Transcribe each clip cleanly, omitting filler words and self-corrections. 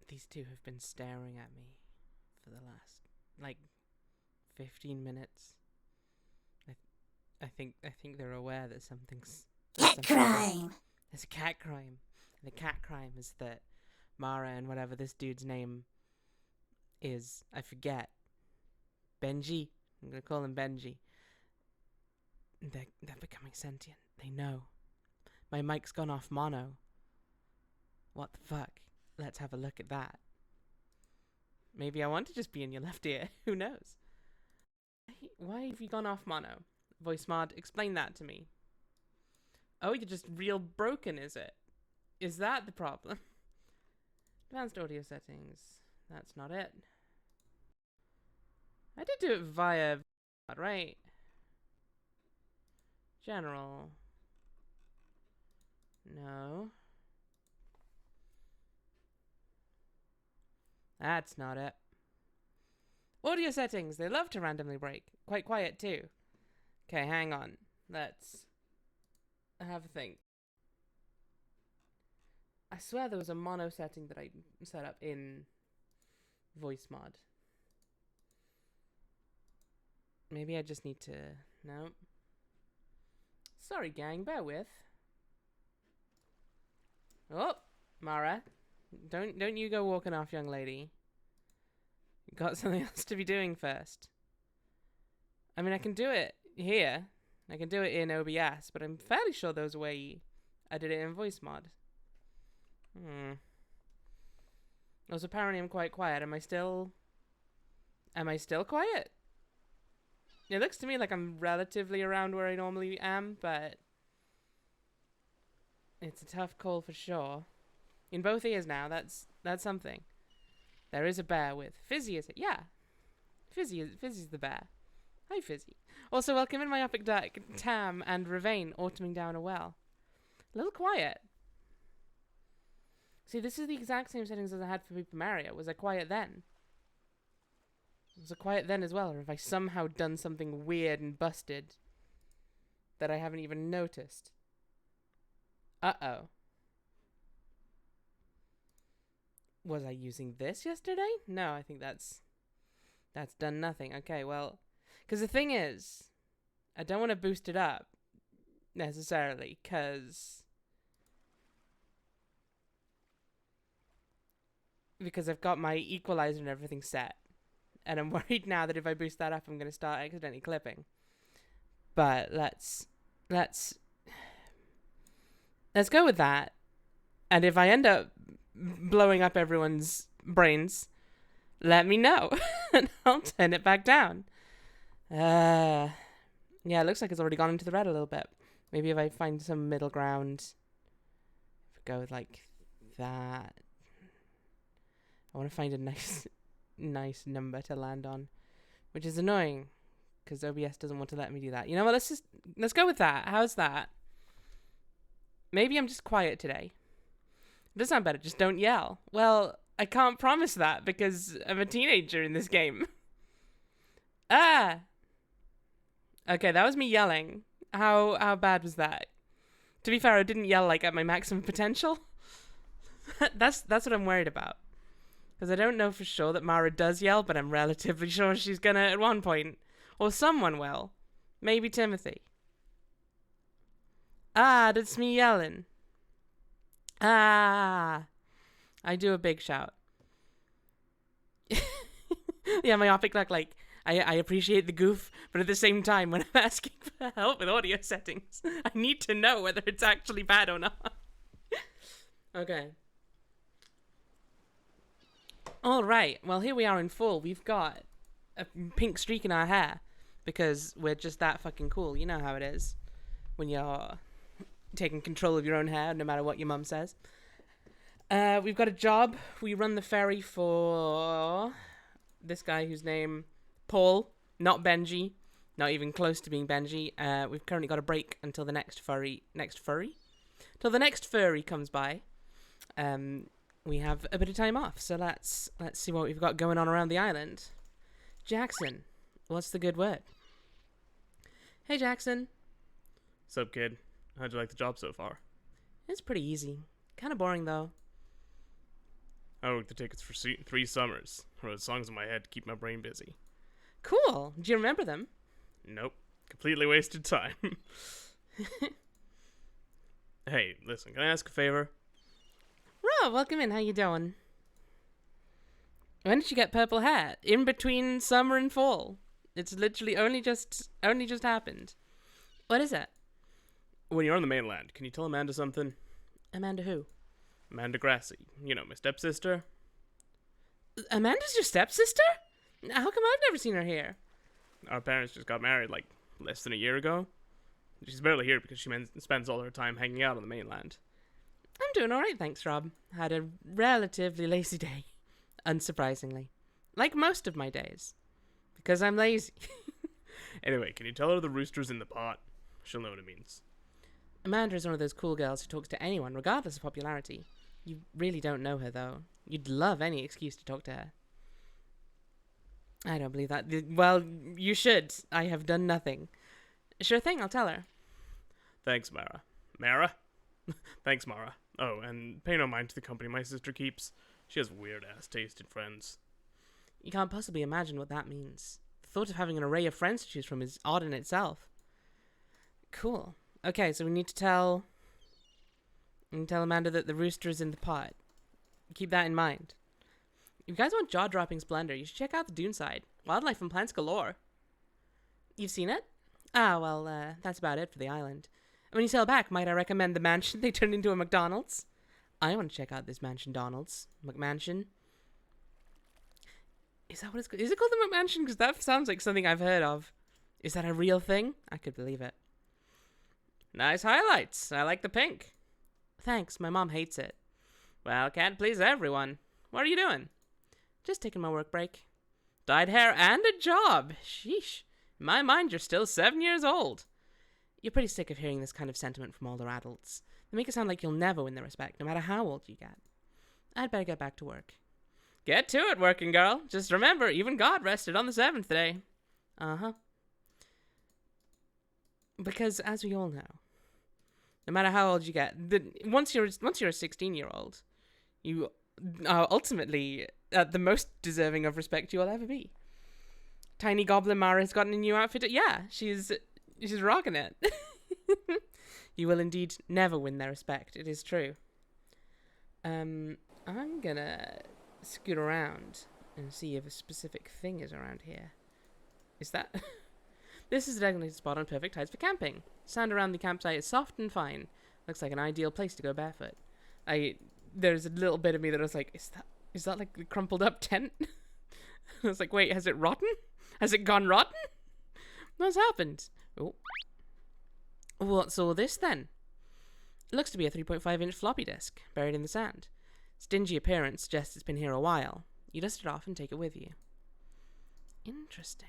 These two have been staring at me for the last, like, 15 minutes. I think they're aware that there's Cat something wrong. crime. There's a cat crime. And the cat crime is that Mara and whatever this dude's name is, I forget. Benji. I'm gonna call him Benji. They're becoming sentient. They know. My mic's gone off mono. What the fuck? Let's have a look at that. Maybe I want to just be in your left ear. Who knows? Why have you gone off mono? Voice mod, explain that to me. Oh, you're just real broken, is it? Is that the problem? Advanced audio settings. That's not it. I did do it via, right? General. No. That's not it. Audio settings. They love to randomly break. Quite quiet too. Okay, hang on. Let's have a think. I swear there was a mono setting that I set up in voice mod. Maybe I just need to... No. Sorry, gang. Bear with. Oh, Mara. Don't you go walking off, young lady. You got something else to be doing first. I mean, I can do it here. I can do it in OBS, but I'm fairly sure there was a way I did it in voice mod. Also, apparently I'm quite quiet. Am I still quiet? It looks to me like I'm relatively around where I normally am, but it's a tough call for sure. In both ears now, that's something. There is a bear with Fizzy, is it? Yeah. Fizzy's the bear. Hi, Fizzy. Also, welcome in my Myopic Duck, Tam, and Ravane, autumning down a well. A little quiet. See, this is the exact same settings as I had for Paper Mario. Was I quiet then? Was I quiet then as well? Or have I somehow done something weird and busted that I haven't even noticed? Uh-oh. Was I using this yesterday? No, I think that's done nothing. Okay, well, because the thing is, I don't want to boost it up necessarily, because I've got my equalizer and everything set, and I'm worried now that if I boost that up, I'm going to start accidentally clipping. But let's go with that. And if I end up blowing up everyone's brains, let me know, and I'll turn it back down. Yeah, it looks like it's already gone into the red a little bit. Maybe if I find some middle ground, if I go with like that. I want to find a nice number to land on, which is annoying because OBS doesn't want to let me do that. You know what? Let's go with that. How's that? Maybe I'm just quiet today. It does sound better. Just don't yell. Well, I can't promise that because I'm a teenager in this game. Ah. Okay, that was me yelling. How bad was that? To be fair, I didn't yell like at my maximum potential. That's what I'm worried about. Because I don't know for sure that Mara does yell, but I'm relatively sure she's gonna at one point. Or someone will. Maybe Timothy. Ah, that's me yelling. Ah. I do a big shout. Yeah, Myopic Duck, like, I appreciate the goof, but at the same time, when I'm asking for help with audio settings, I need to know whether it's actually bad or not. Okay. Alright, well, here we are in full. We've got a pink streak in our hair, because we're just that fucking cool. You know how it is when you're taking control of your own hair, no matter what your mum says. We've got a job. We run the ferry for this guy whose name... Paul, not Benji, not even close to being Benji. We've currently got a break until the next furry? Till the next furry comes by. We have a bit of time off, so let's see what we've got going on around the island. Jackson, what's the good word? Hey, Jackson. Sup, kid? How'd you like the job so far? It's pretty easy. Kind of boring, though. I booked the tickets for 3 summers. I wrote songs in my head to keep my brain busy. Cool. Do you remember them? Nope. Completely wasted time. Hey, listen, can I ask a favor? Rob, welcome in. How you doing? When did you get purple hair? In between summer and fall. It's literally only just happened. What is it? When you're on the mainland, can you tell Amanda something? Amanda who? Amanda Grassi. You know, my stepsister. Amanda's your stepsister? How come I've never seen her here? Our parents just got married, like, less than a year ago. She's barely here because she spends all her time hanging out on the mainland. I'm doing alright, thanks, Rob. Had a relatively lazy day. Unsurprisingly. Like most of my days. Because I'm lazy. Anyway, can you tell her the rooster's in the pot? She'll know what it means. Amanda is one of those cool girls who talks to anyone, regardless of popularity. You really don't know her, though. You'd love any excuse to talk to her. I don't believe that. Well, you should. I have done nothing. Sure thing, I'll tell her. Thanks, Mara. Mara? Thanks, Mara. Oh, and pay no mind to the company my sister keeps. She has weird-ass taste in friends. You can't possibly imagine what that means. The thought of having an array of friends to choose from is odd in itself. Cool. Okay, so we need to tell Amanda that the rooster is in the pot. Keep that in mind. If you guys want jaw-dropping splendor, you should check out the Dune side. Wildlife and plants galore. You've seen it? Ah, well, that's about it for the island. When you sail back, might I recommend the mansion they turned into a McDonald's? I want to check out this mansion Donald's. McMansion. Is that what it's called? Is it called the McMansion? Because that sounds like something I've heard of. Is that a real thing? I could believe it. Nice highlights. I like the pink. Thanks. My mom hates it. Well, can't please everyone. What are you doing? Just taking my work break. Dyed hair and a job. Sheesh. In my mind, you're still 7 years old. You're pretty sick of hearing this kind of sentiment from older adults. They make it sound like you'll never win their respect, no matter how old you get. I'd better get back to work. Get to it, working girl. Just remember, even God rested on the 7th day. Uh-huh. Because, as we all know, no matter how old you get, once you're a 16-year-old, you are ultimately the most deserving of respect you'll ever be. Tiny Goblin Mara has gotten a new outfit. Yeah, she's rocking it. You will indeed never win their respect. It is true. I'm gonna scoot around and see if a specific thing is around here. Is that... This is a designated spot on perfect heights for camping. Sand around the campsite is soft and fine. Looks like an ideal place to go barefoot. There's a little bit of me that was like, is that like a crumpled up tent? I was like, wait, has it rotten? Has it gone rotten? What's happened? Oh. What's all this then? It looks to be a 3.5-inch floppy disk, buried in the sand. Its dingy appearance suggests it's been here a while. You dust it off and take it with you. Interesting.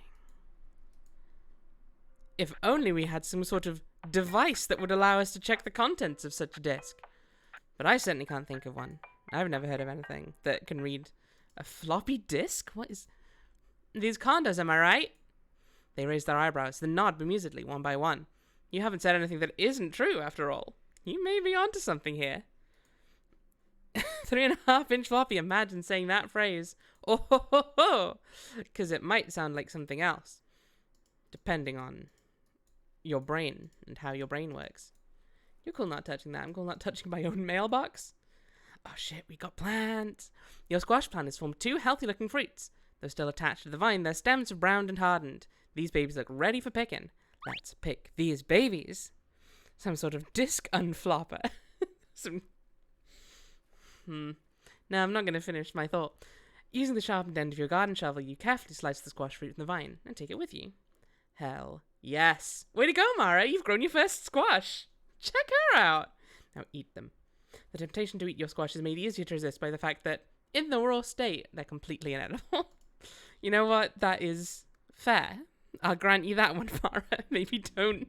If only we had some sort of device that would allow us to check the contents of such a disk. But I certainly can't think of one. I've never heard of anything that can read a floppy disk? What is... These condos, am I right? They raise their eyebrows, then nod bemusedly, one by one. You haven't said anything that isn't true, after all. You may be onto something here. 3.5-inch floppy, imagine saying that phrase. Oh ho ho ho! Because it might sound like something else. Depending on your brain and how your brain works. You're cool not touching that. I'm cool not touching my own mailbox. Oh shit, we got plants. Your squash plant has formed 2 healthy-looking fruits. Though still attached to the vine, their stems have browned and hardened. These babies look ready for picking. Let's pick these babies. Some sort of disc unflopper. No, I'm not going to finish my thought. Using the sharpened end of your garden shovel, you carefully slice the squash fruit from the vine and take it with you. Hell yes. Way to go, Mara. You've grown your first squash. Check her out. Now eat them. The temptation to eat your squash is made easier to resist by the fact that, in the raw state, they're completely inedible. You know what? That is fair. I'll grant you that one, Mara. Maybe don't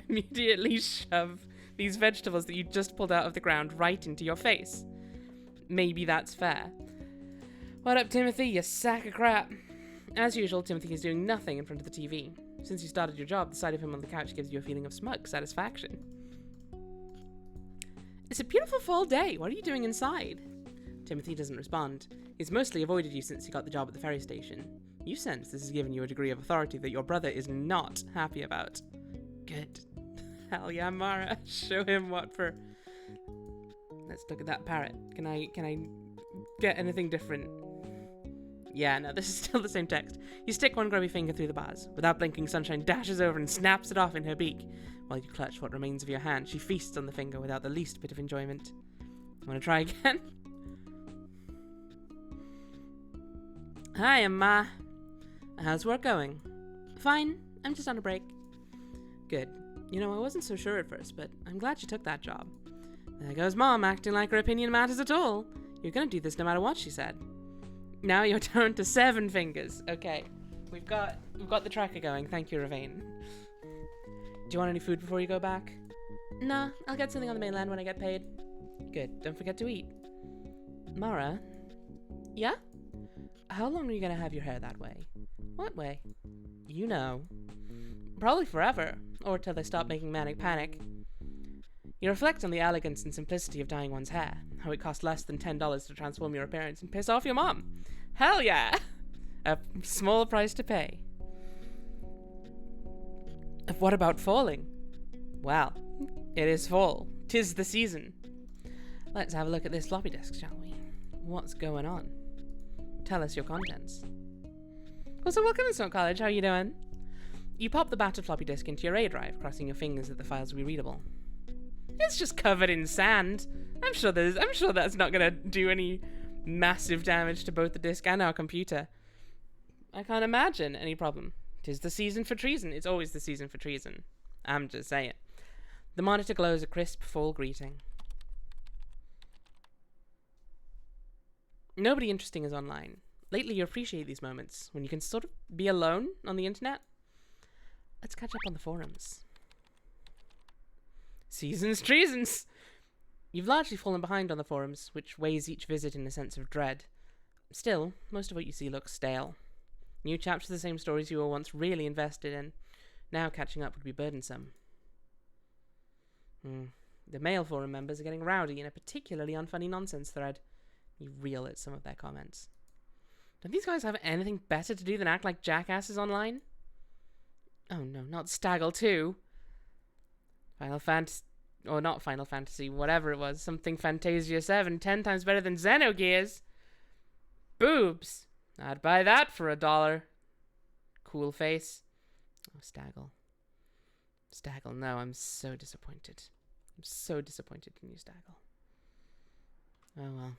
immediately shove these vegetables that you just pulled out of the ground right into your face. Maybe that's fair. What up, Timothy, you sack of crap? As usual, Timothy is doing nothing in front of the TV. Since you started your job, the sight of him on the couch gives you a feeling of smug satisfaction. It's a beautiful fall day. What are you doing inside? Timothy doesn't respond. He's mostly avoided you since he got the job at the ferry station. You sense this has given you a degree of authority that your brother is not happy about. Good. Hell yeah, Mara. Show him what for. Let's look at that parrot. Can I get anything different? Yeah, no, this is still the same text. You stick one grubby finger through the bars. Without blinking, Sunshine dashes over and snaps it off in her beak. While you clutch what remains of your hand, she feasts on the finger without the least bit of enjoyment. Want to try again? Hi, Emma. How's work going? Fine. I'm just on a break. Good. You know, I wasn't so sure at first, but I'm glad you took that job. There goes Mom, acting like her opinion matters at all. You're gonna do this no matter what she said. Now you're down to 7 fingers. Okay. We've got the tracker going. Thank you, Ravane. Do you want any food before you go back? Nah, I'll get something on the mainland when I get paid. Good. Don't forget to eat. Mara? Yeah? How long are you gonna have your hair that way? What way? You know. Probably forever, or till they stop making manic panic. You reflect on the elegance and simplicity of dyeing one's hair, how it costs less than $10 to transform your appearance and piss off your mom. Hell yeah! A small price to pay. What about falling? Well, it is fall. 'Tis the season. Let's have a look at this floppy disk, shall we? What's going on? Tell us your contents. Well, so welcome to Snow College. How are you doing? You pop the battered floppy disk into your A drive, crossing your fingers that the files will be readable. It's just covered in sand. I'm sure that's not gonna do any massive damage to both the disk and our computer. I can't imagine any problem. 'Tis the season for treason. It's always the season for treason. I'm just saying. The monitor glows a crisp fall greeting. Nobody interesting is online. Lately you appreciate these moments, when you can sort of be alone on the internet. Let's catch up on the forums. Seasons treasons! You've largely fallen behind on the forums, which weighs each visit in a sense of dread. Still, most of what you see looks stale. New chapters of the same stories you were once really invested in. Now catching up would be burdensome. The male forum members are getting rowdy in a particularly unfunny nonsense thread. You reel at some of their comments. Don't these guys have anything better to do than act like jackasses online? Oh no, not Staggle 2. Final Fantasy, or not Final Fantasy, whatever it was, something Fantasia 7, 10 times better than Xenogears. Boobs. I'd buy that for $1. Cool face. Oh, Staggle. Staggle, no, I'm so disappointed. I'm so disappointed in you, Staggle. Oh well.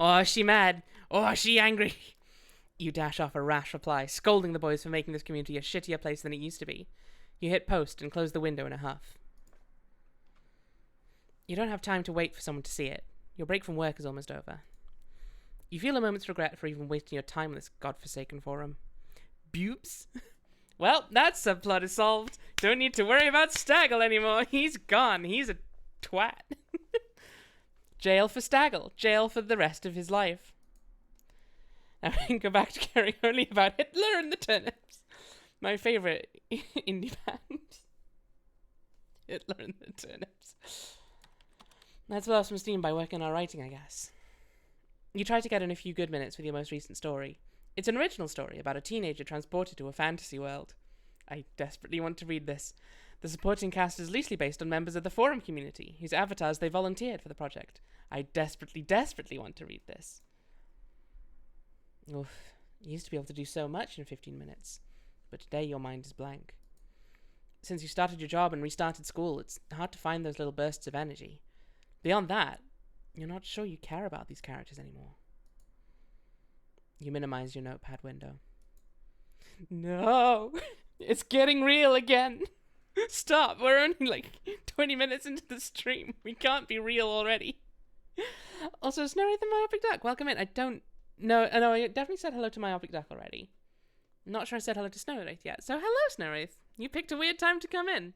Oh, is she mad? Oh, is she angry? You dash off a rash reply, scolding the boys for making this community a shittier place than it used to be. You hit post and close the window in a huff. You don't have time to wait for someone to see it. Your break from work is almost over. You feel a moment's regret for even wasting your time on this godforsaken forum. Boobs? Well, that subplot is solved. Don't need to worry about Staggle anymore. He's gone. He's a twat. Jail for Staggle. Jail for the rest of his life. Now we can go back to caring only about Hitler and the turnips. My favourite indie band. Hitler and the turnips. Let's blow off some steam by working on our writing, I guess. You try to get in a few good minutes with your most recent story. It's an original story about a teenager transported to a fantasy world. I desperately want to read this. The supporting cast is loosely based on members of the forum community, whose avatars they volunteered for the project. I desperately want to read this. Oof, you used to be able to do so much in 15 minutes, but today your mind is blank. Since you started your job and restarted school, it's hard to find those little bursts of energy. Beyond that, you're not sure you care about these characters anymore. You minimize your notepad window. No! It's getting real again! Stop! We're only like 20 minutes into the stream. We can't be real already. Also, Snowwraith and Myopic Duck, welcome in. I definitely said hello to Myopic Duck already. I'm not sure I said hello to Snowwraith yet. So hello, Snowwraith. You picked a weird time to come in.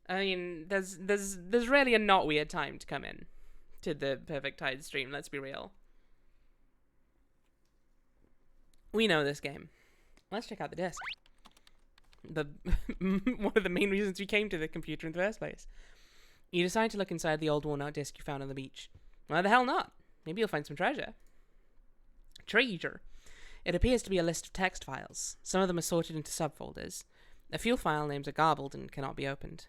I mean, there's really a not weird time to come in to the Perfect Tide stream, let's be real. We know this game. Let's check out the disc. One of the main reasons we came to the computer in the first place. You decide to look inside the old worn-out disc you found on the beach. Why the hell not? Maybe you'll find some treasure. Treasure. It appears to be a list of text files. Some of them are sorted into subfolders. A few file names are garbled and cannot be opened.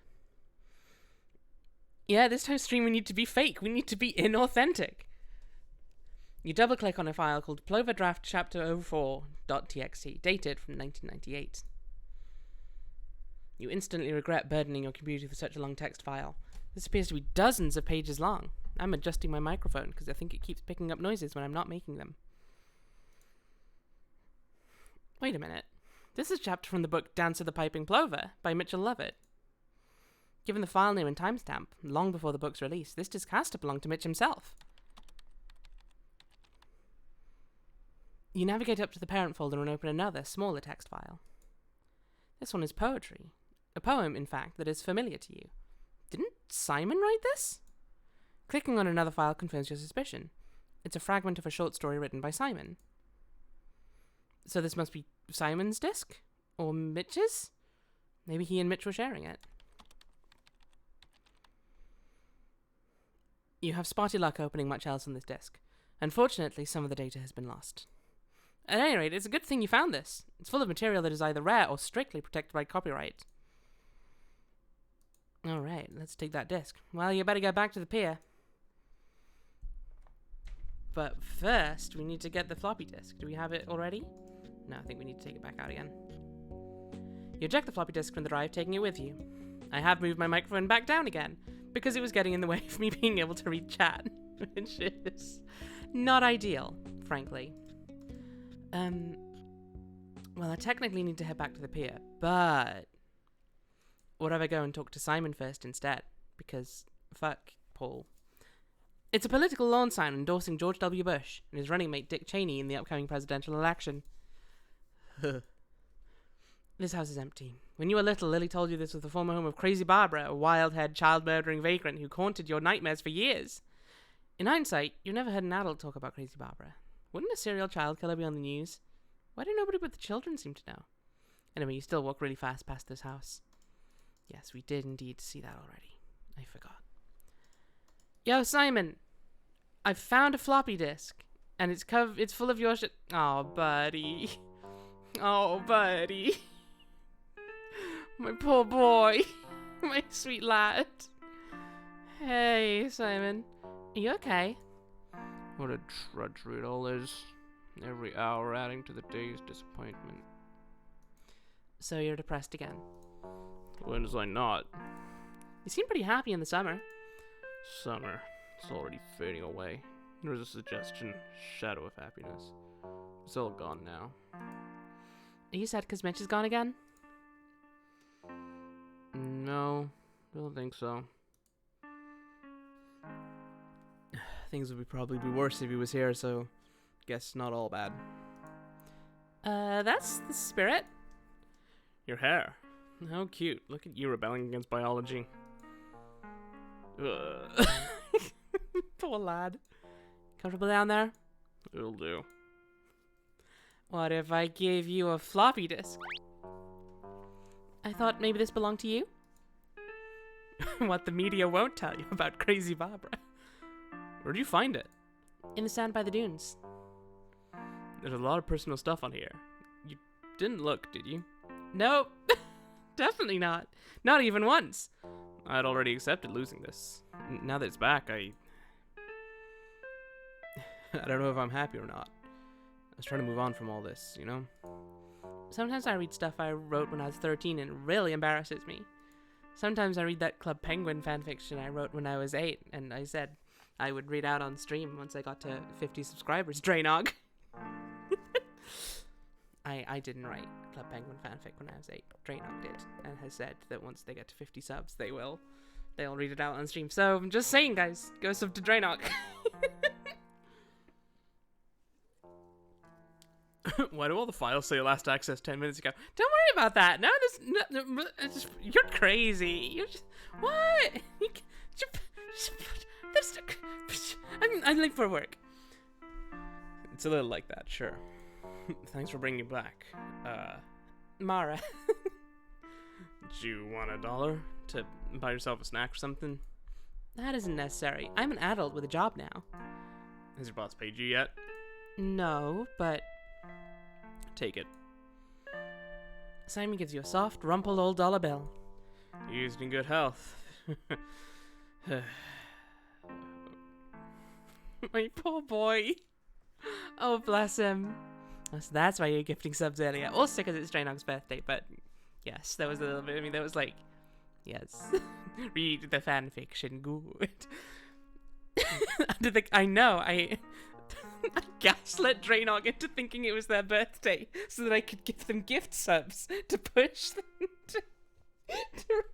Yeah, this time stream we need to be fake. We need to be inauthentic. You double-click on a file called Plover Draft Chapter 04.txt, dated from 1998. You instantly regret burdening your computer with such a long text file. This appears to be dozens of pages long. I'm adjusting my microphone because I think it keeps picking up noises when I'm not making them. Wait a minute. This is a chapter from the book Dance of the Piping Plover by Mitchell Lovett. Given the file name and timestamp, long before the book's release, this disc has to belong to Mitch himself. You navigate up to the parent folder and open another, smaller text file. This one is poetry. A poem, in fact, that is familiar to you. Didn't Simon write this? Clicking on another file confirms your suspicion. It's a fragment of a short story written by Simon. So this must be Simon's disc? Or Mitch's? Maybe he and Mitch were sharing it. You have spotty luck opening much else on this disc. Unfortunately, some of the data has been lost. At any rate, it's a good thing you found this. It's full of material that is either rare or strictly protected by copyright. Alright, let's take that disc. Well, you better go back to the pier. But first, we need to get the floppy disk. Do we have it already? No, I think we need to take it back out again. You eject the floppy disk from the drive, taking it with you. I have moved my microphone back down again, because it was getting in the way of me being able to read chat, which is not ideal, frankly. Well, I technically need to head back to the pier, but what if I go and talk to Simon first instead? Because, fuck Paul. It's a political lawn sign endorsing George W. Bush and his running mate Dick Cheney in the upcoming presidential election. This house is empty. When you were little, Lily told you this was the former home of Crazy Barbara, a wild-haired, child-murdering vagrant who haunted your nightmares for years. In hindsight, you've never heard an adult talk about Crazy Barbara. Wouldn't a serial child killer be on the news? Why do nobody but the children seem to know? Anyway, you still walk really fast past this house. Yes, we did indeed see that already. I forgot. Yo, Simon! I've found a floppy disk, and it's full of your shit. Oh, buddy. Oh, buddy. My poor boy. My sweet lad. Hey, Simon. Are you okay? What a drudgery it all is. Every hour adding to the day's disappointment. So you're depressed again? When was I not? You seem pretty happy in the summer. Summer. It's already fading away. There was a suggestion, shadow of happiness. It's all gone now. Are you sad because Mitch is gone again? No, don't think so. Things would probably be worse if he was here, so guess not all bad. That's the spirit. Your hair. How cute. Look at you rebelling against biology. Poor lad. Comfortable down there? It'll do. What if I gave you a floppy disk? I thought maybe this belonged to you? What the media won't tell you about Crazy Barbara. Where'd you find it? In the sand by the dunes. There's a lot of personal stuff on here. You didn't look, did you? Nope. Definitely not. Not even once. I'd already accepted losing this. Now that it's back, I don't know if I'm happy or not. I was trying to move on from all this, you know? Sometimes I read stuff I wrote when I was 13 and it really embarrasses me. Sometimes I read that Club Penguin fanfiction I wrote when I was 8, and I said I would read out on stream once I got to 50 subscribers. Drainog. I didn't write Club Penguin fanfic when I was 8. Drainog did, and has said that once they get to 50 subs, they'll read it out on stream. So I'm just saying, guys, go sub to Drainog. Why do all the files say last access 10 minutes ago? Don't worry about that. No, you're crazy. You're just, what? I'm late for work. It's a little like that, sure. Thanks for bringing me back. Mara. Do you want $1 to buy yourself a snack or something? That isn't necessary. I'm an adult with a job now. Has your boss paid you yet? No, but Take it. Simon gives you a soft, rumpled old dollar bill. Used in good health. My poor boy. Oh, bless him. Oh, so that's why you're gifting subs earlier. Also because it's Draenog's birthday, but yes, there was a little bit. I mean, there was like, yes. Read the fanfiction, good. I know, I gaslit Draenog into thinking it was their birthday so that I could give them gift subs to push them to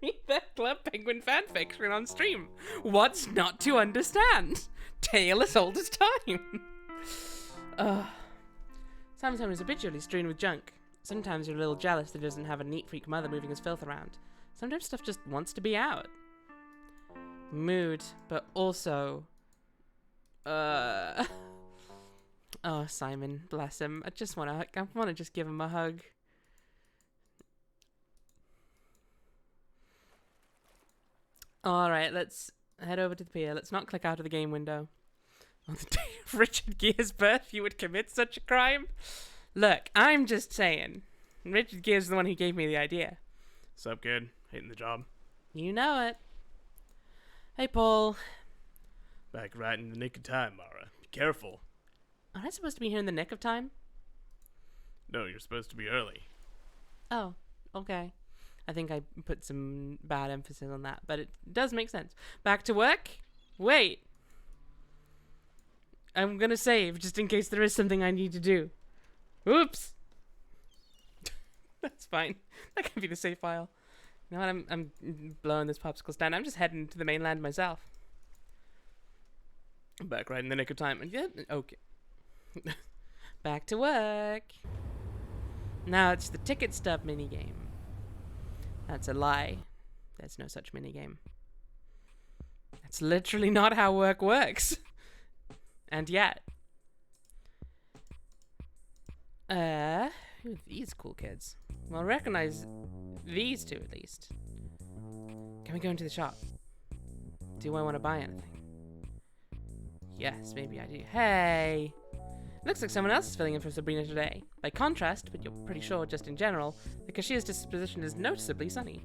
read their Club Penguin fanfiction on stream. What's not to understand? Tale as old as time. Sometimes is habitually strewn with junk. Sometimes you're a little jealous that he doesn't have a neat freak mother moving his filth around. Sometimes stuff just wants to be out. Mood, but also... Oh, Simon, bless him. I want to just give him a hug. Alright, let's head over to the pier. Let's not click out of the game window. On the day of Richard Gere's birth, you would commit such a crime? Look, I'm just saying. Richard Gere's the one who gave me the idea. Sup, kid? Hating the job? You know it. Hey, Paul. Back right in the nick of time, Mara. Be careful. Aren't I supposed to be here in the nick of time? No, you're supposed to be early. Oh, okay. I think I put some bad emphasis on that, but it does make sense. Back to work? Wait. I'm gonna save, just in case there is something I need to do. Oops! That's fine. That can be the save file. You know what, I'm blowing this popsicle stand. I'm just heading to the mainland myself. Back right in the nick of time. Yeah, okay. Back to work. Now it's the ticket stub minigame. That's a lie. There's no such minigame. That's literally not how work works. And yet. Who are these cool kids? Well, I recognize these two at least. Can we go into the shop? Do I want to buy anything? Yes, maybe I do. Hey! Looks like someone else is filling in for Sabrina today. By contrast, but you're pretty sure just in general, the cashier's disposition is noticeably sunny.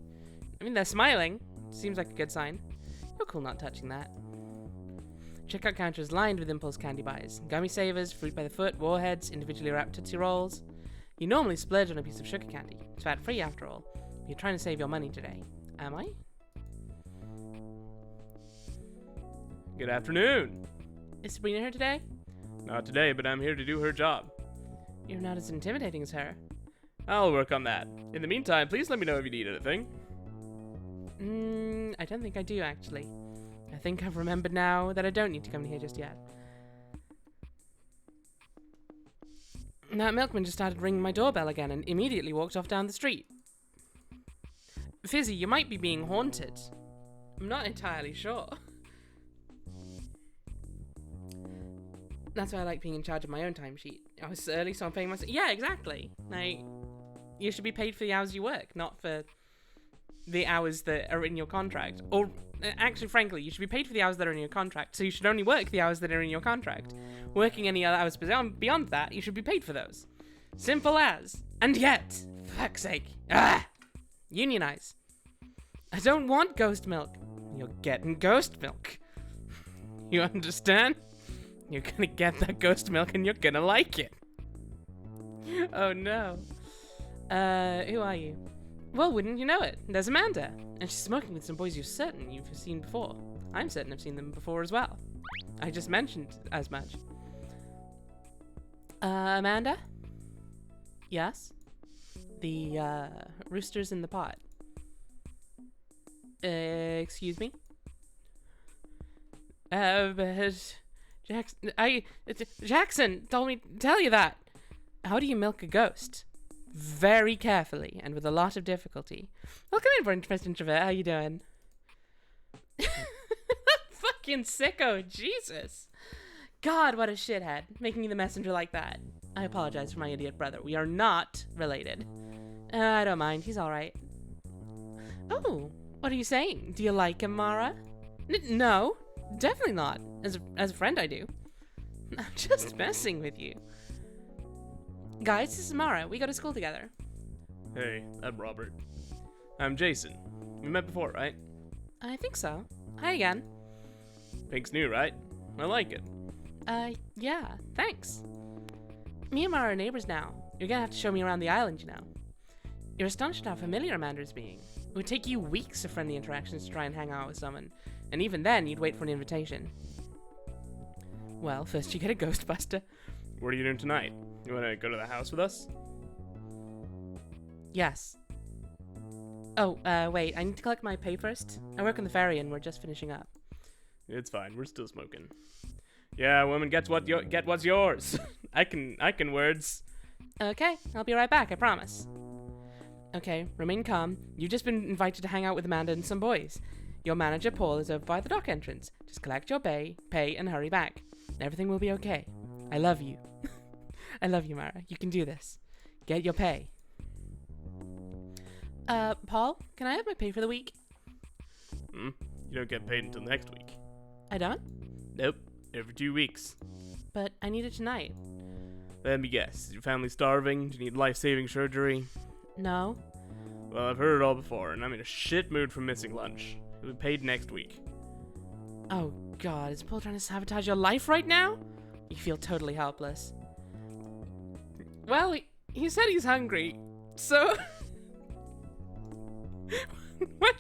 I mean, they're smiling. Seems like a good sign. You're cool not touching that. Checkout counter is lined with impulse candy buys. Gummy savers, fruit by the foot, warheads, individually wrapped Tootsie Rolls. You normally splurge on a piece of sugar candy. It's fat-free after all. You're trying to save your money today. Am I? Good afternoon. Is Sabrina here today? Not today, but I'm here to do her job. You're not as intimidating as her. I'll work on that. In the meantime, please let me know if you need anything. I don't think I do, actually. I think I've remembered now that I don't need to come here just yet. That milkman just started ringing my doorbell again and immediately walked off down the street. Fizzy, you might be being haunted. I'm not entirely sure. That's why I like being in charge of my own timesheet. I was early, so I'm paying myself. Yeah, exactly. Like, you should be paid for the hours you work, not for the hours that are in your contract. Or, actually, frankly, you should be paid for the hours that are in your contract, so you should only work the hours that are in your contract. Working any other hours beyond that, you should be paid for those. Simple as. And yet, fuck's sake. Unionize. I don't want ghost milk. You're getting ghost milk. You understand? You're gonna get that ghost milk and you're gonna like it. Oh no. Who are you? Well, wouldn't you know it? There's Amanda. And she's smoking with some boys you're certain you've seen before. I'm certain I've seen them before as well. I just mentioned as much. Amanda? Yes? The, roosters in the pot. Excuse me? But... Jackson told me to tell you that. How do you milk a ghost? Very carefully and with a lot of difficulty. Welcome in, French introvert. How you doing? Fucking sicko, Jesus. God, what a shithead, making you the messenger like that. I apologize for my idiot brother. We are not related. I don't mind. He's all right. Oh, what are you saying? Do you like him, Mara? No. Definitely not. As a friend, I do. I'm just messing with you. Guys, this is Mara. We go to school together. Hey, I'm Robert. I'm Jason. We met before, right? I think so. Hi again. Pink's new, right? I like it. Yeah, thanks. Me and Mara are neighbors now. You're gonna have to show me around the island, you know. You're astonished at how familiar Amanda's being. It would take you weeks of friendly interactions to try and hang out with someone, and even then, you'd wait for an invitation. Well, first you get a Ghostbuster. What are you doing tonight? You wanna go to the house with us? Yes. Oh, wait, I need to collect my pay first. I work on the ferry and we're just finishing up. It's fine, we're still smoking. Yeah, woman gets what's yours. I can words. Okay, I'll be right back, I promise. Okay, remain calm. You've just been invited to hang out with Amanda and some boys. Your manager, Paul, is over by the dock entrance. Just collect your pay, and hurry back. Everything will be okay. I love you. I love you, Mara. You can do this. Get your pay. Paul, can I have my pay for the week? You don't get paid until next week. I don't? Nope, every 2 weeks. But I need it tonight. Let me guess, is your family starving? Do you need life-saving surgery? No. Well, I've heard it all before, and I'm in a shit mood for missing lunch. You'll be paid next week. Oh god, is Paul trying to sabotage your life right now? You feel totally helpless. Well, he said he's hungry, so... what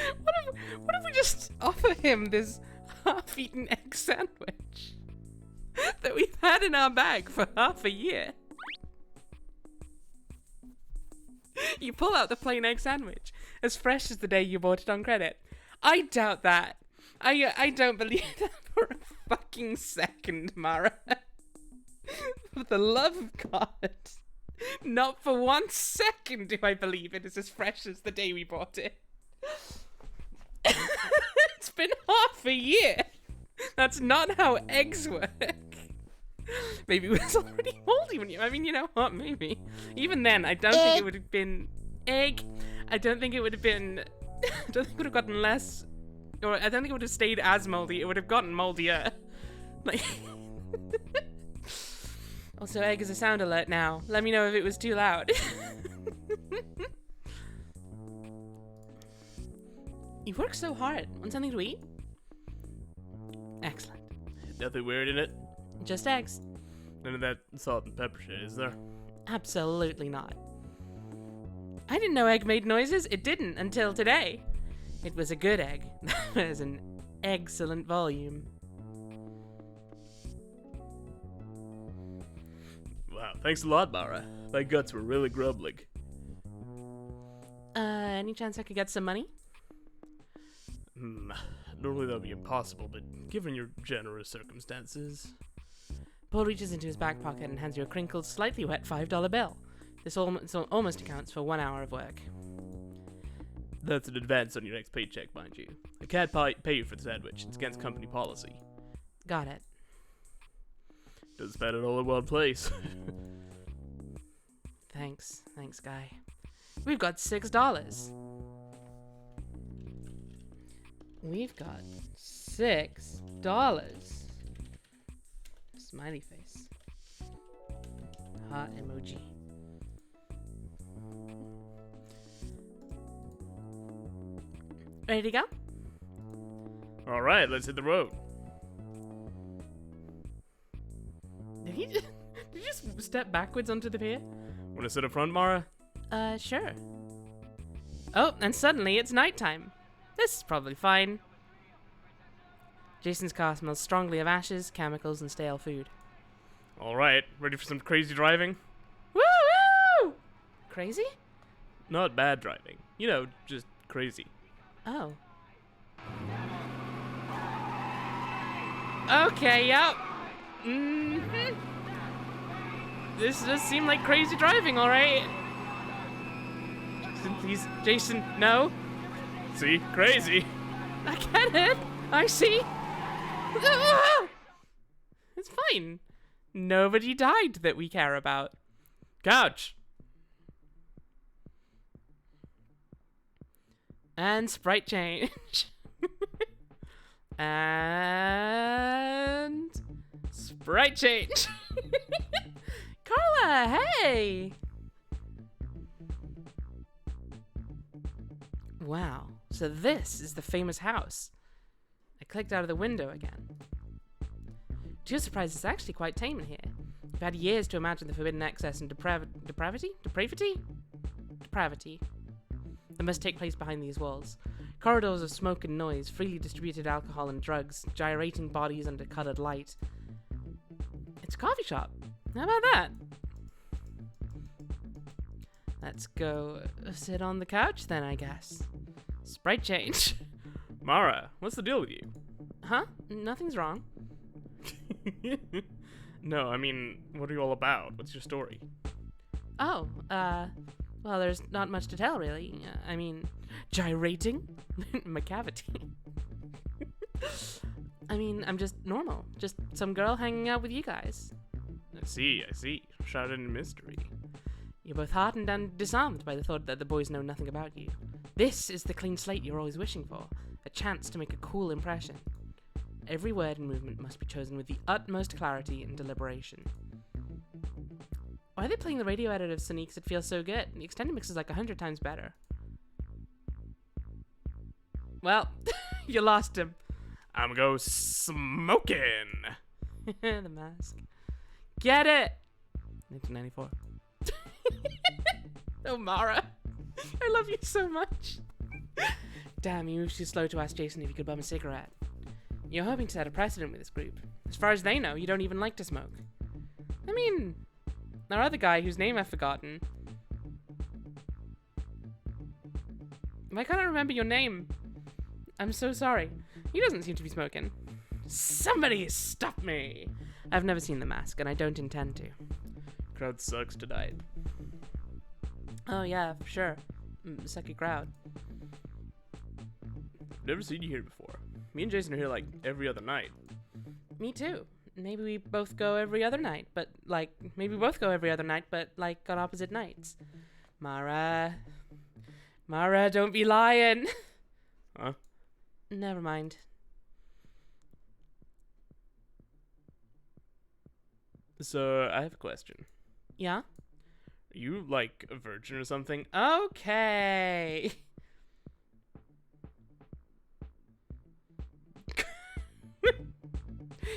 if we just offer him this half-eaten egg sandwich that we've had in our bag for half a year? You pull out the plain egg sandwich, as fresh as the day you bought it on credit. I doubt that. I don't believe that for a fucking second, Mara. For the love of God. Not for 1 second do I believe it is as fresh as the day we bought it. It's been half a year. That's not how eggs work. Maybe it was already moldy when you know what, maybe. Even then, I don't think it would have been egg. I don't think it would have gotten less, or I don't think it would have stayed as moldy. It would have gotten moldier. Like, also, egg is a sound alert now. Let me know if it was too loud. You work so hard. Want something to eat? Excellent. Nothing weird in it? Just eggs. None of that salt and pepper shit, is there? Absolutely not. I didn't know egg made noises. It didn't until today. It was a good egg. That was an excellent volume. Wow, thanks a lot, Mara. My guts were really grumbling. Any chance I could get some money? Normally that would be impossible, but given your generous circumstances... Paul reaches into his back pocket and hands you a crinkled, slightly wet $5 bill. This almost accounts for 1 hour of work. That's an advance on your next paycheck, mind you. I can't pay you for the sandwich. It's against company policy. Got it. Doesn't spend it all in one place. Thanks, guy. We've got $6. We've got $6. Smiley face. Heart emoji. Ready to go? Alright, let's hit the road. Did you just step backwards onto the pier? Wanna sit up front, Mara? Sure. Oh, and suddenly it's nighttime. This is probably fine. Jason's car smells strongly of ashes, chemicals, and stale food. Alright, ready for some crazy driving? Woo! Crazy? Not bad driving. You know, just crazy. Oh. Okay, yep. This does seem like crazy driving, alright. Jason, please. Jason, no. See? Crazy. I get it. I see. It's fine. Nobody died that we care about. Couch. And sprite change. And Sprite change. Carla, hey. Wow, so this is the famous house. I clicked out of the window again. To your surprise, it's actually quite tame in here. I've had years to imagine the forbidden excess and depravity that must take place behind these walls. Corridors of smoke and noise, freely distributed alcohol and drugs, gyrating bodies under colored light. It's a coffee shop. How about that? Let's go sit on the couch then, I guess. Sprite change. Mara, what's the deal with you? Huh? Nothing's wrong. No, I mean, what are you all about? What's your story? Oh, well, there's not much to tell, really. I mean, gyrating? Macavity. I mean, I'm just normal. Just some girl hanging out with you guys. I see. Shrouded in mystery. You're both heartened and disarmed by the thought that the boys know nothing about you. This is the clean slate you're always wishing for. A chance to make a cool impression. Every word and movement must be chosen with the utmost clarity and deliberation. Why are they playing the radio edit of Sonique's It Feels So Good? The extended mix is like 100 times better. Well, you lost him. I'm gonna go smoking. The mask. Get it! 1994. Oh, Mara. I love you so much. Damn, you moved too slow to ask Jason if he could bum a cigarette. You're hoping to set a precedent with this group. As far as they know, you don't even like to smoke. I mean, our other guy whose name I've forgotten. I can't remember your name. I'm so sorry. He doesn't seem to be smoking. Somebody stop me! I've never seen The Mask, and I don't intend to. Crowd sucks tonight. Oh yeah, for sure. Sucky crowd. Never seen you here before. Me and Jason are here like every other night. Me too. Maybe we both go every other night, but like, maybe we both go every other night, but like on opposite nights. Mara, don't be lying. Huh? Never mind. So, I have a question. Yeah? Are you like a virgin or something? Okay.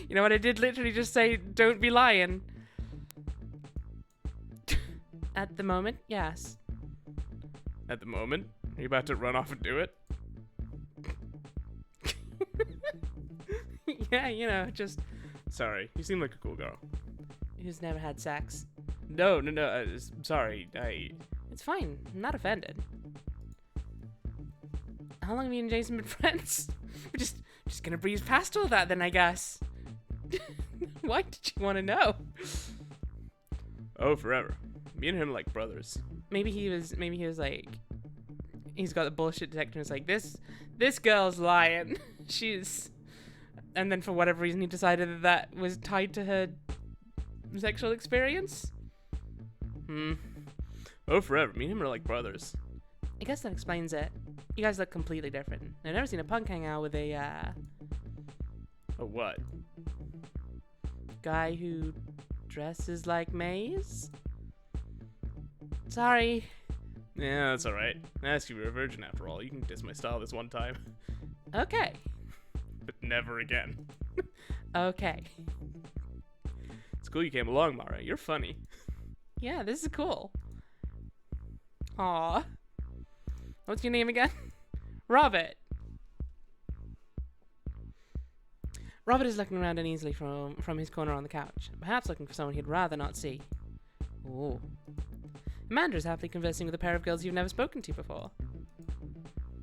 You know what? I did literally just say, don't be lying. At the moment, yes. At the moment? Are you about to run off and do it? Yeah, you know, just Sorry, you seem like a cool girl. who's never had sex. No, sorry, It's fine. I'm not offended. How long have you and Jason been friends? We're just gonna breeze past all that then, I guess. Why did you want to know? Oh, forever. Me and him are like brothers. Maybe he was like, he's got the bullshit detector and it's like, this girl's lying. And then for whatever reason he decided that was tied to her sexual experience. Oh, forever. Me and him are like brothers. I guess that explains it. You guys look completely different. I've never seen a punk hang out with a, A what? guy who dresses like Maze? Sorry. Yeah, that's alright. I asked you if you were a virgin after all. You can diss my style this one time. Okay. But never again. Okay. It's cool you came along, Mara. You're funny. Yeah, this is cool. Aw. What's your name again? Robert. Robert is looking around uneasily from his corner on the couch, perhaps looking for someone he'd rather not see. Ooh. Amanda is happily conversing with a pair of girls you've never spoken to before.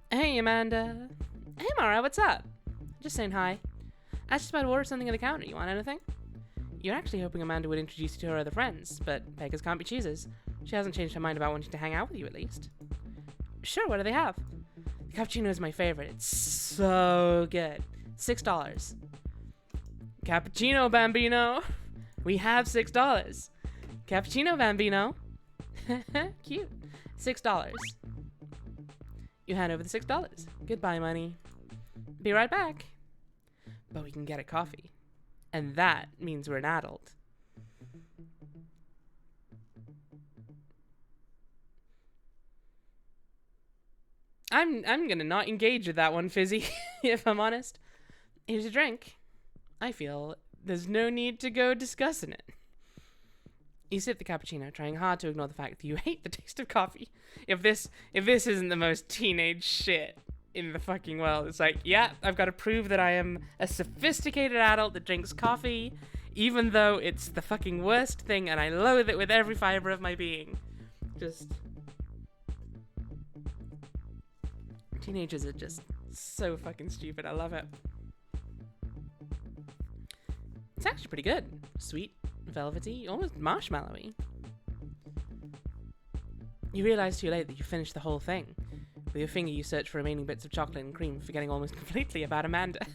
Hey, Amanda. Hey, Mara, what's up? Just saying hi. I was just about to order something at the counter. You want anything? You're actually hoping Amanda would introduce you to her other friends, but beggars can't be choosers. She hasn't changed her mind about wanting to hang out with you, at least. Sure, what do they have? The cappuccino is my favorite. It's so good. $6. Cappuccino, Bambino. We have $6. Cappuccino, Bambino. Cute. $6. You hand over the $6. Goodbye, money. Be right back. But we can get a coffee. And that means we're an adult. I'm gonna not engage with that one, Fizzy, if I'm honest. Here's a drink. I feel there's no need to go discussing it. You sip the cappuccino, trying hard to ignore the fact that you hate the taste of coffee. If this isn't the most teenage shit in the fucking world, it's like, yeah, I've got to prove that I am a sophisticated adult that drinks coffee, even though it's the fucking worst thing and I loathe it with every fiber of my being. Just... Teenagers are just so fucking stupid. I love it. It's actually pretty good. Sweet, velvety, almost marshmallowy. You realize too late that you finished the whole thing. With your finger, you search for remaining bits of chocolate and cream, forgetting almost completely about Amanda.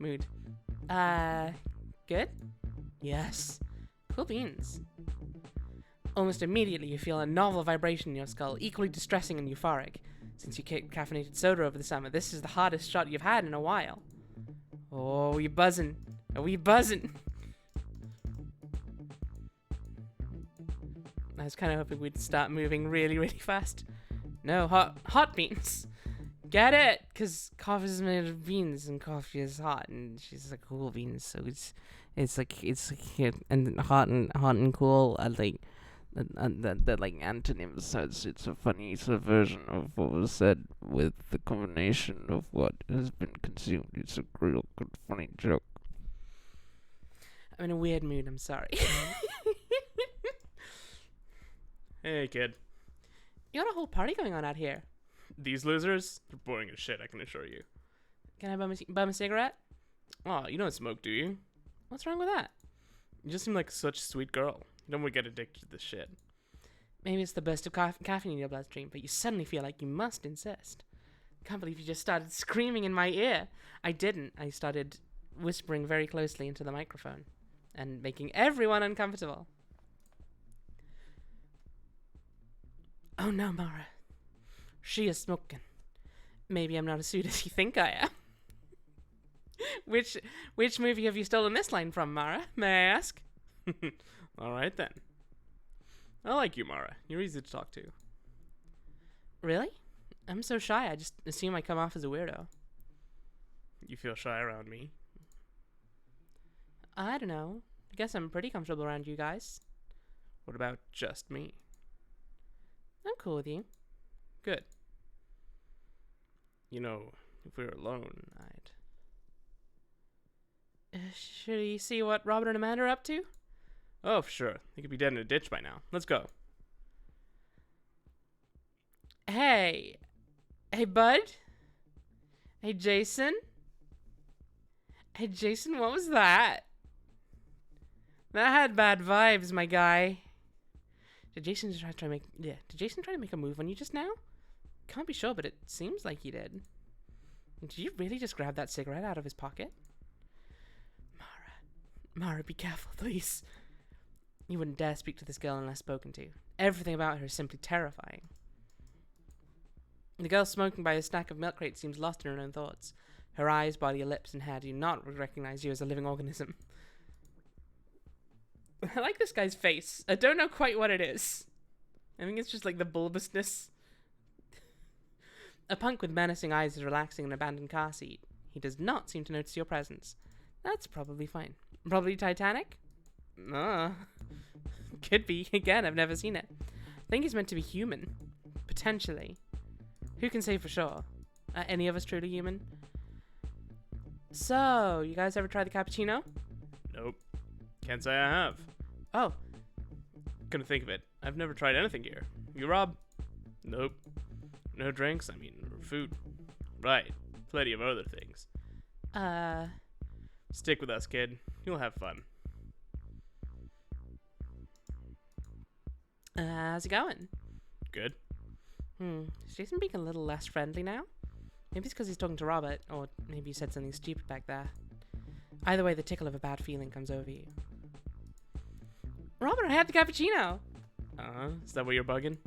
Mood. Good? Yes. Cool beans. Almost immediately, you feel a novel vibration in your skull, equally distressing and euphoric. Since you kicked caffeinated soda over the summer, this is the hardest shot you've had in a while. Oh, you buzzing. Are we buzzing? I was kind of hoping we'd start moving really, really fast. No, hot beans. Get it? Because coffee is made of beans and coffee is hot, and she's like cool beans, so it's like and hot and cool are like that like antonyms. So it's a funny subversion of what was said with the combination of what has been consumed. It's a real good funny joke. I'm in a weird mood, I'm sorry. Hey, kid. You got a whole party going on out here. These losers? They're boring as shit, I can assure you. Can I bum a cigarette? Oh, you don't smoke, do you? What's wrong with that? You just seem like such a sweet girl. You don't want to get addicted to this shit. Maybe it's the burst of caffeine in your bloodstream, but you suddenly feel like you must insist. Can't believe you just started screaming in my ear. I didn't. I started whispering very closely into the microphone and making everyone uncomfortable. Oh no, Mara. She is smoking. Maybe I'm not as sweet as you think I am. Which movie have you stolen this line from, Mara? May I ask? Alright then. I like you, Mara. You're easy to talk to. Really? I'm so shy, I just assume I come off as a weirdo. You feel shy around me? I don't know. I guess I'm pretty comfortable around you guys. What about just me? I'm cool with you. Good. You know, if we were alone, I'd... Should we see what Robert and Amanda are up to? Oh, for sure. They could be dead in a ditch by now. Let's go. Hey, bud? Hey, Jason? Hey, Jason, what was that? That had bad vibes, my guy. Did Jason try to make a move on you just now? Can't be sure, but it seems like he did. Did you really just grab that cigarette out of his pocket? Mara, be careful, please. You wouldn't dare speak to this girl unless spoken to. Everything about her is simply terrifying. The girl smoking by a stack of milk crates seems lost in her own thoughts. Her eyes, body, lips, and hair do not recognize you as a living organism. I like this guy's face. I don't know quite what it is. I think it's just like the bulbousness. A punk with menacing eyes is relaxing in an abandoned car seat. He does not seem to notice your presence. That's probably fine. Probably Titanic? Could be. Again, I've never seen it. I think he's meant to be human. Potentially. Who can say for sure? Are any of us truly human? So, you guys ever tried the cappuccino? Nope. Can't say I have. Oh. Couldn't think of it. I've never tried anything here. You, Rob? Nope. No drinks? I mean, food. Right. Plenty of other things. Stick with us, kid. You'll have fun. How's it going? Good. Is Jason being a little less friendly now? Maybe it's because he's talking to Robert, or maybe you said something stupid back there. Either way, the tickle of a bad feeling comes over you. Robert, I had the cappuccino! Is that what you're bugging?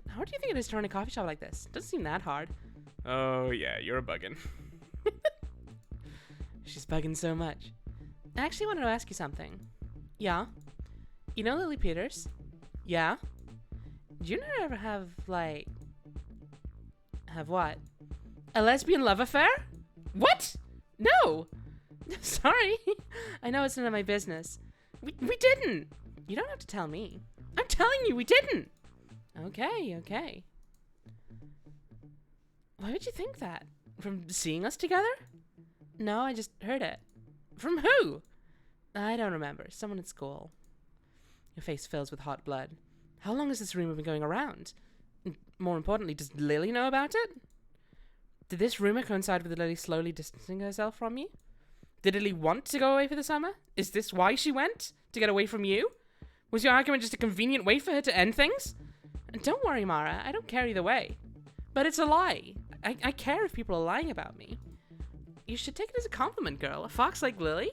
How do you think it is to run a coffee shop like this? Doesn't seem that hard. Oh, yeah, you're bugging. She's bugging so much. I actually wanted to ask you something. Yeah? You know Lily Peters? Yeah? Did you ever have, like... Have what? A lesbian love affair? What? No! Sorry. I know it's none of my business. We didn't. You don't have to tell me. I'm telling you, we didn't. Okay. Why would you think that? From seeing us together? No, I just heard it. From who? I don't remember. Someone at school. Your face fills with hot blood. How long has this rumor been going around? More importantly, does Lily know about it? Did this rumor coincide with Lily slowly distancing herself from you? Did Lily want to go away for the summer? Is this why she went? To get away from you? Was your argument just a convenient way for her to end things? And don't worry, Mara. I don't care either way. But it's a lie. I care if people are lying about me. You should take it as a compliment, girl. A fox like Lily?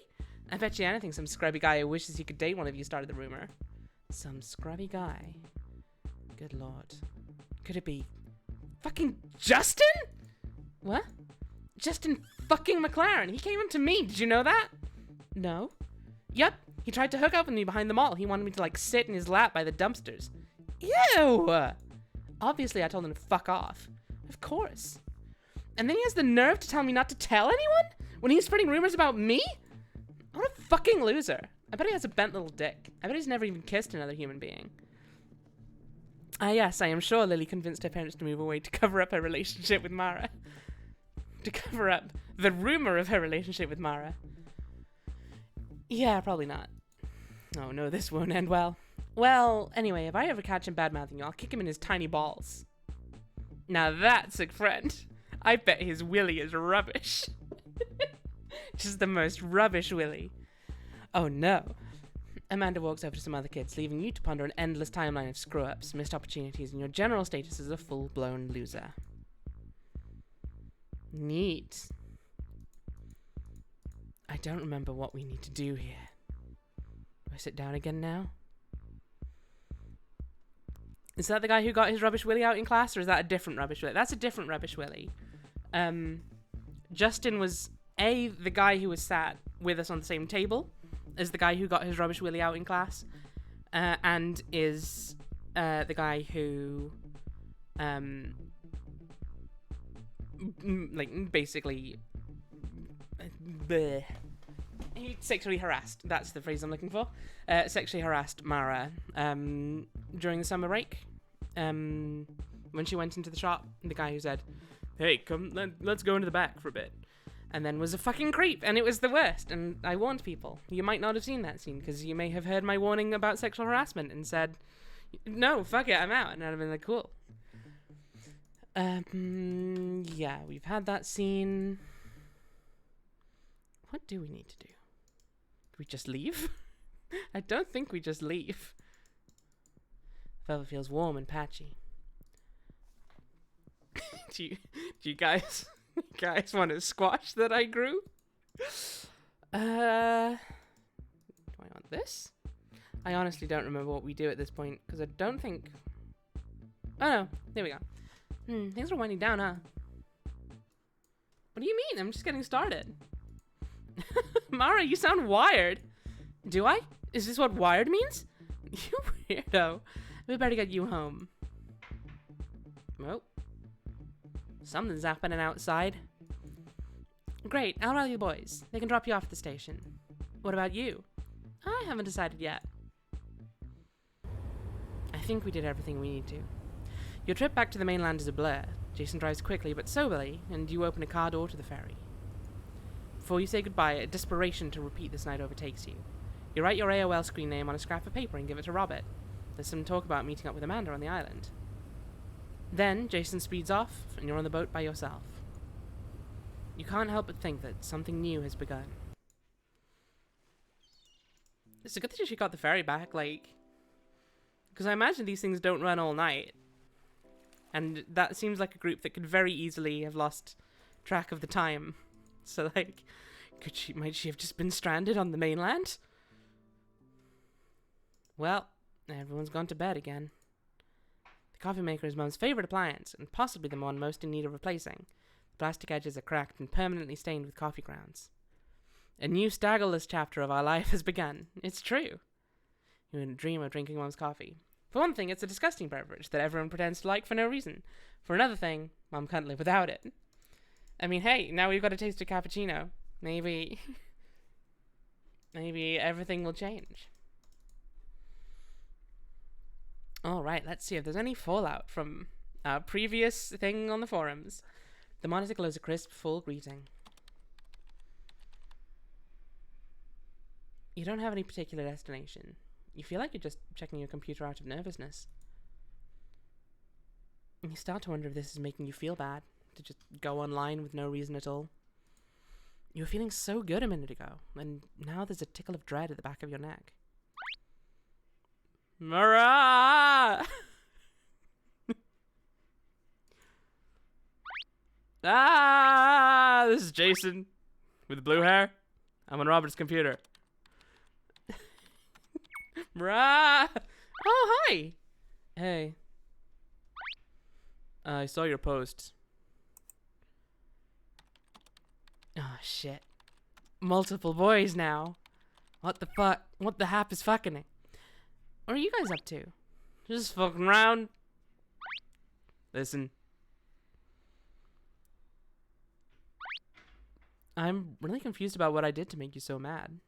I bet you anything some scrubby guy who wishes he could date one of you started the rumor. Some scrubby guy? Good lord. Could it be... fucking Justin? What? Justin fucking McLaren. He came up to me. Did you know that? No. Yep. He tried to hook up with me behind the mall. He wanted me to, like, sit in his lap by the dumpsters. Ew! Obviously, I told him to fuck off. Of course. And then he has the nerve to tell me not to tell anyone? When he's spreading rumors about me? What a fucking loser. I bet he has a bent little dick. I bet he's never even kissed another human being. Ah, yes, I am sure Lily convinced her parents to move away to cover up her relationship with Mara. To cover up the rumor of her relationship with Mara. Yeah, probably not. Oh no, this won't end well. Well, anyway, if I ever catch him bad-mouthing you, I'll kick him in his tiny balls. Now that's a friend. I bet his willy is rubbish. Just the most rubbish willy. Oh no. Amanda walks over to some other kids, leaving you to ponder an endless timeline of screw-ups, missed opportunities, and your general status as a full-blown loser. Neat. I don't remember what we need to do here. Do I sit down again now? Is that the guy who got his rubbish willy out in class, or is that a different rubbish willy? That's a different rubbish willy. Justin was, the guy who was sat with us on the same table as the guy who got his rubbish willy out in class, and is the guy who, like, basically... bleh. He sexually harassed. That's the phrase I'm looking for. Sexually harassed Mara during the summer break. When she went into the shop, the guy who said, "Hey, come, let's go into the back for a bit," and then was a fucking creep, and it was the worst. And I warned people. You might not have seen that scene because you may have heard my warning about sexual harassment and said, "No, fuck it, I'm out," and I'd have been like, "Cool." Yeah, we've had that scene. What do we need to do? Do we just leave? I don't think we just leave. Velvet feels warm and patchy. do you guys want to squash that I grew? Do I want this? I honestly don't remember what we do at this point because I don't think. Oh no, there we go. Things are winding down, huh? What do you mean? I'm just getting started. Mara, you sound wired. Do I? Is this what wired means? You weirdo. We better get you home. Oh. Something's happening outside. Great, I'll rally the boys. They can drop you off at the station. What about you? I haven't decided yet. I think we did everything we need to. Your trip back to the mainland is a blur. Jason drives quickly but soberly, and you open a car door to the ferry. Before you say goodbye, a desperation to repeat this night overtakes you. You write your AOL screen name on a scrap of paper and give it to Robert. There's some talk about meeting up with Amanda on the island. Then, Jason speeds off, and you're on the boat by yourself. You can't help but think that something new has begun. It's a good thing she got the ferry back, like... because I imagine these things don't run all night. And that seems like a group that could very easily have lost track of the time. So, like, might she have just been stranded on the mainland? Well, everyone's gone to bed again. The coffee maker is Mum's favourite appliance, and possibly the one most in need of replacing. The plastic edges are cracked and permanently stained with coffee grounds. A new staggerless chapter of our life has begun. It's true. You wouldn't dream of drinking Mom's coffee. For one thing, it's a disgusting beverage that everyone pretends to like for no reason. For another thing, Mom can't live without it. I mean, hey, now we've got a taste of cappuccino. Maybe everything will change. Alright, let's see if there's any fallout from our previous thing on the forums. The monitor glows a crisp, full greeting. You don't have any particular destination. You feel like you're just checking your computer out of nervousness. And you start to wonder if this is making you feel bad, to just go online with no reason at all. You were feeling so good a minute ago, and now there's a tickle of dread at the back of your neck. Mara! This is Jason with the blue hair. I'm on Robert's computer. Mara! Oh, hi! Hey. I saw your post. Oh, shit. Multiple boys now. What the fuck? What the hap is fucking it? What are you guys up to? Just fucking around? Listen. I'm really confused about what I did to make you so mad.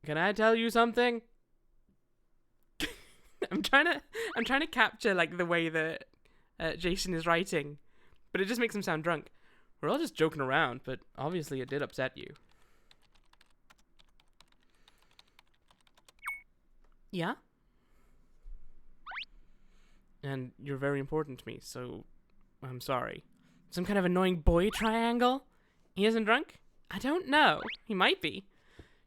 Can I tell you something? I'm trying to capture like the way that Jason is writing, but it just makes him sound drunk. We're all just joking around, but obviously it did upset you. Yeah? And you're very important to me, so I'm sorry. Some kind of annoying boy triangle? He isn't drunk? I don't know. He might be.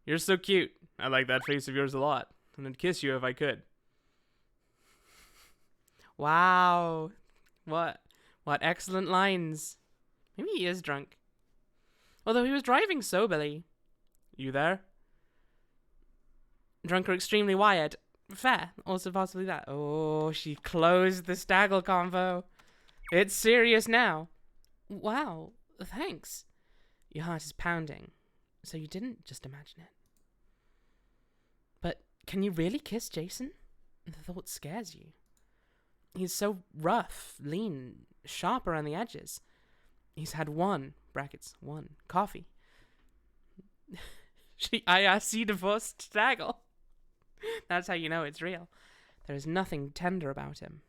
You're so cute. I like that face of yours a lot, and I'd kiss you if I could. Wow. What excellent lines. Maybe he is drunk. Although he was driving soberly. You there? Drunk or extremely wired. Fair. Also possibly that. Oh, she closed the staggle convo. It's serious now. Wow. Thanks. Your heart is pounding. So you didn't just imagine it. But can you really kiss Jason? The thought scares you. He's so rough, lean, sharp around the edges. He's had one coffee. She IRC divorced staggle. That's how you know it's real. There is nothing tender about him.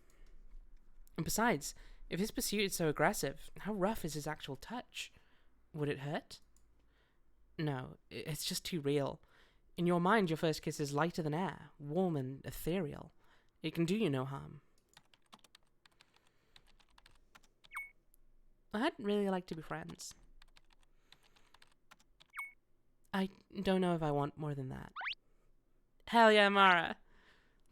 And besides, if his pursuit is so aggressive, how rough is his actual touch? Would it hurt? No, it's just too real. In your mind, your first kiss is lighter than air, warm and ethereal. It can do you no harm. I'd really like to be friends. I don't know if I want more than that. Hell yeah, Mara.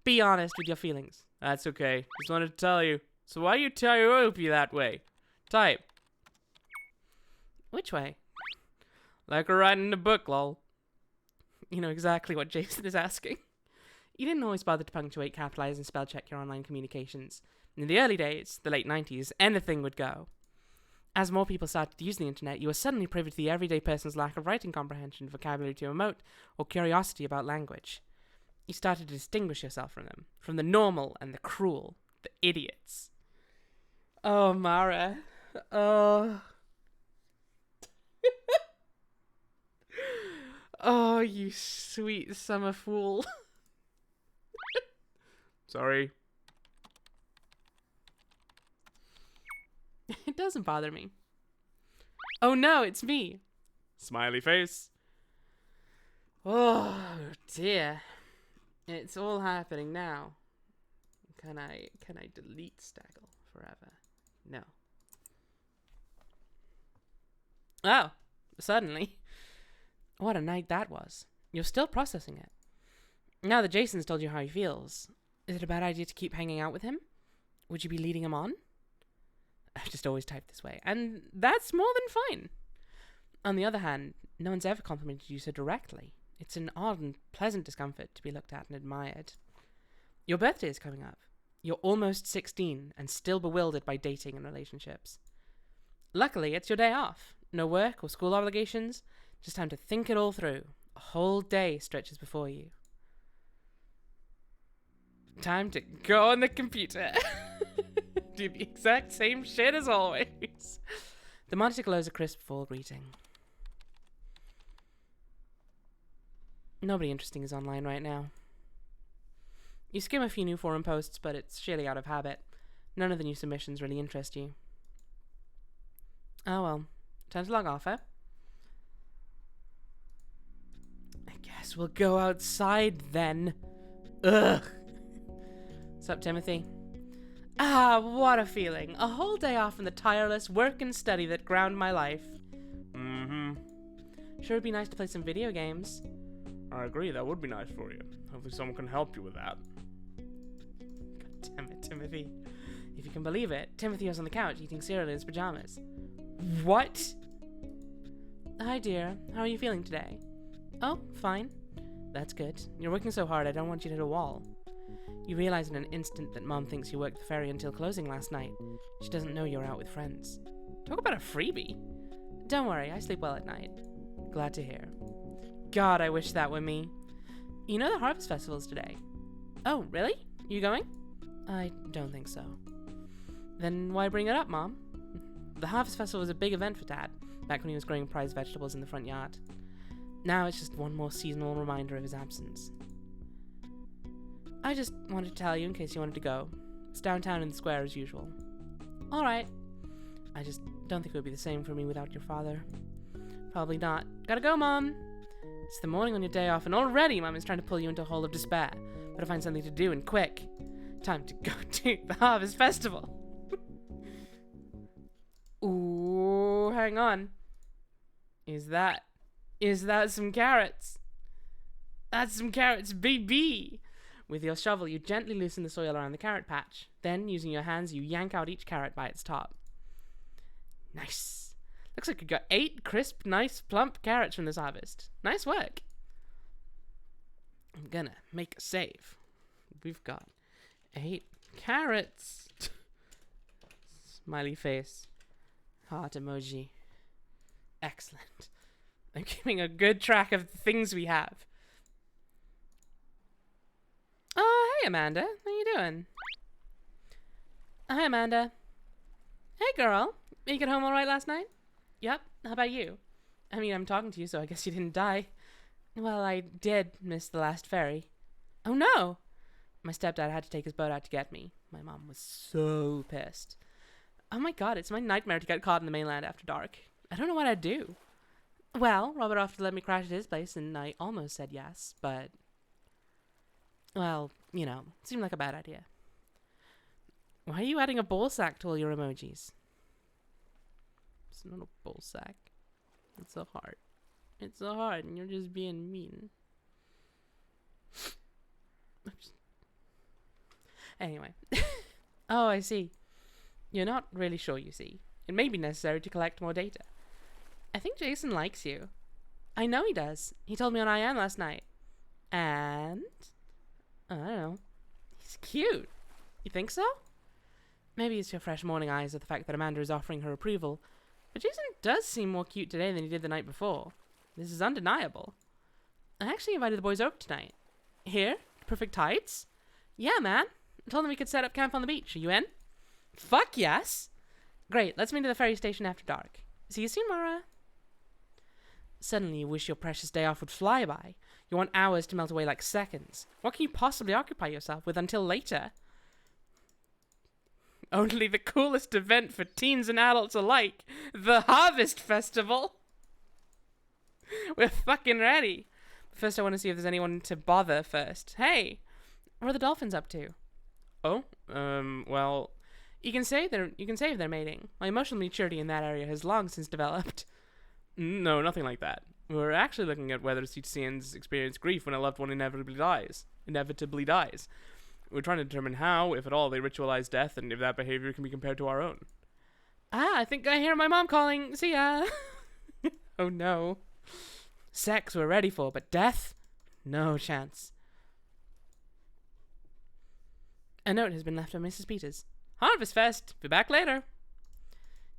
Be honest with your feelings. That's okay. Just wanted to tell you. So why you tie your opie that way? Type. Which way? Like we're writing a book, lol. You know exactly what Jason is asking. You didn't always bother to punctuate, capitalize, and spell check your online communications. In the early days, the late 90s, anything would go. As more people started to use the internet, you were suddenly privy to the everyday person's lack of writing comprehension, vocabulary to emote, or curiosity about language. You started to distinguish yourself from them, from the normal and the cruel, the idiots. Oh, Mara. Oh. Oh, you sweet summer fool. Sorry. It doesn't bother me. Oh no, it's me. Smiley face. Oh dear. It's all happening now. Can I delete Staggle forever? No. Oh, suddenly. What a night that was. You're still processing it. Now that Jason's told you how he feels, is it a bad idea to keep hanging out with him? Would you be leading him on? I've just always typed this way, and that's more than fine. On the other hand, no one's ever complimented you so directly. It's an odd and pleasant discomfort to be looked at and admired. Your birthday is coming up. You're almost 16 and still bewildered by dating and relationships. Luckily, it's your day off. No work or school obligations. Just time to think it all through. A whole day stretches before you. Time to go on the computer. Do the exact same shit as always. The monitor glows a crisp fall greeting. Nobody interesting is online right now. You skim a few new forum posts, but it's sheerly out of habit. None of the new submissions really interest you. Oh well. Time to log off, eh? I guess we'll go outside then. Ugh. What's up, Timothy? Ah, what a feeling. A whole day off from the tireless work and study that ground my life. Mm-hmm. Sure would be nice to play some video games. I agree, that would be nice for you. Hopefully someone can help you with that. God damn it, Timothy. If you can believe it, Timothy was on the couch eating cereal in his pajamas. What? Hi, dear. How are you feeling today? Oh, fine. That's good. You're working so hard, I don't want you to hit a wall. You realize in an instant that Mom thinks you worked the ferry until closing last night. She doesn't know you're out with friends. Talk about a freebie. Don't worry, I sleep well at night. Glad to hear. God, I wish that were me. You know the Harvest Festival's today. Oh, really? You going? I don't think so. Then why bring it up, Mom? The Harvest Festival was a big event for Dad, back when he was growing prized vegetables in the front yard. Now it's just one more seasonal reminder of his absence. I just wanted to tell you in case you wanted to go. It's downtown in the square as usual. Alright. I just don't think it would be the same for me without your father. Probably not. Gotta go, Mom! It's the morning on your day off, and already Mom is trying to pull you into a hole of despair. Better find something to do, and quick. Time to go to the Harvest Festival. Ooh, hang on. Is that some carrots? That's some carrots, baby! With your shovel, you gently loosen the soil around the carrot patch. Then, using your hands, you yank out each carrot by its top. Nice. Looks like you got 8 crisp, nice, plump carrots from this harvest. Nice work. I'm gonna make a save. We've got 8 carrots. Smiley face. Heart emoji. Excellent. I'm keeping a good track of the things we have. Oh, hey, Amanda. How you doing? Hi, Amanda. Hey, girl. You get home all right last night? Yep. How about you? I mean, I'm talking to you, so I guess you didn't die. Well, I did miss the last ferry. Oh, no. My stepdad had to take his boat out to get me. My mom was so pissed. Oh, my God. It's my nightmare to get caught in the mainland after dark. I don't know what I'd do. Well, Robert offered to let me crash at his place, and I almost said yes, but... Well, you know, seemed like a bad idea. Why are you adding a ball sack to all your emojis? It's not a ball sack. It's a heart. It's a heart, and you're just being mean. Anyway. Oh, I see. You're not really sure, you see. It may be necessary to collect more data. I think Jason likes you. I know he does. He told me on IM last night. And... I don't know. He's cute. You think so? Maybe it's your fresh morning eyes or the fact that Amanda is offering her approval. But Jason does seem more cute today than he did the night before. This is undeniable. I actually invited the boys over tonight. Here? Perfect Tides? Yeah, man. I told them we could set up camp on the beach. Are you in? Fuck yes! Great, let's meet at the ferry station after dark. See you soon, Mara. Suddenly you wish your precious day off would fly by. You want hours to melt away like seconds. What can you possibly occupy yourself with until later? Only the coolest event for teens and adults alike. The Harvest Festival. We're fucking ready. First I want to see if there's anyone to bother first. Hey, what are the dolphins up to? Oh, well... You can say if they're mating. My emotional maturity in that area has long since developed. No, nothing like that. We're actually looking at whether CTCNs experience grief when a loved one inevitably dies. We're trying to determine how, if at all, they ritualize death and if that behavior can be compared to our own. Ah, I think I hear my mom calling. See ya. Oh no. Sex we're ready for, but death? No chance. A note has been left on Mrs. Peters. Harvest Fest. Be back later.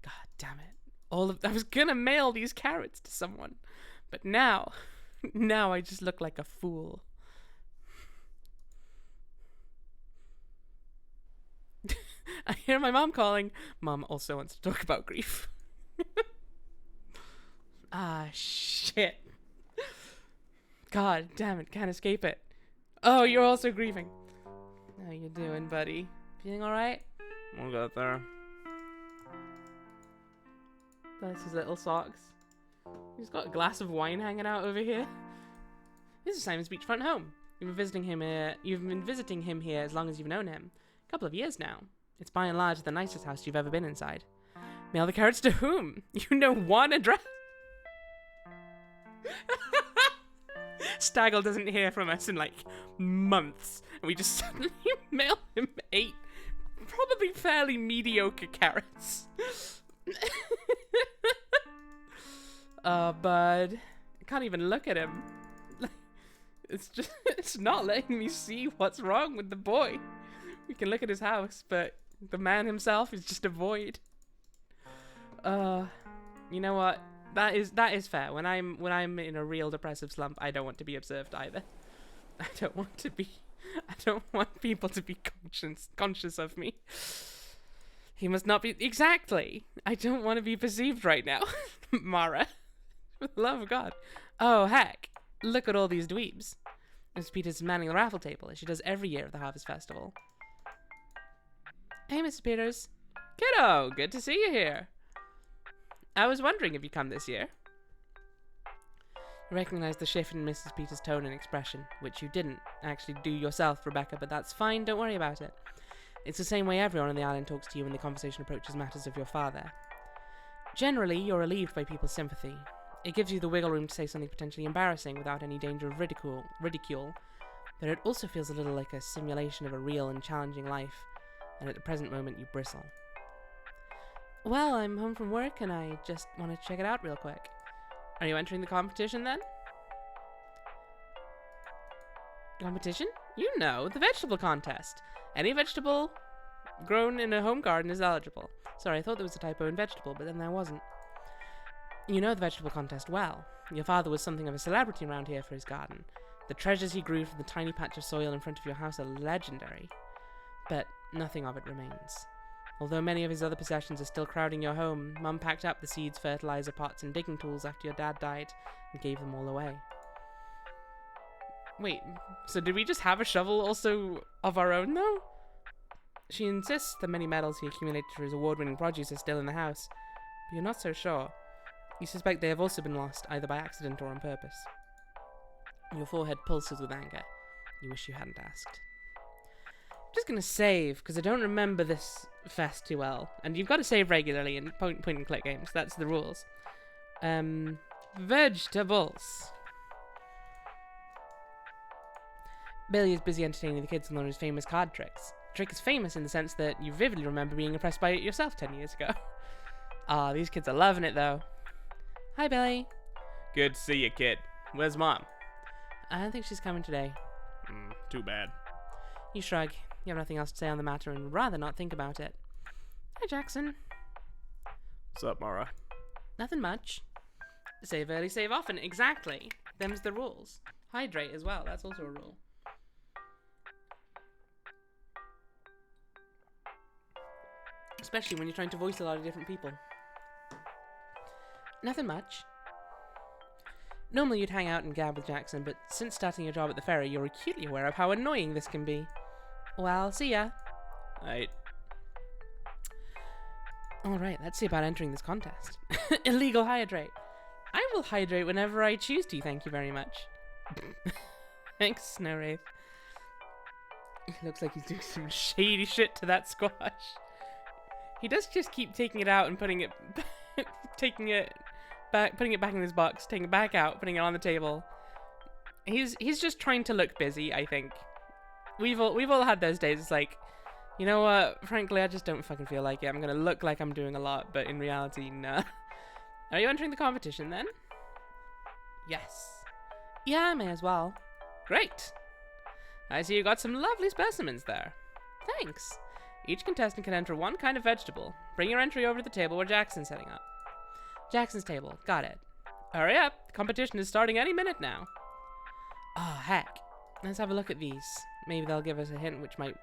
God damn it. I was gonna mail these carrots to someone, but now I just look like a fool. I hear my mom calling. Mom also wants to talk about grief. Ah, shit. God damn it, can't escape it. Oh, you're also grieving. How you doing, buddy? Feeling alright? We'll get there. That's his little socks. He's got a glass of wine hanging out over here. This is Simon's beachfront home. You've been visiting him here as long as you've known him. A couple of years now. It's by and large the nicest house you've ever been inside. Mail the carrots to whom? You know one address? Staggle doesn't hear from us in like months, and we just suddenly mail him 8 probably fairly mediocre carrots. Bud, I can't even look at him. It's not letting me see what's wrong with the boy. We can look at his house, but the man himself is just a void. You know what? That is fair. When I'm in a real depressive slump, I don't want to be observed either. I don't want people to be conscious of me. He must not be exactly. I don't want to be perceived right now. Mara. For the love of God. Oh heck. Look at all these dweebs. Miss Peters is manning the raffle table, as she does every year at the Harvest Festival. Hey, Mrs. Peters. Kiddo, good to see you here. I was wondering if you'd come this year. You recognize the shift in Mrs. Peters' tone and expression, which you didn't actually do yourself, Rebecca, but that's fine, don't worry about it. It's the same way everyone on the island talks to you when the conversation approaches matters of your father. Generally, you're relieved by people's sympathy. It gives you the wiggle room to say something potentially embarrassing without any danger of ridicule, but it also feels a little like a simulation of a real and challenging life, and at the present moment you bristle. Well, I'm home from work and I just want to check it out real quick. Are you entering the competition then? Competition? You know, the vegetable contest. Any vegetable grown in a home garden is eligible. Sorry, I thought there was a typo in vegetable, but then there wasn't. You know the vegetable contest well. Your father was something of a celebrity around here for his garden. The treasures he grew from the tiny patch of soil in front of your house are legendary. But nothing of it remains. Although many of his other possessions are still crowding your home, Mum packed up the seeds, fertilizer pots, and digging tools after your dad died and gave them all away. Wait, so did we just have a shovel also of our own, though? She insists the many medals he accumulated for his award-winning produce are still in the house, but you're not so sure. You suspect they have also been lost, either by accident or on purpose. Your forehead pulses with anger. You wish you hadn't asked. I'm just gonna save, because I don't remember this fest too well. And you've got to save regularly in point and click games. That's the rules. Vegetables. Billy is busy entertaining the kids on one of his famous card tricks. The trick is famous in the sense that you vividly remember being impressed by it yourself 10 years ago. Ah, these kids are loving it, though. Hi, Billy. Good to see you, kid. Where's Mom? I don't think she's coming today. Too bad. You shrug. You have nothing else to say on the matter and would rather not think about it. Hi, Jackson. What's up, Mara? Nothing much. Save early, save often. Exactly. Them's the rules. Hydrate as well. That's also a rule. Especially when you're trying to voice a lot of different people. Nothing much. Normally you'd hang out and gab with Jackson, but since starting your job at the ferry, you're acutely aware of how annoying this can be. Well, see ya. Right. Alright, let's see about entering this contest. Illegal hydrate. I will hydrate whenever I choose to, thank you very much. Thanks, Snow Wraith. It looks like he's doing some shady shit to that squash. He does just keep taking it out and putting it... putting it back in his box, taking it back out, putting it on the table. He's just trying to look busy, I think. We've all had those days. It's like, you know what? Frankly, I just don't fucking feel like it. I'm gonna look like I'm doing a lot, but in reality, nah. Are you entering the competition then? Yes. Yeah, I may as well. Great. I see you got some lovely specimens there. Thanks. Each contestant can enter one kind of vegetable. Bring your entry over to the table where Jackson's setting up. Jackson's table. Got it. Hurry up. The competition is starting any minute now. Oh, heck. Let's have a look at these. Maybe they'll give us a hint which might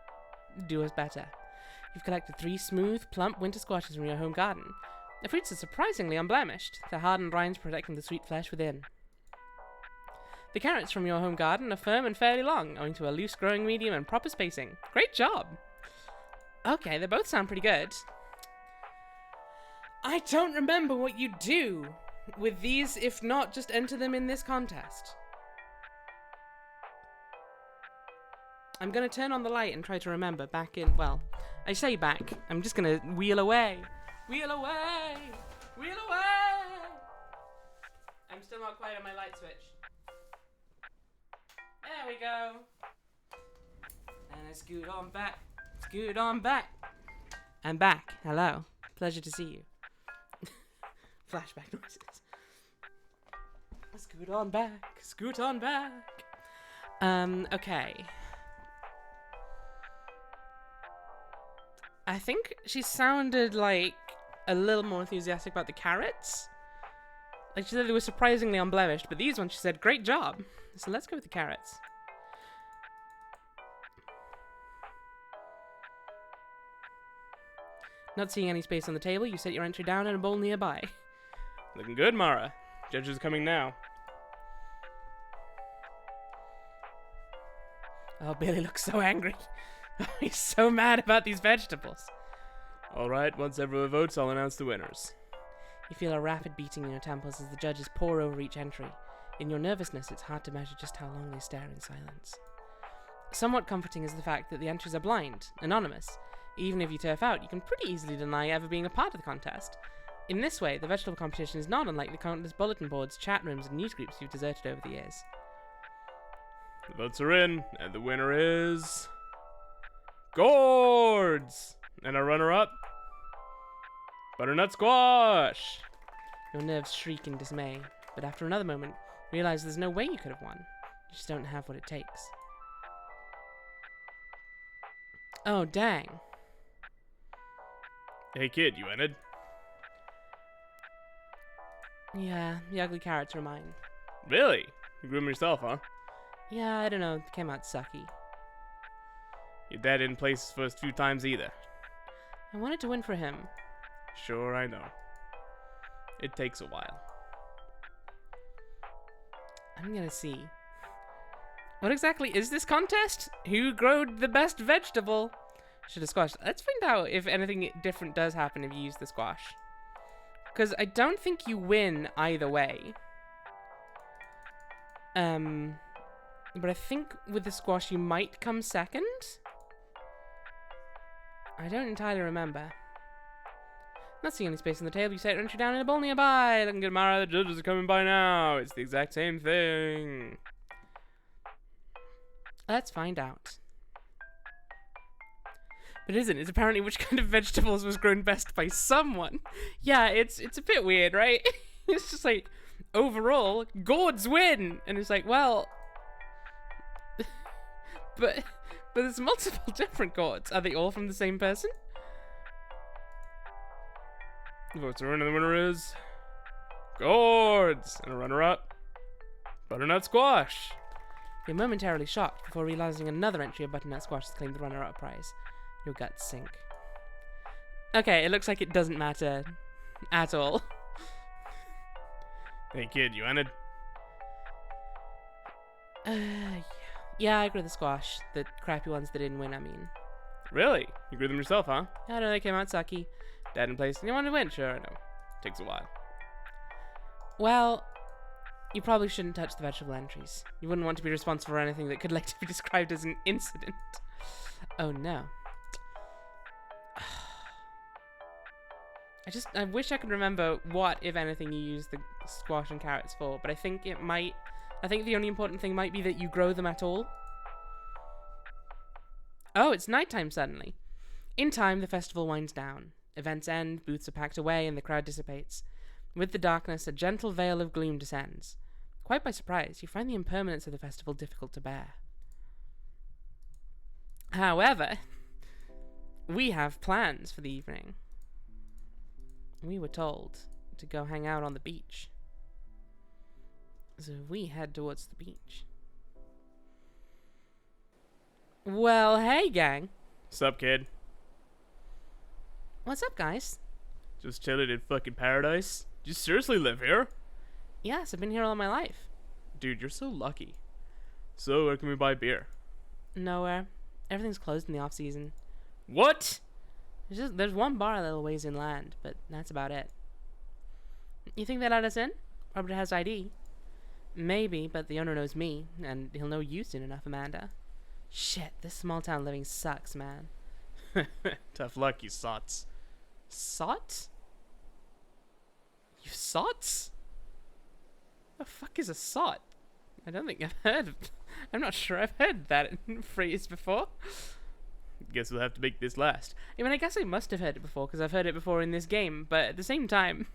do us better. You've collected 3 smooth, plump winter squashes from your home garden. The fruits are surprisingly unblemished, their hardened rinds protecting the sweet flesh within. The carrots from your home garden are firm and fairly long, owing to a loose growing medium and proper spacing. Great job! Okay, they both sound pretty good. I don't remember what you do with these, if not just enter them in this contest. I'm gonna turn on the light and try to remember back in, well, I say back, I'm just gonna wheel away. Wheel away! Wheel away! I'm still not quite on my light switch. There we go. And I scoot on back. Scoot on back. I'm back. Hello. Pleasure to see you. Flashback noises. Scoot on back. Scoot on back. Okay. I think she sounded like a little more enthusiastic about the carrots. Like she said they were surprisingly unblemished, but these ones she said, great job. So let's go with the carrots. Not seeing any space on the table, you set your entry down in a bowl nearby. Looking good, Mara. Judges are coming now. Oh, Billy looks so angry. He's so mad about these vegetables. All right, once everyone votes, I'll announce the winners. You feel a rapid beating in your temples as the judges pore over each entry. In your nervousness, it's hard to measure just how long they stare in silence. Somewhat comforting is the fact that the entries are blind, anonymous. Even if you turf out, you can pretty easily deny ever being a part of the contest. In this way, the vegetable competition is not unlike the countless bulletin boards, chat rooms, and news groups you've deserted over the years. The votes are in, and the winner is... Gourds! And a runner-up, Butternut Squash! Your nerves shriek in dismay, but after another moment, realize there's no way you could have won. You just don't have what it takes. Oh, dang. Hey kid, you entered? Yeah, the ugly carrots are mine. Really? You grew them yourself, huh? Yeah, I don't know, it came out sucky. Your dad didn't place his first few times either. I wanted to win for him. Sure, I know. It takes a while. I'm gonna see. What exactly is this contest? Who growed the best vegetable? Should have squash. Let's find out if anything different does happen if you use the squash. Because I don't think you win either way. But I think with the squash you might come second? I don't entirely remember. Not seeing any space on the table, you set your entry down in a bowl nearby. Looking good, Mara. The judges are coming by now. It's the exact same thing. Let's find out. But it isn't. It's apparently which kind of vegetables was grown best by someone. Yeah, it's a bit weird, right? It's just like, overall, gourds win! And it's like, well... but there's multiple different gourds. Are they all from the same person? The votes are in, and the winner is... Gourds! And a runner-up, Butternut Squash! You're momentarily shocked before realizing another entry of Butternut Squash has claimed the runner-up prize. Your guts sink. Okay, it looks like it doesn't matter at all. Hey kid, you entered? Yeah, I grew the squash. The crappy ones that didn't win, I mean. Really? You grew them yourself, huh? I don't know, they came out sucky. Dad in place, and you wanted to win? Sure, I know. Takes a while. Well, you probably shouldn't touch the vegetable entries. You wouldn't want to be responsible for anything that could later be described as an incident. Oh no. I wish I could remember what, if anything, you use the squash and carrots for, but I think the only important thing might be that you grow them at all. Oh, it's nighttime suddenly. In time, the festival winds down. Events end, booths are packed away, and the crowd dissipates. With the darkness, a gentle veil of gloom descends. Quite by surprise, you find the impermanence of the festival difficult to bear. However, we have plans for the evening. We were told to go hang out on the beach. So we head towards the beach. Well, hey, gang. Sup, kid? What's up, guys? Just chilling in fucking paradise? Do you seriously live here? Yes, I've been here all my life. Dude, you're so lucky. So, where can we buy beer? Nowhere. Everything's closed in the off-season. What? There's one bar a little ways inland, but that's about it. You think they'd let us in? Robert has ID. Maybe, but the owner knows me, and he'll know you soon enough, Amanda. Shit, this small town living sucks, man. Tough luck, you sots. Sot? You sots? The fuck is a sot? I don't think I've heard. I'm not sure I've heard that phrase before. Guess we'll have to make this last. I mean, I guess I must have heard it before because I've heard it before in this game, but at the same time,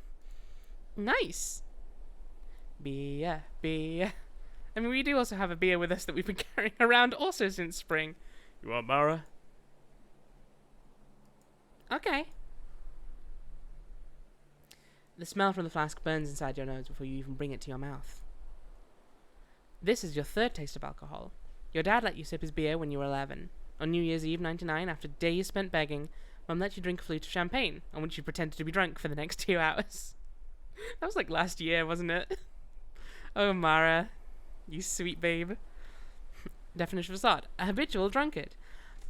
nice. Beer, beer. I mean, we do also have a beer with us that we've been carrying around also since spring. You want Mara? Okay. The smell from the flask burns inside your nose before you even bring it to your mouth. This is your third taste of alcohol. Your dad let you sip his beer when you were 11. On New Year's Eve '99, after days spent begging, Mum let you drink a flute of champagne, on which you pretended to be drunk for the next 2 hours. That was like last year, wasn't it? Oh, Mara. You sweet babe. Definition of sot. A habitual drunkard.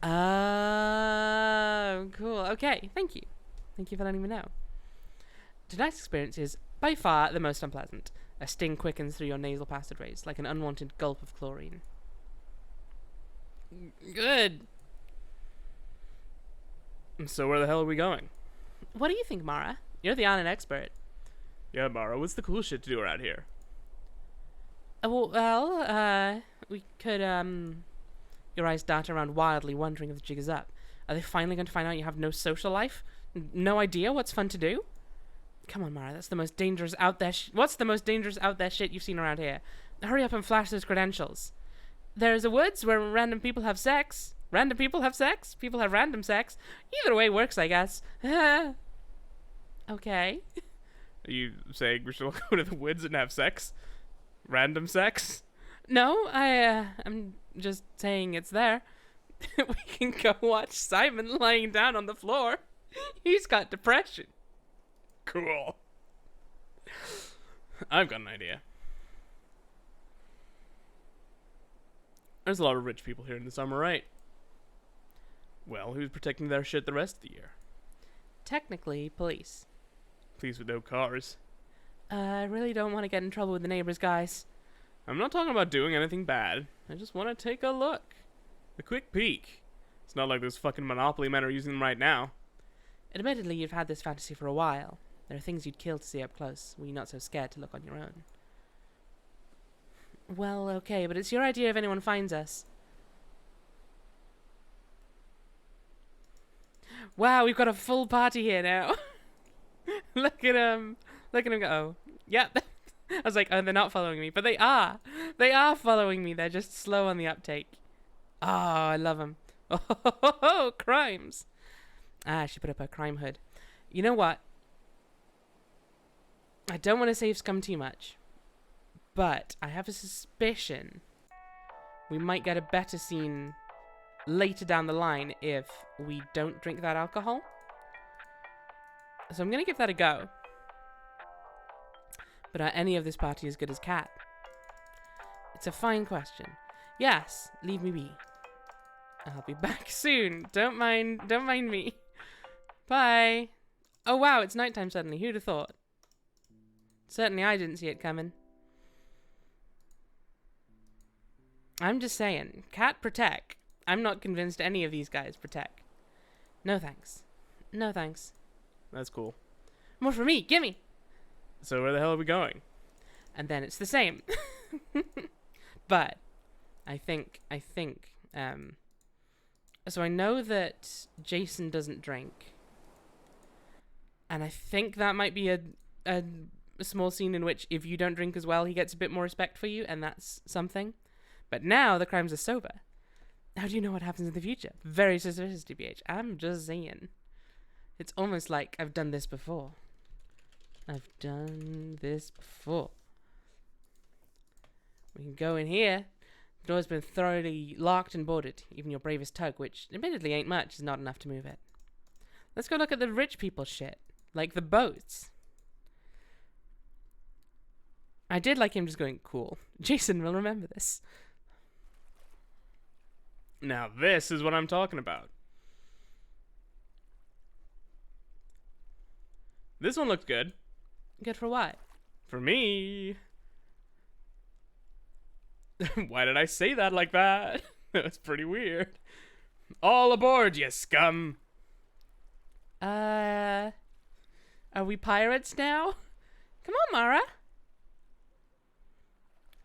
Oh, cool. Okay, thank you. Thank you for letting me know. Tonight's experience is, by far, the most unpleasant. A sting quickens through your nasal passageways, like an unwanted gulp of chlorine. Good. So where the hell are we going? What do you think, Mara? You're the island expert. Yeah, Mara, what's the cool shit to do around here? We could, Your eyes dart around wildly, wondering if the jig is up. Are they finally going to find out you have no social life? No idea what's fun to do? Come on, Mara, that's the most dangerous out there what's the most dangerous out there shit you've seen around here? Hurry up and flash those credentials. There's a woods where random people have sex. Random people have sex? People have random sex? Either way works, I guess. Okay. Are you saying we should all go to the woods and have sex? Random sex? No, I'm just saying it's there. We can go watch Simon lying down on the floor. He's got depression. Cool. I've got an idea. There's a lot of rich people here in the summer, right? Well, who's protecting their shit the rest of the year? Technically, police. Police with no cars. I really don't want to get in trouble with the neighbors, guys. I'm not talking about doing anything bad. I just want to take a look. A quick peek. It's not like those fucking Monopoly men are using them right now. Admittedly, you've had this fantasy for a while. There are things you'd kill to see up close. Were you not so scared to look on your own? Well, okay, but it's your idea if anyone finds us. Wow, we've got a full party here now. Look at him. Look at him go. Oh, yep. I was like, oh, they're not following me. But they are. They are following me. They're just slow on the uptake. Oh, I love them. Oh, crimes. Ah, she put up her crime hood. You know what? I don't want to save scum too much. But I have a suspicion we might get a better scene later down the line if we don't drink that alcohol. So I'm going to give that a go. But are any of this party as good as Cat? It's a fine question. Yes, leave me be. I'll be back soon. Don't mind me. Bye. Oh wow, it's nighttime suddenly. Who'd have thought? Certainly I didn't see it coming. I'm just saying, Cat protect. I'm not convinced any of these guys protect. No thanks. No thanks. That's cool. More for me, gimme! So where the hell are we going? And then it's the same. But I think so I know that Jason doesn't drink. And I think that might be a small scene in which if you don't drink as well, he gets a bit more respect for you, and that's something. But now the crimes are sober. How do you know what happens in the future? Very suspicious, TBH. I'm just saying. It's almost like I've done this before. I've done this before. We can go in here. The door's been thoroughly locked and boarded. Even your bravest tug, which admittedly ain't much, is not enough to move it. Let's go look at the rich people shit. Like the boats. I did like him just going, cool. Jason will remember this. Now this is what I'm talking about. This one looks good. Good for what? For me. Why did I say that like that? That's pretty weird. All aboard, you scum. Are we pirates now? Come on, Mara.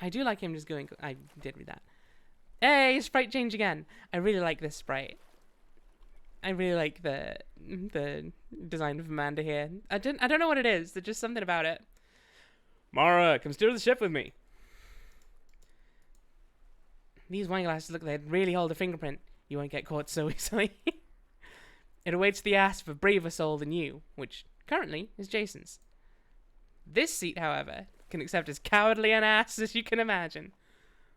I do like him just going... I did read that. Hey, sprite change again. I really like this sprite. I really like the design of Amanda here. I don't know what it is. There's just something about it. Mara, come steer the ship with me. These wine glasses look like they really hold a fingerprint. You won't get caught so easily. It awaits the ass of a braver soul than you, which currently is Jason's. This seat, however, can accept as cowardly an ass as you can imagine.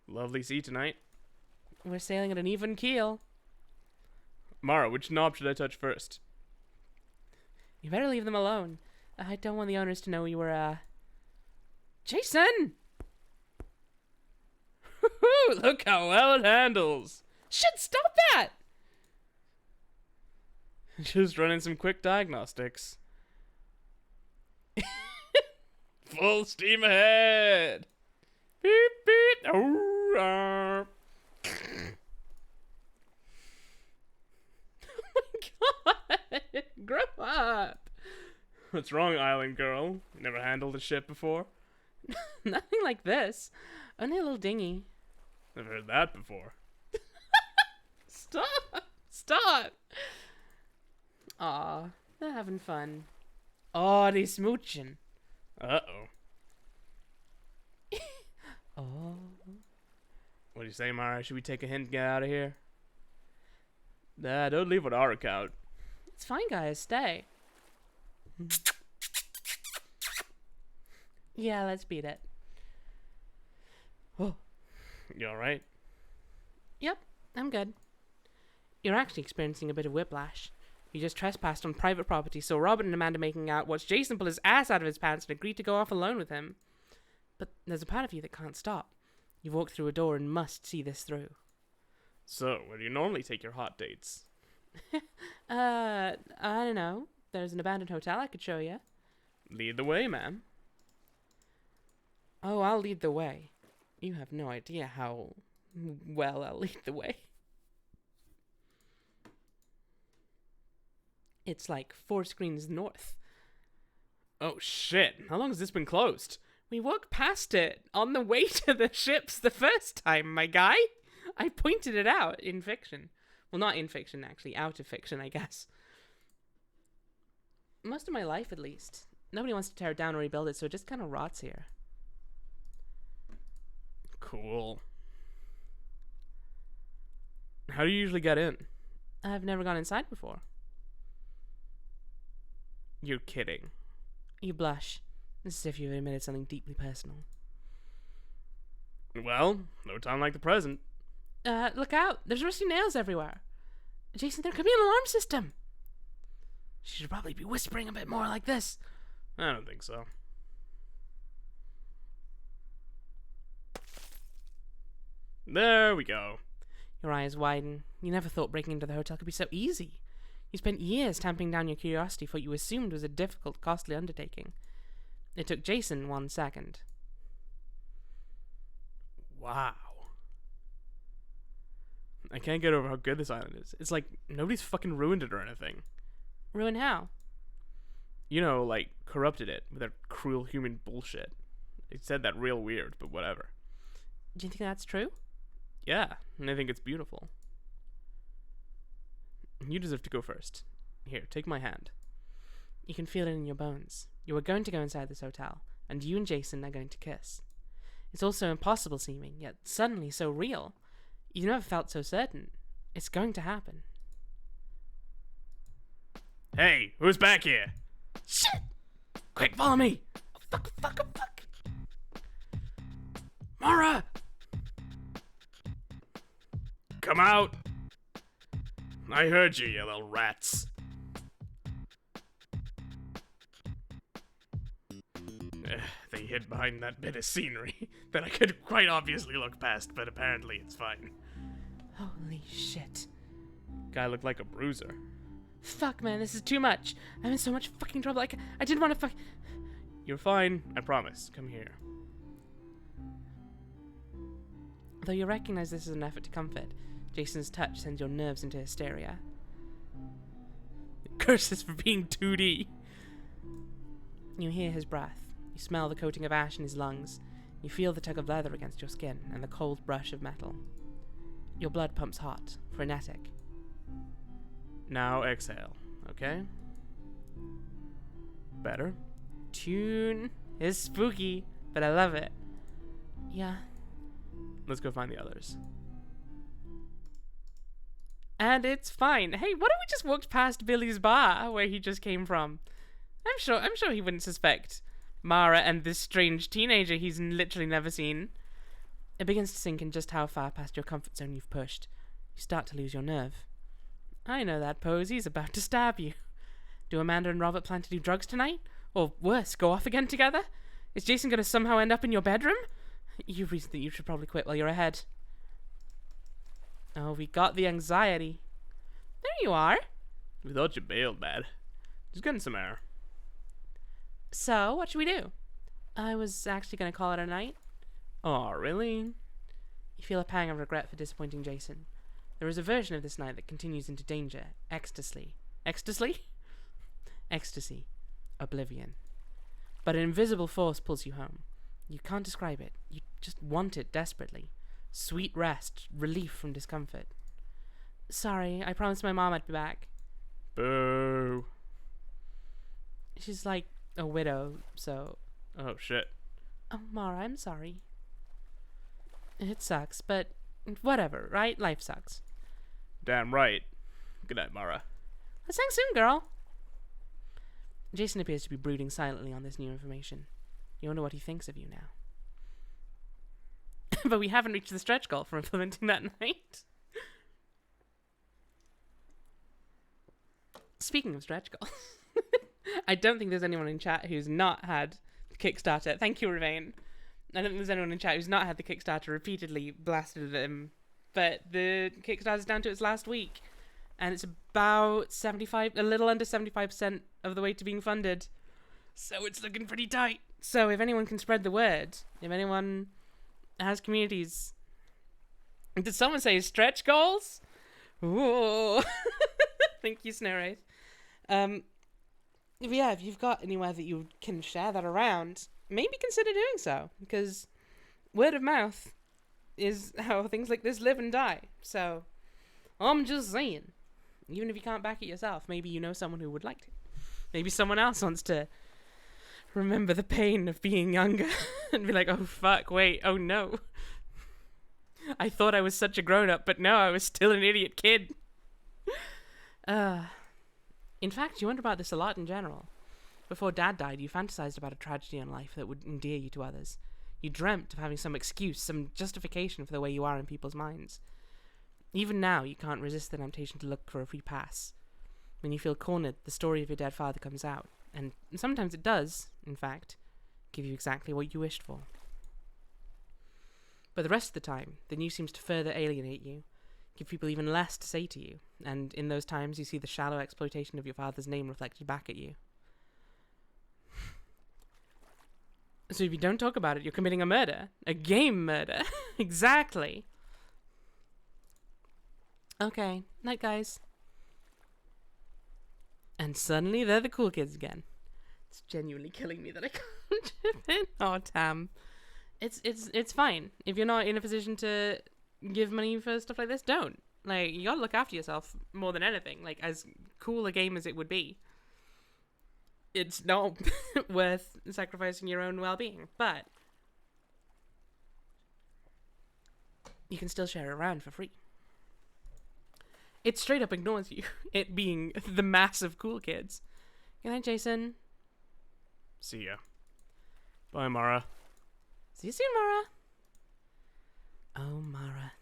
Lovely sea tonight. We're sailing at an even keel. Mara, which knob should I touch first? You better leave them alone. I don't want the owners to know you were, Jason! Look how well it handles. Shit, stop that! Just running some quick diagnostics. Full steam ahead. Beep, beep. Oh my god! Grow up! What's wrong, island girl? You never handled a ship before? Nothing like this. Only a little dinghy. I've heard that before. Stop! Stop! Aw, they're having fun. Aw, they smooching. Uh-oh. Oh. What do you say, Mara? Should we take a hint and get out of here? Nah, don't leave with our account. It's fine, guys. Stay. Yeah, let's beat it. Oh. You alright? Yep, I'm good. You're actually experiencing a bit of whiplash. You just trespassed on private property, so Robin and Amanda making out watched Jason pull his ass out of his pants and agreed to go off alone with him. But there's a part of you that can't stop. You've walked through a door and must see this through. So, where do you normally take your hot dates? I don't know. There's an abandoned hotel I could show you. Lead the way, ma'am. Oh, I'll lead the way. You have no idea how well I'll lead the way. It's like 4 screens north. Oh shit, how long has this been closed? We walked past it on the way to the ships the first time, my guy. I pointed it out in fiction. Well, not in fiction, actually. Out of fiction, I guess. Most of my life, at least. Nobody wants to tear it down or rebuild it, so it just kind of rots here. Cool. How do you usually get in? I've never gone inside before. You're kidding. You blush. As if you've admitted something deeply personal. Well, no time like the present. Look out! There's rusty nails everywhere. Jason, there could be an alarm system. She should probably be whispering a bit more like this. I don't think so. There we go. Your eyes widen. You never thought breaking into the hotel could be so easy. You spent years tamping down your curiosity for what you assumed was a difficult, costly undertaking. It took Jason 1 second. Wow. I can't get over how good this island is. It's like nobody's fucking ruined it or anything. Ruin how? You know, like, corrupted it with their cruel human bullshit. It said that real weird, but whatever. Do you think that's true? Yeah, and I think it's beautiful. You deserve to go first. Here, take my hand. You can feel it in your bones. You are going to go inside this hotel, and you and Jason are going to kiss. It's all so impossible seeming, yet suddenly so real. You never felt so certain. It's going to happen. Hey, who's back here? Shit! Quick, follow me! Oh, fuck. Mara! Come out! I heard you, you little rats. They hid behind that bit of scenery that I could quite obviously look past, but apparently it's fine. Holy shit. Guy looked like a bruiser. Fuck, man, this is too much. I'm in so much fucking trouble. I didn't want to fuck. You're fine, I promise. Come here. Though you recognize this as an effort to comfort, Jason's touch sends your nerves into hysteria. Curses for being 2D. You hear his breath. You smell the coating of ash in his lungs. You feel the tug of leather against your skin and the cold brush of metal. Your blood pumps hot, frenetic. Now exhale, okay? Better? Tune is spooky, but I love it. Yeah. Let's go find the others. And it's fine. Hey, what if we just walked past Billy's bar where he just came from? I'm sure he wouldn't suspect Mara and this strange teenager he's literally never seen. It begins to sink in just how far past your comfort zone you've pushed. You start to lose your nerve. I know that pose. He's about to stab you. Do Amanda and Robert plan to do drugs tonight? Or worse, go off again together? Is Jason going to somehow end up in your bedroom? You reason that you should probably quit while you're ahead. Oh, we got the anxiety. There you are. We thought you bailed, Dad. Just getting some air. So, what should we do? I was actually going to call it a night. Oh, really? You feel a pang of regret for disappointing Jason. There is a version of this night that continues into danger, ecstasy. Ecstasy? Ecstasy. Oblivion. But an invisible force pulls you home. You can't describe it. You just want it desperately. Sweet rest, relief from discomfort. Sorry, I promised my mom I'd be back. Boo. She's like a widow, so... Oh, shit. Oh, Mara, I'm sorry. It sucks, but whatever, right? Life sucks. Damn right. Good night, Mara. Let's hang soon, girl. Jason appears to be brooding silently on this new information. You wonder what he thinks of you now. But we haven't reached the stretch goal for implementing that night. Speaking of stretch goals, I don't think there's anyone in chat who's not had Kickstarter. Thank you, Ravain. I don't think there's anyone in chat who's not had the Kickstarter repeatedly blasted at him. But the Kickstarter's down to its last week. And it's about a little under 75% of the way to being funded. So it's looking pretty tight. So if anyone can spread the word, if anyone has communities. Did someone say stretch goals? Ooh. Thank you, Snowwraith. If you've got anywhere that you can share that around, maybe consider doing so. Because word of mouth is how things like this live and die. So, I'm just saying. Even if you can't back it yourself, maybe you know someone who would like to. Maybe someone else wants to remember the pain of being younger and be like, oh fuck, wait, oh no. I thought I was such a grown-up, but no, I was still an idiot kid. In fact, you wonder about this a lot in general. Before Dad died, you fantasized about a tragedy in life that would endear you to others. You dreamt of having some excuse, some justification for the way you are in people's minds. Even now, you can't resist the temptation to look for a free pass. When you feel cornered, the story of your dead father comes out, and sometimes it does, in fact, give you exactly what you wished for. But the rest of the time, the news seems to further alienate you, give people even less to say to you, and in those times you see the shallow exploitation of your father's name reflected back at you. So if you don't talk about it, you're committing a murder. A game murder. Exactly. Okay, night guys. And suddenly they're the cool kids again. It's genuinely killing me that I can't chip in. Oh, damn. It's fine. If you're not in a position to give money for stuff like this, don't. Like, you gotta look after yourself more than anything. Like, as cool a game as it would be, it's not worth sacrificing your own well-being. But you can still share it around for free. It straight up ignores you, it being the mass of cool kids. Good night, Jason. See ya. Bye, Mara. See you soon, Mara. Oh, Mara.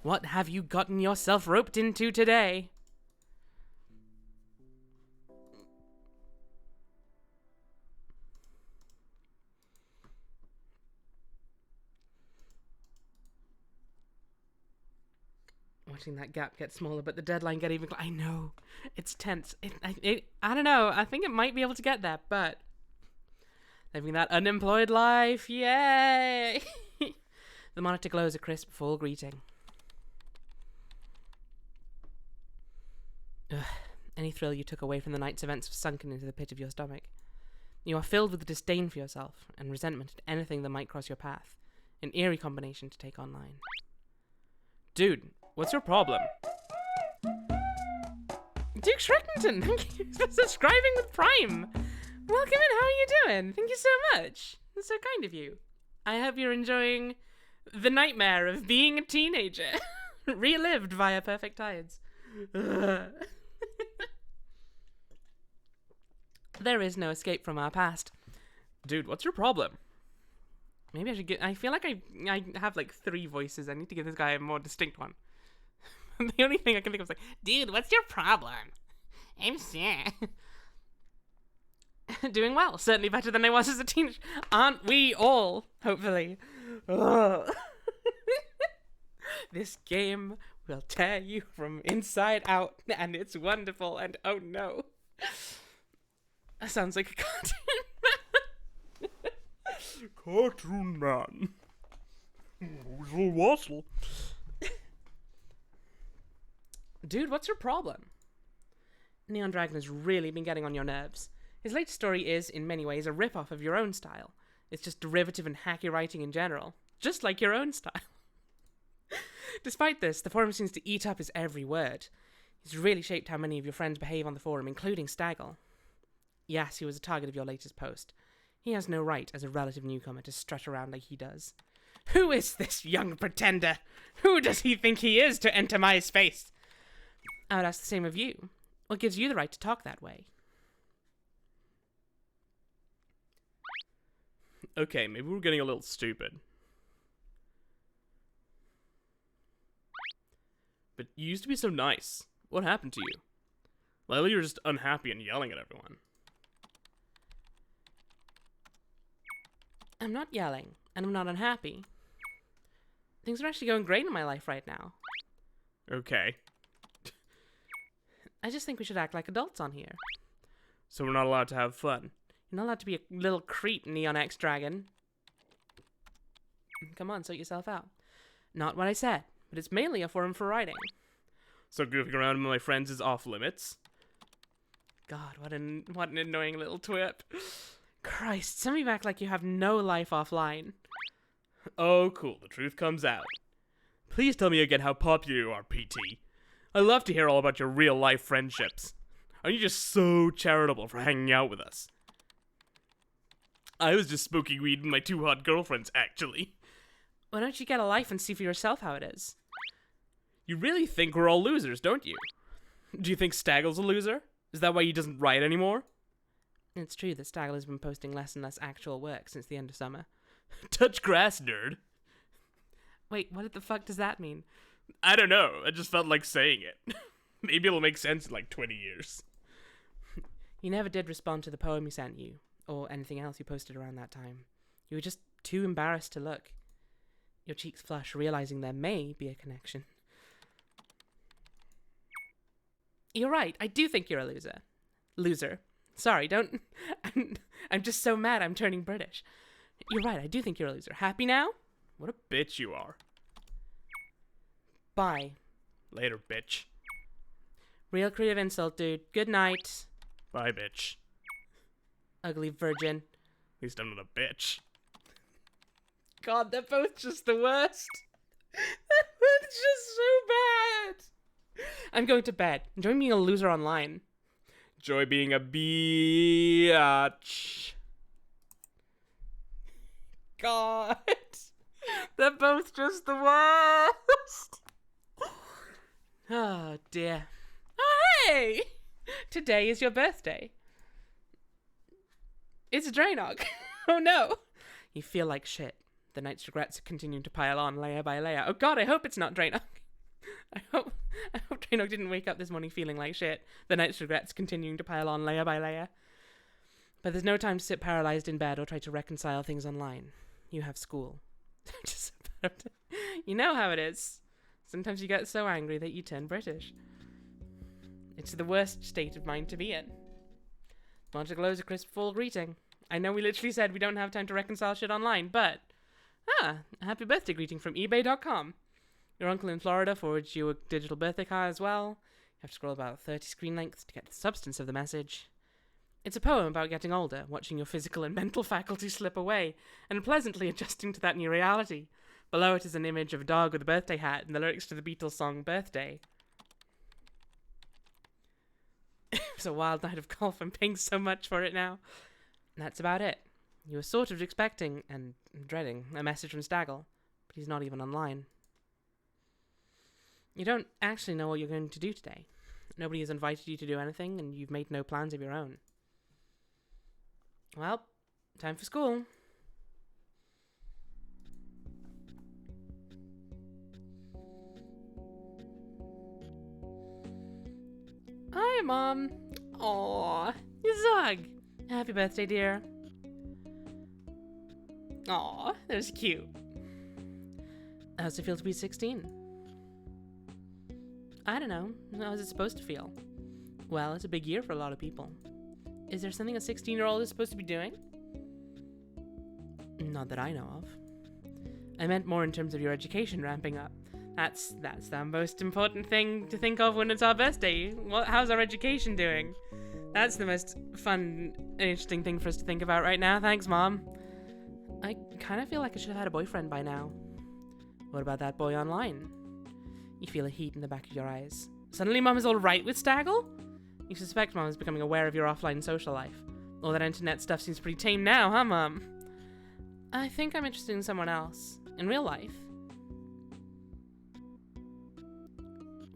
What have you gotten yourself roped into today? Watching that gap get smaller, but the deadline get even... I know. It's tense. I don't know. I think it might be able to get there, but... living that unemployed life. Yay! The monitor glows a crisp, full greeting. Ugh. Any thrill you took away from the night's events was sunken into the pit of your stomach. You are filled with disdain for yourself and resentment at anything that might cross your path. An eerie combination to take online. Dude, what's your problem? Duke Shreckington, thank you for subscribing with Prime. Welcome in, how are you doing? Thank you so much. That's so kind of you. I hope you're enjoying the nightmare of being a teenager. Relived via Perfect Tides. There is no escape from our past. Dude, what's your problem? Maybe I should get... I feel like I have like 3 voices. I need to give this guy a more distinct one. The only thing I can think of is like, dude, what's your problem? I'm sad. Doing well. Certainly better than I was as a teenager. Aren't we all? Hopefully. This game will tear you from inside out, and it's wonderful, and oh no. That sounds like a cartoon. Cartoon man. Weasel wassel. Dude, what's your problem? Neon Dragon has really been getting on your nerves. His latest story is, in many ways, a rip-off of your own style. It's just derivative and hacky writing in general. Just like your own style. Despite this, the forum seems to eat up his every word. He's really shaped how many of your friends behave on the forum, including Staggle. Yes, he was a target of your latest post. He has no right, as a relative newcomer, to strut around like he does. Who is this young pretender? Who does he think he is to enter my space? I would ask the same of you. What gives you the right to talk that way? Okay, maybe we're getting a little stupid. But you used to be so nice. What happened to you? Lately you're just unhappy and yelling at everyone. I'm not yelling, and I'm not unhappy. Things are actually going great in my life right now. Okay. I just think we should act like adults on here. So we're not allowed to have fun. You're not allowed to be a little creep, Neon X Dragon. Come on, sort yourself out. Not what I said, but it's mainly a forum for writing. So goofing around with my friends is off limits? God, what an annoying little twip. Christ, send me back like you have no life offline. Oh, cool. The truth comes out. Please tell me again how popular you are, PT. I love to hear all about your real-life friendships. Aren't you just so charitable for hanging out with us? I was just smoking weed with my 2 hot girlfriends, actually. Why don't you get a life and see for yourself how it is? You really think we're all losers, don't you? Do you think Staggle's a loser? Is that why he doesn't write anymore? It's true that Staggle has been posting less and less actual work since the end of summer. Touch grass, nerd. Wait, what the fuck does that mean? I don't know. I just felt like saying it. Maybe it'll make sense in like 20 years. You never did respond to the poem he sent you, or anything else you posted around that time. You were just too embarrassed to look. Your cheeks flush, realizing there may be a connection. You're right, I do think you're a loser. Loser. Sorry, don't... I'm just so mad I'm turning British. You're right, I do think you're a loser. Happy now? What a bitch you are. Bye. Later, bitch. Real creative insult, dude. Good night. Bye, bitch. Ugly virgin. At least I'm not a bitch. God, they're both just the worst. They're both just so bad. I'm going to bed. Enjoy being a loser online. Enjoy being a biatch. God. They're both just the worst. Oh, dear. Oh, hey! Today is your birthday. It's Draenor. Oh no. You feel like shit. The night's regrets continue to pile on layer by layer. Oh god, I hope it's not Draenor. I hope Draenor didn't wake up this morning feeling like shit. The night's regrets continuing to pile on layer by layer. But there's no time to sit paralyzed in bed or try to reconcile things online. You have school. You know how it is. Sometimes you get so angry that you turn British. It's the worst state of mind to be in. Monteglo's a crisp full greeting. I know we literally said we don't have time to reconcile shit online, but... a happy birthday greeting from eBay.com. Your uncle in Florida forwarded you a digital birthday card as well. You have to scroll about 30 screen lengths to get the substance of the message. It's a poem about getting older, watching your physical and mental faculties slip away, and pleasantly adjusting to that new reality. Below it is an image of a dog with a birthday hat and the lyrics to the Beatles song Birthday. It was a wild night of golf. I'm paying so much for it now. And that's about it. You were sort of expecting, and dreading, a message from Staggle, but he's not even online. You don't actually know what you're going to do today. Nobody has invited you to do anything, and you've made no plans of your own. Well, time for school. Hi, Mom. Aww, Zug. Happy birthday, dear. Aww, that was cute. How's it feel to be 16? I don't know. How's it supposed to feel? Well, it's a big year for a lot of people. Is there something a 16-year-old is supposed to be doing? Not that I know of. I meant more in terms of your education ramping up. That's the most important thing to think of when it's our birthday. How's our education doing? That's the most fun and interesting thing for us to think about right now. Thanks, Mom. I kind of feel like I should have had a boyfriend by now. What about that boy online? You feel a heat in the back of your eyes. Suddenly Mom is all right with Staggle? You suspect Mom is becoming aware of your offline social life. All that internet stuff seems pretty tame now, huh, Mom? I think I'm interested in someone else. In real life.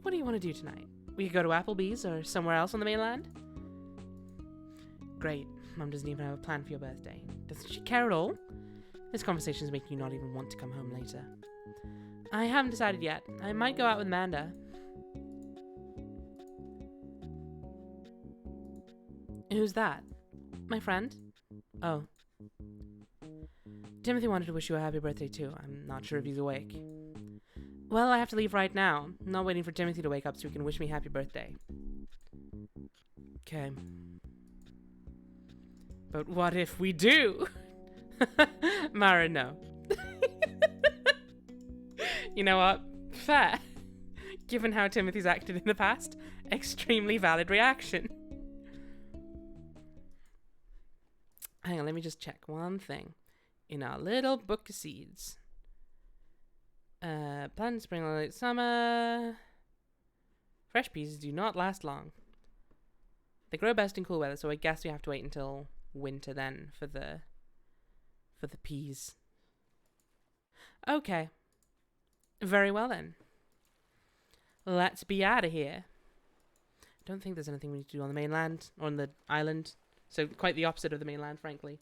What do you want to do tonight? We could go to Applebee's or somewhere else on the mainland? Great. Mom doesn't even have a plan for your birthday. Doesn't she care at all? This conversation is making you not even want to come home later. I haven't decided yet. I might go out with Amanda. Who's that? My friend? Oh. Timothy wanted to wish you a happy birthday too. I'm not sure if he's awake. Well, I have to leave right now. I'm not waiting for Timothy to wake up so he can wish me happy birthday. Okay. But what if we do? Mara, no. You know what? Fair. Given how Timothy's acted in the past, extremely valid reaction. Hang on, let me just check one thing. In our little book of seeds. Plant spring or late summer. Fresh peas do not last long. They grow best in cool weather, so I guess we have to wait until winter then for the peas. Okay. Very well then. Let's be out of here. I don't think there's anything we need to do on the mainland or on the island. So quite the opposite of the mainland, frankly.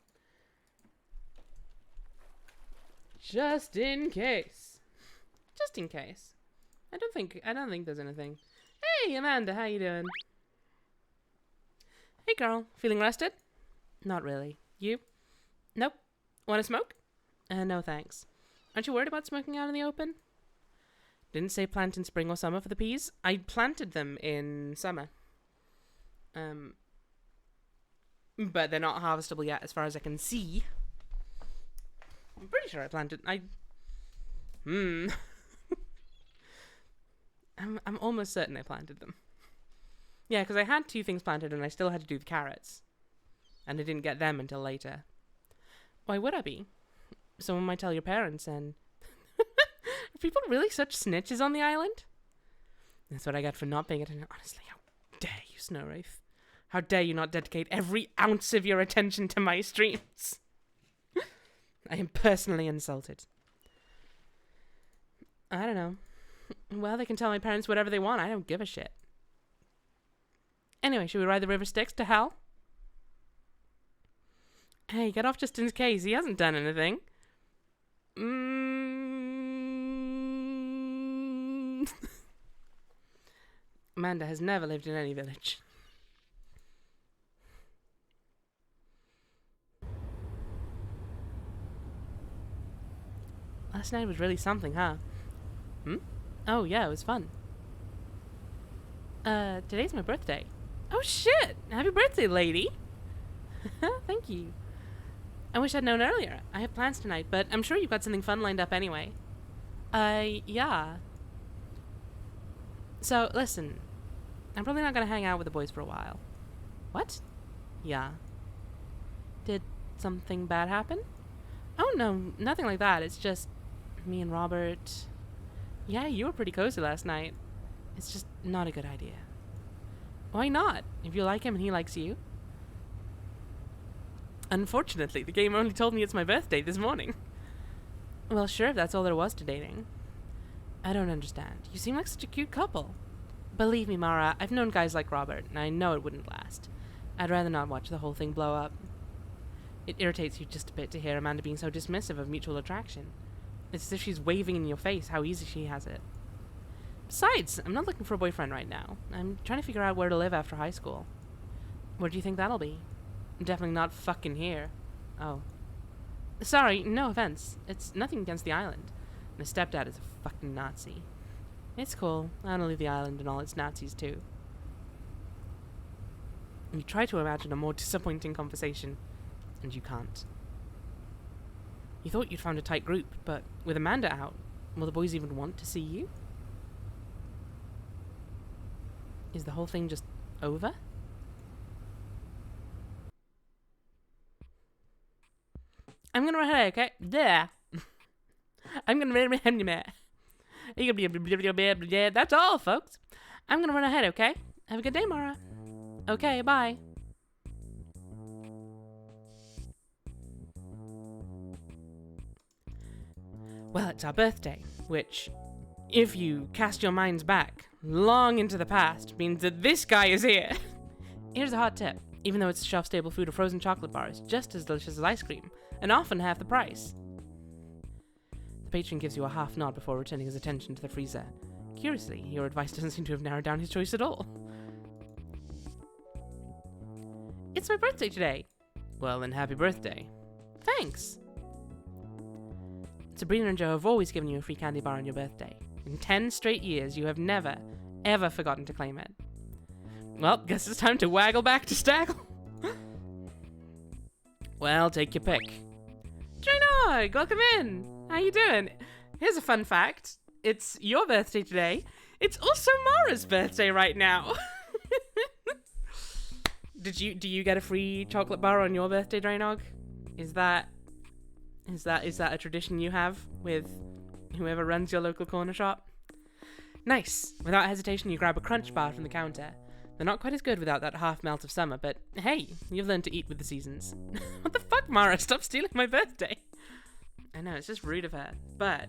Just in case. Just in case. I don't think there's anything. Hey, Amanda, how you doing? Hey, girl. Feeling rested? Not really. You? Nope. Want to smoke? No, thanks. Aren't you worried about smoking out in the open? Didn't say plant in spring or summer for the peas. I planted them in summer. But they're not harvestable yet as far as I can see. I'm pretty sure I planted... I'm almost certain I planted them. Yeah, because I had 2 things planted and I still had to do the carrots. And I didn't get them until later. Why would I be? Someone might tell your parents and... Are people really such snitches on the island? That's what I get for not paying attention. Honestly, how dare you, Snow Wraith? How dare you not dedicate every ounce of your attention to my streams? I am personally insulted. I don't know. Well, they can tell my parents whatever they want. I don't give a shit. Anyway, should we ride the River Styx to hell? Hey, get off just in case. He hasn't done anything. Amanda has never lived in any village. Last night was really something, huh? Oh, yeah, it was fun. Today's my birthday. Oh, shit! Happy birthday, lady! Thank you. I wish I'd known earlier. I have plans tonight, but I'm sure you've got something fun lined up anyway. Yeah. So, listen. I'm probably not gonna hang out with the boys for a while. What? Yeah. Did something bad happen? Oh, no, nothing like that. It's just me and Robert. Yeah, you were pretty cozy last night. It's just not a good idea. Why not? If you like him and he likes you. Unfortunately, the game only told me it's my birthday this morning. Well, sure, if that's all there was to dating. I don't understand. You seem like such a cute couple. Believe me, Mara, I've known guys like Robert, and I know it wouldn't last. I'd rather not watch the whole thing blow up. It irritates you just a bit to hear Amanda being so dismissive of mutual attraction. It's as if she's waving in your face how easy she has it. Besides, I'm not looking for a boyfriend right now. I'm trying to figure out where to live after high school. Where do you think that'll be? Definitely not fucking here. Oh. Sorry, no offense. It's nothing against the island. My stepdad is a fucking Nazi. It's cool. I want to leave the island and all its Nazis too. You try to imagine a more disappointing conversation, and you can't. You thought you'd found a tight group, but with Amanda out, will the boys even want to see you? Is the whole thing just over? I'm gonna run ahead, okay? There. I'm gonna run ahead. That's all, folks. I'm gonna run ahead, okay? Have a good day, Mara. Okay, bye. Well, it's our birthday, which, if you cast your minds back long into the past, means that this guy is here. Here's a hot tip. Even though it's shelf-stable food or frozen chocolate bars, just as delicious as ice cream, and often half the price. The patron gives you a half nod before returning his attention to the freezer. Curiously, your advice doesn't seem to have narrowed down his choice at all. It's my birthday today. Well, then happy birthday. Thanks. Sabrina and Joe have always given you a free candy bar on your birthday. In 10 straight years, you have never, ever forgotten to claim it. Well, guess it's time to waggle back to Staggle. Well, take your pick. Drainog, welcome in. How you doing? Here's a fun fact. It's your birthday today. It's also Mara's birthday right now. Do you get a free chocolate bar on your birthday, Drainog? Is that a tradition you have with whoever runs your local corner shop? Nice. Without hesitation, you grab a crunch bar from the counter. They're not quite as good without that half melt of summer, but hey, you've learned to eat with the seasons. What the fuck, Mara? Stop stealing my birthday. I know, it's just rude of her, but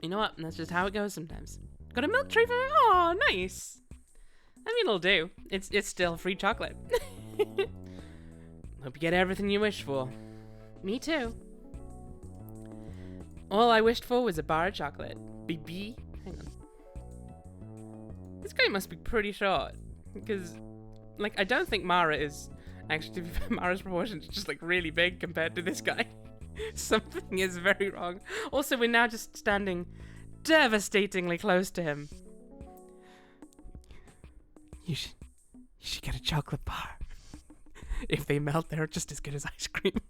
you know what? That's just how it goes sometimes. Got a milk tray for me? Oh, nice. I mean, it'll do. It's still free chocolate. Hope you get everything you wish for. Me too. All I wished for was a bar of chocolate. BB. Hang on. This guy must be pretty short. Because, like, I don't think Mara is... Actually, to be fair, Mara's proportions are just, like, really big compared to this guy. Something is very wrong. Also, we're now just standing devastatingly close to him. You should get a chocolate bar. If they melt, they're just as good as ice cream.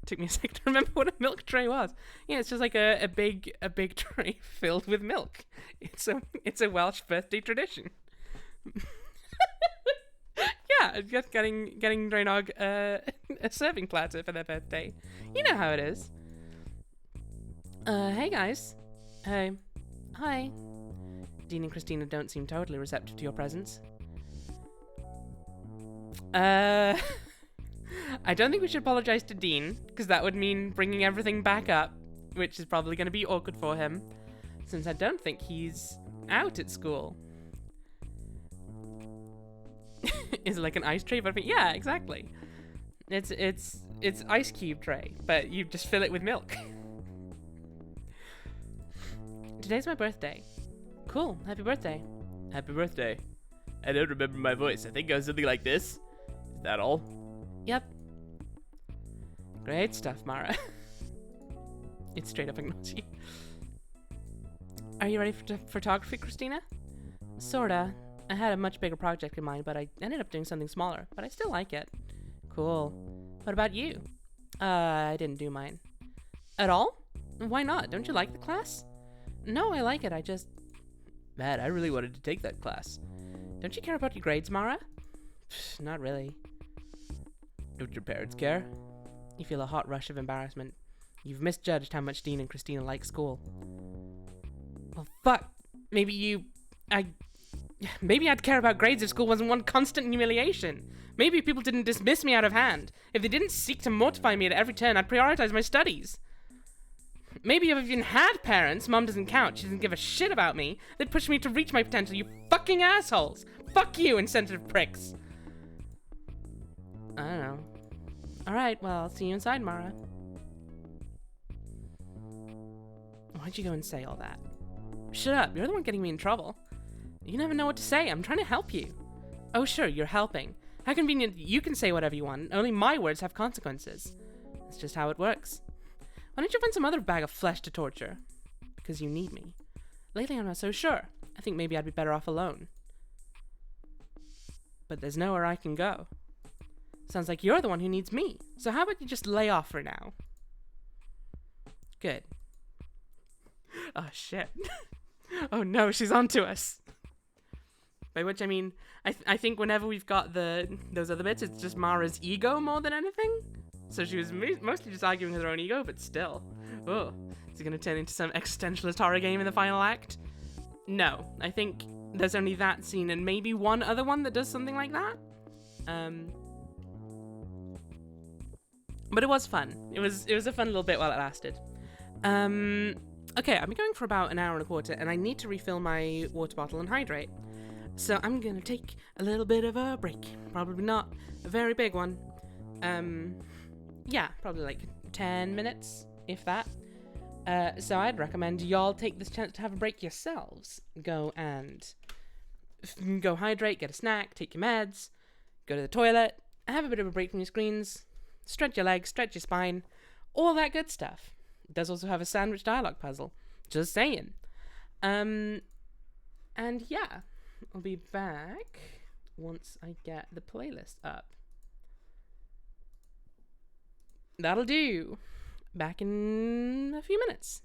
Took me a sec to remember what a milk tray was. Yeah, it's just like a big tray filled with milk. It's a Welsh birthday tradition. Yeah, just getting Drainog a serving platter for their birthday. You know how it is. Hey guys. Hey. Hi. Dean and Christina don't seem totally receptive to your presence. I don't think we should apologize to Dean, because that would mean bringing everything back up, which is probably going to be awkward for him, since I don't think he's out at school. Is it like an ice tray? But yeah, exactly. It's ice cube tray, but you just fill it with milk. Today's my birthday. Cool. Happy birthday. Happy birthday. I don't remember my voice. I think I was something like this. Is that all? Yep. Great stuff, Mara. It straight up ignores you. Are you ready for photography, Christina? Sorta. I had a much bigger project in mind, but I ended up doing something smaller. But I still like it. Cool. What about you? I didn't do mine. At all? Why not? Don't you like the class? No, I like it. I just... Man, I really wanted to take that class. Don't you care about your grades, Mara? Not really. Don't your parents care? You feel a hot rush of embarrassment. You've misjudged how much Dean and Christina like school. Well, fuck. Maybe I'd care about grades if school wasn't one constant humiliation. Maybe if people didn't dismiss me out of hand. If they didn't seek to mortify me at every turn, I'd prioritize my studies. Maybe if I even had parents, Mom doesn't count, she doesn't give a shit about me, they'd push me to reach my potential, you fucking assholes! Fuck you, insensitive pricks! I don't know. Alright, well, I'll see you inside, Mara. Why'd you go and say all that? Shut up, you're the one getting me in trouble. You never know what to say, I'm trying to help you. Oh sure, you're helping. How convenient you can say whatever you want, only my words have consequences. That's just how it works. Why don't you find some other bag of flesh to torture? Because you need me. Lately I'm not so sure. I think maybe I'd be better off alone. But there's nowhere I can go. Sounds like you're the one who needs me. So how about you just lay off for now? Good. Oh shit. Oh no, she's onto us. By which I mean, I think whenever we've got those other bits, it's just Mara's ego more than anything. So she was mostly just arguing with her own ego, but still. Oh, is it going to turn into some existentialist horror game in the final act? No, I think there's only that scene and maybe one other one that does something like that. But it was fun. It was a fun little bit while it lasted. Okay, I've been going for about an hour and a quarter, and I need to refill my water bottle and hydrate. So I'm gonna take a little bit of a break. Probably not a very big one. Yeah, probably like 10 minutes, if that. So I'd recommend y'all take this chance to have a break yourselves. Go hydrate, get a snack, take your meds, go to the toilet, have a bit of a break from your screens, stretch your legs, stretch your spine, all that good stuff. It does also have a sandwich dialogue puzzle. Just saying. And yeah, I'll be back once I get the playlist up. That'll do. Back in a few minutes.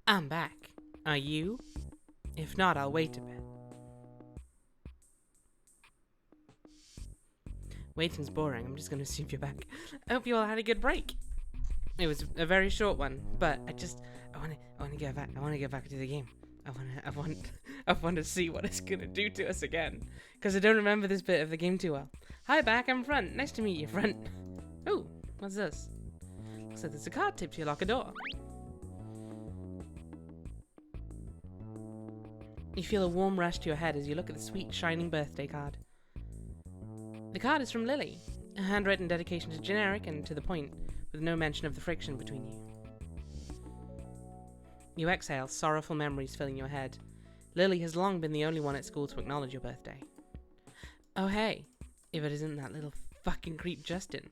I'm back. Are you? If not, I'll wait a bit. Waiting's boring. I'm just gonna assume you're back. I hope you all had a good break. It was a very short one, but I wanna get back. I wanna get back to the game. I want to see what it's gonna do to us again, because I don't remember this bit of the game too well. Hi, back. I'm Front. Nice to meet you, Front. Oh, what's this? Looks like there's a card taped to your locker door. You feel a warm rush to your head as you look at the sweet, shining birthday card. The card is from Lily, a handwritten dedication to generic and to the point, with no mention of the friction between you. You exhale, sorrowful memories filling your head. Lily has long been the only one at school to acknowledge your birthday. Oh hey, if it isn't that little fucking creep Justin.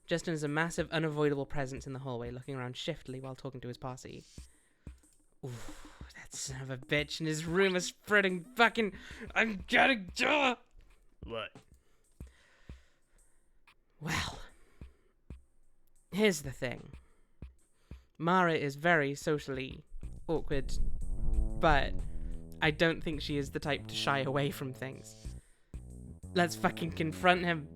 Justin is a massive, unavoidable presence in the hallway, looking around shiftily while talking to his posse. Oof. That son of a bitch in his room is spreading fucking... I'm gonna do. What? Well, here's the thing. Mara is very socially awkward, but I don't think she is the type to shy away from things. Let's fucking confront him.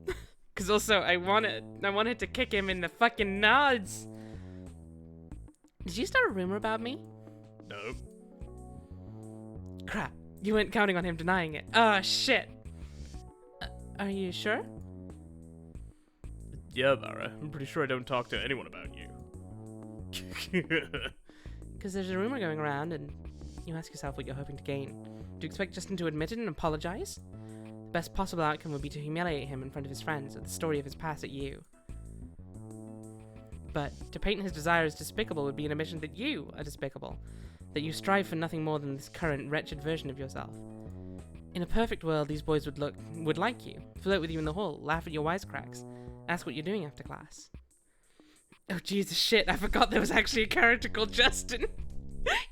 Cause also I wanted to kick him in the fucking nuts. Did you start a rumor about me? Nope. Crap, you weren't counting on him denying it. Oh, shit. Are you sure? Yeah, Mara. I'm pretty sure I don't talk to anyone about you. Because there's a rumor going around, and you ask yourself what you're hoping to gain. Do you expect Justin to admit it and apologize? The best possible outcome would be to humiliate him in front of his friends and the story of his past at you. But to paint his desire as despicable would be an admission that you are despicable. That you strive for nothing more than this current wretched version of yourself. In a perfect world, these boys would like you, flirt with you in the hall, laugh at your wisecracks, ask what you're doing after class. Oh Jesus shit, I forgot there was actually a character called Justin.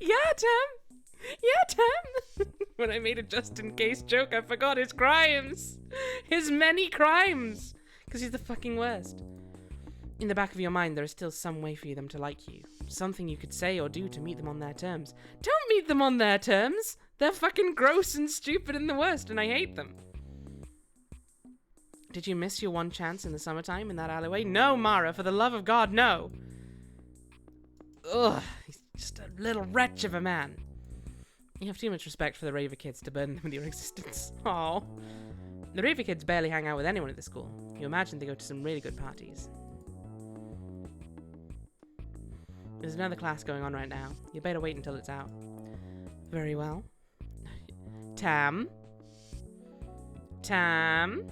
Yeah, Tam! Yeah, Tam! When I made a just-in-case joke, I forgot his crimes! His many crimes! Because he's the fucking worst. In the back of your mind, there is still some way for them to like you. Something you could say or do to meet them on their terms. Don't meet them on their terms! They're fucking gross and stupid and the worst, and I hate them. Did you miss your one chance in the summertime in that alleyway? No, Mara, for the love of God, no! Ugh, he's just a little wretch of a man. You have too much respect for the Raver kids to burden them with your existence. Aww. The Raver kids barely hang out with anyone at the school. You imagine they go to some really good parties. There's another class going on right now. You better wait until it's out. Very well. Tam? Tam?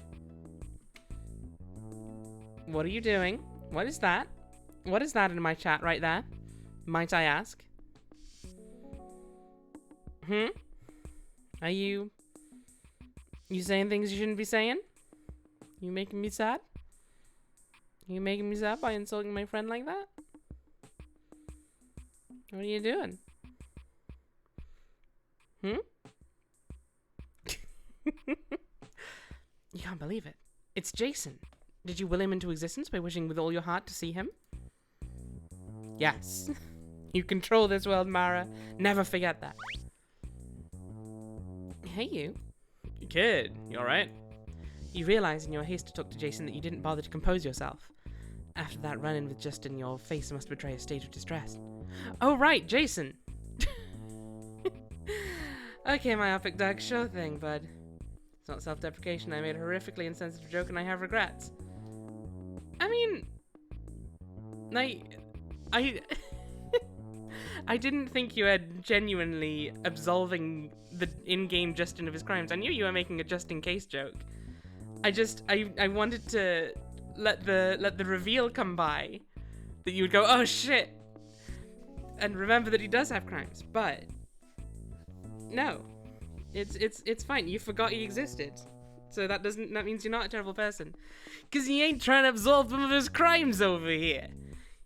What are you doing? What is that? What is that in my chat right there? Might I ask? Are you saying things you shouldn't be saying? You making me sad? You making me sad by insulting my friend like that? What are you doing? You can't believe it. It's Jason. Did you will him into existence by wishing with all your heart to see him? Yes. You control this world, Mara. Never forget that. Hey, you. Kid, you alright? You realize in your haste to talk to Jason that you didn't bother to compose yourself. After that run-in with Justin, your face must betray a state of distress. Oh, right, Jason! Okay, myopic duck, sure thing, bud. It's not self-deprecation. I made a horrifically insensitive joke and I have regrets. I mean... I I didn't think you were genuinely absolving the in-game Justin of his crimes. I knew you were making a just-in-case joke. I wanted to let the reveal come by that you would go, oh shit, and remember that he does have crimes. But no, it's fine. You forgot he existed, so that means you're not a terrible person, cause you ain't trying to absolve him of his crimes over here.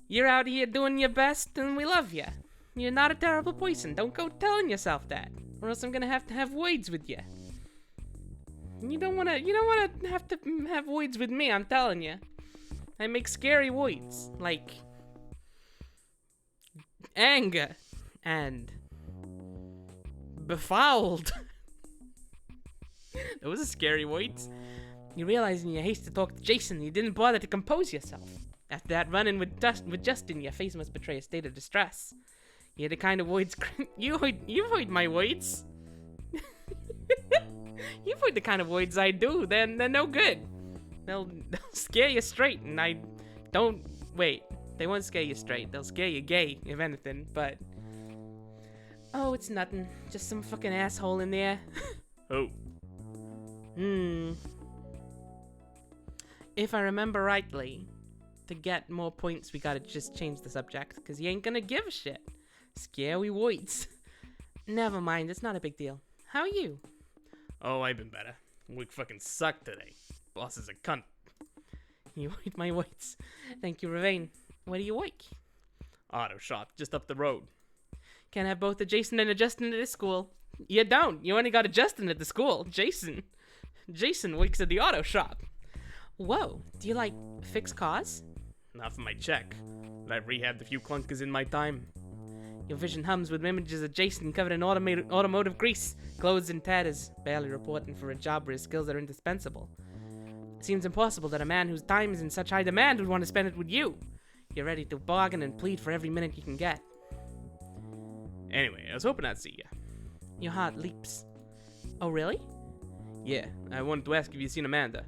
You're out here doing your best, and we love you. You're not a terrible person. Don't go telling yourself that, or else I'm gonna have to have words with you. You don't wanna have to have words with me, I'm telling you. I make scary words, like anger and befouled. Those are scary words. You realize in your haste to talk to Jason, you didn't bother to compose yourself. After that run-in with Justin, your face must betray a state of distress. You're the kind of words you've heard my words. You've heard the kind of words I do. They're no good. They'll scare you straight, and I don't wait. They won't scare you straight. They'll scare you gay, if anything. But oh, it's nothing. Just some fucking asshole in there. Oh. If I remember rightly, to get more points, we gotta just change the subject, because you ain't gonna give a shit. Scary words. Never mind, it's not a big deal. How are you? Oh, I've been better. We fucking suck today. Boss is a cunt. You ate my words. Thank you, Ravane. Where do you work? Auto shop, just up the road. Can't have both a Jason and a Justin at this school. You don't. You only got a Justin at the school. Jason works at the auto shop. Whoa. Do you, like, fix cars? Not for my check. But I've rehabbed a few clunkers in my time. Your vision hums with images of Jason covered in automotive grease, clothes in tatters, barely reporting for a job where his skills are indispensable. It seems impossible that a man whose time is in such high demand would want to spend it with you. You're ready to bargain and plead for every minute you can get. Anyway, I was hoping I'd see you. Your heart leaps. Oh, really? Yeah, I wanted to ask if you'd seen Amanda.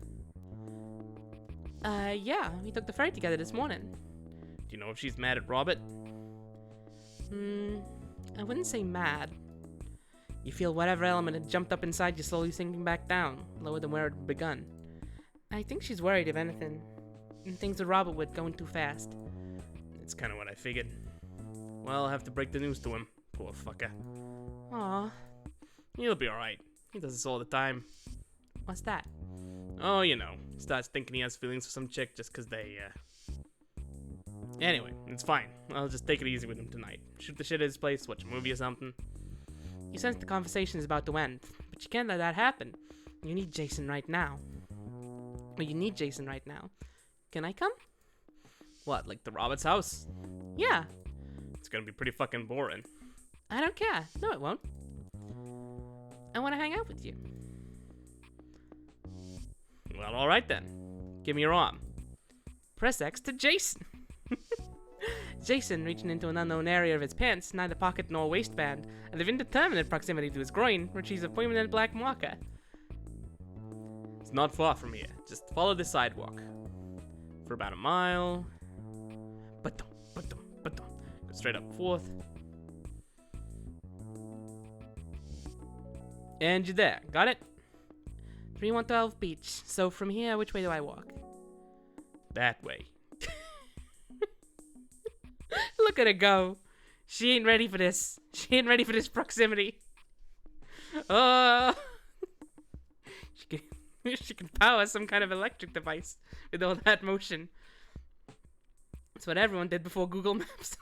Yeah, we took the ferry together this morning. Do you know if she's mad at Robert? I wouldn't say mad. You feel whatever element had jumped up inside you slowly sinking back down, lower than where it had begun. I think she's worried, if anything. And things with Robert were going too fast. It's kind of what I figured. Well, I'll have to break the news to him. Poor fucker. Aw. He'll be alright. He does this all the time. What's that? Oh, you know. Starts thinking he has feelings for some chick just because they, Anyway, it's fine. I'll just take it easy with him tonight. Shoot the shit at his place, watch a movie or something. You sense the conversation is about to end, but you can't let that happen. You need Jason right now. Well, you need Jason right now. Can I come? What, like the Robert's house? Yeah. It's gonna be pretty fucking boring. I don't care. No, it won't. I want to hang out with you. Well, alright then. Give me your arm. Press X to Jason. Jason, reaching into an unknown area of his pants, neither pocket nor waistband, and of indeterminate proximity to his groin, retrieves a permanent black marker. It's not far from here. Just follow the sidewalk. For about a mile. Go straight up 4th. And you're there. Got it? 3112 Beach. So from here, which way do I walk? that way. Look at her go. She ain't ready for this. She ain't ready for this proximity. Oh. She can power some kind of electric device with all that motion. That's what everyone did before Google Maps.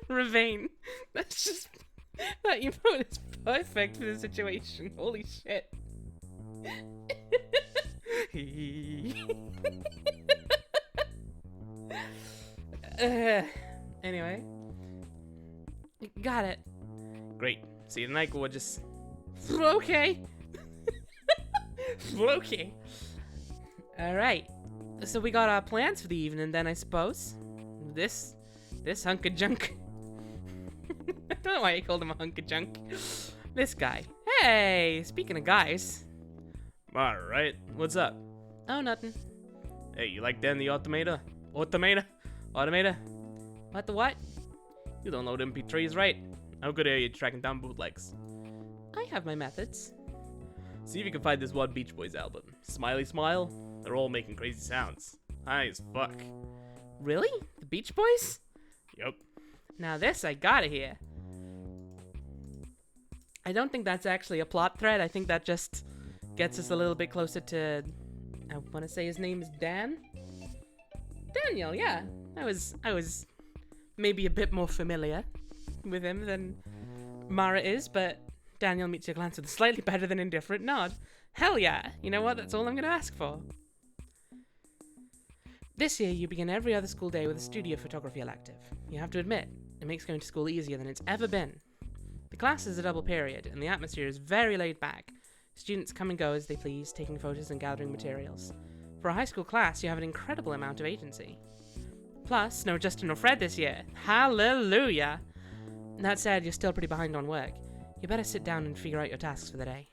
Ravane. That's just... That emote is perfect for the situation. Holy shit. Anyway. Got it. Great. See you tonight, gorgeous. Okay. Okay. Alright. So we got our plans for the evening then, I suppose. This hunk of junk. I don't know why I called him a hunk of junk. This guy. Hey, speaking of guys. Alright, what's up? Oh, nothing. Hey, you like Dan the Automator? Automator? What the what? You don't load MP3s, right? How good are you tracking down bootlegs? I have my methods. See if you can find this one Beach Boys album. Smiley Smile? They're all making crazy sounds. High as fuck. Really? The Beach Boys? Yup. Now this I gotta hear. I don't think that's actually a plot thread. I think that just gets us a little bit closer to... I want to say his name is Dan? Daniel, yeah. I was maybe a bit more familiar with him than Mara is, but Daniel meets your glance with a slightly better than indifferent nod. Hell yeah. You know what? That's all I'm going to ask for. This year, you begin every other school day with a studio photography elective. You have to admit, it makes going to school easier than it's ever been. The class is a double period, and the atmosphere is very laid back. Students come and go as they please, taking photos and gathering materials. For a high school class, you have an incredible amount of agency. Plus, no Justin or Fred this year. Hallelujah! That said, you're still pretty behind on work. You better sit down and figure out your tasks for the day.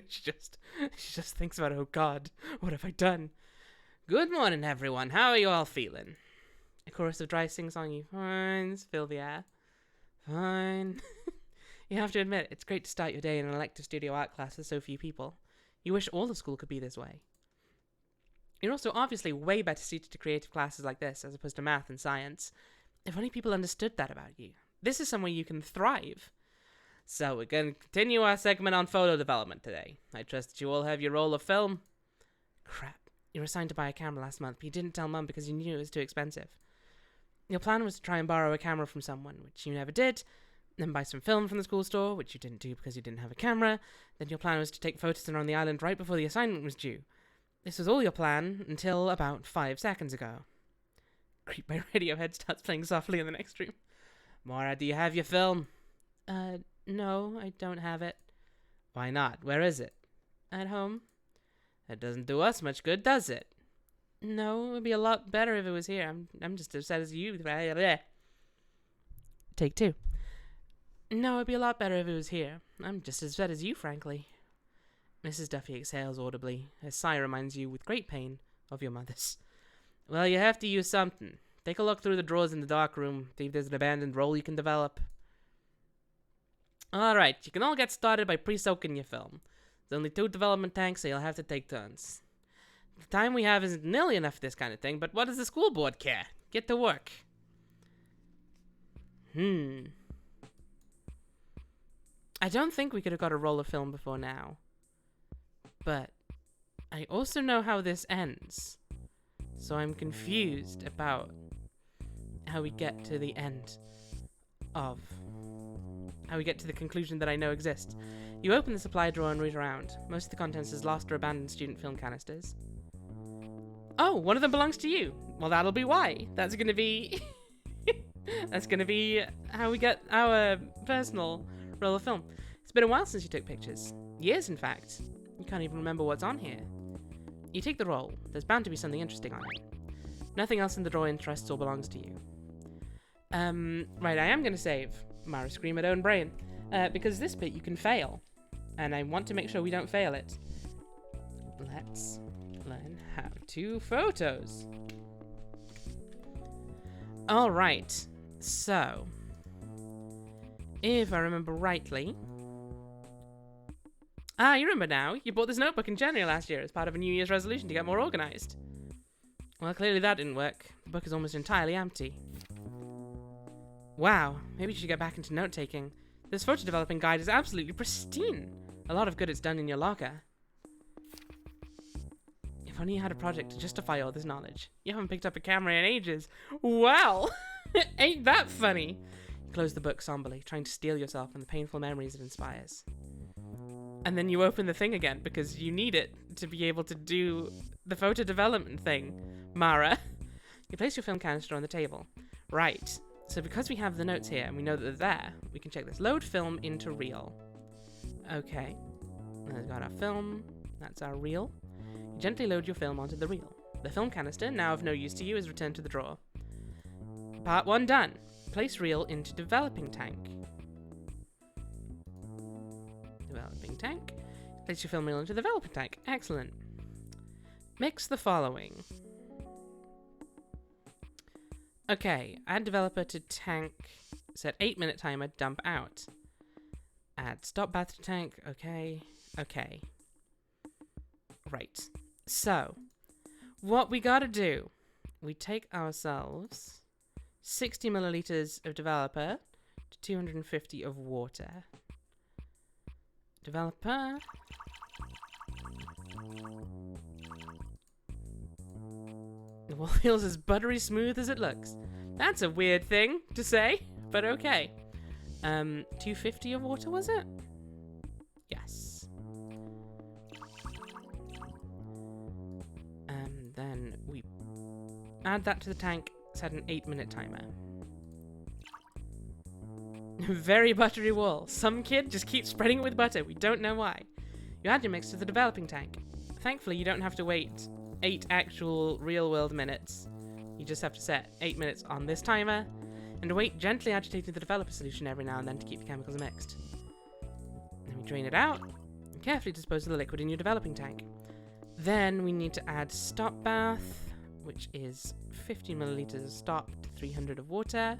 She just thinks about, oh god, what have I done? Good morning, everyone. How are you all feeling? A chorus of dry sing-song fines fill the air. Fine. You have to admit, it's great to start your day in an elective studio art class with so few people. You wish all the school could be this way. You're also obviously way better suited to creative classes like this as opposed to math and science. If only people understood that about you. This is somewhere you can thrive. So we're going to continue our segment on photo development today. I trust that you all have your roll of film. Crap. You were assigned to buy a camera last month, but you didn't tell Mum because you knew it was too expensive. Your plan was to try and borrow a camera from someone, which you never did, then buy some film from the school store, which you didn't do because you didn't have a camera. Then your plan was to take photos around the island right before the assignment was due. This was all your plan until about 5 seconds ago. Creep by Radiohead starts playing softly in the next room. Mara, do you have your film? No, I don't have it. Why not? Where is it? At home. That doesn't do us much good, does it? No, it would be a lot better if it was here. I'm just as upset as you. Take 2. No, it'd be a lot better if it was here. I'm just as upset as you, frankly. Mrs. Duffy exhales audibly. Her sigh reminds you, with great pain, of your mother's. Well, you have to use something. Take a look through the drawers in the dark room. See if there's an abandoned roll you can develop. Alright, you can all get started by pre-soaking your film. There's only 2 development tanks, so you'll have to take turns. The time we have isn't nearly enough for this kind of thing, but what does the school board care? Get to work. I don't think we could have got a roll of film before now. But I also know how this ends. So I'm confused about how we get to the end of... how we get to the conclusion that I know exists. You open the supply drawer and root around. Most of the contents is lost or abandoned student film canisters. Oh, one of them belongs to you. Well, that'll be why. That's gonna be... that's gonna be how we get our personal roll of film. It's been a while since you took pictures. Years, in fact. You can't even remember what's on here. You take the roll. There's bound to be something interesting on it. Nothing else in the drawer interests or belongs to you. Right, I am gonna save Mara Scream at own brain. Because this bit you can fail. And I want to make sure we don't fail it. Let's learn how to photos. Alright, so if I remember rightly, Ah, you remember now. You bought this notebook in January last year as part of a New Year's resolution to get more organised. Well, clearly that didn't work. The book is almost entirely empty. Wow, maybe you should get back into note-taking. This photo developing guide is absolutely pristine. A lot of good it's done in your locker. If only you had a project to justify all this knowledge. You haven't picked up a camera in ages. Well, ain't that funny? You close the book somberly, trying to steel yourself from the painful memories it inspires. And then you open the thing again because you need it to be able to do the photo development thing, Mara. You place your film canister on the table. Right. So because we have the notes here and we know that they're there, we can check this. Load film into reel. Okay. We've got our film. That's our reel. You gently load your film onto the reel. The film canister, now of no use to you, is returned to the drawer. Part 1 done. Place reel into developing tank. Developing tank. Place your film reel into the developing tank. Excellent. Mix the following. Okay, add developer to tank. Set 8-minute timer, dump out. Add stop bath to tank. Okay. Okay. Right. So, what we gotta do, we take ourselves 60 milliliters of developer to 250 of water. Developer. The wall feels as buttery smooth as it looks. That's a weird thing to say, but okay. 250 of water, was it? Yes. Then we add that to the tank, set an 8-minute timer. Very buttery wool. Some kid just keeps spreading it with butter. We don't know why. You add your mix to the developing tank. Thankfully, you don't have to wait 8 actual real-world minutes. You just have to set 8 minutes on this timer and wait, gently agitating the developer solution every now and then to keep the chemicals mixed. Then we drain it out and carefully dispose of the liquid in your developing tank. Then we need to add stop bath, which is 50 milliliters of stop to 300 of water.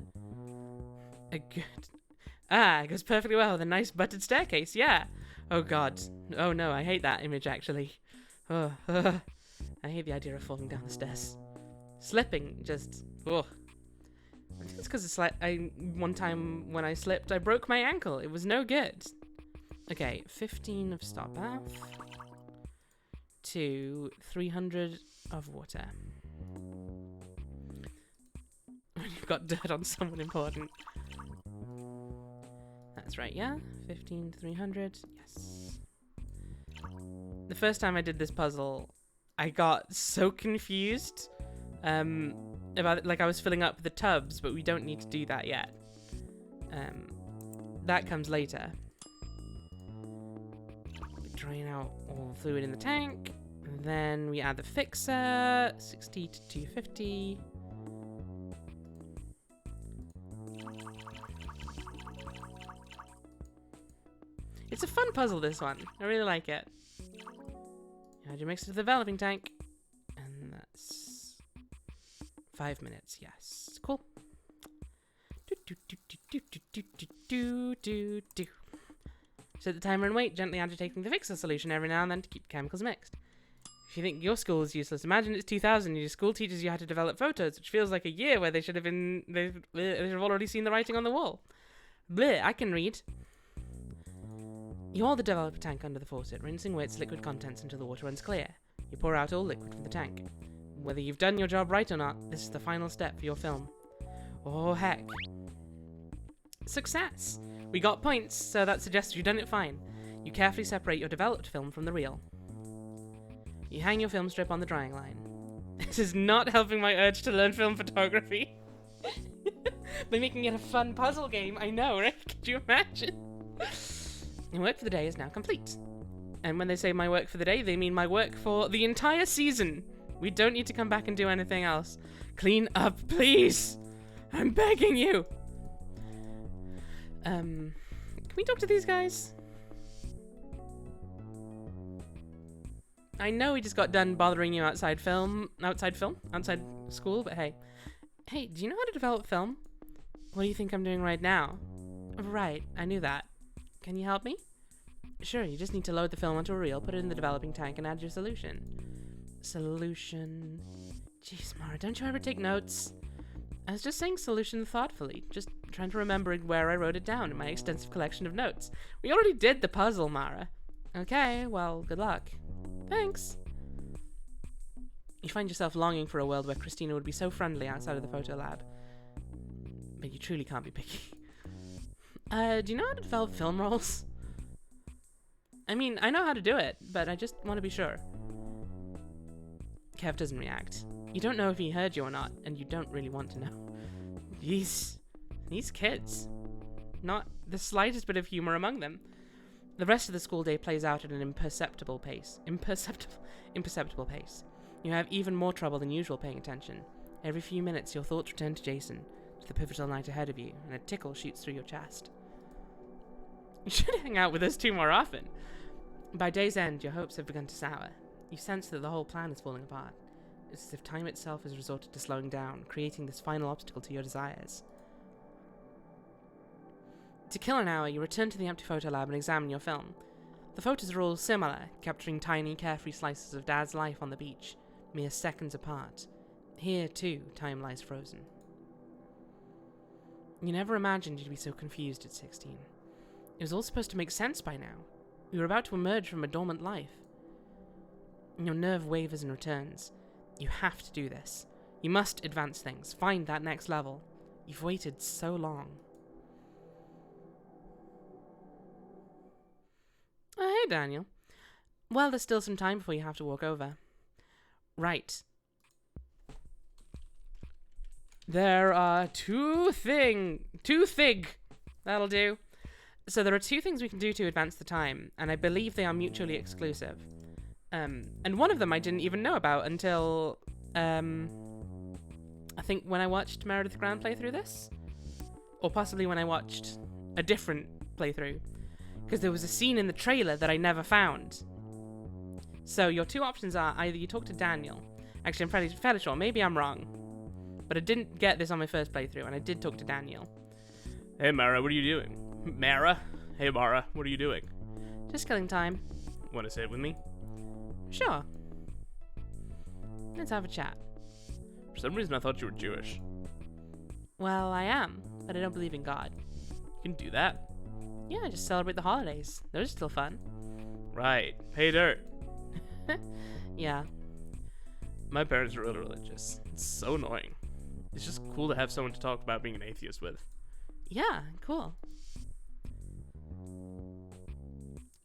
A good... Ah, it goes perfectly well with a nice buttered staircase, yeah. Oh god. Oh no, I hate that image actually. Oh, I hate the idea of falling down the stairs. Slipping, just... Oh. I think it's because it's like... one time when I slipped, I broke my ankle. It was no good. Okay, 15 of stop bath to 300 of water. You've got dirt on someone important. That's right, yeah? 15 to 300. Yes. The first time I did this puzzle, I got so confused. About, like, I was filling up the tubs, but we don't need to do that yet. That comes later. We drain out all the fluid in the tank. And then we add the fixer, 60 to 250. It's a fun puzzle, this one. I really like it. Add your mix to the developing tank. And that's 5 minutes, yes. Cool. Set the timer and wait, gently agitating the fixer solution every now and then to keep the chemicals mixed. If you think your school is useless, imagine it's 2000 and your school teaches you how to develop photos, which feels like a year where they should have already seen the writing on the wall. Bleh, I can read. You hold the developer tank under the faucet, rinsing away its liquid contents until the water runs clear. You pour out all liquid from the tank. Whether you've done your job right or not, this is the final step for your film. Oh heck. Success! We got points, so that suggests you've done it fine. You carefully separate your developed film from the reel. You hang your film strip on the drying line. This is not helping my urge to learn film photography. By making it a fun puzzle game, I know, right? Could you imagine? Your work for the day is now complete. And when they say my work for the day, they mean my work for the entire season. We don't need to come back and do anything else. Clean up, please! I'm begging you! Can we talk to these guys? I know we just got done bothering you outside school, but hey. Hey, do you know how to develop film? What do you think I'm doing right now? Right, I knew that. Can you help me? Sure, you just need to load the film onto a reel, put it in the developing tank, and add your solution. Solution. Jeez, Mara, don't you ever take notes? I was just saying solution thoughtfully, just trying to remember where I wrote it down in my extensive collection of notes. We already did the puzzle, Mara. Okay, well, good luck. Thanks. You find yourself longing for a world where Christina would be so friendly outside of the photo lab. But you truly can't be picky. Do you know how to develop film rolls? I mean, I know how to do it, but I just want to be sure. Kev doesn't react. You don't know if he heard you or not, and you don't really want to know. These kids. Not the slightest bit of humor among them. The rest of the school day plays out at an imperceptible pace. Imperceptible pace. You have even more trouble than usual paying attention. Every few minutes, your thoughts return to Jason, to the pivotal night ahead of you, and a tickle shoots through your chest. You should hang out with us two more often. By day's end, your hopes have begun to sour. You sense that the whole plan is falling apart. It's as if time itself has resorted to slowing down, creating this final obstacle to your desires. To kill an hour, you return to the empty photo lab and examine your film. The photos are all similar, capturing tiny, carefree slices of Dad's life on the beach, mere seconds apart. Here, too, time lies frozen. You never imagined you'd be so confused at 16. It was all supposed to make sense by now. You were about to emerge from a dormant life. Your nerve wavers and returns. You have to do this. You must advance things, find that next level. You've waited so long. Oh, hey, Daniel. Well, there's still some time before you have to walk over. Right. There are two thig. That'll do. So there are two things we can do to advance the time, and I believe they are mutually exclusive. And one of them I didn't even know about until, I think when I watched Meredith Grant play through this. Or possibly when I watched a different playthrough. Because there was a scene in the trailer that I never found. So your two options are either you talk to Daniel. Actually, I'm fairly sure. Maybe I'm wrong. But I didn't get this on my first playthrough, and I did talk to Daniel. Hey, Mara, what are you doing? Mara? Hey, Mara, what are you doing? Just killing time. Want to sit with me? Sure. Let's have a chat. For some reason, I thought you were Jewish. Well, I am, but I don't believe in God. You can do that. Yeah, I just celebrate the holidays. Those are still fun. Right. Pay dirt. Yeah. My parents are really religious. It's so annoying. It's just cool to have someone to talk about being an atheist with. Yeah, cool.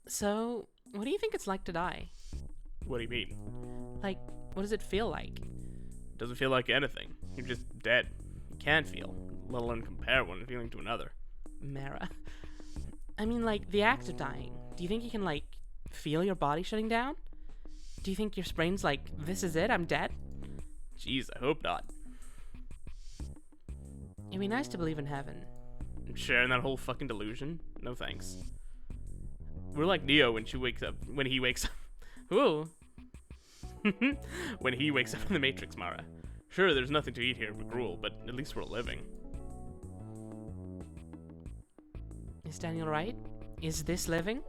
So, what do you think it's like to die? What do you mean? Like, what does it feel like? It doesn't feel like anything. You're just dead. You can't feel, let alone compare one feeling to another. Mara. I mean, like, the act of dying. Do you think you can, like, feel your body shutting down? Do you think your brain's like, this is it, I'm dead? Jeez, I hope not. It'd be nice to believe in heaven. Sharing that whole fucking delusion? No thanks. We're like Neo when he wakes up. Ooh. When he wakes up in the Matrix, Mara. Sure, there's nothing to eat here but gruel, but at least we're living. Is Daniel right? Is this living?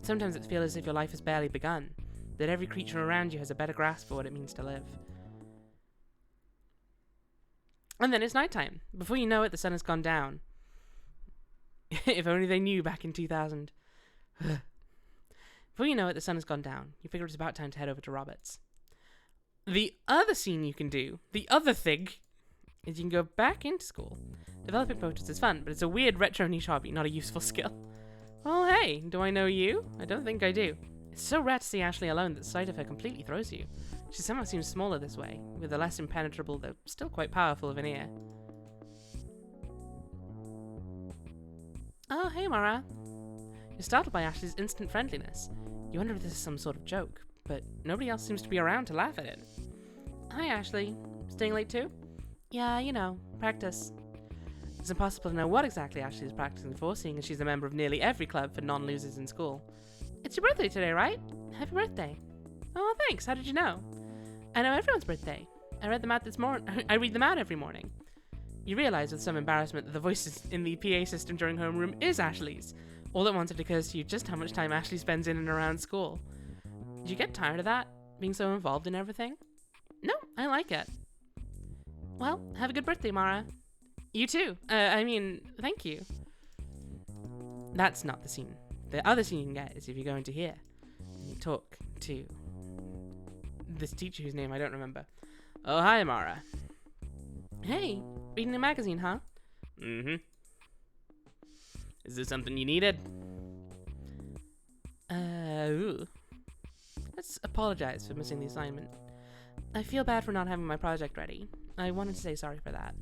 Sometimes it feels as if your life has barely begun, that every creature around you has a better grasp for what it means to live. And then it's nighttime. Before you know it, the sun has gone down. If only they knew back in 2000. Before you know it, the sun has gone down. You figure it's about time to head over to Roberts. The other scene you can do, the other thing, is you can go back into school. Developing photos is fun, but it's a weird retro niche hobby, not a useful skill. Well, hey, do I know you? I don't think I do. It's so rare to see Ashley alone that the sight of her completely throws you. She somehow seems smaller this way, with a less impenetrable, though still quite powerful veneer. Oh, hey, Mara. You're startled by Ashley's instant friendliness. You wonder if this is some sort of joke, but nobody else seems to be around to laugh at it. Hi, Ashley. Staying late too? Yeah, you know, practice. It's impossible to know what exactly Ashley is practicing for, seeing as she's a member of nearly every club for non-losers in school. It's your birthday today, right? Happy birthday. Oh, thanks. How did you know? I know everyone's birthday. I read them out this morning. I read them out every morning. You realize with some embarrassment that the voice in the PA system during homeroom is Ashley's, All at once it occurs to you just how much time Ashley spends in and around school. Do you get tired of that? Being so involved in everything? No, I like it. Well, have a good birthday, Mara. You too. Thank you. That's not the scene. The other scene you can get is if you go into here and you talk to this teacher whose name I don't remember. Oh, hi, Mara. Hey, reading a magazine, huh? Mm-hmm. Is this something you needed? Ooh. Let's apologize for missing the assignment. I feel bad for not having my project ready. I wanted to say sorry for that.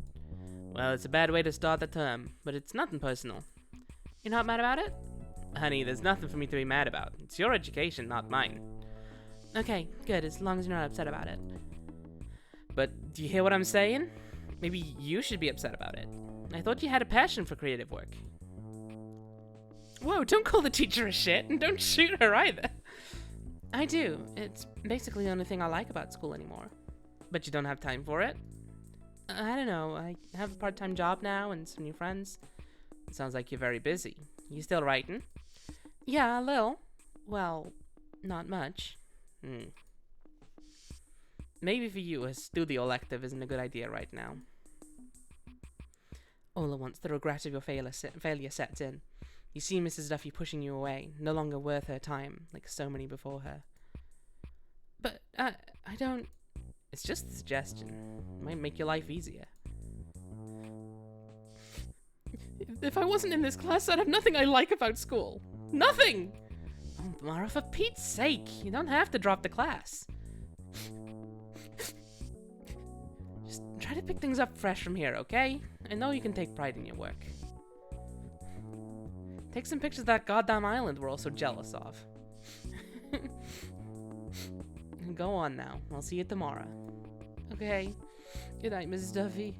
Well, it's a bad way to start the term, but it's nothing personal. You're not mad about it? Honey, there's nothing for me to be mad about. It's your education, not mine. Okay, good, as long as you're not upset about it. But do you hear what I'm saying? Maybe you should be upset about it. I thought you had a passion for creative work. Whoa, don't call the teacher a shit, and don't shoot her either. I do. It's basically the only thing I like about school anymore. But you don't have time for it? I don't know. I have a part-time job now and some new friends. It sounds like you're very busy. You still writing? Yeah, a little. Well, not much. Maybe for you, a studio elective isn't a good idea right now. All at once, the regret of your failure sets in. You see Mrs. Duffy pushing you away, no longer worth her time, like so many before her. But, I don't... It's just a suggestion. It might make your life easier. If I wasn't in this class, I'd have nothing I like about school. Nothing! Oh, Mara, for Pete's sake, you don't have to drop the class. Just try to pick things up fresh from here, okay? I know you can take pride in your work. Take some pictures of that goddamn island we're all so jealous of. Go on now. I'll see you tomorrow. Okay. Good night, Mrs. Duffy.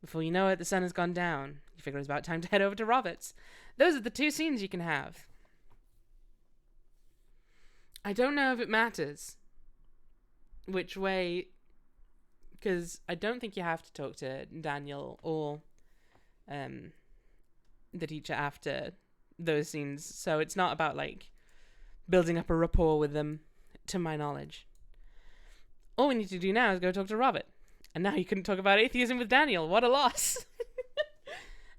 Before you know it, the sun has gone down. You figure it's about time to head over to Roberts. Those are the two scenes you can have. I don't know if it matters which way, because I don't think you have to talk to Daniel or the teacher after those scenes. So it's not about, like, building up a rapport with them, to my knowledge. All we need to do now is go talk to Robert. And now you couldn't talk about atheism with Daniel. What a loss.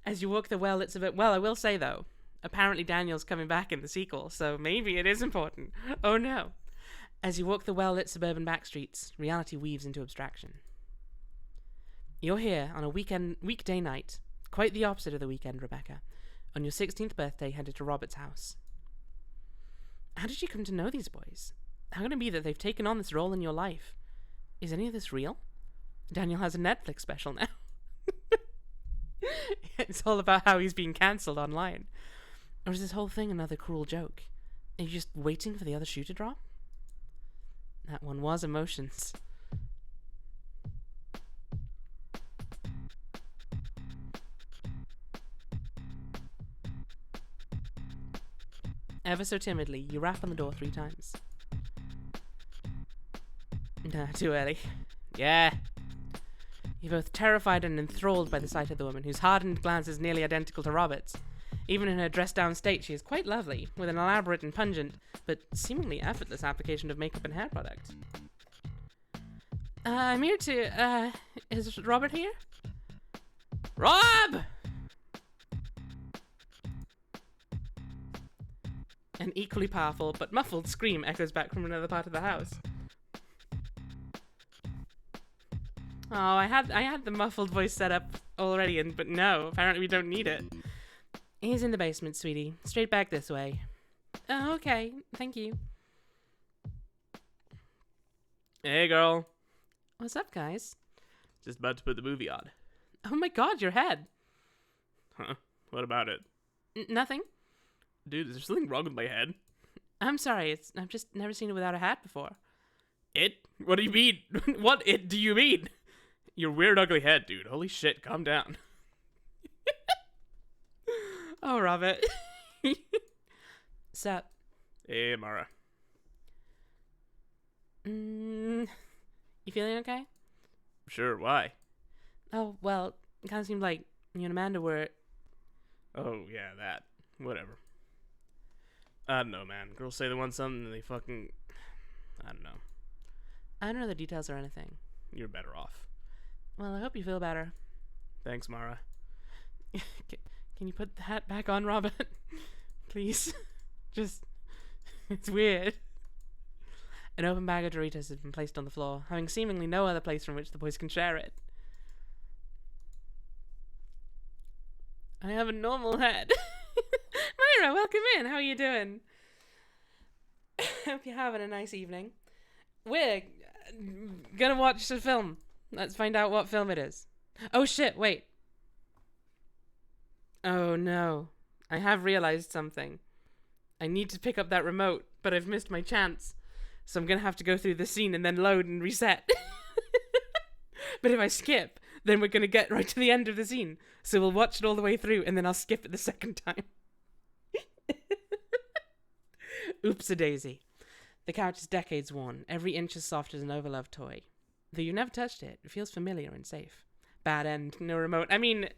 As you walk the well-lit suburban... Well, I will say, though, apparently Daniel's coming back in the sequel, so maybe it is important. Oh, no. As you walk the well-lit suburban back streets, reality weaves into abstraction. You're here on a weekday night, quite the opposite of the weekend, Rebecca, on your 16th birthday headed to Robert's house. How did you come to know these boys? How can it be that they've taken on this role in your life? Is any of this real? Daniel has a Netflix special now. It's all about how he's being cancelled online. Or is this whole thing another cruel joke? Are you just waiting for the other shoe to drop? That one was emotions. Ever so timidly, you rap on the door 3 times. Nah, too early. Yeah. You're both terrified and enthralled by the sight of the woman, whose hardened glance is nearly identical to Robert's. Even in her dressed-down state, she is quite lovely, with an elaborate and pungent, but seemingly effortless application of makeup and hair product. I'm here to, is Robert here? Rob! An equally powerful but muffled scream echoes back from another part of the house. Oh, I had the muffled voice set up already, but no, apparently we don't need it. He's in the basement, sweetie. Straight back this way. Oh, okay. Thank you. Hey, girl. What's up, guys? Just about to put the movie on. Oh my god, your head. Huh? What about it? Nothing. Dude, is there something wrong with my head? I'm sorry, I've just never seen it without a hat before. It? What do you mean? What it do you mean? Your weird ugly head, dude. Holy shit, calm down. Oh, Robert. Sup? Hey, Mara. You feeling okay? Sure, why? Oh, well, it kind of seemed like you and Amanda were Oh, yeah, that. Whatever. I don't know, man. Girls say they want something and they fucking... I don't know. I don't know the details or anything. You're better off. Well, I hope you feel better. Thanks, Mara. Can you put the hat back on, Robert? Please. Just... It's weird. An open bag of Doritos has been placed on the floor, having seemingly no other place from which the boys can share it. I have a normal head. Myra, welcome in. How are you doing? Hope you're having a nice evening. We're gonna watch the film. Let's find out what film it is. Oh shit, wait. Oh no. I have realized something. I need to pick up that remote, but I've missed my chance. So I'm gonna have to go through the scene and then load and reset. But if I skip, then we're gonna get right to the end of the scene. So we'll watch it all the way through and then I'll skip it the second time. Oops-a-daisy. The couch is decades worn. Every inch as soft as an overloved toy. Though you've never touched it, it feels familiar and safe. Bad end, no remote. I mean,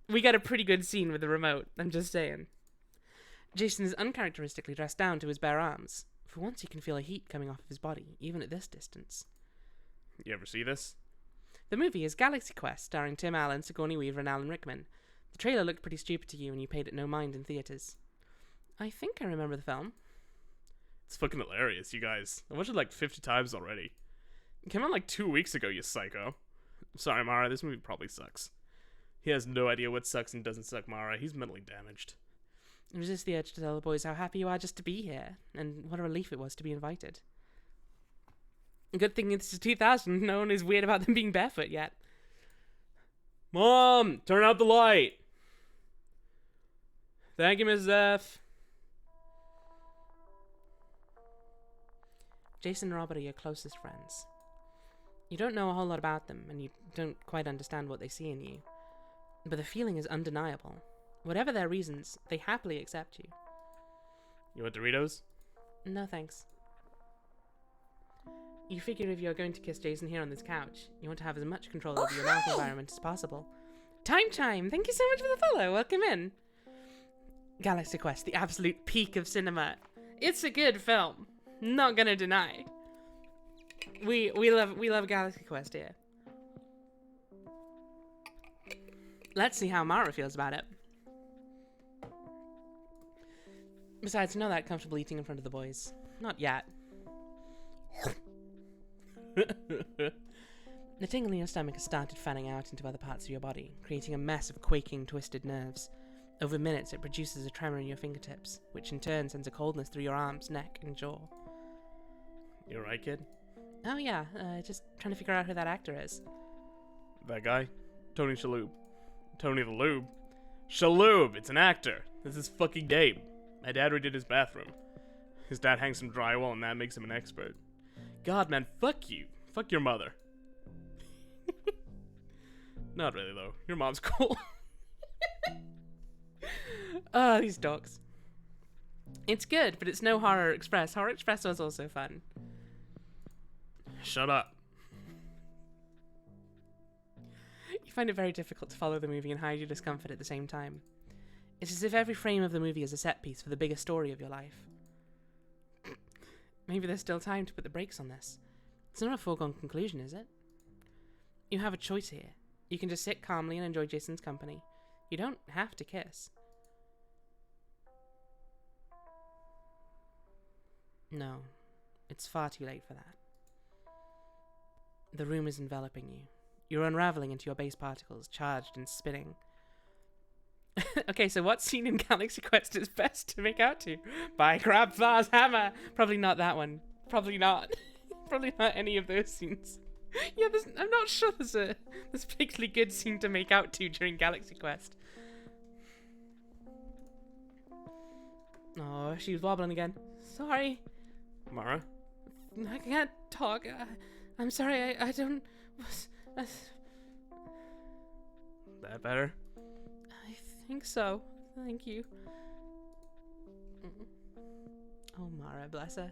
we got a pretty good scene with the remote. I'm just saying. Jason is uncharacteristically dressed down to his bare arms. For once he can feel a heat coming off of his body, even at this distance. You ever see this? The movie is Galaxy Quest, starring Tim Allen, Sigourney Weaver, and Alan Rickman. The trailer looked pretty stupid to you and you paid it no mind in theaters. I think I remember the film. It's fucking hilarious, you guys. I watched it like 50 times already. It came out like 2 weeks ago, you psycho. Sorry, Mara, this movie probably sucks. He has no idea what sucks and doesn't suck, Mara. He's mentally damaged. Resist the urge to tell the boys how happy you are just to be here, and what a relief it was to be invited. Good thing this is 2000, no one is weird about them being barefoot yet. Mom, turn out the light! Thank you, Mrs. F. Jason and Robert are your closest friends. You don't know a whole lot about them, and you don't quite understand what they see in you. But the feeling is undeniable. Whatever their reasons, they happily accept you. You want Doritos? No thanks. You figure if you're going to kiss Jason here on this couch, you want to have as much control over your mouth environment as possible. Time Chime, thank you so much for the follow. Welcome in. Galaxy Quest, the absolute peak of cinema. It's a good film. Not gonna deny. We love Galaxy Quest here. Let's see how Mara feels about it. Besides, you're not that comfortable eating in front of the boys. Not yet. The tingle in your stomach has started fanning out into other parts of your body, creating a mess of quaking, twisted nerves. Over minutes, it produces a tremor in your fingertips, which in turn sends a coldness through your arms, neck, and jaw. You alright, kid? Oh yeah, just trying to figure out who that actor is. That guy? Tony Shalhoub. Tony the Lube? Shalhoub! It's an actor! This is fucking Gabe. My dad redid his bathroom. His dad hangs some drywall and that makes him an expert. God, man, fuck you. Fuck your mother. Not really, though. Your mom's cool. Oh, these dogs. It's good, but it's no Horror Express. Horror Express was also fun. Shut up. You find it very difficult to follow the movie and hide your discomfort at the same time. It's as if every frame of the movie is a set piece for the bigger story of your life. Maybe there's still time to put the brakes on this. It's not a foregone conclusion, is it? You have a choice here. You can just sit calmly and enjoy Jason's company. You don't have to kiss. No, it's far too late for that. The room is enveloping you. You're unraveling into your base particles, charged and spinning. Okay, so what scene in Galaxy Quest is best to make out to? By Grabthar's hammer! Probably not that one. Probably not. Probably not any of those scenes. Yeah, I'm not sure there's a particularly good scene to make out to during Galaxy Quest. Oh, she was wobbling again. Sorry. Mara? I can't talk. I'm sorry, I don't... That better? I think so. Thank you. Oh, Mara, bless her.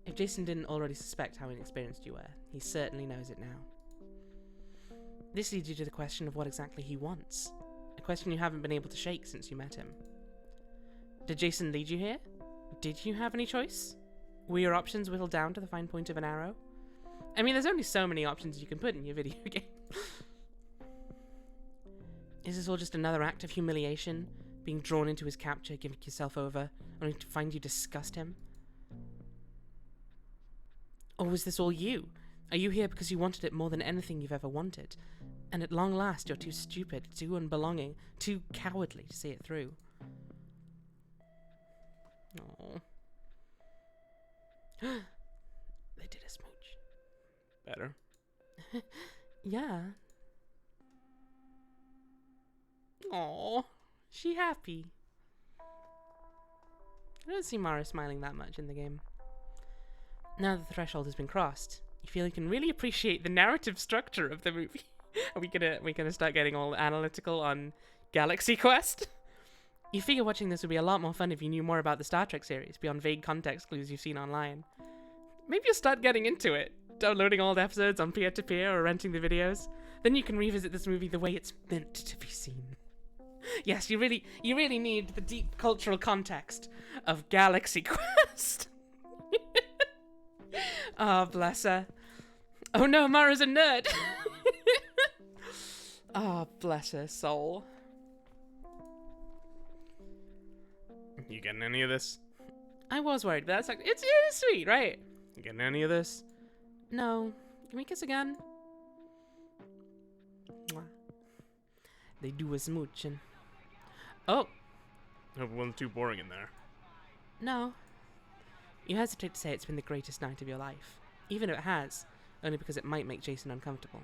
If Jason didn't already suspect how inexperienced you were, he certainly knows it now. This leads you to the question of what exactly he wants. A question you haven't been able to shake since you met him. Did Jason lead you here? Did you have any choice? Were your options whittled down to the fine point of an arrow? I mean, there's only so many options you can put in your video game. Is this all just another act of humiliation? Being drawn into his capture, giving yourself over, only to find you disgust him? Or was this all you? Are you here because you wanted it more than anything you've ever wanted? And at long last, you're too stupid, too unbelonging, too cowardly to see it through. Oh. They did a smooch. Better. Yeah. Oh, she happy. I don't see Mara smiling that much in the game. Now that the threshold has been crossed, you feel you can really appreciate the narrative structure of the movie. Are we gonna start getting all analytical on Galaxy Quest? You figure watching this would be a lot more fun if you knew more about the Star Trek series beyond vague context clues you've seen online. Maybe you'll start getting into it, downloading old episodes on peer-to-peer or renting the videos. Then you can revisit this movie the way it's meant to be seen. Yes, you really need the deep cultural context of Galaxy Quest. Oh, bless her. Oh no, Mara's a nerd. Oh, bless her soul. You getting any of this? I was worried, but that's like, it's sweet, right? You getting any of this? No. Can we kiss again? Mwah. They do a smooch and... Oh, Hope it wasn't too boring in there. no. You hesitate to say it's been the greatest night of your life. Even if it has, only because it might make Jason uncomfortable.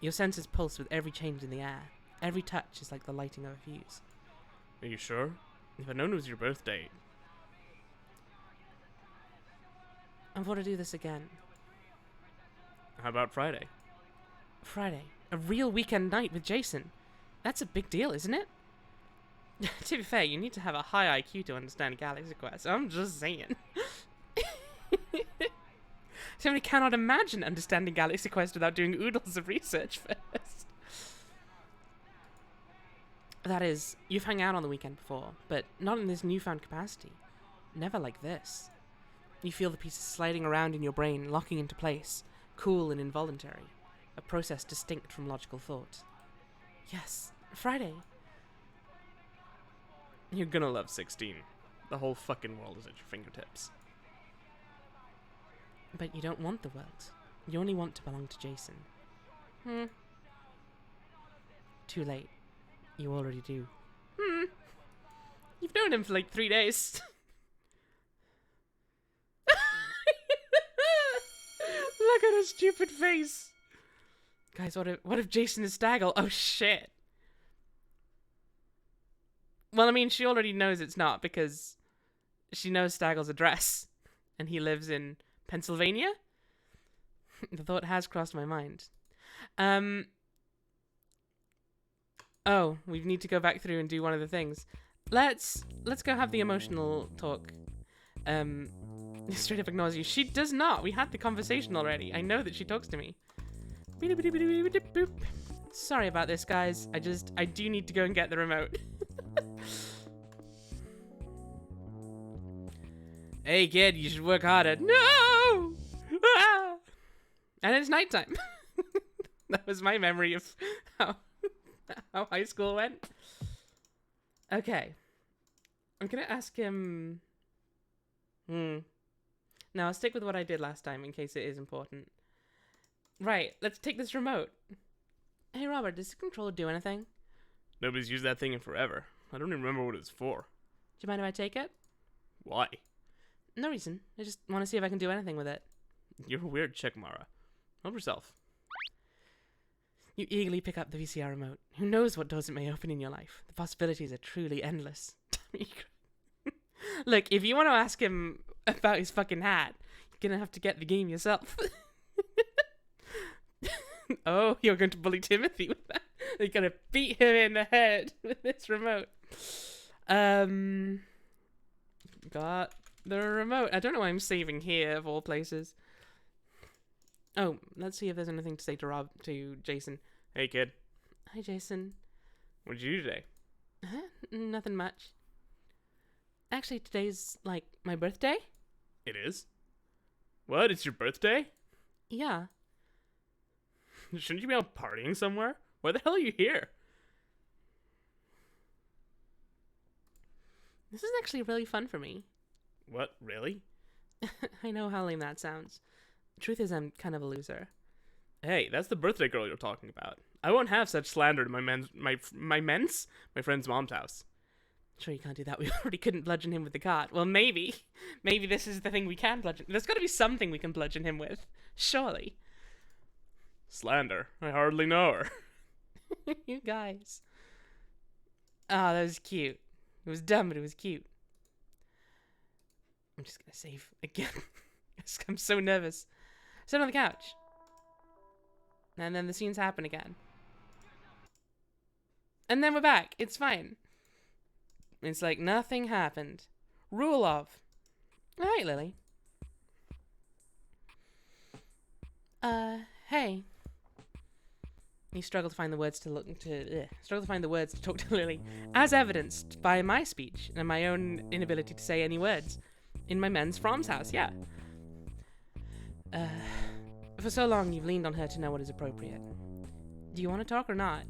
Your senses pulse with every change in the air. Every touch is like the lighting of a fuse. Are you sure? If I'd known it was your birthday. I want to do this again. How about Friday? Friday. A real weekend night with Jason. That's a big deal, isn't it? To be fair, you need to have a high IQ to understand Galaxy Quest. I'm just saying. Somebody cannot imagine understanding Galaxy Quest without doing oodles of research first. That is, you've hung out on the weekend before, but not in this newfound capacity. Never like this. You feel the pieces sliding around in your brain, locking into place, cool and involuntary, a process distinct from logical thought. Yes, Friday. You're gonna love 16. The whole fucking world is at your fingertips. But you don't want the world. You only want to belong to Jason. Too late. You already do. You've known him for like 3 days. Look at his stupid face. Guys, what if Jason is Staggle? Oh shit. Well, I mean, she already knows it's not because she knows Staggle's address and he lives in Pennsylvania. The thought has crossed my mind. Oh, we need to go back through and do one of the things. Let's go have the emotional talk. Straight up ignores you. She does not. We had the conversation already. I know that she talks to me. Sorry about this, guys. I do need to go and get the remote. Hey, kid, you should work harder. No! Ah! And it's nighttime. That was my memory of how high school went. Okay. I'm gonna ask him... No, I'll stick with what I did last time in case it is important. Right, let's take this remote. Hey, Robert, does the controller do anything? Nobody's used that thing in forever. I don't even remember what it's for. Do you mind if I take it? Why? No reason. I just want to see if I can do anything with it. You're a weird chick, Mara. Help yourself. You eagerly pick up the VCR remote. Who knows what doors it may open in your life? The possibilities are truly endless. Look, if you want to ask him about his fucking hat, you're gonna have to get the game yourself. Oh, you're going to bully Timothy with that? You're gonna beat him in the head with this remote. Got the remote. I don't know why I'm saving here, of all places. Oh, let's see if there's anything to say to Jason. Hey, kid. Hi, Jason. What did you do today? Nothing much. Actually, today's, like, my birthday? It is? What? It's your birthday? Yeah. Shouldn't you be out partying somewhere? Why the hell are you here? This is actually really fun for me. What? Really? I know how lame that sounds. The truth is, I'm kind of a loser. Hey, that's the birthday girl you're talking about. I won't have such slander to my friend's mom's house. Sure, you can't do that. We already couldn't bludgeon him with the cart. Well, maybe. Maybe this is the thing we can bludgeon. There's got to be something we can bludgeon him with. Surely. Slander? I hardly know her. You guys. Oh, that was cute. It was dumb, but it was cute. I'm just gonna save again. I'm so nervous. Sit on the couch. And then the scenes happen again. And then we're back. It's fine. It's like nothing happened. Rule of. Alright, Lily. Hey. You struggle to find the words to talk to Lily, as evidenced by my speech and my own inability to say any words in my men's From's house. Yeah. For so long, you've leaned on her to know what is appropriate. Do you want to talk or not?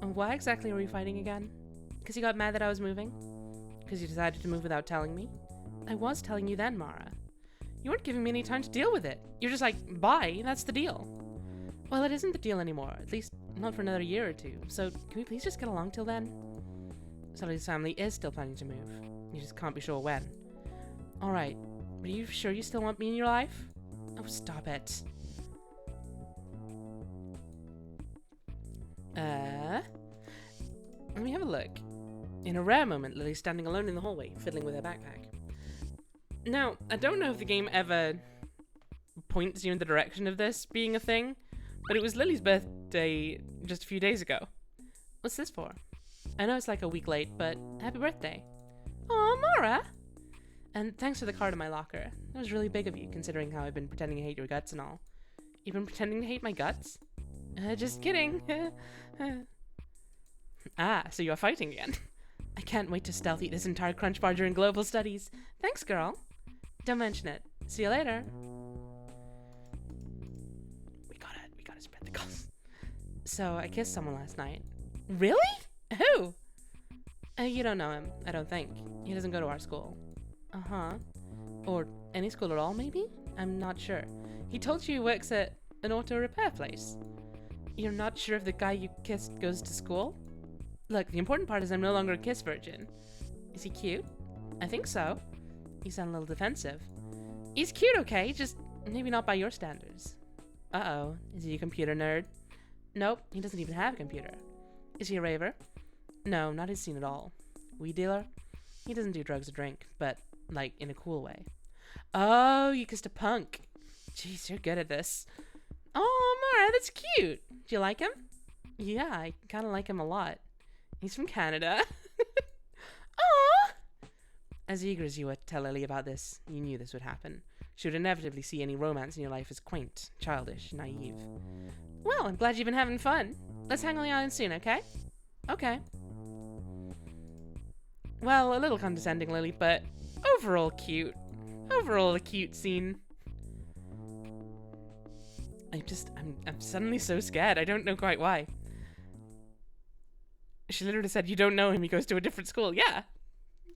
Why exactly were we fighting again? Because you got mad that I was moving? Because you decided to move without telling me? I was telling you then, Mara. You weren't giving me any time to deal with it. You're just like, bye, that's the deal. Well, it isn't the deal anymore, at least not for another year or two. So, can we please just get along till then? Sully's family is still planning to move. You just can't be sure when. Alright, are you sure you still want me in your life? Oh, stop it. Let me have a look. In a rare moment, Lily's standing alone in the hallway, fiddling with her backpack. Now, I don't know if the game ever points you in the direction of this being a thing, but it was Lily's birthday just a few days ago. What's this for? I know it's like a week late, but happy birthday. Aw, Mara! And thanks for the card in my locker. That was really big of you, considering how I've been pretending to hate your guts and all. You've been pretending to hate my guts? Just kidding. Ah, so you're fighting again. I can't wait to stealth eat this entire crunch bar during global studies. Thanks, girl. Don't mention it. See you later. We gotta spread the gossip. So, I kissed someone last night. Really? Who? You don't know him, I don't think. He doesn't go to our school. Uh-huh. Or any school at all, maybe? I'm not sure. He told you he works at an auto repair place. You're not sure if the guy you kissed goes to school? Look, the important part is I'm no longer a kiss virgin. Is he cute? I think so. You sound a little defensive. He's cute, okay? Just maybe not by your standards. Uh-oh. Is he a computer nerd? Nope, he doesn't even have a computer. Is he a raver? No, not his scene at all. Weed dealer? He doesn't do drugs or drink, but, like, in a cool way. Oh, you kissed a punk. Jeez, you're good at this. Oh, Mara, that's cute. Do you like him? Yeah, I kind of like him a lot. He's from Canada. Aww! As eager as you were to tell Lily about this, you knew this would happen. She would inevitably see any romance in your life as quaint, childish, naive. Well, I'm glad you've been having fun. Let's hang on the island soon, okay? Okay. Well, a little condescending, Lily, but overall cute. Overall a cute scene. I'm suddenly so scared. I don't know quite why. She literally said, you don't know him, he goes to a different school. Yeah.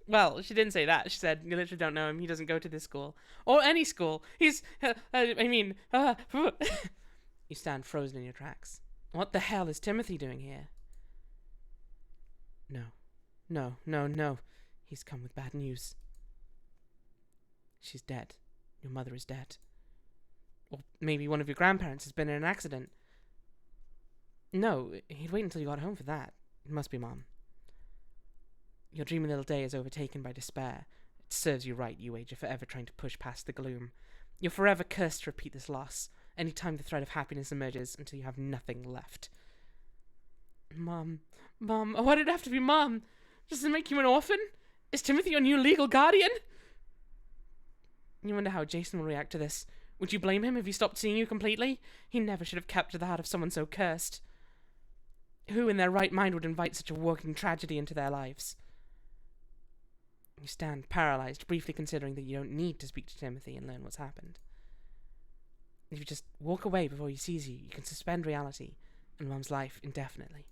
Well, she didn't say that. She said, you literally don't know him, he doesn't go to this school. Or any school. He's, You stand frozen in your tracks. What the hell is Timothy doing here? No. He's come with bad news. She's dead. Your mother is dead. Or maybe one of your grandparents has been in an accident. No, he'd wait until you got home for that. It must be Mom. Your dreamy little day is overtaken by despair. It serves you right, you Ager, for ever trying to push past the gloom. You're forever cursed to repeat this loss, any time the thread of happiness emerges, until you have nothing left. Mom, why did it have to be Mom? Does it make you an orphan? Is Timothy your new legal guardian? You wonder how Jason will react to this. Would you blame him if he stopped seeing you completely? He never should have captured the heart of someone so cursed. Who in their right mind would invite such a walking tragedy into their lives? You stand paralyzed, briefly considering that you don't need to speak to Timothy and learn what's happened. If you just walk away before he sees you, you can suspend reality and Mum's life indefinitely.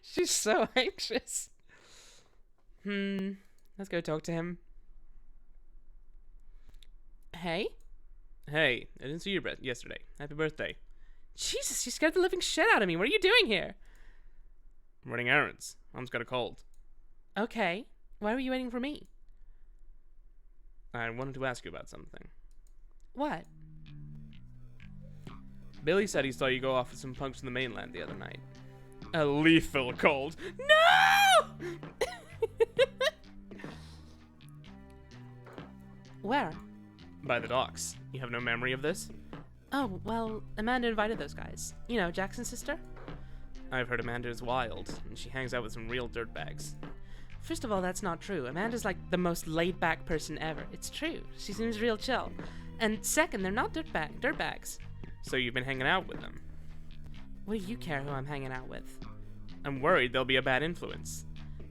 She's so anxious. Let's go talk to him. Hey? Hey, I didn't see you yesterday. Happy birthday. Jesus, you scared the living shit out of me. What are you doing here? I'm running errands. Mom's got a cold. Okay. Why were you waiting for me? I wanted to ask you about something. What? Billy said he saw you go off with some punks from the mainland the other night. A lethal cold. No! Where? By the docks. You have no memory of this? Oh, well, Amanda invited those guys. You know, Jackson's sister? I've heard Amanda is wild, and she hangs out with some real dirtbags. First of all, that's not true. Amanda's like the most laid-back person ever. It's true. She seems real chill. And second, they're not dirtbags. So you've been hanging out with them? What do you care who I'm hanging out with? I'm worried they'll be a bad influence.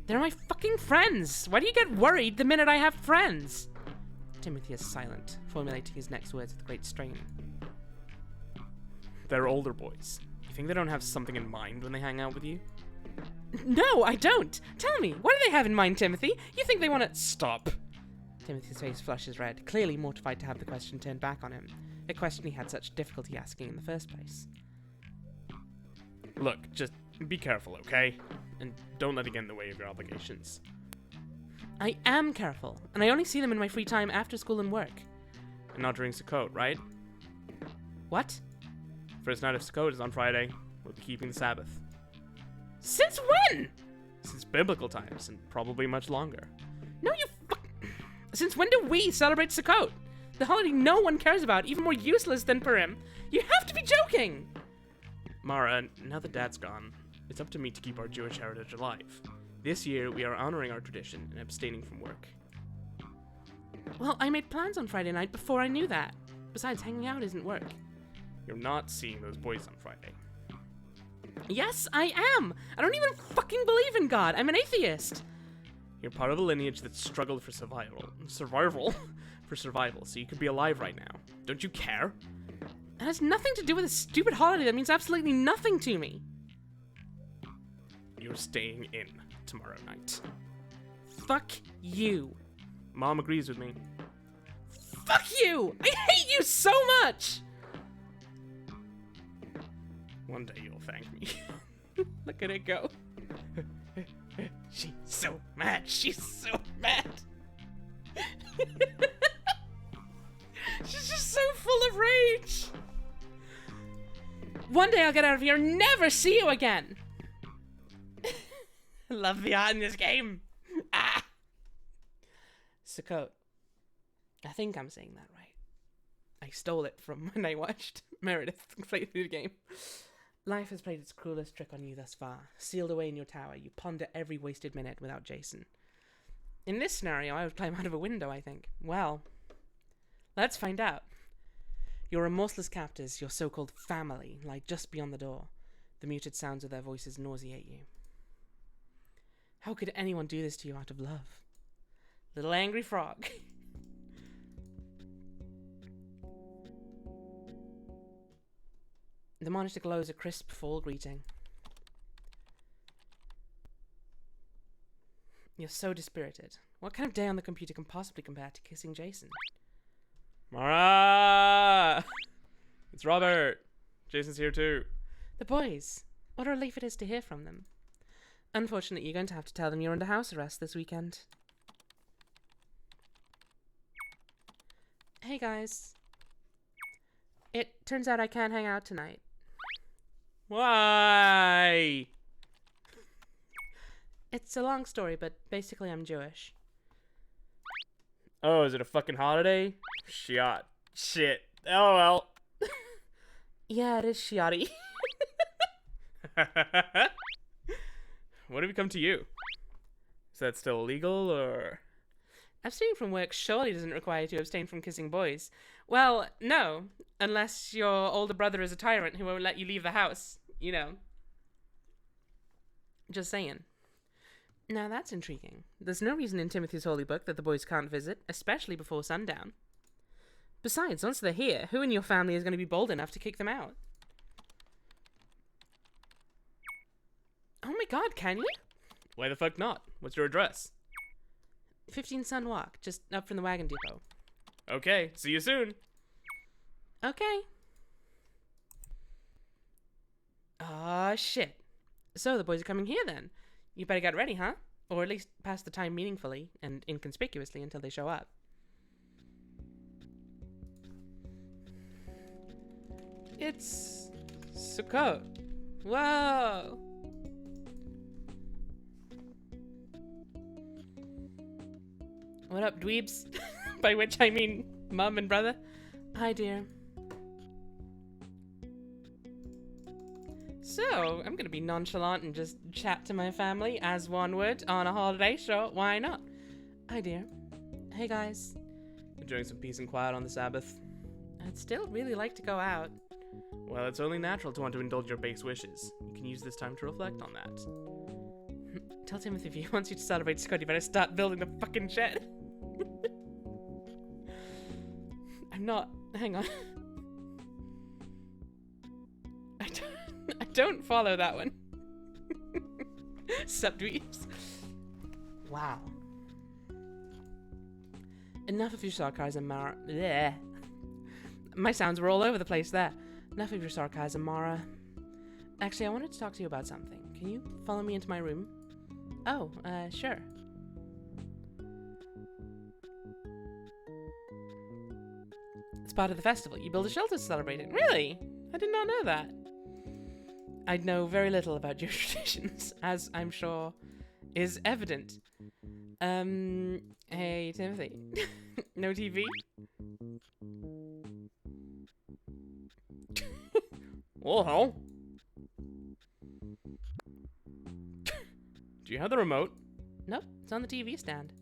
They're my fucking friends! Why do you get worried the minute I have friends? Timothy is silent, formulating his next words with great strain. They're older boys. You think they don't have something in mind when they hang out with you? No, I don't! Tell me, what do they have in mind, Timothy? You think they want to— Stop! Timothy's face flushes red, clearly mortified to have the question turned back on him, a question he had such difficulty asking in the first place. Look, just be careful, okay? And don't let it get in the way of your obligations. I am careful, and I only see them in my free time after school and work. And not during Sukkot, right? What? First night of Sukkot is on Friday. We'll be keeping the Sabbath. Since when? Since biblical times, and probably much longer. No, you Since when do we celebrate Sukkot? The holiday no one cares about, even more useless than Purim. You have to be joking! Mara, now that Dad's gone, it's up to me to keep our Jewish heritage alive. This year, we are honoring our tradition and abstaining from work. Well, I made plans on Friday night before I knew that. Besides, hanging out isn't work. You're not seeing those boys on Friday. Yes, I am! I don't even fucking believe in God. I'm an atheist. You're part of a lineage that struggled for survival, so you could be alive right now. Don't you care? It has nothing to do with a stupid holiday that means absolutely nothing to me. You're staying in tomorrow night. Fuck you. Mom agrees with me. Fuck you! I hate you so much! One day you'll thank me. Look at it go. She's so mad. She's so mad. She's just so full of rage. One day I'll get out of here and never see you again. I love the art in this game. Ah. Sukkot. I think I'm saying that right. I stole it from when I watched Meredith play through the game. Life has played its cruelest trick on you thus far. Sealed away in your tower, you ponder every wasted minute without Jason. In this scenario, I would climb out of a window, I think. Well, let's find out. Your remorseless captors, your so-called family, lie just beyond the door. The muted sounds of their voices nauseate you. How could anyone do this to you out of love? Little angry frog. The monitor glows a crisp fall greeting. You're so dispirited. What kind of day on the computer can possibly compare to kissing Jason? Mara! It's Robert. Jason's here too. The boys. What a relief it is to hear from them. Unfortunately, you're going to have to tell them you're under house arrest this weekend. Hey guys. It turns out I can't hang out tonight. Why? It's a long story, but basically I'm Jewish. Oh, is it a fucking holiday? Shit. LOL. Yeah, it is shiati. What have you come to you? Is that still illegal, or? Abstaining from work surely doesn't require you to abstain from kissing boys. Well, no, unless your older brother is a tyrant who won't let you leave the house. You know. Just saying. Now that's intriguing. There's no reason in Timothy's holy book that the boys can't visit, especially before sundown. Besides, once they're here, who in your family is going to be bold enough to kick them out? Oh my god, can you? Why the fuck not? What's your address? 15 Sun Walk, just up from the wagon depot. Okay, see you soon. Okay. Ah, shit. So the boys are coming here then. You better get ready, huh? Or at least pass the time meaningfully and inconspicuously until they show up. It's Sukkot. Whoa! What up, dweebs? By which I mean mum and brother. Hi, dear. So, I'm gonna be nonchalant and just chat to my family as one would on a holiday. Sure, why not? Hi, dear. Hey, guys. Enjoying some peace and quiet on the Sabbath? I'd still really like to go out. Well, it's only natural to want to indulge your base wishes. You can use this time to reflect on that. Tell Timothy if he wants you to celebrate Scott, you better start building the fucking shed. I'm not. Hang on. I don't follow that one. Sup, dweebs? Wow. Enough of your sarcasm, Mara. Blech. My sounds were all over the place there. Enough of your sarcasm, Mara. Actually, I wanted to talk to you about something. Can you follow me into my room? Oh, sure. It's part of the festival. You build a shelter to celebrate it. Really? I did not know that. I know very little about your traditions, as I'm sure is evident. Hey, Timothy. No TV? Well, hell. Do you have the remote? Nope, it's on the TV stand.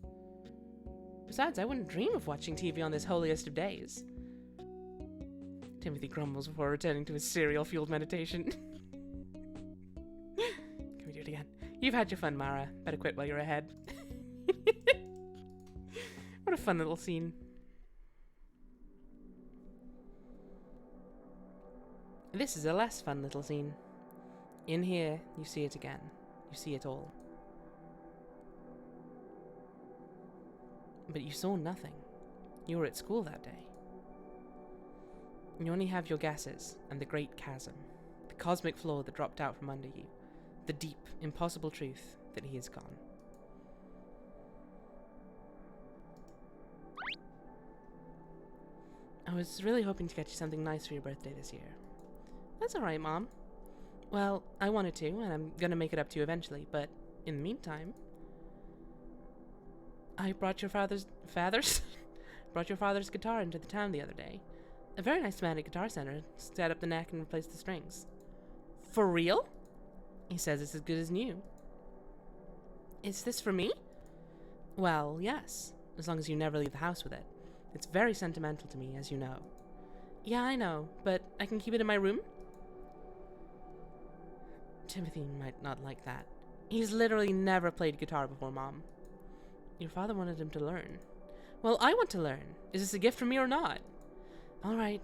Besides, I wouldn't dream of watching TV on this holiest of days. Timothy grumbles before returning to his cereal-fueled meditation. Can we do it again? You've had your fun, Mara. Better quit while you're ahead. What a fun little scene. This is a less fun little scene. In here, you see it again. You see it all. But you saw nothing. You were at school that day. You only have your guesses and the great chasm, the cosmic floor that dropped out from under you, the deep, impossible truth that he is gone. I was really hoping to get you something nice for your birthday this year. That's alright, Mom. Well, I wanted to, and I'm gonna make it up to you eventually, but in the meantime, I brought your father's guitar into the town the other day. A very nice man at Guitar Center set up the neck and replaced the strings. For real? He says it's as good as new. Is this for me? Well, yes, as long as you never leave the house with it. It's very sentimental to me, as you know. Yeah, I know, but I can keep it in my room? Timothy might not like that. He's literally never played guitar before, Mom. Your father wanted him to learn. Well, I want to learn. Is this a gift from me or not? Alright.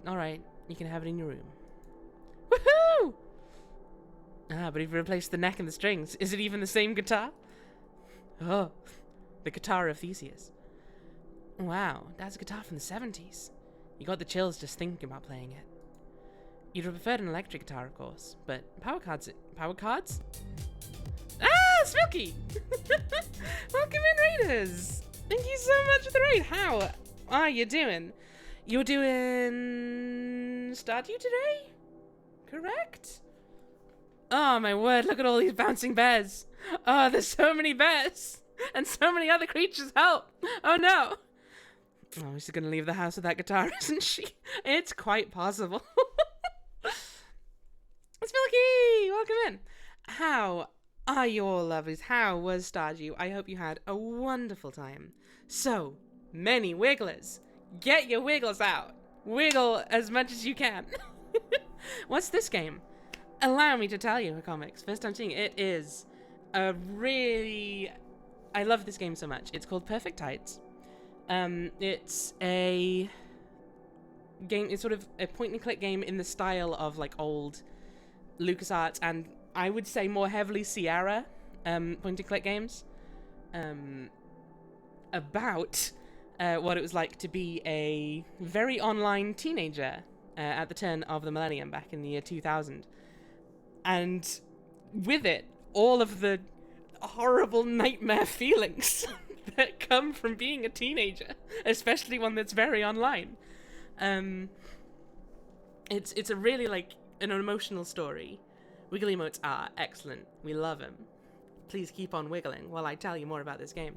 You can have it in your room. Woohoo! Ah, but if you replaced the neck and the strings, is it even the same guitar? Oh, the guitar of Theseus. Wow, that's a guitar from the 70s. You got the chills just thinking about playing it. You'd have preferred an electric guitar, of course, but power cards? Ah, Smilky! Welcome in, Raiders! Thank you so much for the raid. How are you doing? You're doing Stardew today? Correct? Oh my word, look at all these bouncing bears. Oh, there's so many bears. And so many other creatures, help! Oh no! Oh, she's gonna leave the house with that guitar, isn't she? It's quite possible. Smilky! Welcome in. How are you all, lovelies? How was Stardew? I hope you had a wonderful time. So, many wigglers. Get your wiggles out. Wiggle as much as you can. What's this game? Allow me to tell you, comics. First time seeing it, it is a really... I love this game so much. It's called Perfect Tides. It's a game, it's sort of a point-and-click game in the style of, like, old LucasArts, and I would say more heavily Sierra point-and-click games. About what it was like to be a very online teenager at the turn of the millennium back in the year 2000. And with it, all of the horrible nightmare feelings that come from being a teenager, especially one that's very online. It's a really, like, an emotional story. Wiggle emotes are excellent. We love them. Please keep on wiggling while I tell you more about this game.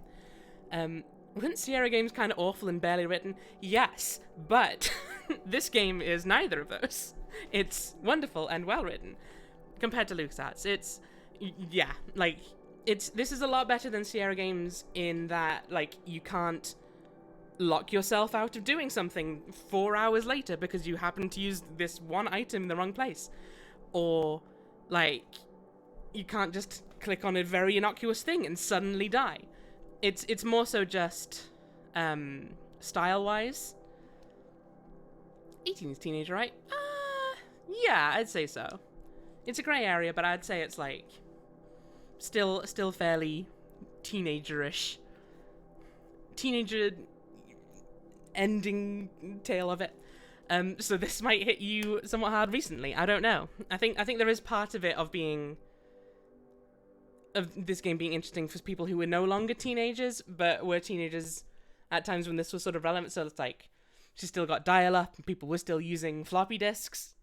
Weren't Sierra games kind of awful and barely written? Yes, but this game is neither of those. It's wonderful and well written compared to LucasArts. It's, yeah, like, this is a lot better than Sierra games in that, like, you can't lock yourself out of doing something 4 hours later because you happen to use this one item in the wrong place. Or, like, you can't just click on a very innocuous thing and suddenly die. It's more so just, style-wise. 18 is teenager, right? Yeah, I'd say so. It's a grey area, but I'd say it's, like, still fairly teenager-ish. Teenager ending tale of it. So this might hit you somewhat hard recently. I don't know. I think there is part of it of this game being interesting for people who were no longer teenagers, but were teenagers at times when this was sort of relevant. So it's like, she still got dial-up, and people were still using floppy disks,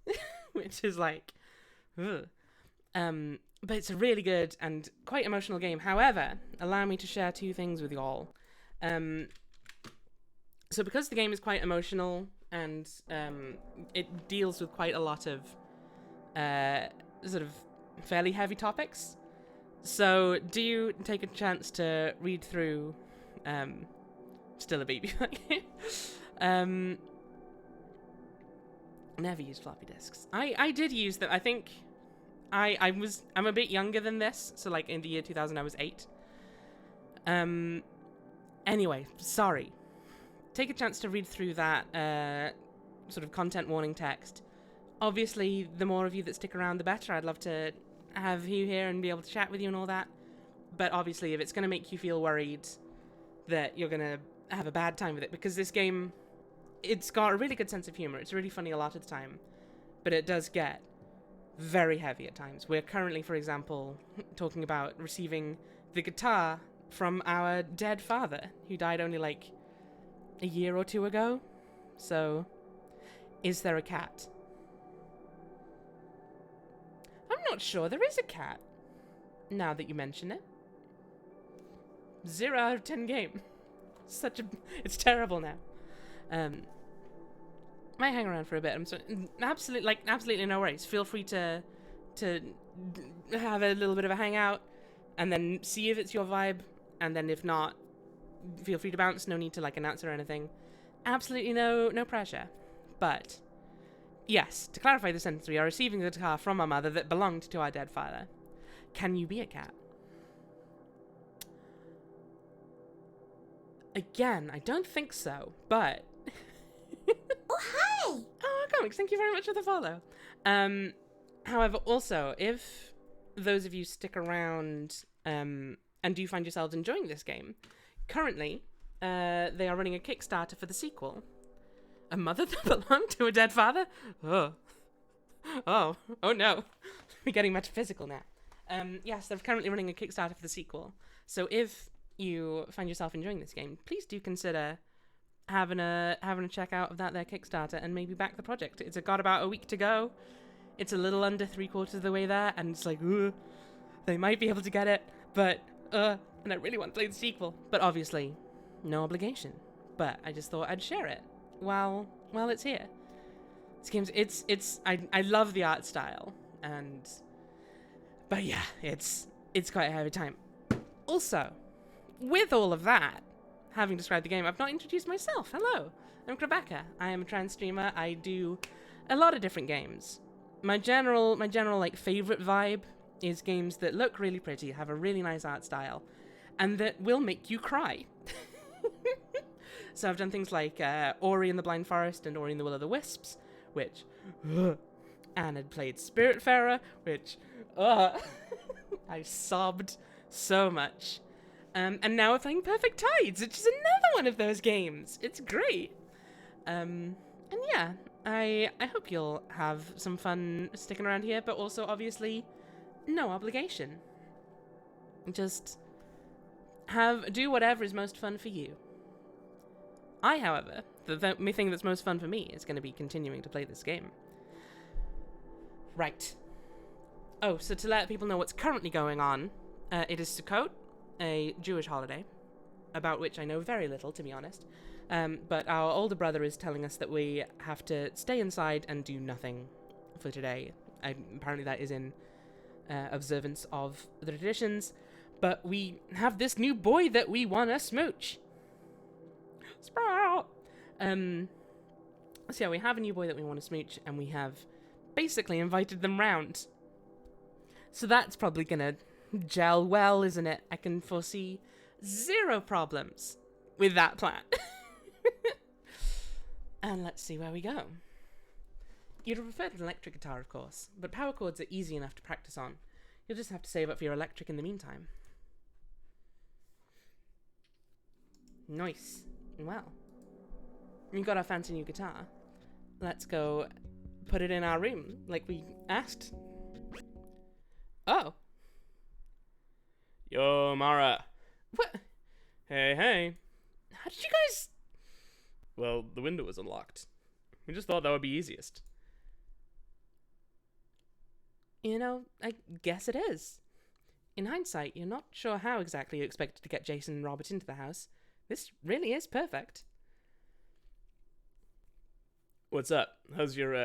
which is like, ugh. But it's a really good and quite emotional game. However, allow me to share two things with you all. So because the game is quite emotional and it deals with quite a lot of sort of fairly heavy topics, so do you take a chance to read through Still a Baby? Never used floppy disks. I did use them. I think I'm a bit younger than this, so like in the year 2000 I was 8. Anyway, sorry. Take a chance to read through that sort of content warning text. Obviously, the more of you that stick around, the better. I'd love to have you here and be able to chat with you and all that. But obviously, if it's going to make you feel worried that you're going to have a bad time with it, because this game, it's got a really good sense of humor. It's really funny a lot of the time, but it does get very heavy at times. We're currently, for example, talking about receiving the guitar from our dead father, who died only like a year or two ago. So, is there a cat? I'm not sure there is a cat, now that you mention it. 0 out of 10 game. It's terrible now. Might hang around for a bit. I'm so absolutely no worries. Feel free to have a little bit of a hangout, and then see if it's your vibe, and then if not, feel free to bounce. No need to like announce or anything. Absolutely no pressure. But yes, to clarify the sentence, we are receiving the guitar from our mother that belonged to our dead father. Can you be a cat? Again, I don't think so, but... Oh, hi! Oh, comics, thank you very much for the follow. However, also, if those of you stick around and do find yourselves enjoying this game, currently, they are running a Kickstarter for the sequel. A mother that belonged to a dead father? Oh no. We're getting metaphysical now. Yes, they're currently running a Kickstarter for the sequel. So if you find yourself enjoying this game, please do consider having a check out of their Kickstarter and maybe back the project. It's got about a week to go. It's a little under 3/4 of the way there, and it's like, they might be able to get it, but and I really want to play the sequel. But obviously, no obligation. But I just thought I'd share it while it's here. This game's I love the art style, but yeah, it's quite a heavy time. Also, with all of that, having described the game, I've not introduced myself. Hello, I'm Rebecca. I am a trans streamer. I do a lot of different games. My general like favorite vibe is games that look really pretty, have a really nice art style, and that will make you cry. So I've done things like Ori and the Blind Forest and Ori and the Will of the Wisps, which and had played Spiritfarer, which I sobbed so much. And now we're playing Perfect Tides, which is another one of those games. It's great. And yeah, I hope you'll have some fun sticking around here, but also obviously no obligation. Just do whatever is most fun for you. I, however, the thing that's most fun for me is going to be continuing to play this game. Right. Oh, so to let people know what's currently going on, it is Sukkot, a Jewish holiday, about which I know very little, to be honest. But our older brother is telling us that we have to stay inside and do nothing for today. Apparently that is in observance of the traditions. But we have this new boy that we want to smooch. Sprout! So yeah, we have a new boy that we want to smooch, and we have basically invited them round. So that's probably gonna gel well, isn't it? I can foresee zero problems with that plan. And let's see where we go. You'd have preferred an electric guitar, of course, but power chords are easy enough to practice on. You'll just have to save up for your electric in the meantime. Nice. Well, we got our fancy new guitar. Let's go put it in our room, like we asked. Oh. Yo, Mara. What? Hey. How did you guys... Well, the window was unlocked. We just thought that would be easiest. You know, I guess it is. In hindsight, you're not sure how exactly you expected to get Jason and Robert into the house. This really is perfect. What's up? How's your,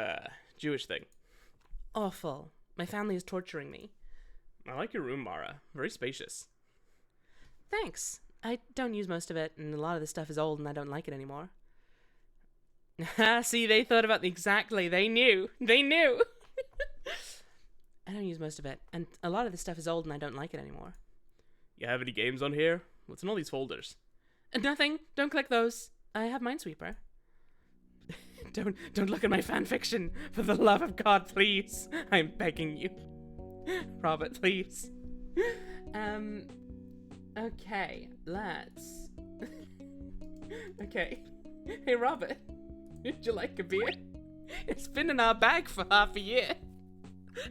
Jewish thing? Awful. My family is torturing me. I like your room, Mara. Very spacious. Thanks. I don't use most of it, and a lot of the stuff is old and I don't like it anymore. See, they thought about exactly. They knew. I don't use most of it, and a lot of the stuff is old and I don't like it anymore. You have any games on here? What's in all these folders? Nothing. Don't click those. I have Minesweeper. Don't look at my fan fiction. For the love of God, please. I'm begging you. Robert, please. Okay, let's... Okay. Hey, Robert. Would you like a beer? It's been in our bag for half a year.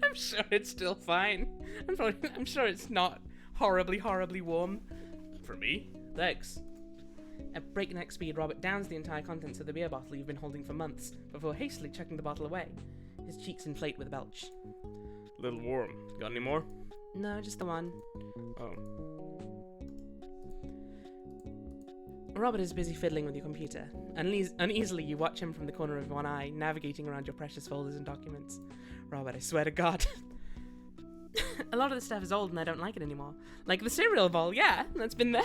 I'm sure it's still fine. I'm sure it's not horribly warm. For me? Thanks. At breakneck speed, Robert downs the entire contents of the beer bottle you've been holding for months, before hastily chucking the bottle away. His cheeks inflate with a belch. Little warm. Got any more? No, just the one. Oh. Robert is busy fiddling with your computer. Uneasily, you watch him from the corner of one eye, navigating around your precious folders and documents. Robert, I swear to God. A lot of the stuff is old and I don't like it anymore. Like the cereal bowl, yeah, that's been there.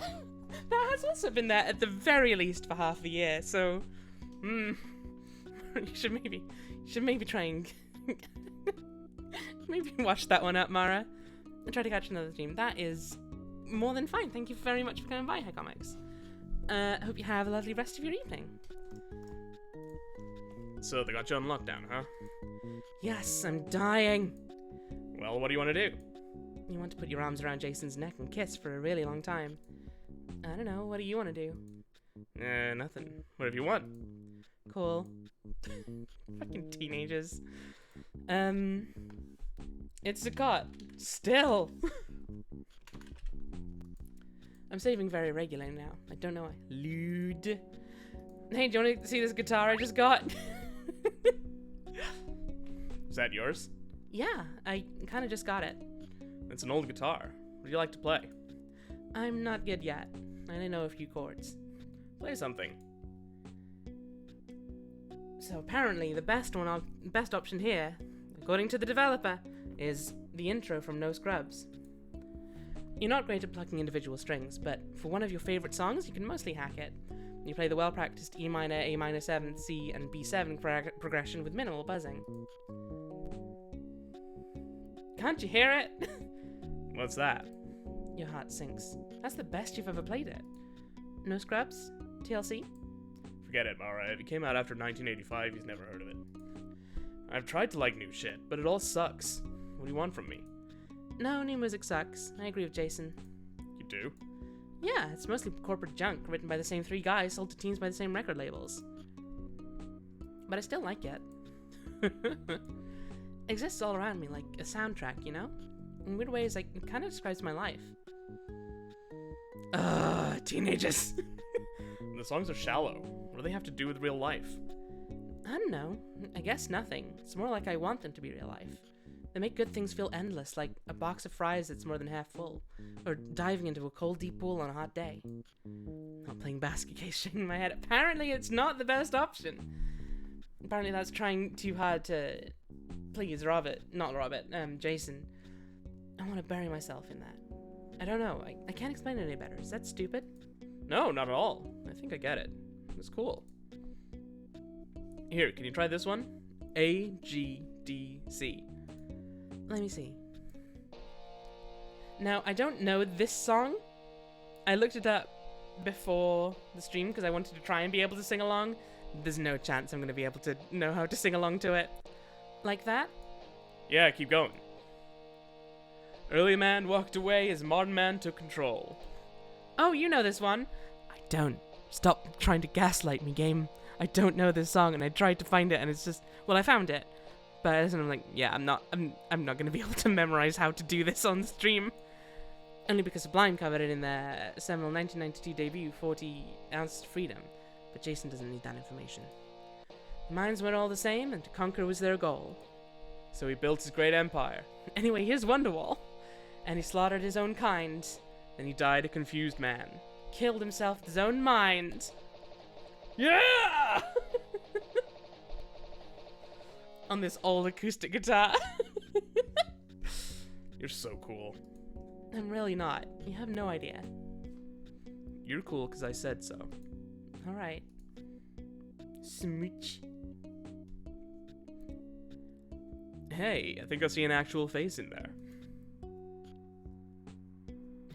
That has also been there at the very least for half a year, so... you should maybe try and... maybe wash that one up, Mara. And try to catch another stream. That is more than fine. Thank you very much for coming by, Comics. Hope you have a lovely rest of your evening. So they got you on lockdown, huh? Yes, I'm dying. Well, what do you want to do? You want to put your arms around Jason's neck and kiss for a really long time. I don't know, what do you want to do? Nothing. Whatever you want. Cool. Fucking teenagers. It's Sukkot. Still. I'm saving very regularly now. I don't know why. Lewd. Hey, do you want to see this guitar I just got? Is that yours? Yeah, I kind of just got it. It's an old guitar. What do you like to play? I'm not good yet. I only know a few chords. Play something. So apparently the best option here, according to the developer, is the intro from No Scrubs. You're not great at plucking individual strings, but for one of your favorite songs, you can mostly hack it. You play the well-practiced E minor, A minor 7th, C, and B7 progression with minimal buzzing. Can't you hear it? What's that? Your heart sinks. That's the best you've ever played it. No scrubs? TLC? Forget it, Mara. If it came out after 1985, he's never heard of it. I've tried to like new shit, but it all sucks. What do you want from me? No, new music sucks. I agree with Jason. You do? Yeah, it's mostly corporate junk written by the same 3 guys, sold to teens by the same record labels. But I still like it. It exists all around me like a soundtrack, you know? In weird ways, like, it kind of describes my life. Ugh, teenagers. The songs are shallow. What do they have to do with real life? I don't know. I guess nothing. It's more like I want them to be real life. They make good things feel endless, like a box of fries that's more than half full, or diving into a cold, deep pool on a hot day. Not playing basket case shaking my head. Apparently, it's not the best option. Apparently, that's trying too hard to please Jason. I want to bury myself in that. I don't know. I can't explain it any better. Is that stupid? No, not at all. I think I get it. It's cool. Here, can you try this one? A, G, D, C. Let me see. Now, I don't know this song. I looked it up before the stream because I wanted to try and be able to sing along. There's no chance I'm going to be able to know how to sing along to it. Like that? Yeah, keep going. Early man walked away as modern man took control. Oh, you know this one. I don't. Stop trying to gaslight me, game. I don't know this song, and I tried to find it, and it's just... Well, I found it. But I'm like, yeah, I'm not going to be able to memorize how to do this on the stream. Only because Sublime covered it in their seminal 1992 debut, 40 Ounces to Freedom. But Jason doesn't need that information. The minds were all the same, and to conquer was their goal. So he built his great empire. Anyway, here's Wonderwall. And he slaughtered his own kind. Then he died a confused man. Killed himself with his own mind. Yeah! On this old acoustic guitar. You're so cool. I'm really not. You have no idea. You're cool because I said so. Alright. Smooch. Hey, I think I see an actual face in there.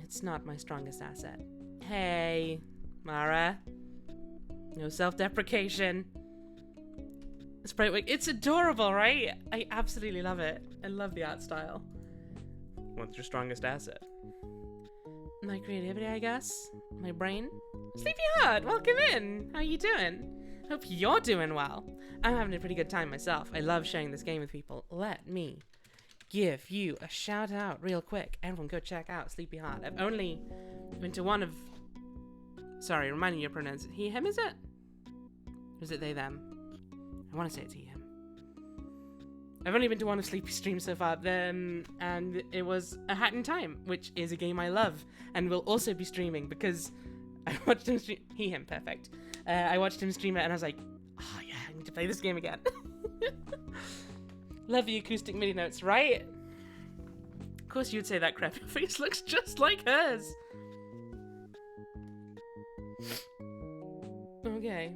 It's not my strongest asset. Hey, Mara. No self-deprecation. Sprite, it's adorable, right? I absolutely love it. I love the art style. What's your strongest asset? My creativity, I guess. My brain. Sleepy Heart, welcome in. How you doing? Hope you're doing well. I'm having a pretty good time myself. I love sharing this game with people. Let me give you a shout out real quick. Everyone go check out Sleepy Heart. I've only been to one of... Sorry, reminding you of pronouns. He, him, is it? Or is it they, them? I want to say it's he, him. I've only been to one of Sleepy's streams so far, and it was A Hat in Time, which is a game I love, and will also be streaming, because I watched him stream... He, him, perfect. I watched him stream it, and I was like, oh yeah, I need to play this game again. Love the acoustic MIDI notes, right? Of course you'd say that, crap. Your face looks just like hers. Okay.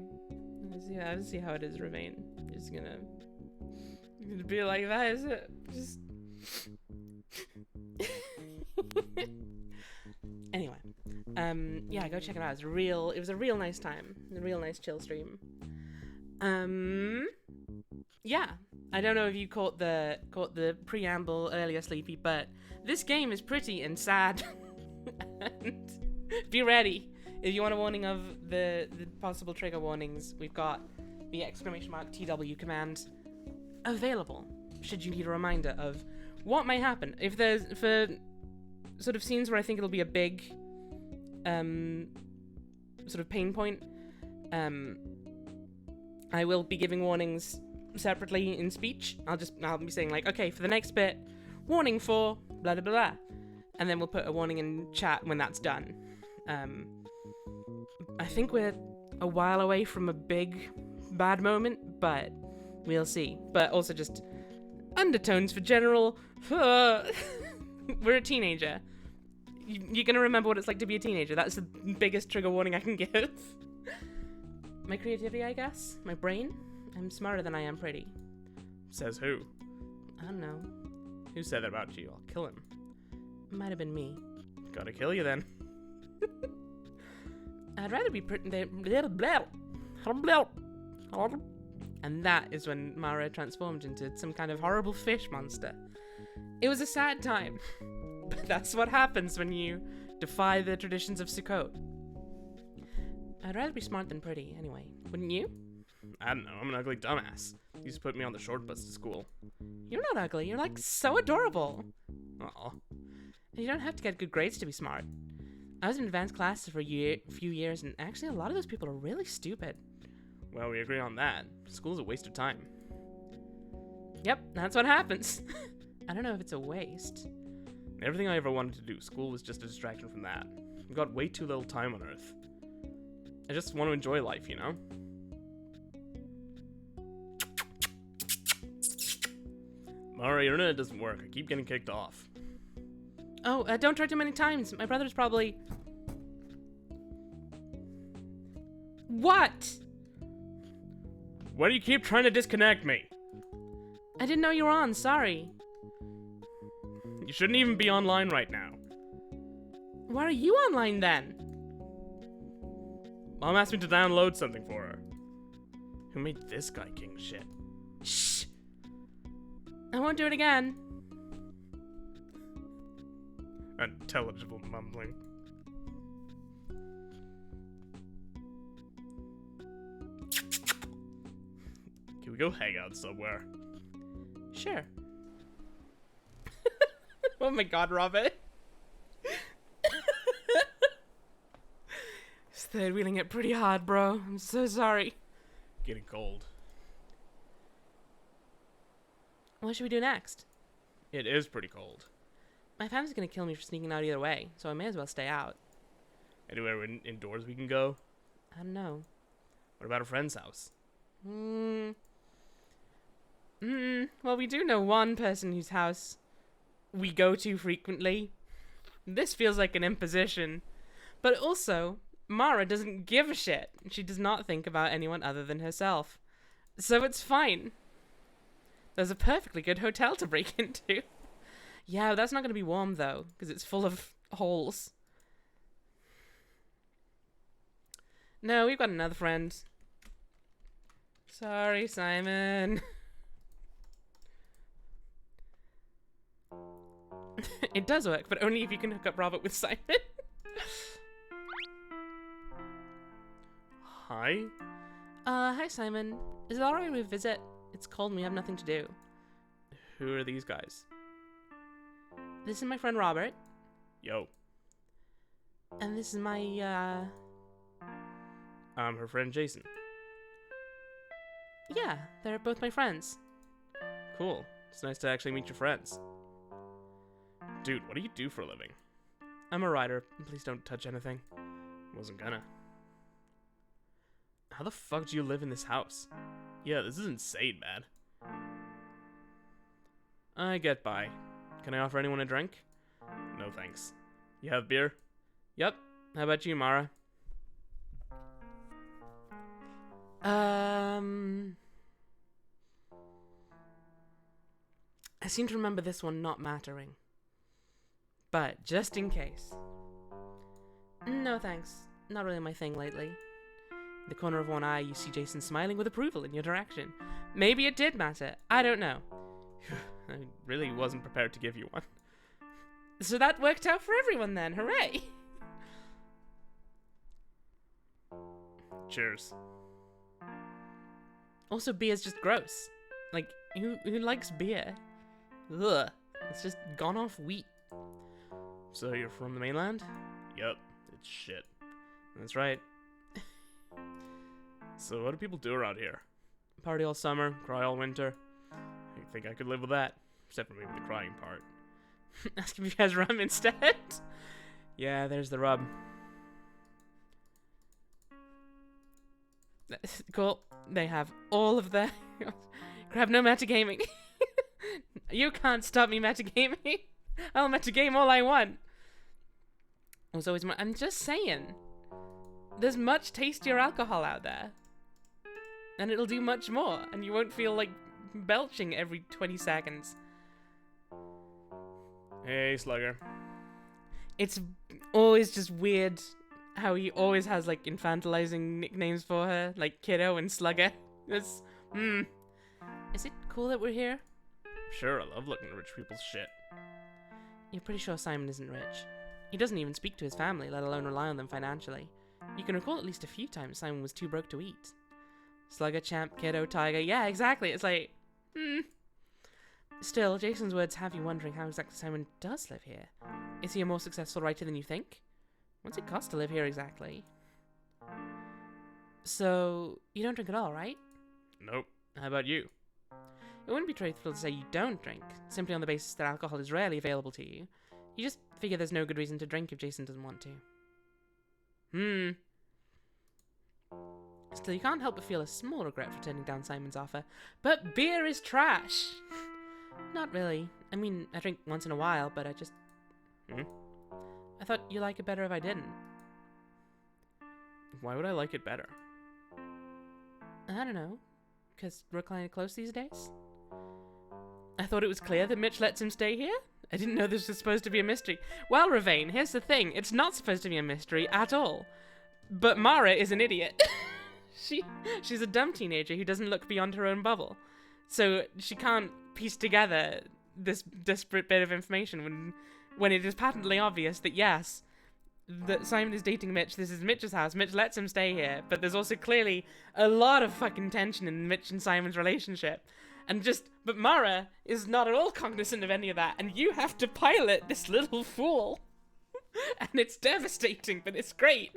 Let's see how it is, Remain. It's gonna be like that, is it? Just... Anyway. Yeah, go check it out. It was a real nice time. A real nice chill stream. Yeah. I don't know if you caught the preamble earlier, Sleepy, but this game is pretty and sad. And be ready. If you want a warning of the possible trigger warnings, we've got the !TW command available, should you need a reminder of what may happen. If there's, for sort of scenes where I think it'll be a big, sort of pain point, I will be giving warnings separately in speech. I'll be saying like, okay, for the next bit, warning for blah, blah, blah, and then we'll put a warning in chat when that's done. I think we're a while away from a big bad moment, but we'll see. But also just undertones for general... We're a teenager. You're gonna remember what it's like to be a teenager. That's the biggest trigger warning I can give. My creativity, I guess. My brain. I'm smarter than I am pretty. Says who? I don't know. Who said that about you? I'll kill him. Might have been me. Gotta kill you then. I'd rather be pretty. And that is when Mara transformed into some kind of horrible fish monster. It was a sad time. But that's what happens when you defy the traditions of Sukkot. I'd rather be smart than pretty, anyway. Wouldn't you? I don't know, I'm an ugly dumbass. You used to put me on the short bus to school. You're not ugly. You're like so adorable. Aw. And you don't have to get good grades to be smart. I was in advanced classes for a few years, and actually a lot of those people are really stupid. Well, we agree on that. School's a waste of time. Yep, that's what happens. I don't know if it's a waste. Everything I ever wanted to do, school was just a distraction from that. I've got way too little time on Earth. I just want to enjoy life, you know? Mara, your internet doesn't work. I keep getting kicked off. Oh, don't try too many times. My brother's probably... What? Why do you keep trying to disconnect me? I didn't know you were on, sorry. You shouldn't even be online right now. Why are you online then? Mom asked me to download something for her. Who made this guy king shit? Shh. I won't do it again. Unintelligible mumbling. Can we go hang out somewhere? Sure. Oh my god, Robert. Third wheeling it pretty hard, bro. I'm so sorry. Getting cold. What should we do next? It is pretty cold. My family's gonna kill me for sneaking out either way, so I may as well stay out. Anywhere indoors we can go? I don't know. What about a friend's house? Well, we do know one person whose house we go to frequently. This feels like an imposition. But also, Mara doesn't give a shit. She does not think about anyone other than herself. So it's fine. There's a perfectly good hotel to break into. Yeah, that's not going to be warm, though, because it's full of holes. No, we've got another friend. Sorry, Simon. It does work, but only if you can hook up Robert with Simon. Hi? Hi, Simon. Is it alright we visit? It's cold and we have nothing to do. Who are these guys? This is my friend Robert. Yo. And this is my, I'm her friend Jason. yeah, they're both my friends. Cool. It's nice to actually meet your friends. Dude, what do you do for a living? I'm a writer. Please don't touch anything. Wasn't gonna. How the fuck do you live in this house? Yeah, this is insane, man. I get by. Can I offer anyone a drink? No thanks. You have beer? Yep. How about you, Mara? I seem to remember this one not mattering. But just in case. No thanks. Not really my thing lately. In the corner of one eye, you see Jason smiling with approval in your direction. Maybe it did matter. I don't know. I really wasn't prepared to give you one. So that worked out for everyone then. Hooray! Cheers. Also, beer's just gross. Like, who likes beer? Ugh. It's just gone off wheat. So you're from the mainland? Yup, it's shit. That's right. So what do people do around here? Party all summer, cry all winter. I think I could live with that. Except for maybe the crying part. Ask if he has rum instead. Yeah, there's the rub. Cool. They have all of the... Grab no metagaming. You can't stop me metagaming. I'll metagame all I want. was always more. I'm just saying. There's much tastier alcohol out there. And it'll do much more. And you won't feel like belching every 20 seconds. Hey, Slugger. It's always just weird how he always has like infantilizing nicknames for her, like Kiddo and Slugger. It's, Is it cool that we're here? Sure, I love looking at rich people's shit. You're pretty sure Simon isn't rich. He doesn't even speak to his family, let alone rely on them financially. You can recall at least a few times Simon was too broke to eat. Slugger, Champ, Kiddo, Tiger, yeah, exactly, it's like, Still, Jason's words have you wondering how exactly Simon does live here. Is he a more successful writer than you think? What's it cost to live here exactly? So, you don't drink at all, right? Nope. How about you? It wouldn't be truthful to say you don't drink, simply on the basis that alcohol is rarely available to you. You just figure there's no good reason to drink if Jason doesn't want to. Still, you can't help but feel a small regret for turning down Simon's offer. But beer is trash! Not really. I mean, I drink once in a while, but I just... I thought you'd like it better if I didn't. Why would I like it better? I don't know. 'Cause we're kinda close these days? I thought it was clear that Mitch lets him stay here? I didn't know this was supposed to be a mystery. Well, Ravane, here's the thing. It's not supposed to be a mystery at all. But Mara is an idiot. She's a dumb teenager who doesn't look beyond her own bubble. So she can't piece together this disparate bit of information when it is patently obvious that yes, that Simon is dating Mitch, this is Mitch's house, Mitch lets him stay here, but there's also clearly a lot of fucking tension in Mitch and Simon's relationship. But Mara is not at all cognizant of any of that, and you have to pilot this little fool. And it's devastating, but it's great.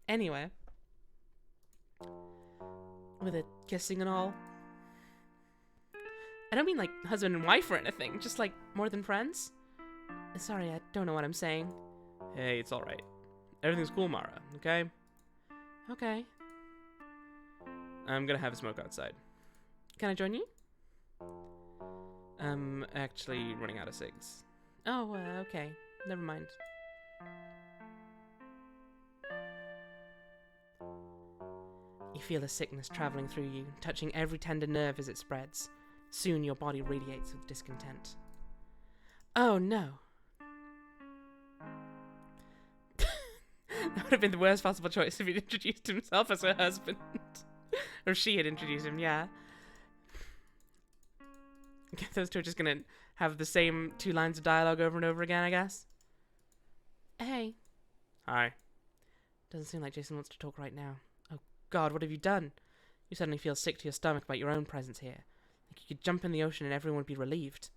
Anyway. With it kissing and all. I don't mean like husband and wife or anything, just like more than friends. Sorry, I don't know what I'm saying. Hey, it's alright. Everything's cool, Mara, okay? Okay. I'm gonna have a smoke outside. Can I join you? I'm actually running out of cigs. Oh, okay. Never mind. You feel a sickness traveling through you, touching every tender nerve as it spreads. Soon your body radiates with discontent. Oh no. That would have been the worst possible choice if he'd introduced himself as her husband. Or if she had introduced him, yeah. Those two are just gonna have the same 2 lines of dialogue over and over again, I guess. Hey. Hi. Doesn't seem like Jason wants to talk right now. Oh God, what have you done? You suddenly feel sick to your stomach about your own presence here. Like you could jump in the ocean and everyone would be relieved.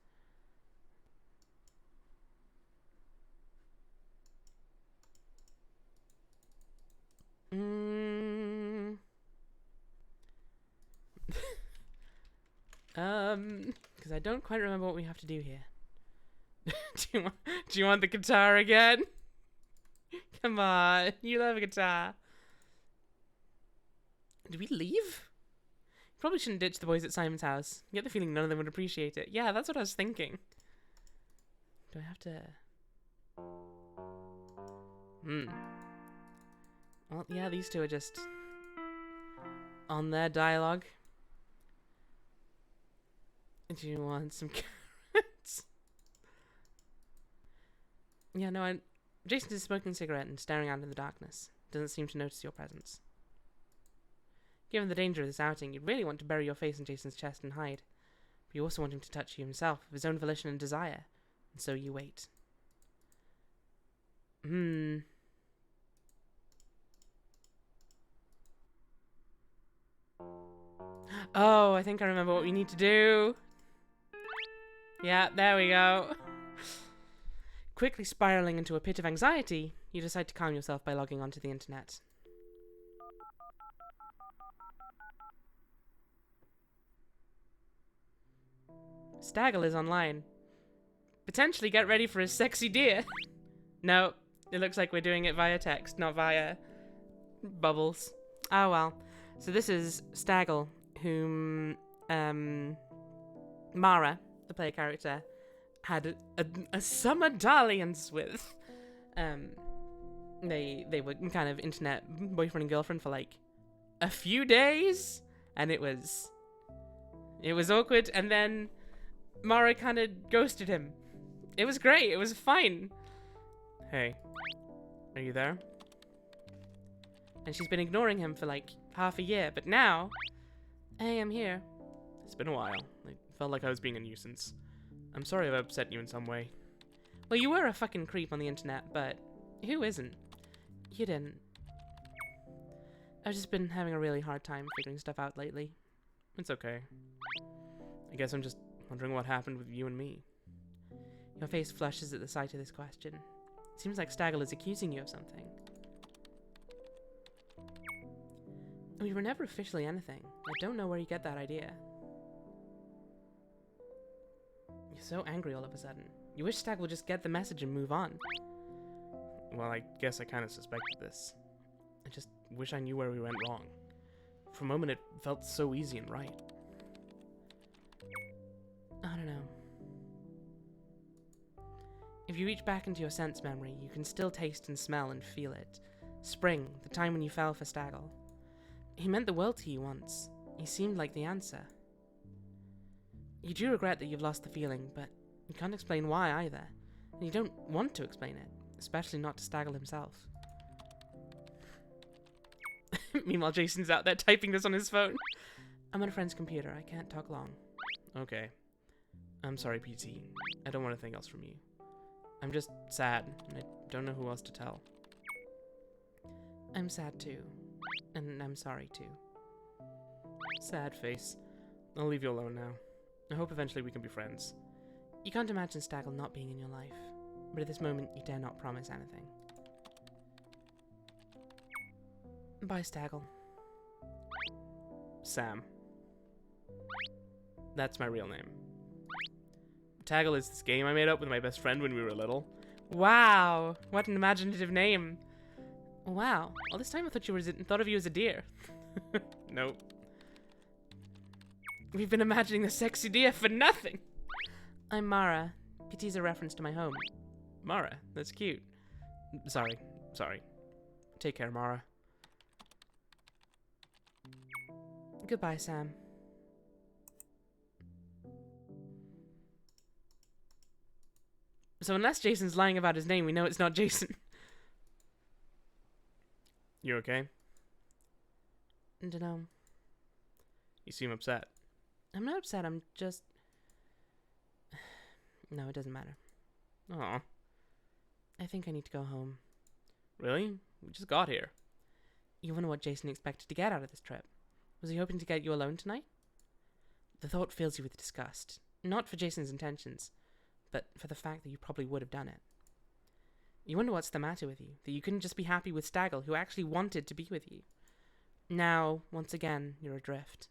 Because I don't quite remember what we have to do here. do you want the guitar again? Come on, you love a guitar. Did we leave? Probably shouldn't ditch the boys at Simon's house. I get the feeling none of them would appreciate it. Yeah, that's what I was thinking. Do I have to... Well, yeah, these two are just... on their dialogue. Do you want some carrots? Yeah, no, Jason is smoking a cigarette and staring out into the darkness. Doesn't seem to notice your presence. Given the danger of this outing, you'd really want to bury your face in Jason's chest and hide. But you also want him to touch you himself, of his own volition and desire. And so you wait. Oh, I think I remember what we need to do. Yeah, there we go. Quickly spiraling into a pit of anxiety, you decide to calm yourself by logging onto the internet. Staggle is online. Potentially get ready for a sexy deer. No, it looks like we're doing it via text, not via bubbles. Oh well. So this is Staggle, whom Mara, the player character, had a summer dalliance with. They were kind of internet boyfriend and girlfriend for like a few days, and it was awkward, and then Mara kind of ghosted him. It was great. It was fine. Hey, are you there? And she's been ignoring him for like half a year, but now, hey, I'm here. It's been a while. I felt like I was being a nuisance. I'm sorry if I upset you in some way. Well, you were a fucking creep on the internet, but who isn't? You didn't. I've just been having a really hard time figuring stuff out lately. It's okay. I guess I'm just wondering what happened with you and me. Your face flushes at the sight of this question. It seems like Staggle is accusing you of something. We were never officially anything. I don't know where you get that idea. You're so angry all of a sudden. You wish Staggle would just get the message and move on. Well, I guess I kind of suspected this. I just wish I knew where we went wrong. For a moment, it felt so easy and right. I don't know. If you reach back into your sense memory, you can still taste and smell and feel it. Spring, the time when you fell for Staggle. He meant the world to you once. He seemed like the answer. You do regret that you've lost the feeling, but you can't explain why either. And you don't want to explain it, especially not to Staggle himself. Meanwhile, Jason's out there typing this on his phone. I'm on a friend's computer. I can't talk long. Okay. I'm sorry, PT. I don't want anything else from you. I'm just sad, and I don't know who else to tell. I'm sad too. And I'm sorry too. Sad face. I'll leave you alone now. I hope eventually we can be friends. You can't imagine Staggle not being in your life, but at this moment you dare not promise anything. Bye, Staggle. Sam. That's my real name. Taggle is this game I made up with my best friend when we were little. Wow, what an imaginative name. Wow, all this time I thought of you as a deer. Nope. We've been imagining the sexy deer for nothing. I'm Mara. PT's a reference to my home. Mara, that's cute. Sorry. Take care, Mara. Goodbye, Sam. So unless Jason's lying about his name, we know it's not Jason. You okay? Dunno. You seem upset. I'm not upset, I'm just... No, it doesn't matter. Aw. I think I need to go home. Really? We just got here. You wonder what Jason expected to get out of this trip. Was he hoping to get you alone tonight? The thought fills you with disgust. Not for Jason's intentions, but for the fact that you probably would have done it. You wonder what's the matter with you, that you couldn't just be happy with Staggle, who actually wanted to be with you. Now, once again, you're adrift.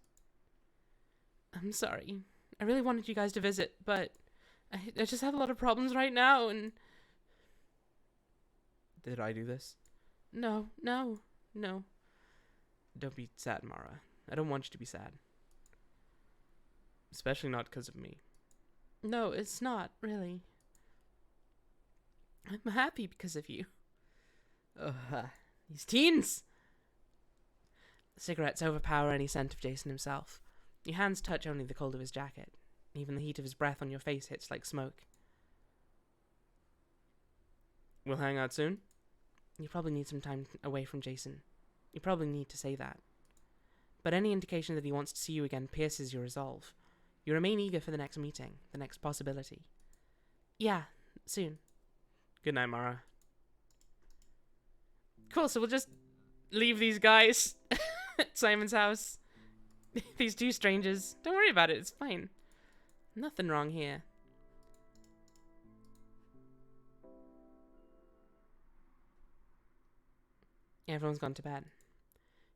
I'm sorry. I really wanted you guys to visit, but I just have a lot of problems right now, and... Did I do this? No. Don't be sad, Mara. I don't want you to be sad. Especially not because of me. No, it's not, really. I'm happy because of you. Ugh, these teens! Cigarettes overpower any scent of Jason himself. Your hands touch only the cold of his jacket. Even the heat of his breath on your face hits like smoke. We'll hang out soon? You probably need some time away from Jason. You probably need to say that. But any indication that he wants to see you again pierces your resolve. You remain eager for the next meeting, the next possibility. Yeah, soon. Good night, Mara. Cool, so we'll just leave these guys at Simon's house. These two strangers. Don't worry about it, it's fine. Nothing wrong here. Everyone's gone to bed.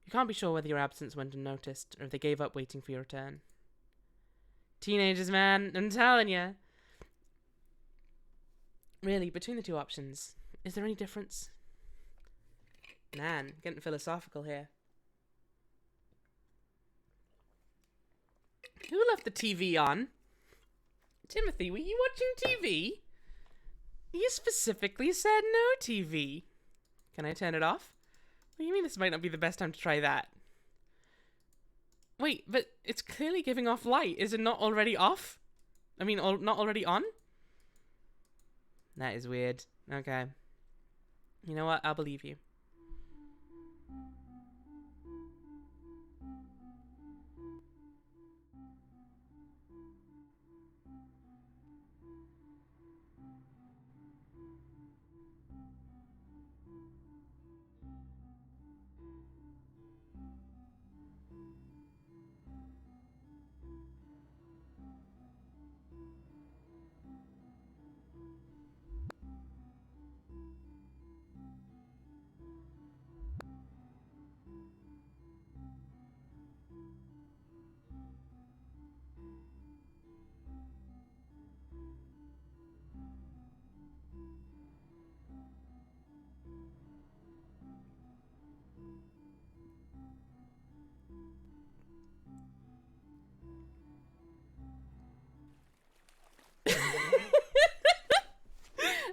You can't be sure whether your absence went unnoticed, or if they gave up waiting for your return. Teenagers, man, I'm telling you. Really, between the two options, is there any difference? Man, getting philosophical here. Who left the TV on? Timothy, were you watching TV? You specifically said no TV. Can I turn it off? What do you mean this might not be the best time to try that? Wait, but it's clearly giving off light. Is it not already off? I mean, not already on? That is weird. Okay. You know what? I'll believe you.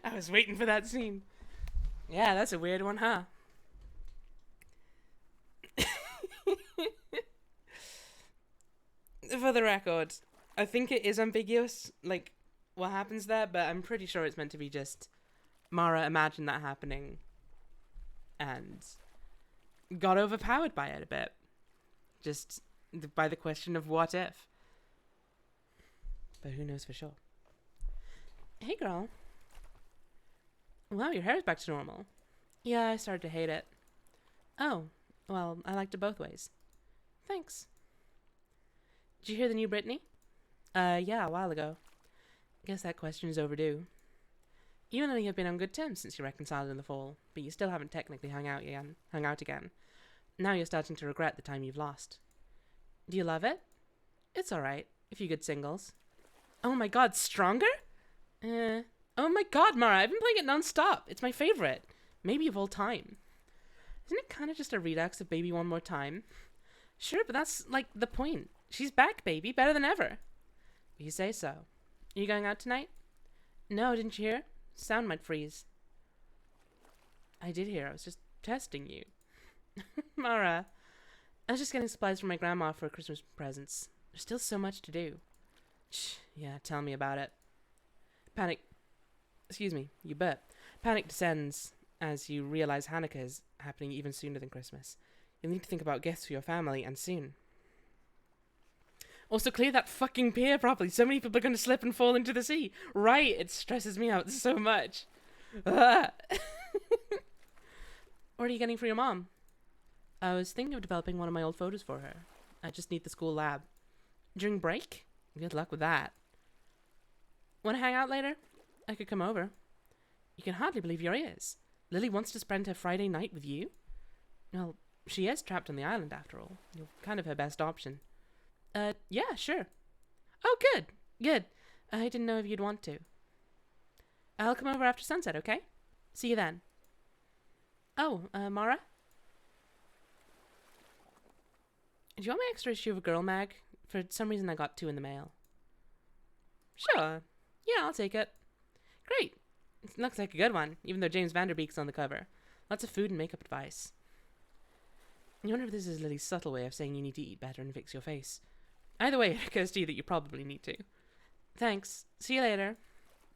I was waiting for that scene. Yeah, that's a weird one, huh? For the record, I think it is ambiguous, like, what happens there, but I'm pretty sure it's meant to be just Mara imagined that happening and got overpowered by it a bit. Just by the question of what if. But who knows for sure. Hey, girl. Wow, your hair's back to normal. Yeah, I started to hate it. Oh, well, I liked it both ways. Thanks. Did you hear the new Britney? Yeah, a while ago. Guess that question is overdue. You and Ellie have been on good terms since you reconciled in the fall, but you still haven't technically hung out again. Now you're starting to regret the time you've lost. Do you love it? It's alright, if you good singles. Oh my god, Stronger? Oh my god, Mara, I've been playing it non-stop. It's my favorite. Maybe of all time. Isn't it kind of just a redux of Baby One More Time? Sure, but that's, like, the point. She's back, baby. Better than ever. You say so. Are you going out tonight? No, didn't you hear? Sound might freeze. I did hear. I was just testing you. Mara, I was just getting supplies from my grandma for Christmas presents. There's still so much to do. Shh, yeah, tell me about it. Excuse me, you burp. Panic descends as you realize Hanukkah is happening even sooner than Christmas. You'll need to think about gifts for your family, and soon. Also, clear that fucking pier properly. So many people are going to slip and fall into the sea. Right, it stresses me out so much. What are you getting for your mom? I was thinking of developing one of my old photos for her. I just need the school lab. During break? Good luck with that. Want to hang out later? I could come over. You can hardly believe your ears. Lily wants to spend her Friday night with you? Well, she is trapped on the island after all. You're kind of her best option. Yeah, sure. Oh, good. Good. I didn't know if you'd want to. I'll come over after sunset, okay? See you then. Oh, Mara? Do you want my extra issue of a girl mag? For some reason I got 2 in the mail. Sure. Yeah, I'll take it. Great. It looks like a good one, even though James Vanderbeek's on the cover. Lots of food and makeup advice. I wonder if this is Lily's subtle way of saying you need to eat better and fix your face. Either way, it occurs to you that you probably need to. Thanks. See you later.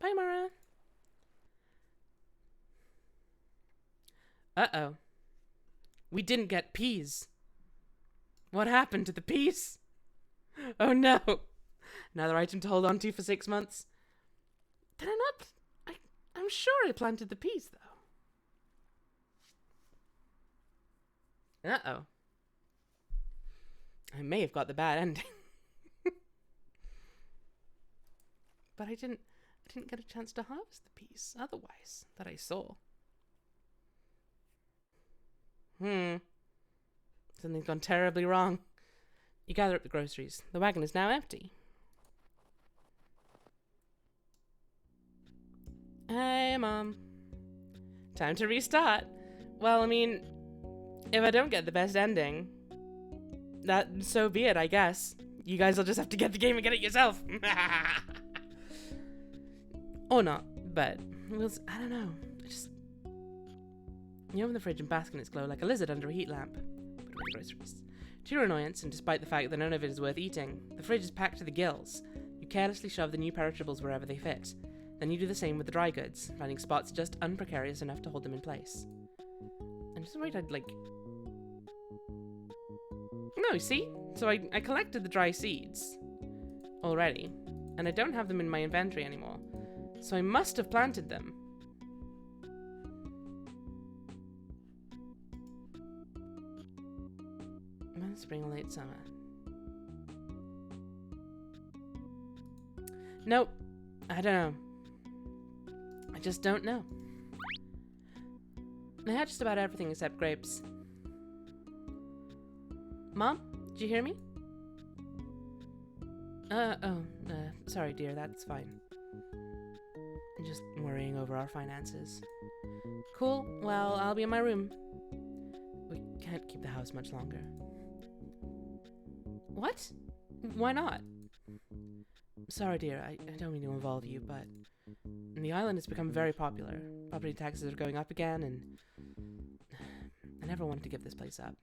Bye, Mara. Uh-oh. We didn't get peas. What happened to the peas? Oh no. Another item to hold on to for 6 months. Did I not? I'm sure I planted the peas, though. Uh-oh. I may have got the bad ending. But I didn't get a chance to harvest the peas otherwise that I saw. Something's gone terribly wrong. You gather up the groceries. The wagon is now empty. Hey, Mom. Time to restart. Well, I mean, if I don't get the best ending, so be it, I guess. You guys will just have to get the game and get it yourself. Or not, but I don't know. You open the fridge and bask in its glow like a lizard under a heat lamp. Put away the groceries. To your annoyance, and despite the fact that none of it is worth eating, the fridge is packed to the gills. You carelessly shove the new perishables wherever they fit. Then you do the same with the dry goods, finding spots just unprecarious enough to hold them in place. I'm just worried I'd, No, see? So I collected the dry seeds already, and I don't have them in my inventory anymore. So I must have planted them. Spring or late summer. Nope. I don't know. I just don't know. I had just about everything except grapes. Mom? Did you hear me? Sorry dear, that's fine. I'm just worrying over our finances. Cool, well, I'll be in my room. We can't keep the house much longer. What? Why not? Sorry, dear, I don't mean to involve you, but the island has become very popular. Property taxes are going up again, and I never wanted to give this place up.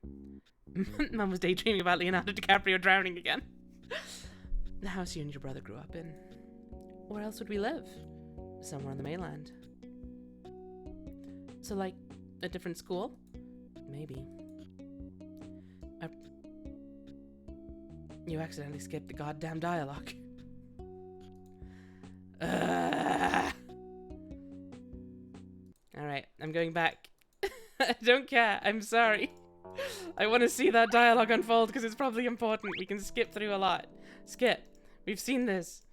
Mum was daydreaming about Leonardo DiCaprio drowning again. The house you and your brother grew up in. Where else would we live? Somewhere on the mainland. So, like, a different school? Maybe. You accidentally skipped the goddamn dialogue. Alright, I'm going back. I don't care, I'm sorry. I want to see that dialogue unfold because it's probably important. We can skip through a lot. Skip. We've seen this.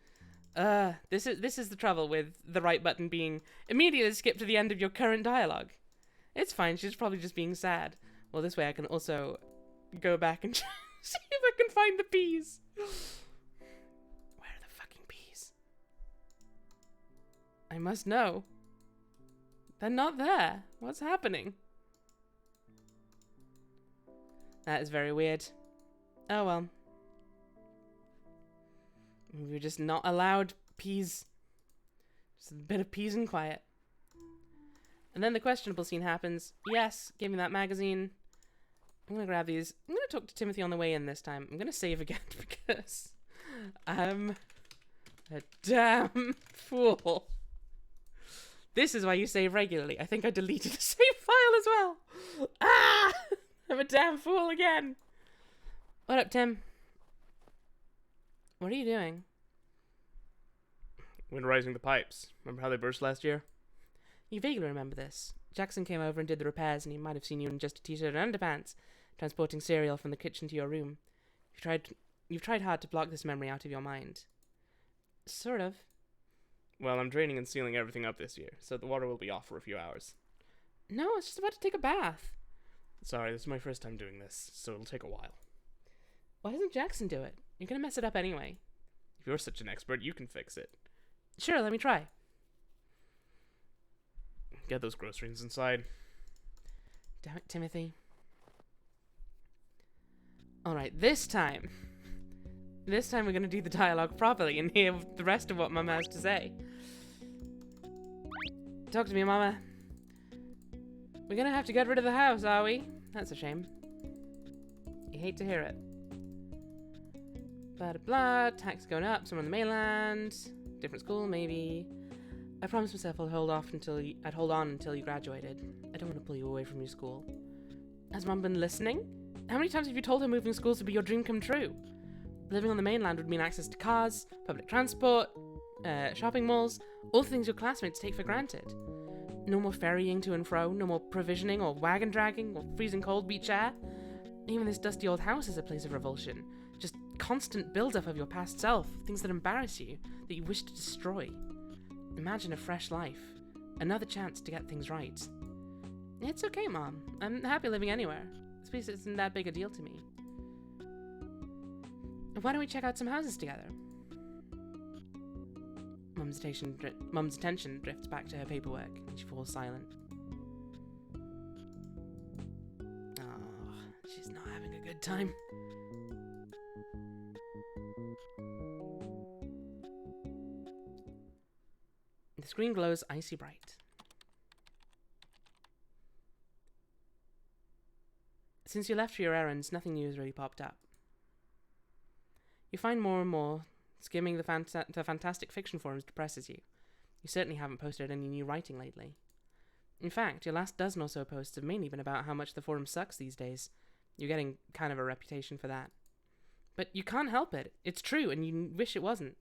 This is the trouble with the right button being immediately skip to the end of your current dialogue. It's fine, she's probably just being sad. Well, this way I can also go back and see if I can find the peas. Where are the fucking peas? I must know. They're not there. What's happening? That is very weird. Oh well. We're just not allowed peas. Just a bit of peas and quiet. And then the questionable scene happens. Yes, give me that magazine. I'm gonna grab these. I'm gonna talk to Timothy on the way in this time. I'm gonna save again because I'm a damn fool. This is why you save regularly. I think I deleted the save file as well. Ah! I'm a damn fool again. What up, Tim? What are you doing? Winterizing the pipes. Remember how they burst last year? You vaguely remember this. Jackson came over and did the repairs, and he might have seen you in just a t-shirt and underpants, transporting cereal from the kitchen to your room. You've tried hard to block this memory out of your mind. Sort of. Well, I'm draining and sealing everything up this year, so the water will be off for a few hours. No, I was just about to take a bath. Sorry, this is my first time doing this, so it'll take a while. Why doesn't Jackson do it? You're gonna mess it up anyway. If you're such an expert, you can fix it. Sure, let me try. Get those groceries inside. Damn it, Timothy. Alright, this time we're gonna do the dialogue properly and hear the rest of what Mama has to say. Talk to me, Mama. We're gonna have to get rid of the house, are we? That's a shame. You hate to hear it. Blah, blah, blah. Tax going up, somewhere on the mainland. Different school, maybe. I promised myself I'd hold on until you graduated. I don't want to pull you away from your school. Has Mum been listening? How many times have you told her moving schools would be your dream come true? Living on the mainland would mean access to cars, public transport, shopping malls, all the things your classmates take for granted. No more ferrying to and fro, no more provisioning or wagon dragging or freezing cold beach air. Even this dusty old house is a place of revulsion. Just constant build-up of your past self, things that embarrass you, that you wish to destroy. Imagine a fresh life, another chance to get things right. It's okay, Mom. I'm happy living anywhere. This place isn't that big a deal to me. Why don't we check out some houses together? Mum's attention drifts back to her paperwork, and she falls silent. Oh, she's not having a good time. The screen glows icy bright. Since you left for your errands, nothing new has really popped up. You find more and more skimming the fantastic fiction forums depresses you. You certainly haven't posted any new writing lately. In fact, your last dozen or so posts have mainly been about how much the forum sucks these days. You're getting kind of a reputation for that. But you can't help it. It's true, and you wish it wasn't.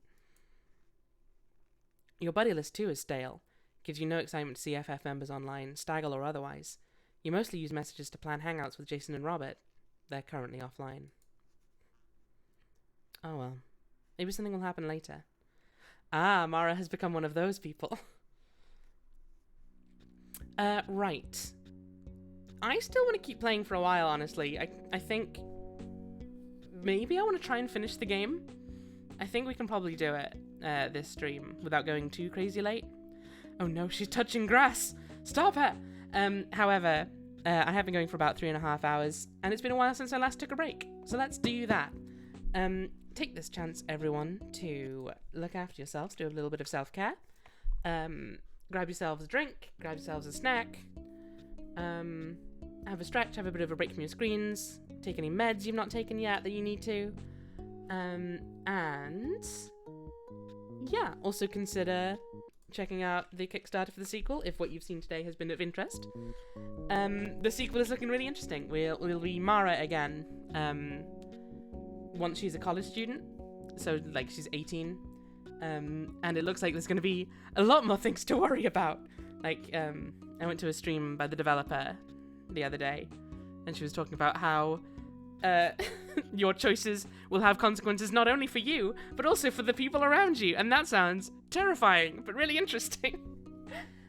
Your buddy list, too, is stale. Gives you no excitement to see FF members online, Staggle or otherwise. You mostly use messages to plan hangouts with Jason and Robert. They're currently offline. Oh well. Maybe something will happen later. Ah, Mara has become one of those people. Right. I still want to keep playing for a while, honestly. I think maybe I want to try and finish the game. I think we can probably do it this stream without going too crazy late. Oh no, she's touching grass. Stop her. However, I have been going for about 3.5 hours, and it's been a while since I last took a break. So let's do that. Take this chance, everyone, to look after yourselves, do a little bit of self-care. Grab yourselves a drink, grab yourselves a snack, have a stretch, have a bit of a break from your screens, take any meds you've not taken yet that you need to, and yeah, also consider checking out the Kickstarter for the sequel if what you've seen today has been of interest. The sequel is looking really interesting. We'll be Mara again, once she's a college student, so like she's 18, and it looks like there's going to be a lot more things to worry about. Like, I went to a stream by the developer the other day, and she was talking about how your choices will have consequences not only for you, but also for the people around you, and that sounds terrifying, but really interesting.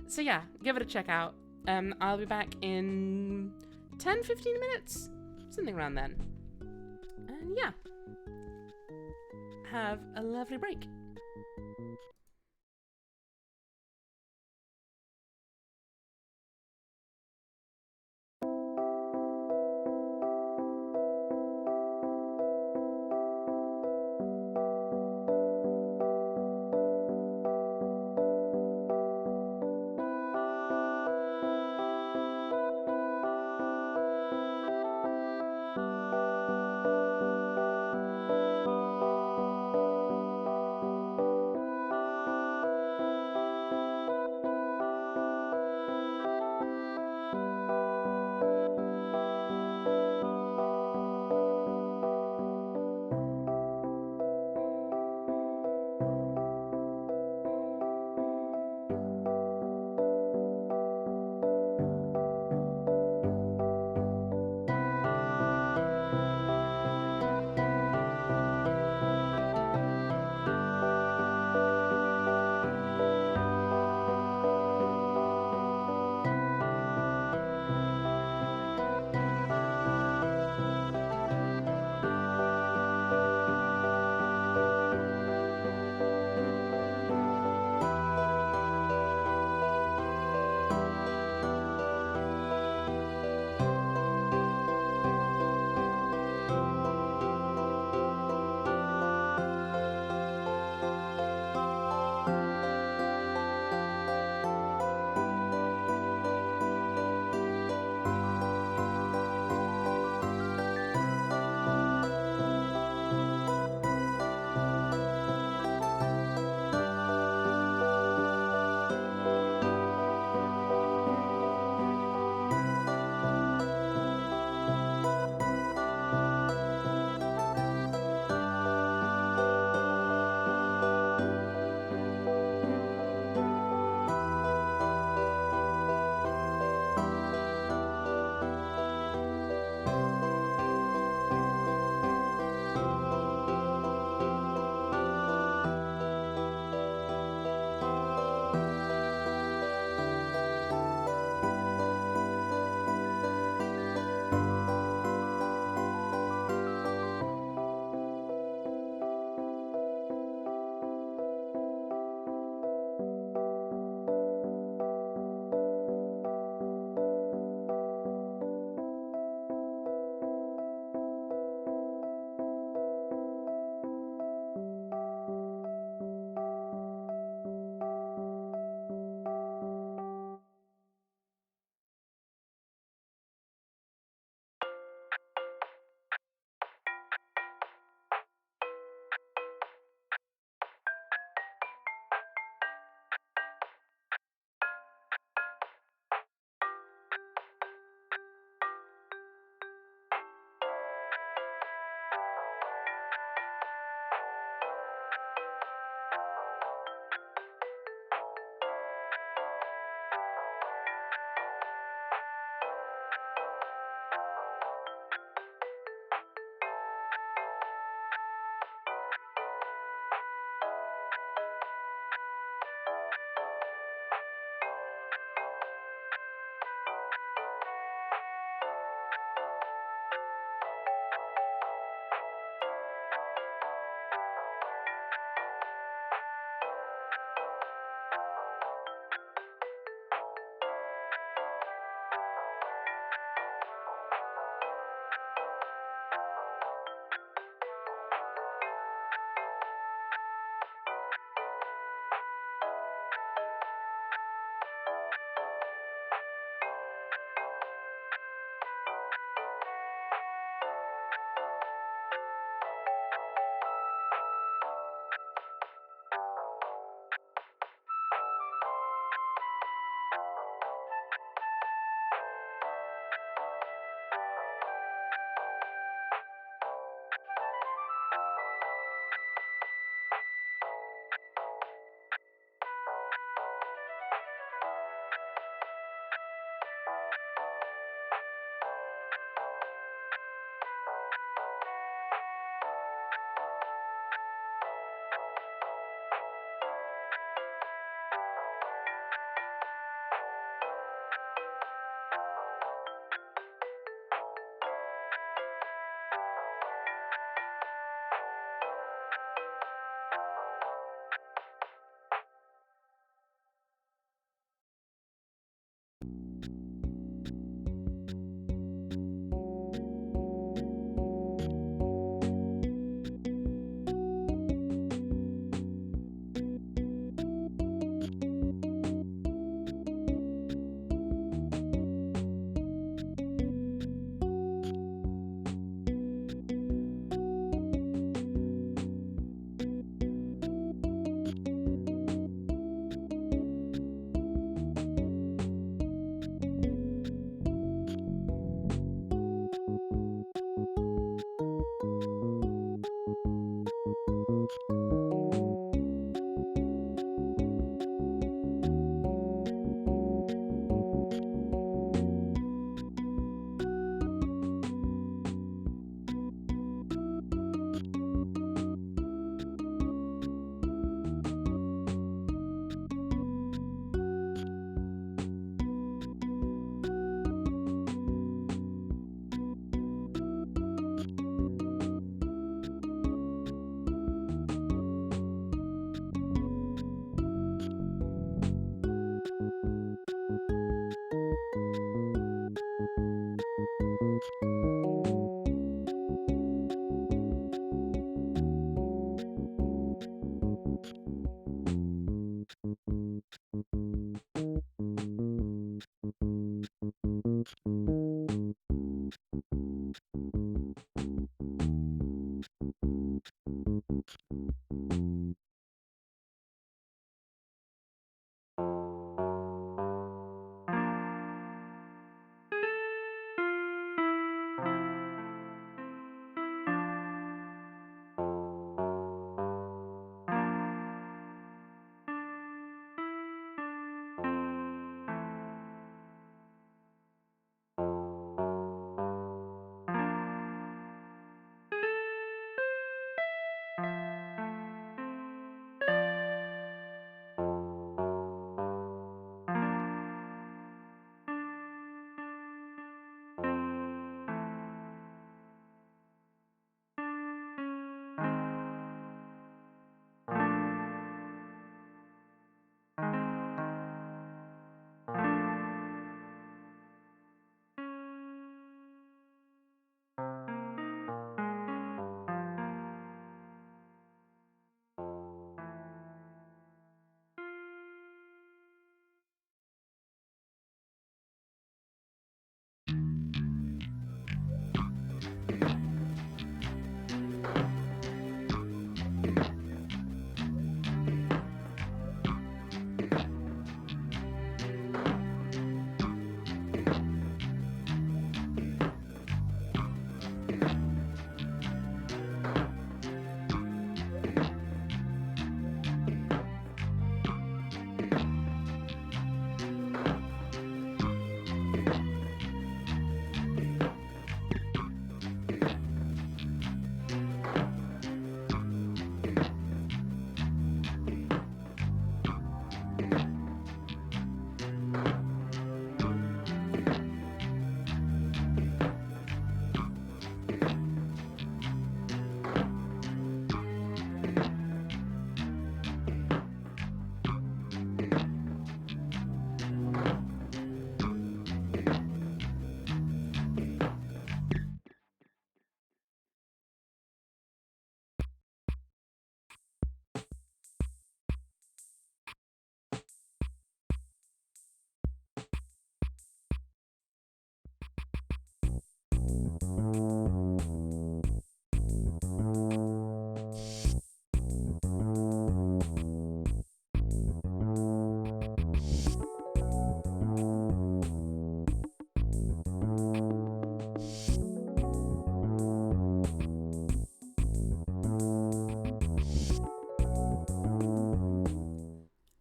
So yeah, give it a check out. I'll be back in 10-15 minutes, something around then. And yeah, have a lovely break.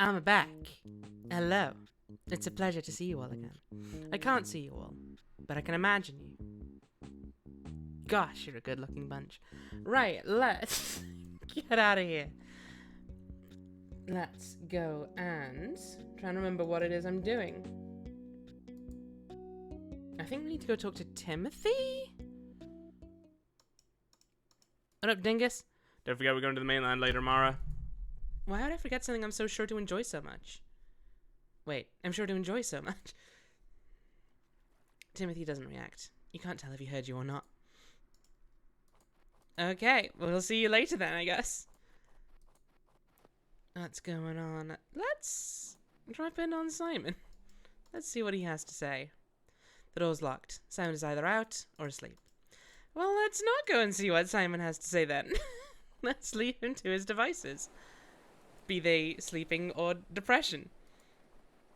I'm back. Hello. It's a pleasure to see you all again. I can't see you all, but I can imagine you. Gosh, you're a good-looking bunch. Right, let's get out of here. Let's go and trying to remember what it is I'm doing. I think we need to go talk to Timothy? What up, Dingus? Don't forget we're going to the mainland later, Mara. Why would I forget something I'm so sure to enjoy so much? Wait, I'm sure to enjoy so much. Timothy doesn't react. You can't tell if he heard you or not. Okay, we'll see you later then, I guess. What's going on? Let's drop in on Simon. Let's see what he has to say. The door's locked. Simon is either out or asleep. Well, let's not go and see what Simon has to say then. Let's leave him to his devices. Be they sleeping or depression.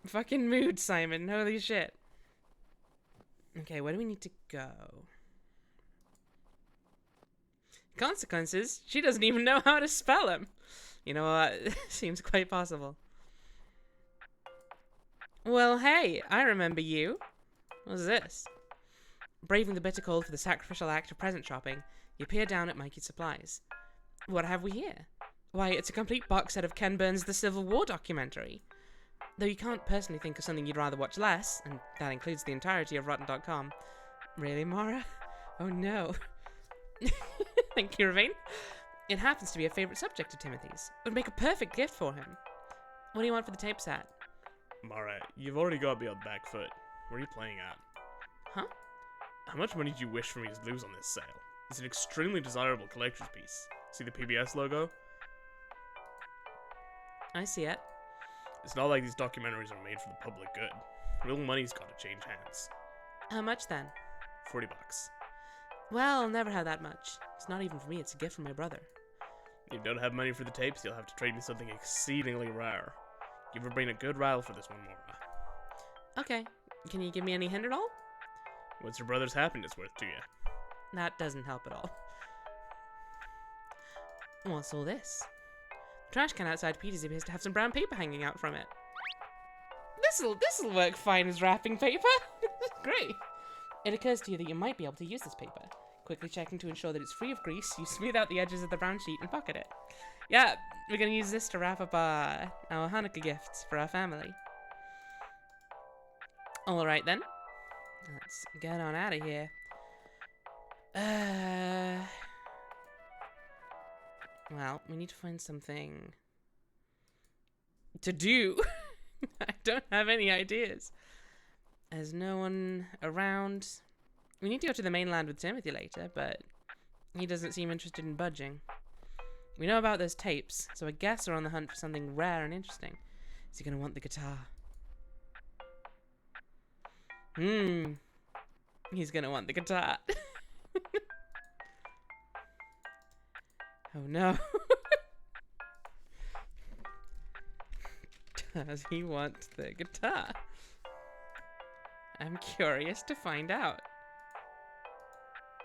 Fucking mood, Simon. Holy shit. Okay, where do we need to go? Consequences? She doesn't even know how to spell them. You know what? Seems quite possible. Well, hey, I remember you. What's this? Braving the bitter cold for the sacrificial act of present shopping, you peer down at Mikey's supplies. What have we here? Why, it's a complete box set of Ken Burns' The Civil War documentary. Though you can't personally think of something you'd rather watch less, and that includes the entirety of Rotten.com. Really, Mara? Oh no. Thank you, Ravine. It happens to be a favourite subject of Timothy's. It would make a perfect gift for him. What do you want for the tape set? Mara, you've already got me on the back foot. Where are you playing at? Huh? How much money do you wish for me to lose on this sale? It's an extremely desirable collector's piece. See the PBS logo? I see it. It's not like these documentaries are made for the public good. Real money's gotta change hands. How much then? $40. Well, I'll never have that much. It's not even for me, it's a gift from my brother. If you don't have money for the tapes, you'll have to trade me something exceedingly rare. Give her brain a good rattle for this one, Mora. Okay. Can you give me any hint at all? What's your brother's happiness worth to you? That doesn't help at all. What's all this? The trash can outside Peter's appears to have some brown paper hanging out from it. This'll work fine as wrapping paper. Great. It occurs to you that you might be able to use this paper. Quickly checking to ensure that it's free of grease, you smooth out the edges of the brown sheet and pocket it. Yeah, we're gonna use this to wrap up our Hanukkah gifts for our family. Alright then. Let's get on out of here. Well, we need to find something to do. I don't have any ideas. There's no one around. We need to go to the mainland with Timothy later, but he doesn't seem interested in budging. We know about those tapes, so I guess we're on the hunt for something rare and interesting. Is he going to want the guitar? He's going to want the guitar. Oh no. Does he want the guitar? I'm curious to find out.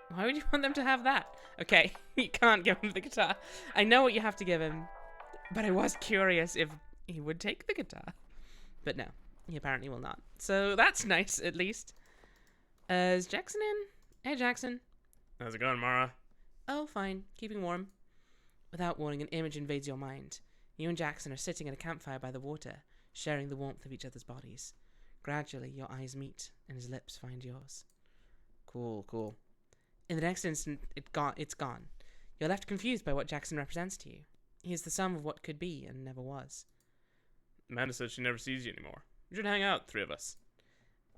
Why would you want them to have that? Okay, you can't give him the guitar. I know what you have to give him, but I was curious if he would take the guitar. But no, he apparently will not. So that's nice, at least. Is Jackson in? Hey, Jackson. How's it going, Mara? Oh, fine. Keeping warm. Without warning, an image invades your mind. You and Jackson are sitting at a campfire by the water, sharing the warmth of each other's bodies. Gradually, your eyes meet, and his lips find yours. Cool, cool. In the next instant, it's gone. You're left confused by what Jackson represents to you. He is the sum of what could be and never was. Amanda says she never sees you anymore. We should hang out, the three of us.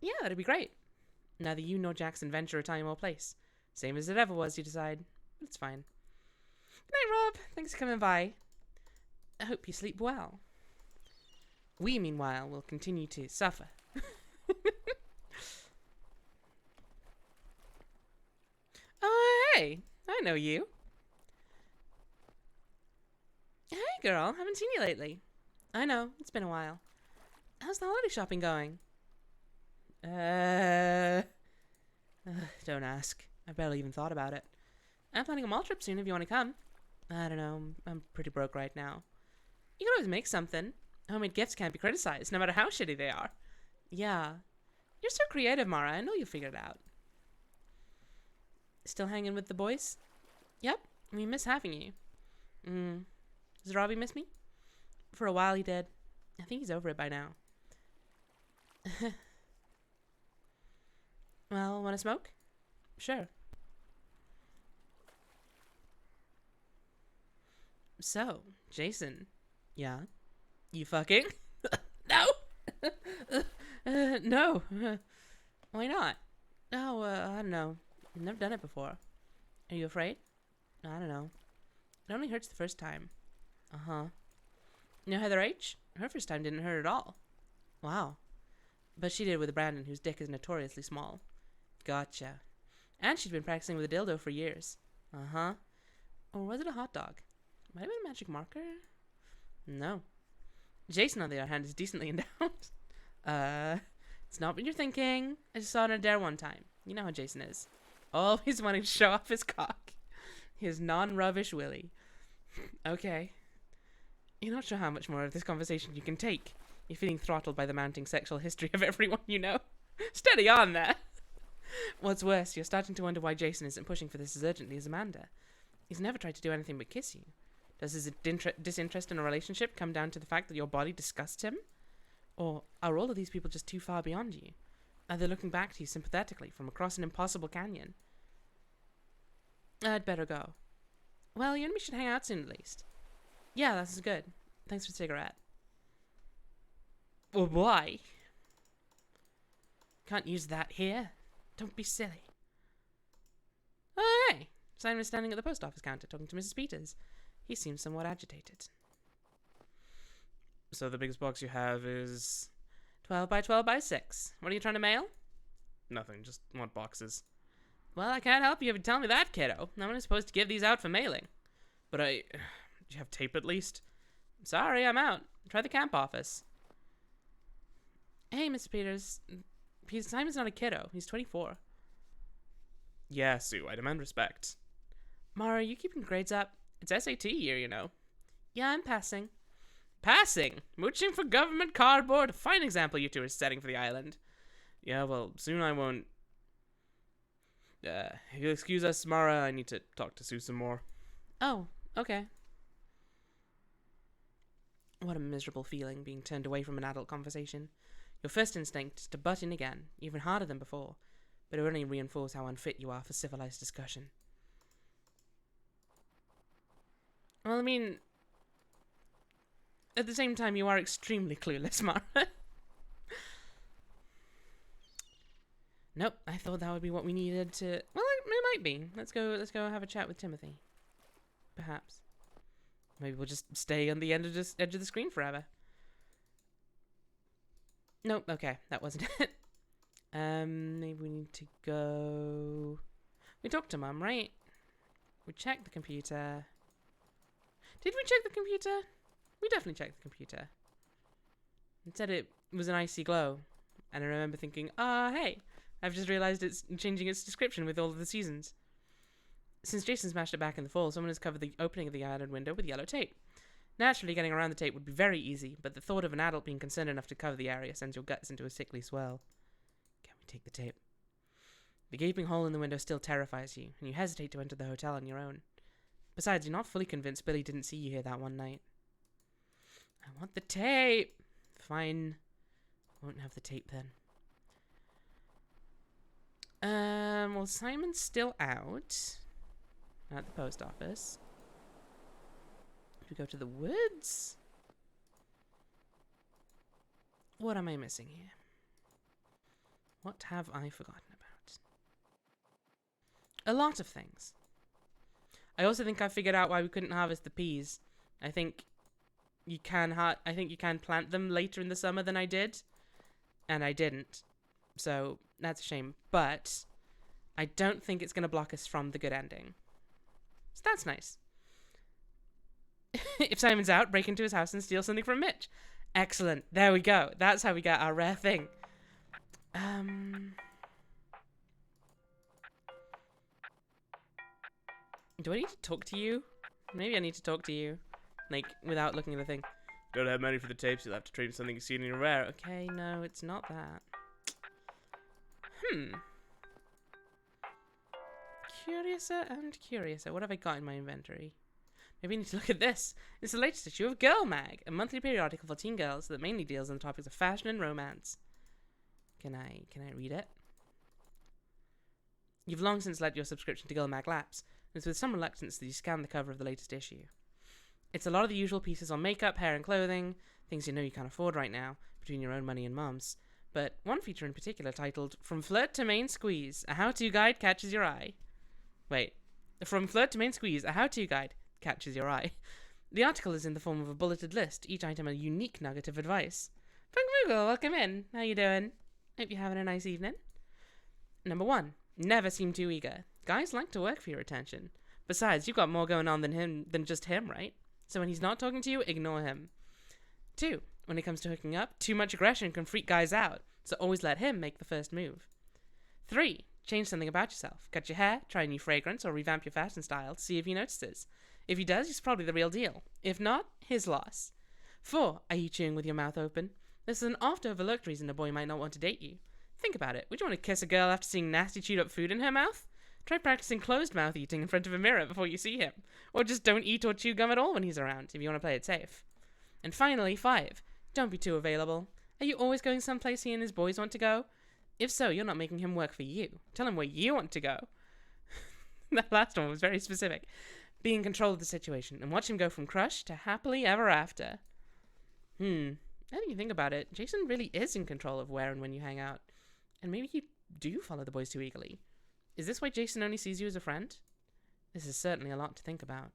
Yeah, that'd be great. Neither you nor Jackson venture a time or place. Same as it ever was, you decide. But it's fine. Good night, Rob. Thanks for coming by. I hope you sleep well. We, meanwhile, will continue to suffer. Oh, hey. I know you. Hey, girl. Haven't seen you lately. I know. It's been a while. How's the holiday shopping going? Don't ask. I barely even thought about it. I'm planning a mall trip soon if you want to come. I don't know. I'm pretty broke right now. You can always make something. Homemade gifts can't be criticized, no matter how shitty they are. Yeah. You're so creative, Mara. I know you'll figure it out. Still hanging with the boys? Yep. We miss having you. Does Robbie miss me? For a while he did. I think he's over it by now. Well, wanna smoke? Sure. So, Jason. Yeah? You fucking? No! No. Why not? Oh, I don't know. I've never done it before. Are you afraid? I don't know. It only hurts the first time. Uh-huh. You know Heather H? Her first time didn't hurt at all. Wow. But she did with Brandon, whose dick is notoriously small. Gotcha. And she'd been practicing with a dildo for years. Uh-huh. Or was it a hot dog? Might have been a magic marker? No. Jason, on the other hand, is decently endowed. It's not what you're thinking. I just saw it on a dare one time. You know how Jason is. Always wanting to show off his cock. His non-rubbish willy. Okay. You're not sure how much more of this conversation you can take. You're feeling throttled by the mounting sexual history of everyone you know. Steady on there. What's worse, you're starting to wonder why Jason isn't pushing for this as urgently as Amanda. He's never tried to do anything but kiss you. Does his disinterest in a relationship come down to the fact that your body disgusts him? Or are all of these people just too far beyond you? Are they looking back to you sympathetically from across an impossible canyon? I'd better go. Well, you and me should hang out soon at least. Yeah, that's good. Thanks for the cigarette. Well, why? Can't use that here. Don't be silly. Oh, hey. Simon is standing at the post office counter talking to Mrs. Peters. He seems somewhat agitated. So the biggest box you have is 12 by 12 by 6. What are you trying to mail? nothing, just want boxes. Well, I can't help you if you tell me that, kiddo. I'm only supposed to give these out for mailing. But do you have tape at least? Sorry, I'm out. Try the camp office. Hey, Mr. Peters. Simon's not a kiddo. He's 24. Yeah, Sue, I demand respect. Mara, are you keeping grades up? It's SAT year, you know. Yeah, I'm passing. Passing? Mooching for government cardboard? A fine example you two are setting for the island. Yeah, well, soon I won't. If you'll excuse us, Mara, I need to talk to Sue some more. Oh, okay. What a miserable feeling, being turned away from an adult conversation. Your first instinct is to butt in again, even harder than before, but it will only reinforce how unfit you are for civilized discussion. Well, I mean, at the same time, you are extremely clueless, Mara. Nope, I thought that would be what we needed to... Well, it might be. Let's go have a chat with Timothy. Perhaps. Maybe we'll just stay on the edge of the screen forever. Nope, okay, that wasn't it. Maybe we need to go... We talked to Mum, right? We checked the computer. Did we check the computer? We definitely checked the computer. It said it was an icy glow. And I remember thinking, hey, I've just realized it's changing its description with all of the seasons. Since Jason smashed it back in the fall, someone has covered the opening of the island window with yellow tape. Naturally, getting around the tape would be very easy, but the thought of an adult being concerned enough to cover the area sends your guts into a sickly swell. Can we take the tape? The gaping hole in the window still terrifies you, and you hesitate to enter the hotel on your own. Besides, you're not fully convinced Billy didn't see you here that one night. I want the tape! Fine. Won't have the tape then. Well, Simon's still out at the post office. We go to the woods. What am I missing here? What have I forgotten about? A lot of things. I also think I figured out why we couldn't harvest the peas. I think you can plant them later in the summer than I did, and I didn't. So that's a shame. But I don't think it's going to block us from the good ending. So that's nice. If Simon's out, break into his house and steal something from Mitch. Excellent. There we go. That's how we get our rare thing. Do I need to talk to you? Maybe I need to talk to you. Like, without looking at the thing. Don't have money for the tapes, you'll have to trade something exceedingly rare. Okay, no, it's not that. Curiouser and curiouser. What have I got in my inventory? Maybe I need to look at this. It's the latest issue of Girl Mag, a monthly periodical for teen girls that mainly deals on the topics of fashion and romance. Can I read it? You've long since let your subscription to Girl Mag lapse, and it's with some reluctance that you scan the cover of the latest issue. It's a lot of the usual pieces on makeup, hair and clothing, things you know you can't afford right now, between your own money and Mum's. But one feature in particular titled, From Flirt to Main Squeeze, a how-to guide catches your eye. Wait. From Flirt to Main Squeeze, a how-to guide catches your eye. The article is in the form of a bulleted list, each item a unique nugget of advice. Punk Moogle, welcome in. How you doing? Hope you're having a nice evening. Number 1. Never seem too eager. Guys like to work for your attention. Besides, you've got more going on than just him, right? So when he's not talking to you, ignore him. 2. When it comes to hooking up, too much aggression can freak guys out, so always let him make the first move. 3. Change something about yourself. Cut your hair, try a new fragrance, or revamp your fashion style to see if he notices. If he does, he's probably the real deal. If not, his loss. 4. Are you chewing with your mouth open? This is an oft-overlooked reason a boy might not want to date you. Think about it. Would you want to kiss a girl after seeing nasty chewed-up food in her mouth? Try practicing closed-mouth eating in front of a mirror before you see him. Or just don't eat or chew gum at all when he's around, if you want to play it safe. And finally, 5. Don't be too available. Are you always going someplace he and his boys want to go? If so, you're not making him work for you. Tell him where you want to go. That last one was very specific. Be in control of the situation and watch him go from crush to happily ever after. Now that you think about it, Jason really is in control of where and when you hang out. And maybe you do follow the boys too eagerly. Is this why Jason only sees you as a friend? This is certainly a lot to think about.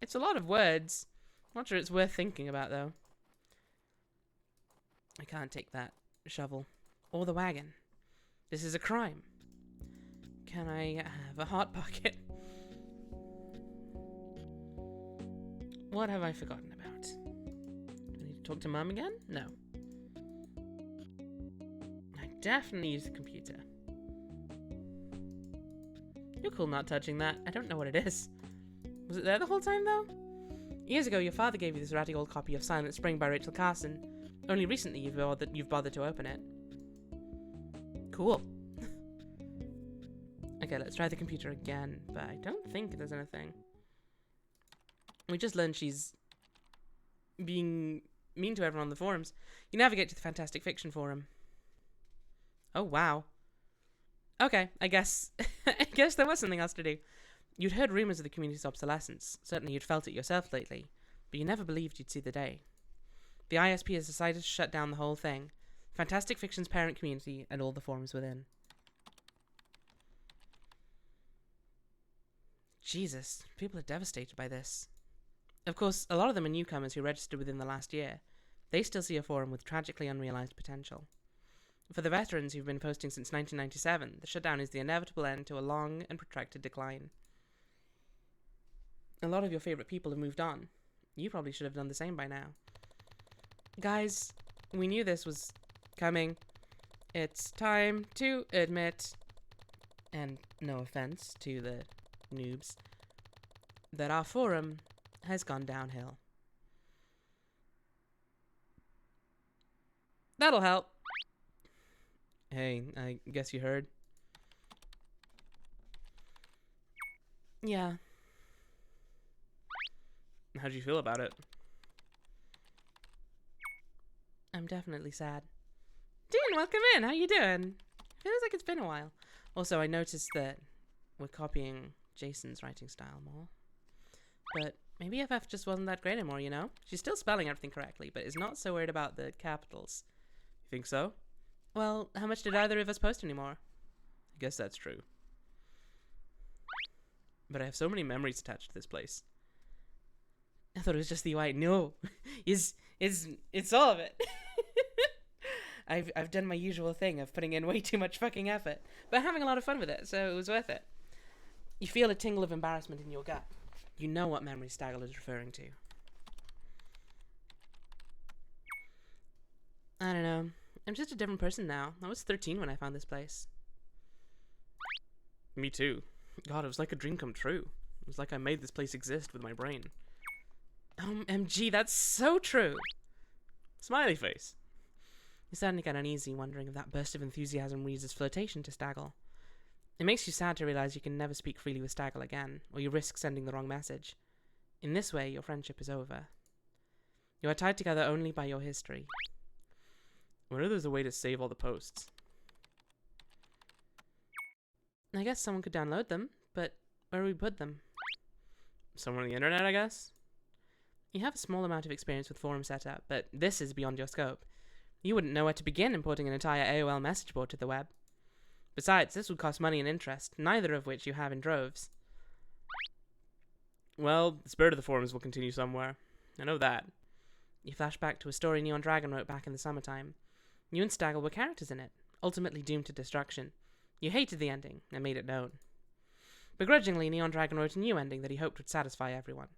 It's a lot of words. Not sure it's worth thinking about, though. I can't take that shovel. Or the wagon. This is a crime. Can I have a hot pocket? What have I forgotten about? Do I need to talk to Mum again? No. I definitely use the computer. You're cool not touching that. I don't know what it is. Was it there the whole time, though? Years ago, your father gave you this ratty old copy of Silent Spring by Rachel Carson. Only recently you've bothered to open it. Cool. Okay, let's try the computer again, but I don't think there's anything. We just learned she's being mean to everyone on the forums. You navigate to the Fantastic Fiction forum. Oh, wow. Okay, I guess there was something else to do. You'd heard rumors of the community's obsolescence. Certainly you'd felt it yourself lately, but you never believed you'd see the day. The ISP has decided to shut down the whole thing. Fantastic Fiction's parent community and all the forums within. Jesus, people are devastated by this. Of course, a lot of them are newcomers who registered within the last year. They still see a forum with tragically unrealized potential. For the veterans who've been posting since 1997, the shutdown is the inevitable end to a long and protracted decline. A lot of your favorite people have moved on. You probably should have done the same by now. Guys, we knew this was coming. It's time to admit, and no offense to the noobs, that our forum has gone downhill. That'll help. Hey, I guess you heard. Yeah. How'd you feel about it? I'm definitely sad. Dean, welcome in. How you doing? Feels like it's been a while. Also, I noticed that we're copying Jason's writing style more. But maybe FF just wasn't that great anymore, you know? She's still spelling everything correctly, but is not so worried about the capitals. You think so? Well, how much did either of us post anymore? I guess that's true. But I have so many memories attached to this place. I thought it was just the UI. No, it's all of it. I've done my usual thing of putting in way too much fucking effort, but having a lot of fun with it, so it was worth it. You feel a tingle of embarrassment in your gut. You know what memory Staggle is referring to. I don't know. I'm just a different person now. I was 13 when I found this place. Me too. God, it was like a dream come true. It was like I made this place exist with my brain. OMG, that's so true. Smiley face. You're starting to get uneasy, wondering if that burst of enthusiasm reads as flirtation to Staggle. It makes you sad to realize you can never speak freely with Staggle again, or you risk sending the wrong message. In this way, your friendship is over. You are tied together only by your history. I wonder if there's a way to save all the posts. I guess someone could download them, but where do we put them? Somewhere on the internet, I guess? You have a small amount of experience with forum setup, but this is beyond your scope. You wouldn't know where to begin importing an entire AOL message board to the web. Besides, this would cost money and interest, neither of which you have in droves. Well, the spirit of the forums will continue somewhere. I know that. You flash back to a story Neon Dragon wrote back in the summertime. You and Staggle were characters in it, ultimately doomed to destruction. You hated the ending, and made it known. Begrudgingly, Neon Dragon wrote a new ending that he hoped would satisfy everyone.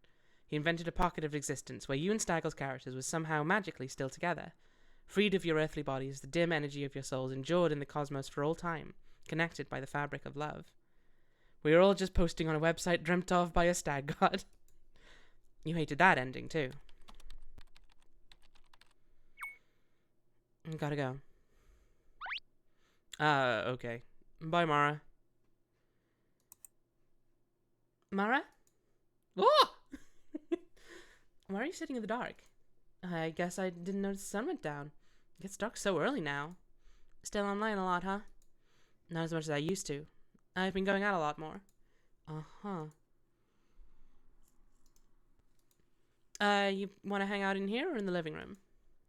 He invented a pocket of existence where you and Staggle's characters were somehow magically still together. Freed of your earthly bodies, the dim energy of your souls endured in the cosmos for all time, connected by the fabric of love. We are all just posting on a website dreamt of by a stag god. You hated that ending, too. Gotta go. Okay. Bye, Mara. Mara? Oh! Why are you sitting in the dark? I guess I didn't notice the sun went down. It gets dark so early now. Still online a lot, huh? Not as much as I used to. I've been going out a lot more. Uh-huh. You want to hang out in here or in the living room?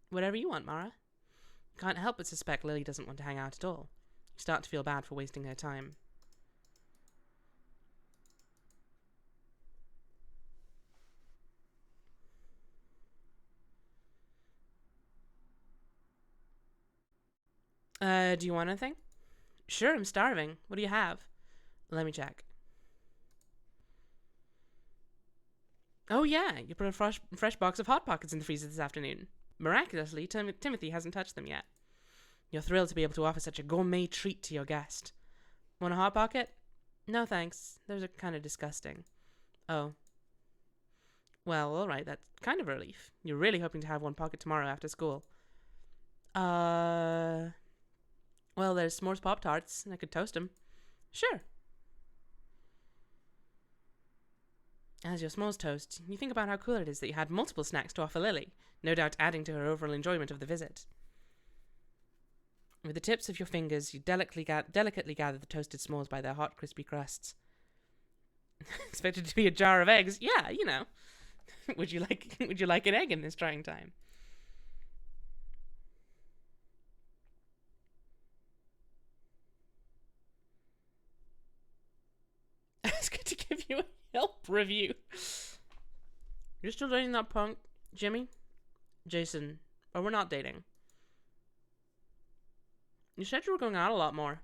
Whatever you want, Mara. Can't help but suspect Lily doesn't want to hang out at all. You start to feel bad for wasting her time. Do you want anything? Sure, I'm starving. What do you have? Let me check. Oh yeah, you put a fresh box of Hot Pockets in the freezer this afternoon. Miraculously, Timothy hasn't touched them yet. You're thrilled to be able to offer such a gourmet treat to your guest. Want a Hot Pocket? No thanks, those are kind of disgusting. Oh. Well, alright, that's kind of a relief. You're really hoping to have one pocket tomorrow after school. Well, there's s'mores Pop-Tarts, and I could toast them. Sure. As your s'mores toast, you think about how cool it is that you had multiple snacks to offer Lily, no doubt adding to her overall enjoyment of the visit. With the tips of your fingers, you delicately gather the toasted s'mores by their hot, crispy crusts. Expected to be a jar of eggs? Yeah, you know. Would you like an egg in this trying time? It's good to give you a Yelp review. You're still dating that punk, Jimmy? Jason, or we're not dating? You said you were going out a lot more.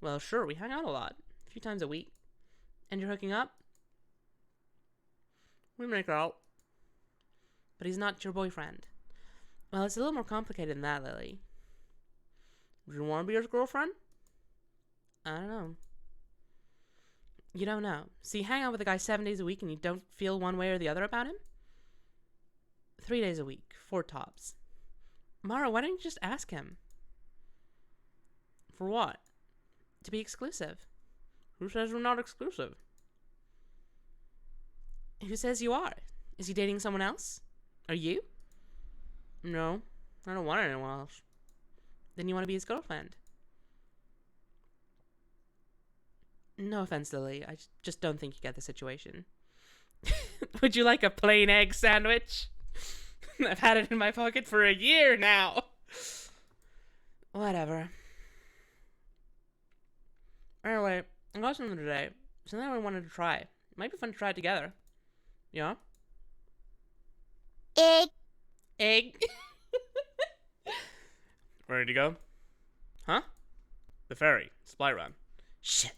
Well, sure, we hang out a lot. A few times a week. And you're hooking up? We make out. But he's not your boyfriend. Well, it's a little more complicated than that, Lily. Do you want to be his girlfriend? I don't know. You don't know. So you hang out with a guy 7 days a week and you don't feel one way or the other about him? 3 days a week. 4 tops. Mara, why don't you just ask him? For what? To be exclusive. Who says we're not exclusive? Who says you are? Is he dating someone else? Are you? No, I don't want anyone else. Then you want to be his girlfriend? No offense, Lily. I just don't think you get the situation. Would you like a plain egg sandwich? I've had it in my pocket for a year now. Whatever. Anyway, I got something today. Something I wanted to try. It might be fun to try it together. Yeah? Egg. Egg. Ready to go? Huh? The ferry. Supply run. Shit.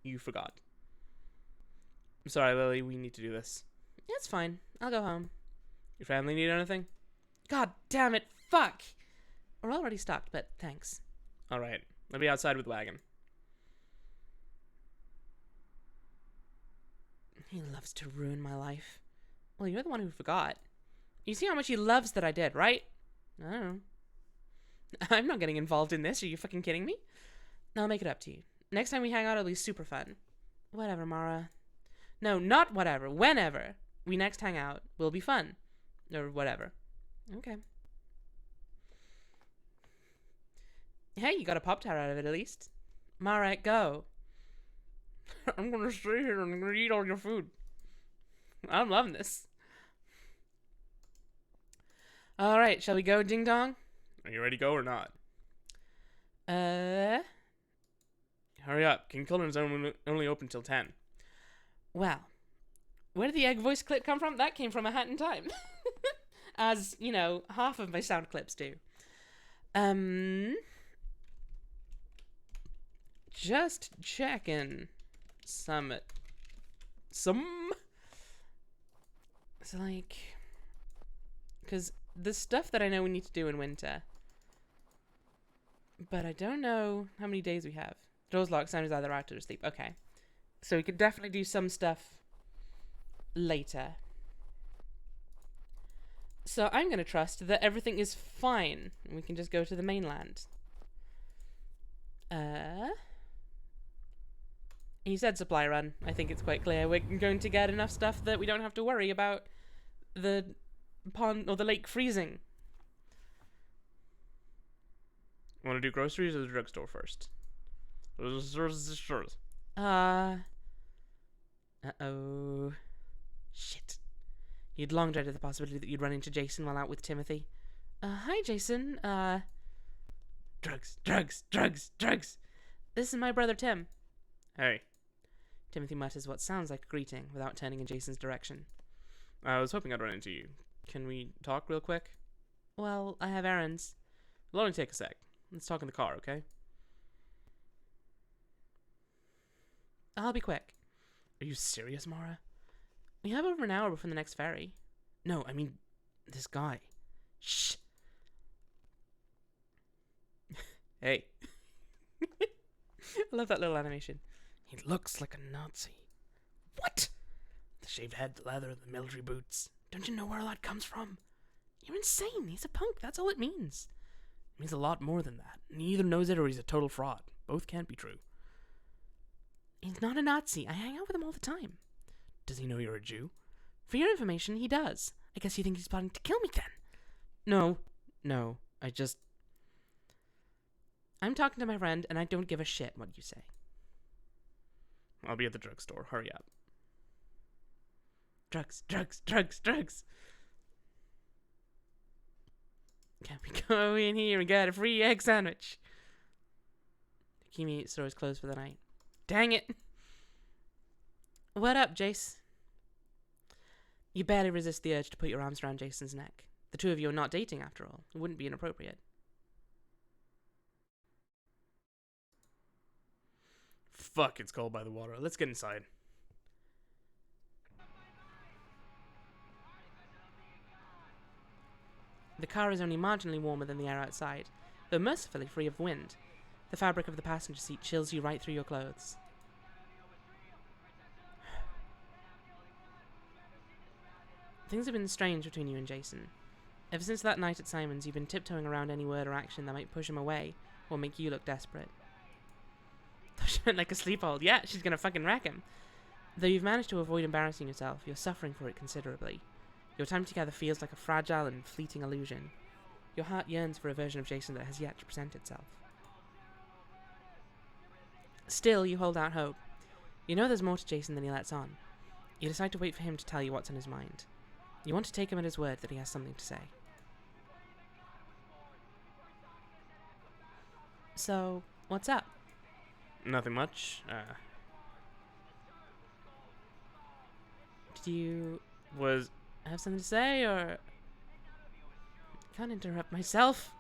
You forgot. I'm sorry, Lily. We need to do this. Yeah, it's fine. I'll go home. Your family need anything? God damn it. Fuck. We're already stocked, but thanks. Alright. I'll be outside with the wagon. He loves to ruin my life. Well, you're the one who forgot. You see how much he loves that I did, right? I don't know. I'm not getting involved in this. Are you fucking kidding me? I'll make it up to you. Next time we hang out, it'll be super fun. Whatever, Mara. No, not whatever. Whenever we next hang out, will be fun. Or whatever. Okay. Hey, you got a Pop-Tart out of it at least. Mara, go. I'm gonna stay here and I'm gonna eat all your food. I'm loving this. Alright, shall we go, Ding Dong? Are you ready to go or not? Uh... Hurry up. King Cullen's only open till 10. Well, where did the egg voice clip come from? That came from A Hat in Time. As, you know, half of my sound clips do. Just checking. Some... It's like... Because the stuff that I know we need to do in winter. But I don't know how many days we have. Doors locked, Sam is either out or asleep. Okay. So we could definitely do some stuff later. So I'm going to trust that everything is fine. And we can just go to the mainland. He said supply run. I think it's quite clear. We're going to get enough stuff that we don't have to worry about the pond or the lake freezing. Want to do groceries or the drugstore first? Uh-oh. Shit. You'd long dreaded the possibility that you'd run into Jason while out with Timothy. Hi, Jason. Drugs. This is my brother, Tim. Hey. Timothy mutters what sounds like a greeting without turning in Jason's direction. I was hoping I'd run into you. Can we talk real quick? Well, I have errands. It'll only take a sec. Let's talk in the car, okay? I'll be quick. Are you serious, Mara? We have over an hour before the next ferry. No, I mean, this guy. Shh. Hey. I love that little animation. He looks like a Nazi. What? The shaved head, the leather, the military boots. Don't you know where all that comes from? You're insane. He's a punk. That's all it means. It means a lot more than that. And he either knows it or he's a total fraud. Both can't be true. He's not a Nazi. I hang out with him all the time. Does he know you're a Jew? For your information, he does. I guess you think he's planning to kill me then? No. I'm talking to my friend, and I don't give a shit what you say. I'll be at the drugstore. Hurry up. Drugs. Can we go in here and get a free egg sandwich? The convenience store is closed for the night. Dang it. What up, Jace? You barely resist the urge to put your arms around Jason's neck. The two of you are not dating, after all. It wouldn't be inappropriate. Fuck, it's cold by the water. Let's get inside. The car is only marginally warmer than the air outside, though mercifully free of wind. The fabric of the passenger seat chills you right through your clothes. Things have been strange between you and Jason. Ever since that night at Simon's, you've been tiptoeing around any word or action that might push him away, or make you look desperate. She went like a sleephold. Yeah, she's gonna fucking wreck him. Though you've managed to avoid embarrassing yourself, you're suffering for it considerably. Your time together feels like a fragile and fleeting illusion. Your heart yearns for a version of Jason that has yet to present itself. Still, you hold out hope. You know there's more to Jason than he lets on. You decide to wait for him to tell you what's on his mind. You want to take him at his word that he has something to say. So, what's up? Nothing much. Did you Was... have something to say, or... I can't interrupt myself.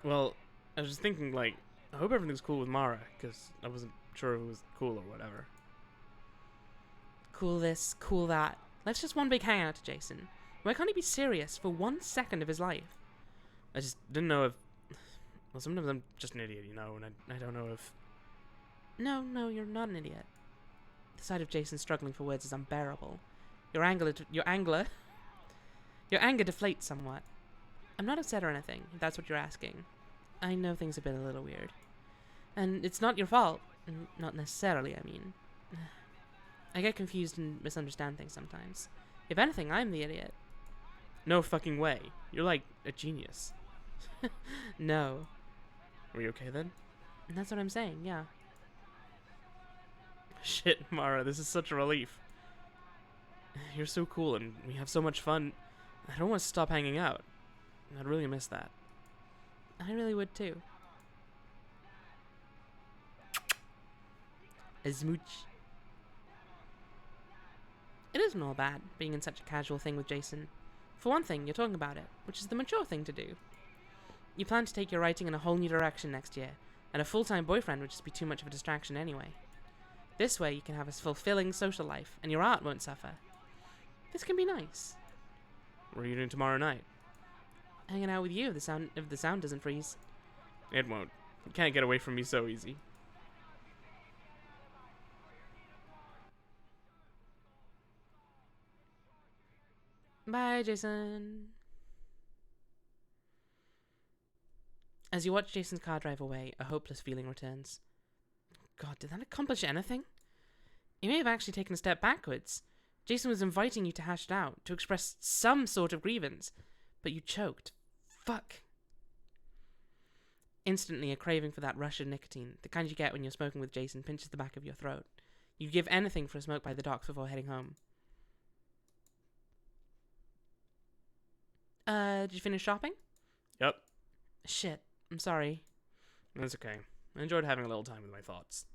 Well, I was just thinking, like, I hope everything's cool with Mara, because I wasn't sure if it was cool or whatever. Cool this, cool that. Let's just one big hangout to Jason. Why can't he be serious for 1 second of his life? I just didn't know if... Well, sometimes I'm just an idiot, you know, and I don't know if... No, you're not an idiot. The sight of Jason struggling for words is unbearable. Your anger deflates somewhat. I'm not upset or anything, if that's what you're asking. I know things have been a little weird. And it's not your fault. Not necessarily, I mean. I get confused and misunderstand things sometimes. If anything, I'm the idiot. No fucking way. You're like a genius. No. Are you okay then? That's what I'm saying, yeah. Shit, Mara, this is such a relief. You're so cool and we have so much fun. I don't want to stop hanging out. I'd really miss that. I really would too. A smooch. It isn't all bad, being in such a casual thing with Jason. For one thing, you're talking about it, which is the mature thing to do. You plan to take your writing in a whole new direction next year, and a full-time boyfriend would just be too much of a distraction anyway. This way, you can have a fulfilling social life, and your art won't suffer. This can be nice. What are you doing tomorrow night? Hanging out with you if the sound doesn't freeze. It won't. You can't get away from me so easy. Bye, Jason. As you watch Jason's car drive away, a hopeless feeling returns. God, did that accomplish anything? You may have actually taken a step backwards. Jason was inviting you to hash it out, to express some sort of grievance, but you choked. Fuck. Instantly, a craving for that rush of nicotine, the kind you get when you're smoking with Jason, pinches the back of your throat. You'd give anything for a smoke by the docks before heading home. Did you finish shopping? Yep. Shit, I'm sorry. That's okay. I enjoyed having a little time with my thoughts.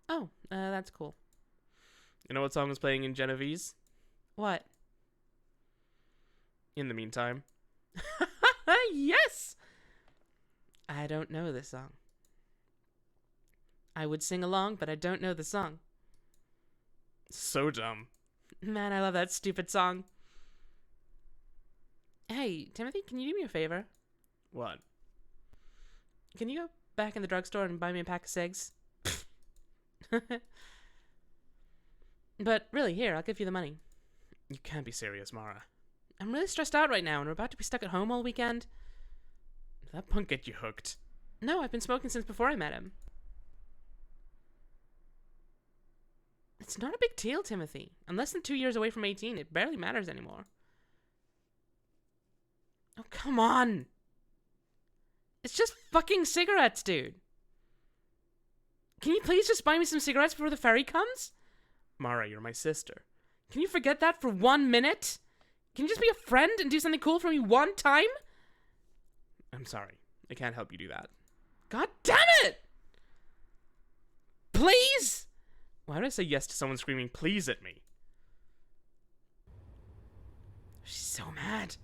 Oh, that's cool. You know what song was playing in Genovese? What? In the meantime. Yes! I don't know this song. I would sing along, but I don't know the song. So dumb. Man, I love that stupid song. Hey, Timothy, can you do me a favor? What? Can you go back in the drugstore and buy me a pack of cigs? But really, here, I'll give you the money. You can't be serious, Mara. I'm really stressed out right now, and we're about to be stuck at home all weekend. Did that punk get you hooked? No, I've been smoking since before I met him. It's not a big deal, Timothy. I'm less than 2 years away from 18. It barely matters anymore. Oh, come on. It's just fucking cigarettes, dude. Can you please just buy me some cigarettes before the ferry comes? Mara, you're my sister. Can you forget that for 1 minute? Can you just be a friend and do something cool for me one time? I'm sorry. I can't help you do that. God damn it! Please? Why would I say yes to someone screaming please at me? She's so mad.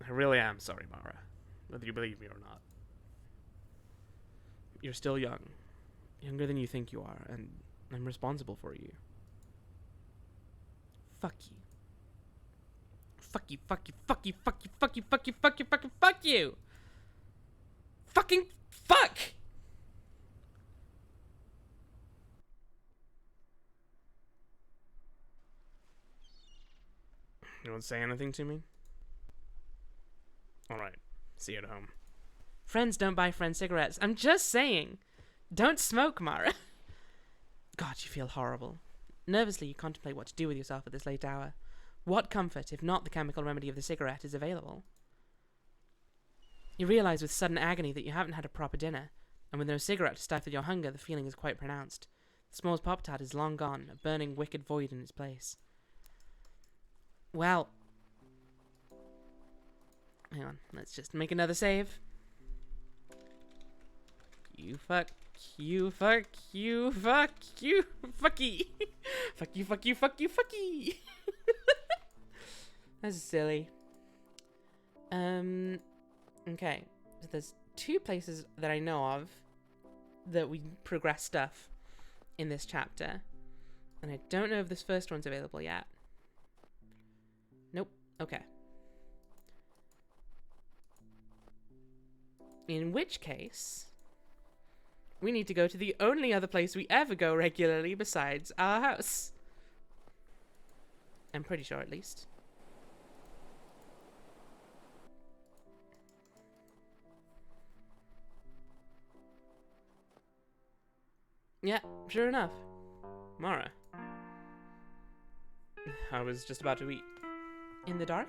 I really am sorry, Mara. Whether you believe me or not. You're still young. Younger than you think you are, and I'm responsible for you. Fuck you. Fuck you, fuck you, fuck you, fuck you, fuck you, fuck you, fuck you, fucking fuck you! Fucking fuck! You won't say anything to me? Alright. See you at home. Friends don't buy friends cigarettes. I'm just saying. Don't smoke, Mara. God, you feel horrible. Nervously, you contemplate what to do with yourself at this late hour. What comfort, if not the chemical remedy of the cigarette, is available? You realize with sudden agony that you haven't had a proper dinner, and with no cigarette to stifle your hunger, the feeling is quite pronounced. The S'mores Pop-Tart is long gone, a burning wicked void in its place. Well... Hang on, let's just make another save. You fuck, you fuck, you fuck, you fucky. Fuck you, fuck you, fuck you, fucky. That's silly. Okay. So there's 2 places that I know of that we progress stuff in this chapter. And I don't know if this first one's available yet. Nope. Okay. In which case, We need to go to the only other place we ever go regularly besides our house. I'm pretty sure, at least. Yeah, sure enough. Mara. I was just about to eat. In the dark?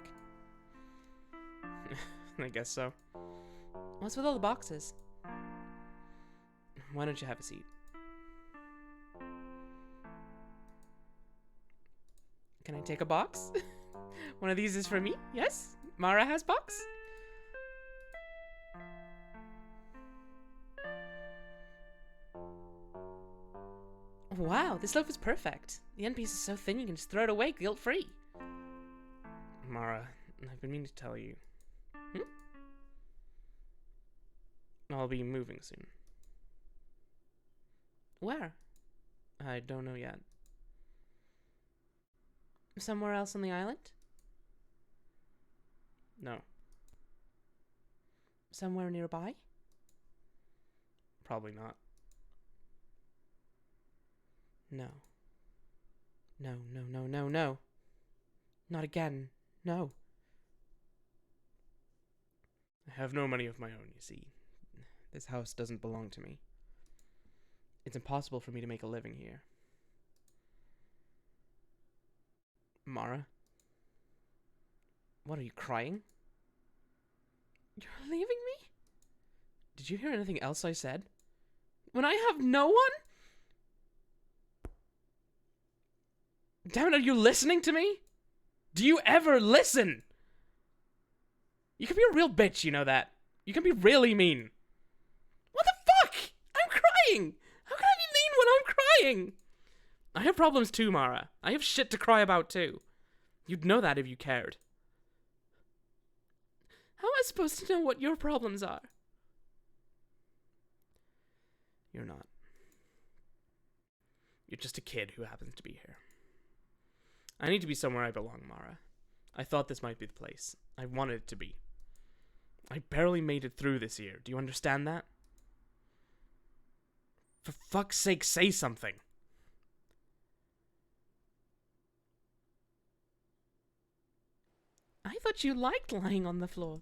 I guess so. What's with all the boxes? Why don't you have a seat? Can I take a box? One of these is for me? Yes? Mara has box? Wow, this loaf is perfect. The end piece is so thin you can just throw it away guilt-free. Mara, I've been meaning to tell you. I'll be moving soon. Where? I don't know yet. Somewhere else on the island? No. Somewhere nearby? Probably not. No. No, no, no, no, no. Not again. No. I have no money of my own, you see. This house doesn't belong to me. It's impossible for me to make a living here. Mara? What, are you crying? You're leaving me? Did you hear anything else I said? When I have no one? Damn it, are you listening to me? Do you ever listen? You can be a real bitch, you know that. You can be really mean. What the fuck? I'm crying! How can I be mean when I'm crying? I have problems too, Mara. I have shit to cry about too. You'd know that if you cared. How am I supposed to know what your problems are? You're not. You're just a kid who happens to be here. I need to be somewhere I belong, Mara. I thought this might be the place. I wanted it to be. I barely made it through this year. Do you understand that? For fuck's sake, say something. I thought you liked lying on the floor.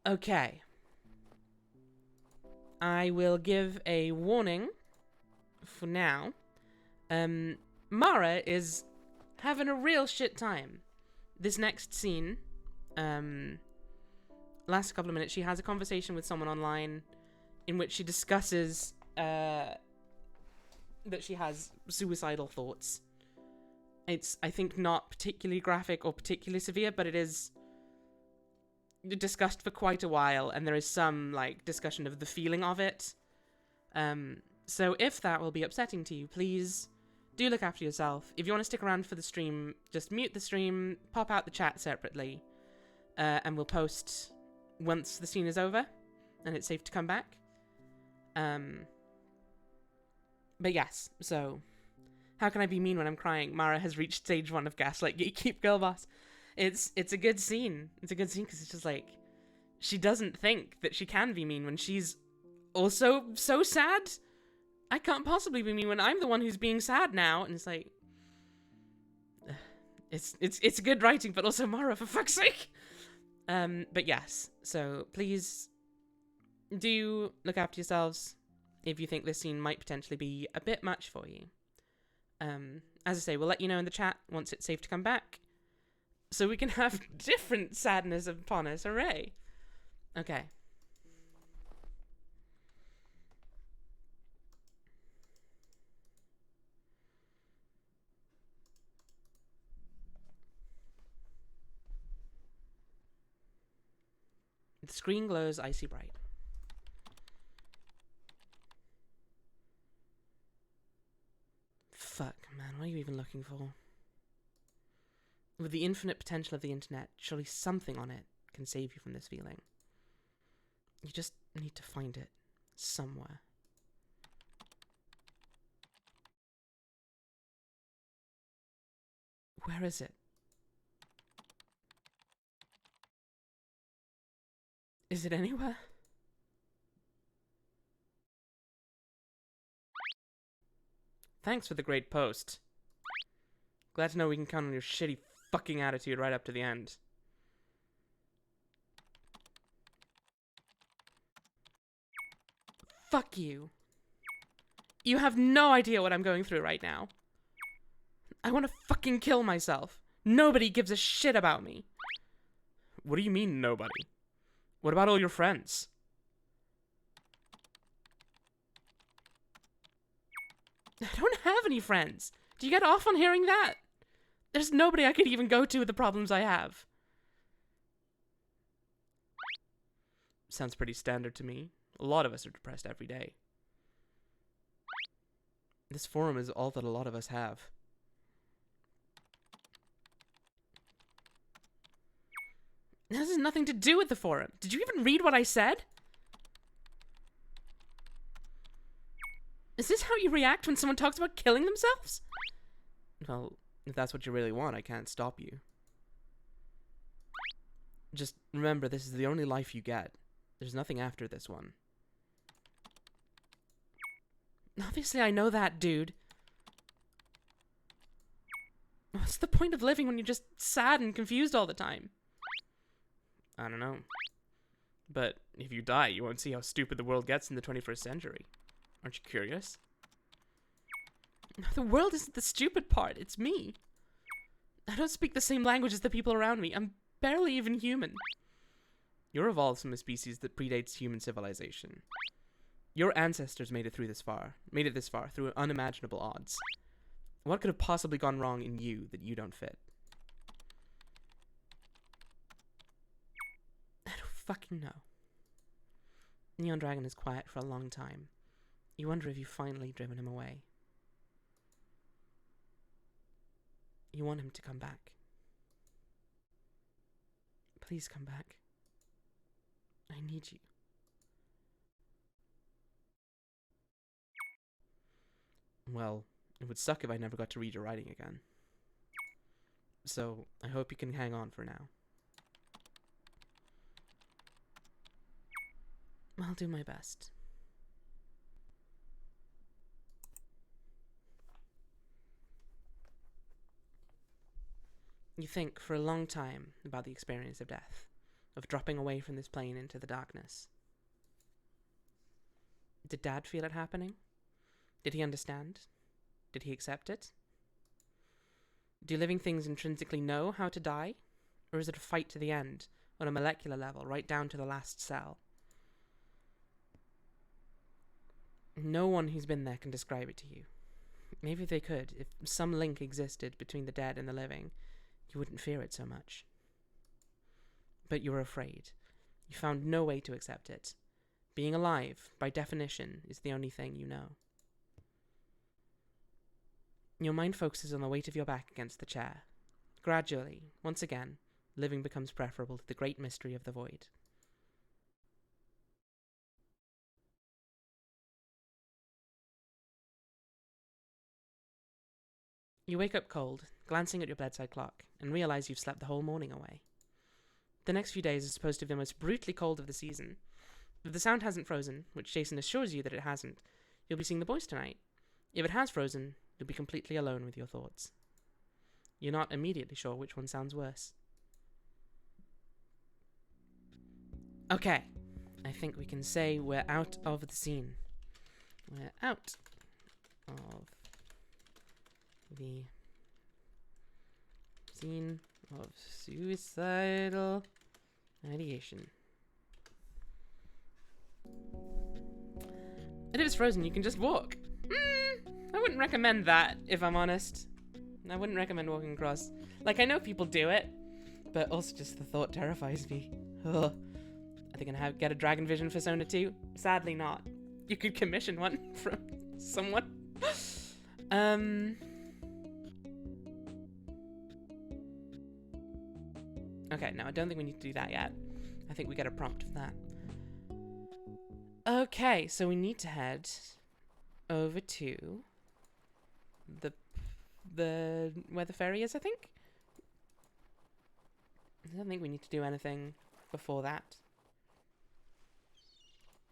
Okay. I will give a warning for now. Mara is having a real shit time. This next scene, last couple of minutes, she has a conversation with someone online in which she discusses that she has suicidal thoughts. It's, I think, not particularly graphic or particularly severe, but it is discussed for quite a while, and there is some, like, discussion of the feeling of it. So if that will be upsetting to you, please do look after yourself. If you want to stick around for the stream, just mute the stream, pop out the chat separately, and we'll post once the scene is over and it's safe to come back. But yes, so how can I be mean when I'm crying? Mara has reached stage 1 of Gaslight Gatekeep Girl Boss. It's a good scene. It's a good scene because it's just like, she doesn't think that she can be mean when she's also so sad. I can't possibly be mean when I'm the one who's being sad now. And it's like, it's good writing, but also Mara, for fuck's sake. But yes, so please do look after yourselves if you think this scene might potentially be a bit much for you. As I say, we'll let you know in the chat once it's safe to come back, so we can have different sadness upon us. Hooray! Okay. The screen glows icy bright. Fuck, man, what are you even looking for? With the infinite potential of the internet, surely something on it can save you from this feeling. You just need to find it somewhere. Where is it? Is it anywhere? Thanks for the great post. Glad to know we can count on your shitty fucking attitude right up to the end. Fuck you. You have no idea what I'm going through right now. I want to fucking kill myself. Nobody gives a shit about me. What do you mean, nobody? What about all your friends? I don't have any friends. Do you get off on hearing that? There's nobody I could even go to with the problems I have. Sounds pretty standard to me. A lot of us are depressed every day. This forum is all that a lot of us have. This has nothing to do with the forum. Did you even read what I said? Is this how you react when someone talks about killing themselves? Well, if that's what you really want, I can't stop you. Just remember, this is the only life you get. There's nothing after this one. Obviously, I know that, dude. What's the point of living when you're just sad and confused all the time? I don't know. But if you die, you won't see how stupid the world gets in the 21st century. Aren't you curious? The world isn't the stupid part, it's me. I don't speak the same language as the people around me. I'm barely even human. You're evolved from a species that predates human civilization. Your ancestors made it this far through unimaginable odds. What could have possibly gone wrong in you that you don't fit? I don't fucking know. Neon Dragon is quiet for a long time. You wonder if you've finally driven him away. You want him to come back. Please come back. I need you. Well, it would suck if I never got to read your writing again. So, I hope you can hang on for now. I'll do my best. You think for a long time about the experience of death, of dropping away from this plane into the darkness. Did Dad feel it happening? Did he understand? Did he accept it? Do living things intrinsically know how to die? Or is it a fight to the end, on a molecular level, right down to the last cell? No one who's been there can describe it to you. Maybe if they could, if some link existed between the dead and the living, you wouldn't fear it so much. But you were afraid. You found no way to accept it. Being alive, by definition, is the only thing you know. Your mind focuses on the weight of your back against the chair. Gradually, once again, living becomes preferable to the great mystery of the void. You wake up cold, glancing at your bedside clock, and realize you've slept the whole morning away. The next few days are supposed to be the most brutally cold of the season. If the sound hasn't frozen, which Jason assures you that it hasn't, you'll be seeing the boys tonight. If it has frozen, you'll be completely alone with your thoughts. You're not immediately sure which one sounds worse. Okay, I think we can say we're out of the scene. We're out of the scene of suicidal ideation. If it's frozen, you can just walk. I wouldn't recommend that, if I'm honest. I wouldn't recommend walking across. Like, I know people do it, but also just the thought terrifies me. Ugh. Are they gonna get a Dragon Vision Persona 2? Sadly not. You could commission one from someone. Okay, no, I don't think we need to do that yet. I think we get a prompt for that. Okay, so we need to head over to the where the ferry is, I think. I don't think we need to do anything before that.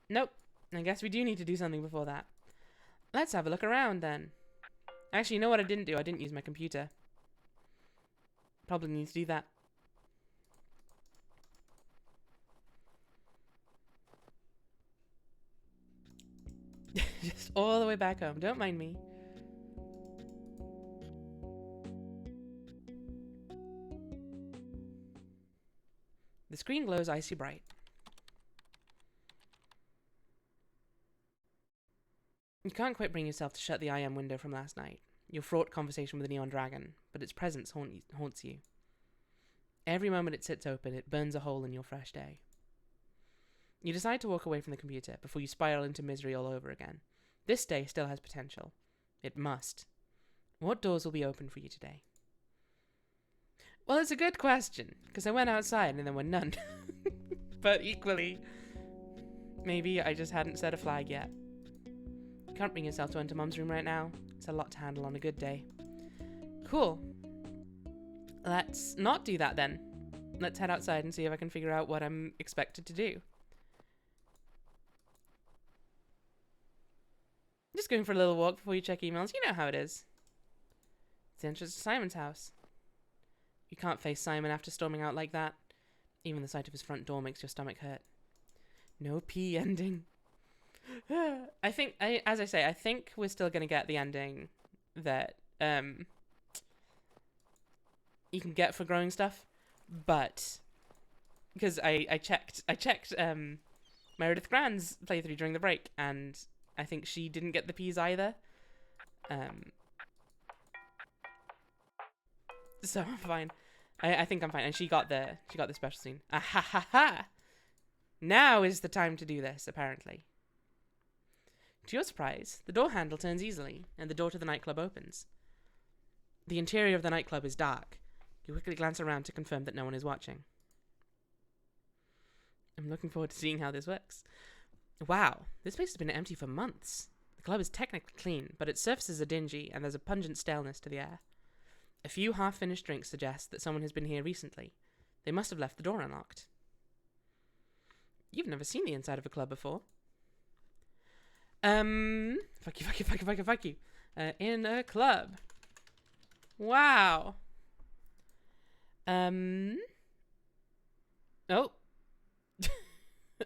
Nope. I guess we do need to do something before that. Let's have a look around then. Actually, you know what I didn't do? I didn't use my computer. Probably need to do that. Just all the way back home. Don't mind me. The screen glows icy bright. You can't quite bring yourself to shut the IM window from last night. Your fraught conversation with the neon dragon, but its presence haunts you. Every moment it sits open, it burns a hole in your fresh day. You decide to walk away from the computer before you spiral into misery all over again. This day still has potential. It must. What doors will be open for you today? Well, it's a good question, because I went outside and there were none. But equally, maybe I just hadn't set a flag yet. You can't bring yourself to enter Mum's room right now. It's a lot to handle on a good day. Cool. Let's not do that then. Let's head outside and see if I can figure out what I'm expected to do. Just going for a little walk before you check emails. You know how it is. It's the entrance to Simon's house. You can't face Simon after storming out like that. Even the sight of his front door makes your stomach hurt. No P ending. I think, as I say, I think we're still going to get the ending that you can get for growing stuff. But, because I checked Meredith Grand's playthrough during the break, and I think she didn't get the P's either. So I'm fine. I think I'm fine. And she got the special scene. Ah ha ha ha! Now is the time to do this, apparently. To your surprise, the door handle turns easily, and the door to the nightclub opens. The interior of the nightclub is dark. You quickly glance around to confirm that no one is watching. I'm looking forward to seeing how this works. Wow, this place has been empty for months. The club is technically clean, but its surfaces are dingy, and there's a pungent staleness to the air. A few half-finished drinks suggest that someone has been here recently. They must have left the door unlocked. You've never seen the inside of a club before. Fuck you. In a club. Wow. Oh.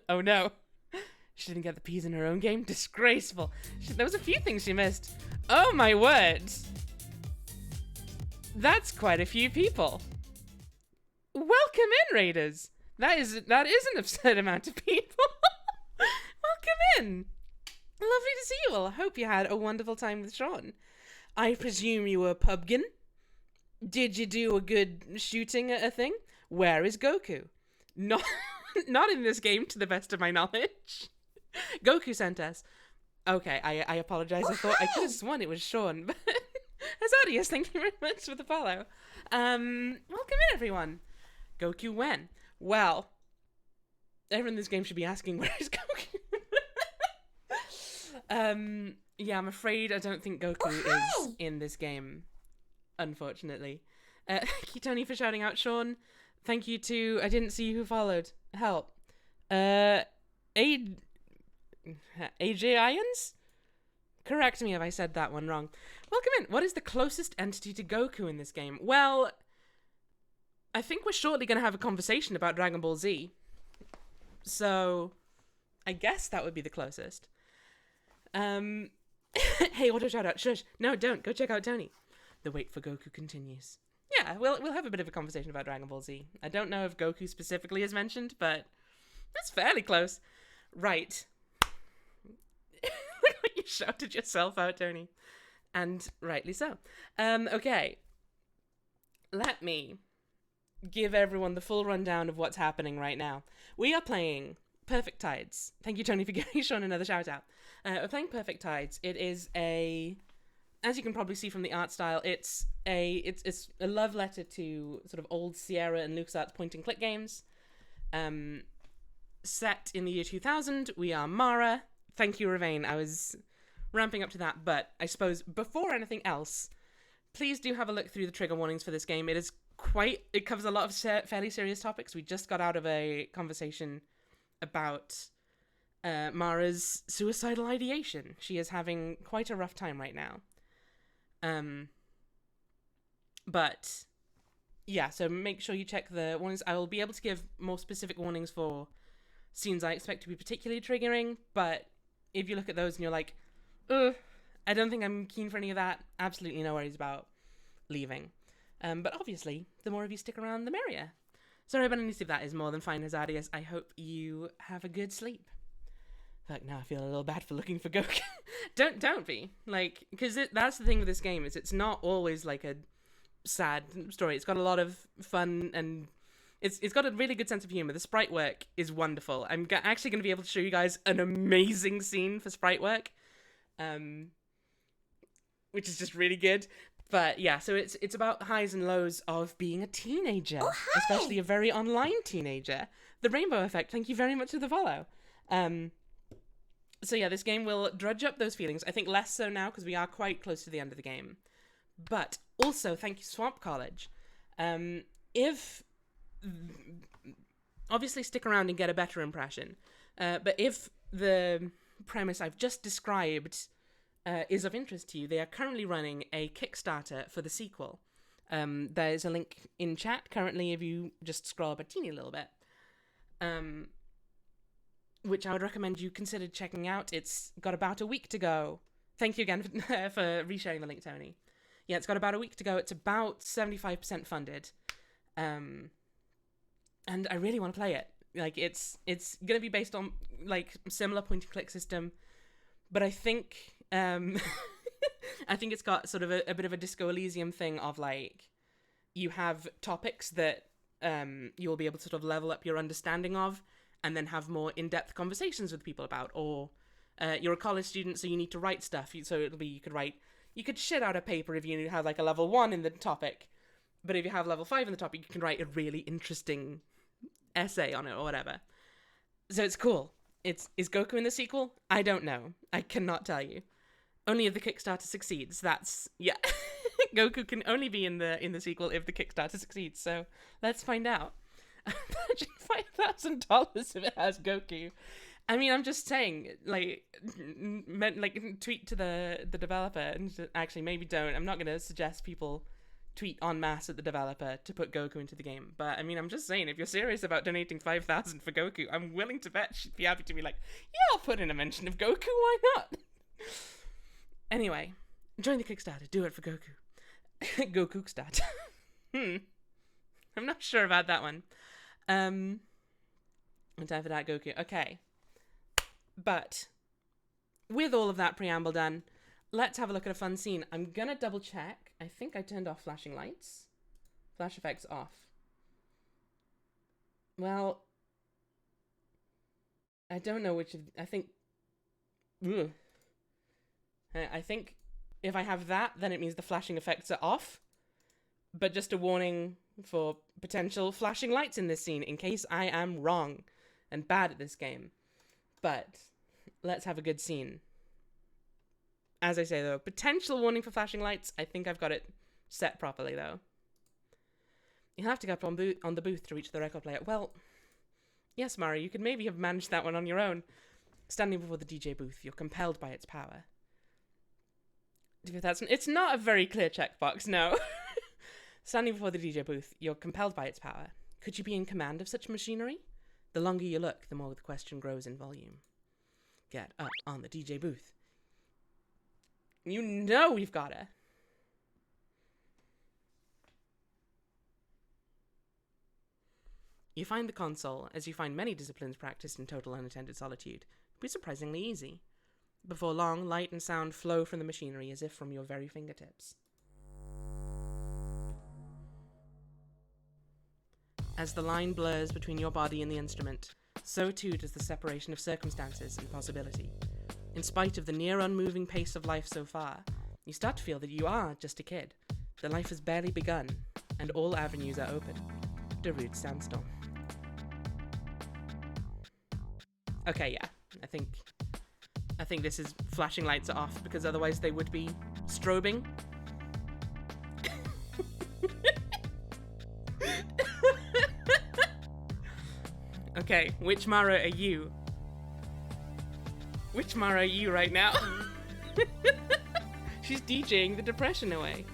Oh no. She didn't get the P's in her own game? Disgraceful. There was a few things she missed. Oh my word. That's quite a few people. Welcome in, Raiders. That is an absurd amount of people. Welcome in. Lovely to see you all. I hope you had a wonderful time with Sean. I presume you were pubgin. Did you do a good shooting at a thing? Where is Goku? Not in this game, to the best of my knowledge. Goku sent us. Okay, I apologize. I thought I could have sworn it was Sean, but Azadius, thank you very much for the follow. Welcome in, everyone. Goku when? Well, everyone in this game should be asking, where is Goku? Yeah, I'm afraid I don't think Goku is in this game, unfortunately. Thank you, Tony, for shouting out Sean. Thank you to, I didn't see who followed. Help. AJ Irons? Correct me if I said that one wrong. Welcome in. What is the closest entity to Goku in this game? Well, I think we're shortly going to have a conversation about Dragon Ball Z. So, I guess that would be the closest. Hey, auto shout out. Shush. No, don't. Go check out Tony. The wait for Goku continues. Yeah, we'll have a bit of a conversation about Dragon Ball Z. I don't know if Goku specifically is mentioned, but that's fairly close. Right. You shouted yourself out, Tony. And rightly so. Okay. Let me give everyone the full rundown of what's happening right now. We are playing Perfect Tides. Thank you, Tony, for giving Sean another shout out. We're playing Perfect Tides. It is as you can probably see from the art style, it's a love letter to sort of old Sierra and LucasArts point-and-click games. Set in the year 2000, we are Mara. Thank you, Ravane. I was ramping up to that, but I suppose before anything else, please do have a look through the trigger warnings for this game. It covers a lot of fairly serious topics. We just got out of a conversation about Mara's suicidal ideation. She is having quite a rough time right now. But yeah, so make sure you check the warnings. I will be able to give more specific warnings for scenes I expect to be particularly triggering, but if you look at those and you're like, ugh, I don't think I'm keen for any of that, absolutely no worries about leaving. But obviously, the more of you stick around, the merrier. Sorry, but if that is more than fine, Hazardius. I hope you have a good sleep. Like, now I feel a little bad for looking for Goku. Don't be. Like, because that's the thing with this game, is it's not always like a sad story. It's got a lot of fun, and it's got a really good sense of humor. The sprite work is wonderful. I'm actually going to be able to show you guys an amazing scene for sprite work, which is just really good. But yeah, so it's about highs and lows of being a teenager, especially a very online teenager. The Rainbow Effect, thank you very much for the follow. So yeah, this game will drudge up those feelings. I think less so now because we are quite close to the end of the game. But also, thank you, Swamp College. If obviously stick around and get a better impression. But if the premise I've just described is of interest to you, they are currently running a Kickstarter for the sequel. There's a link in chat currently if you just scroll up a teeny little bit. Which I would recommend you consider checking out. It's got about a week to go. Thank you again for resharing the link, Tony. Yeah, it's got about a week to go. It's about 75% funded. And I really want to play it. Like, it's going to be based on, like, similar point-and-click system. But I think, I think it's got sort of a bit of a Disco Elysium thing of, like, you have topics that you'll be able to sort of level up your understanding of, and then have more in-depth conversations with people about. Or you're a college student, so you need to write stuff. So it'll be, you could shit out a paper if you have, like, a level 1 in the topic. But if you have level 5 in the topic, you can write a really interesting essay on it or whatever. So it's cool. Is Goku in the sequel? I don't know. I cannot tell you. Only if the Kickstarter succeeds. Yeah. Goku can only be in the sequel if the Kickstarter succeeds. So let's find out. Imagine $5,000 if it has Goku. I mean, I'm just saying, tweet to the developer, and actually maybe don't. I'm not going to suggest people tweet en masse at the developer to put Goku into the game. But I mean, I'm just saying, if you're serious about donating $5,000 for Goku, I'm willing to bet she'd be happy to be like, yeah, I'll put in a mention of Goku. Why not? Anyway, join the Kickstarter. Do it for Goku. Goku Kickstarter. I'm not sure about that one. Time for that, Goku. Okay. But with all of that preamble done, let's have a look at a fun scene. I'm gonna double check. I think I turned off flashing lights. Flash effects off. Well, I don't know which of... I think if I have that, then it means the flashing effects are off. But just a warning for potential flashing lights in this scene, in case I am wrong and bad at this game. But let's have a good scene. As I say, though, potential warning for flashing lights. I think I've got it set properly, though. You'll have to go up on the booth to reach the record player. Well, yes, Mari, you could maybe have managed that one on your own. Standing before the DJ booth, you're compelled by its power. It's not a very clear checkbox, no. Standing before the DJ booth, you're compelled by its power. Could you be in command of such machinery? The longer you look, the more the question grows in volume. Get up on the DJ booth. You know we've got her. You find the console, as you find many disciplines practiced in total unattended solitude, to be surprisingly easy. Before long, light and sound flow from the machinery as if from your very fingertips. As the line blurs between your body and the instrument, so too does the separation of circumstances and possibility. In spite of the near unmoving pace of life so far, you start to feel that you are just a kid, that life has barely begun, and all avenues are open. Darude Sandstorm. Okay, yeah, I think this is flashing lights are off, because otherwise they would be strobing. Okay, which Mara are you? Which Mara are you right now? She's DJing the depression away.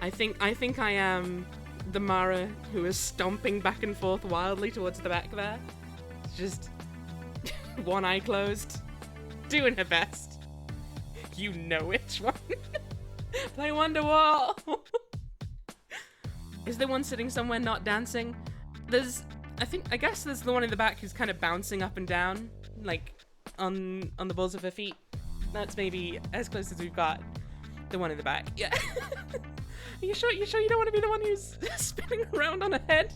I think I am the Mara who is stomping back and forth wildly towards the back there. Just one eye closed, doing her best. You know which one. Play Wonderwall. Is there one sitting somewhere not dancing? I guess there's the one in the back who's kind of bouncing up and down, like on the balls of her feet. That's maybe as close as we've got. The one in the back. Yeah. Are you sure you don't want to be the one who's spinning around on her head?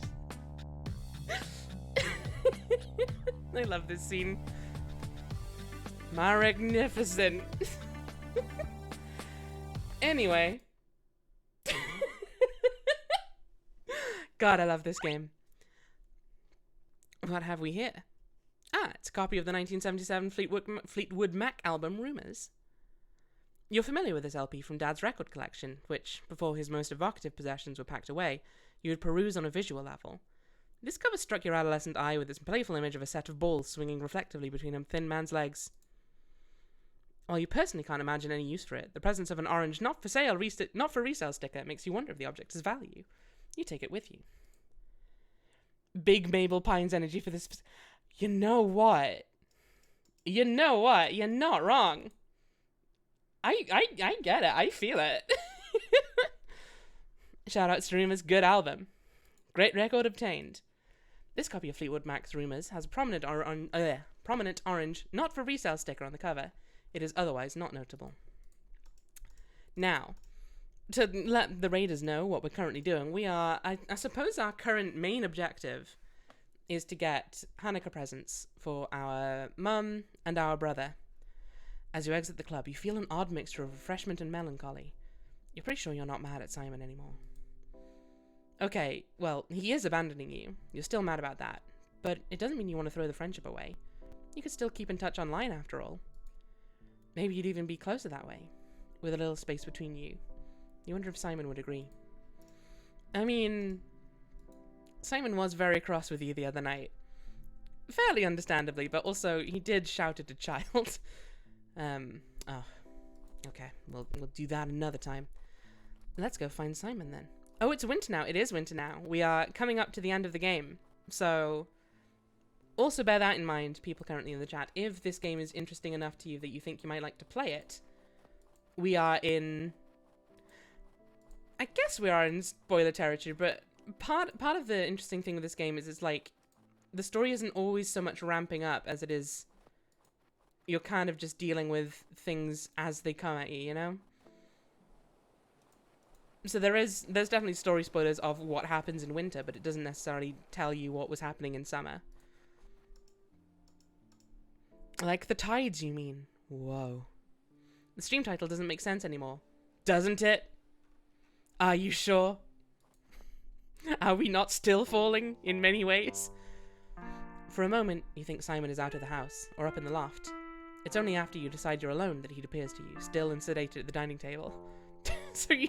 I love this scene. Magnificent. Anyway. God, I love this game. What have we here? It's a copy of the 1977 Fleetwood Mac album, Rumours. You're familiar with this LP from Dad's record collection, which, before his most evocative possessions were packed away, you would peruse on a visual level. This cover struck your adolescent eye with its playful image of a set of balls swinging reflectively between a thin man's legs. While you personally can't imagine any use for it, the presence of an orange not for resale sticker makes you wonder if the object has value. You take it with you. Big Mabel Pines energy for this. You know what? You're not wrong. I get it. I feel it. Shout out to Rumours, good album. Great record obtained. This copy of Fleetwood Mac's Rumours has a prominent orange not for resale sticker on the cover. It is otherwise not notable. Now, to let the raiders know what we're currently doing, I suppose our current main objective is to get Hanukkah presents for our mum and our brother. As you exit the club, you feel an odd mixture of refreshment and melancholy. You're pretty sure you're not mad at Simon anymore. Okay, well, he is abandoning you. You're still mad about that. But it doesn't mean you want to throw the friendship away. You could still keep in touch online after all. Maybe you'd even be closer that way, with a little space between you. You wonder if Simon would agree. I mean, Simon was very cross with you the other night. Fairly understandably, but also he did shout at a child. Okay, we'll do that another time. Let's go find Simon then. Oh, it's winter now. It is winter now. We are coming up to the end of the game. So, also bear that in mind, people currently in the chat. If this game is interesting enough to you that you think you might like to play it, we are in... I guess we are in spoiler territory, but part of the interesting thing with this game is it's like, the story isn't always so much ramping up as it is... You're kind of just dealing with things as they come at you, you know? So there's definitely story spoilers of what happens in winter, but it doesn't necessarily tell you what was happening in summer. Like the tides, you mean? Whoa. The stream title doesn't make sense anymore. Doesn't it? Are you sure? Are we not still falling in many ways? For a moment, you think Simon is out of the house, or up in the loft. It's only after you decide you're alone that he appears to you, still and sedated at the dining table. So you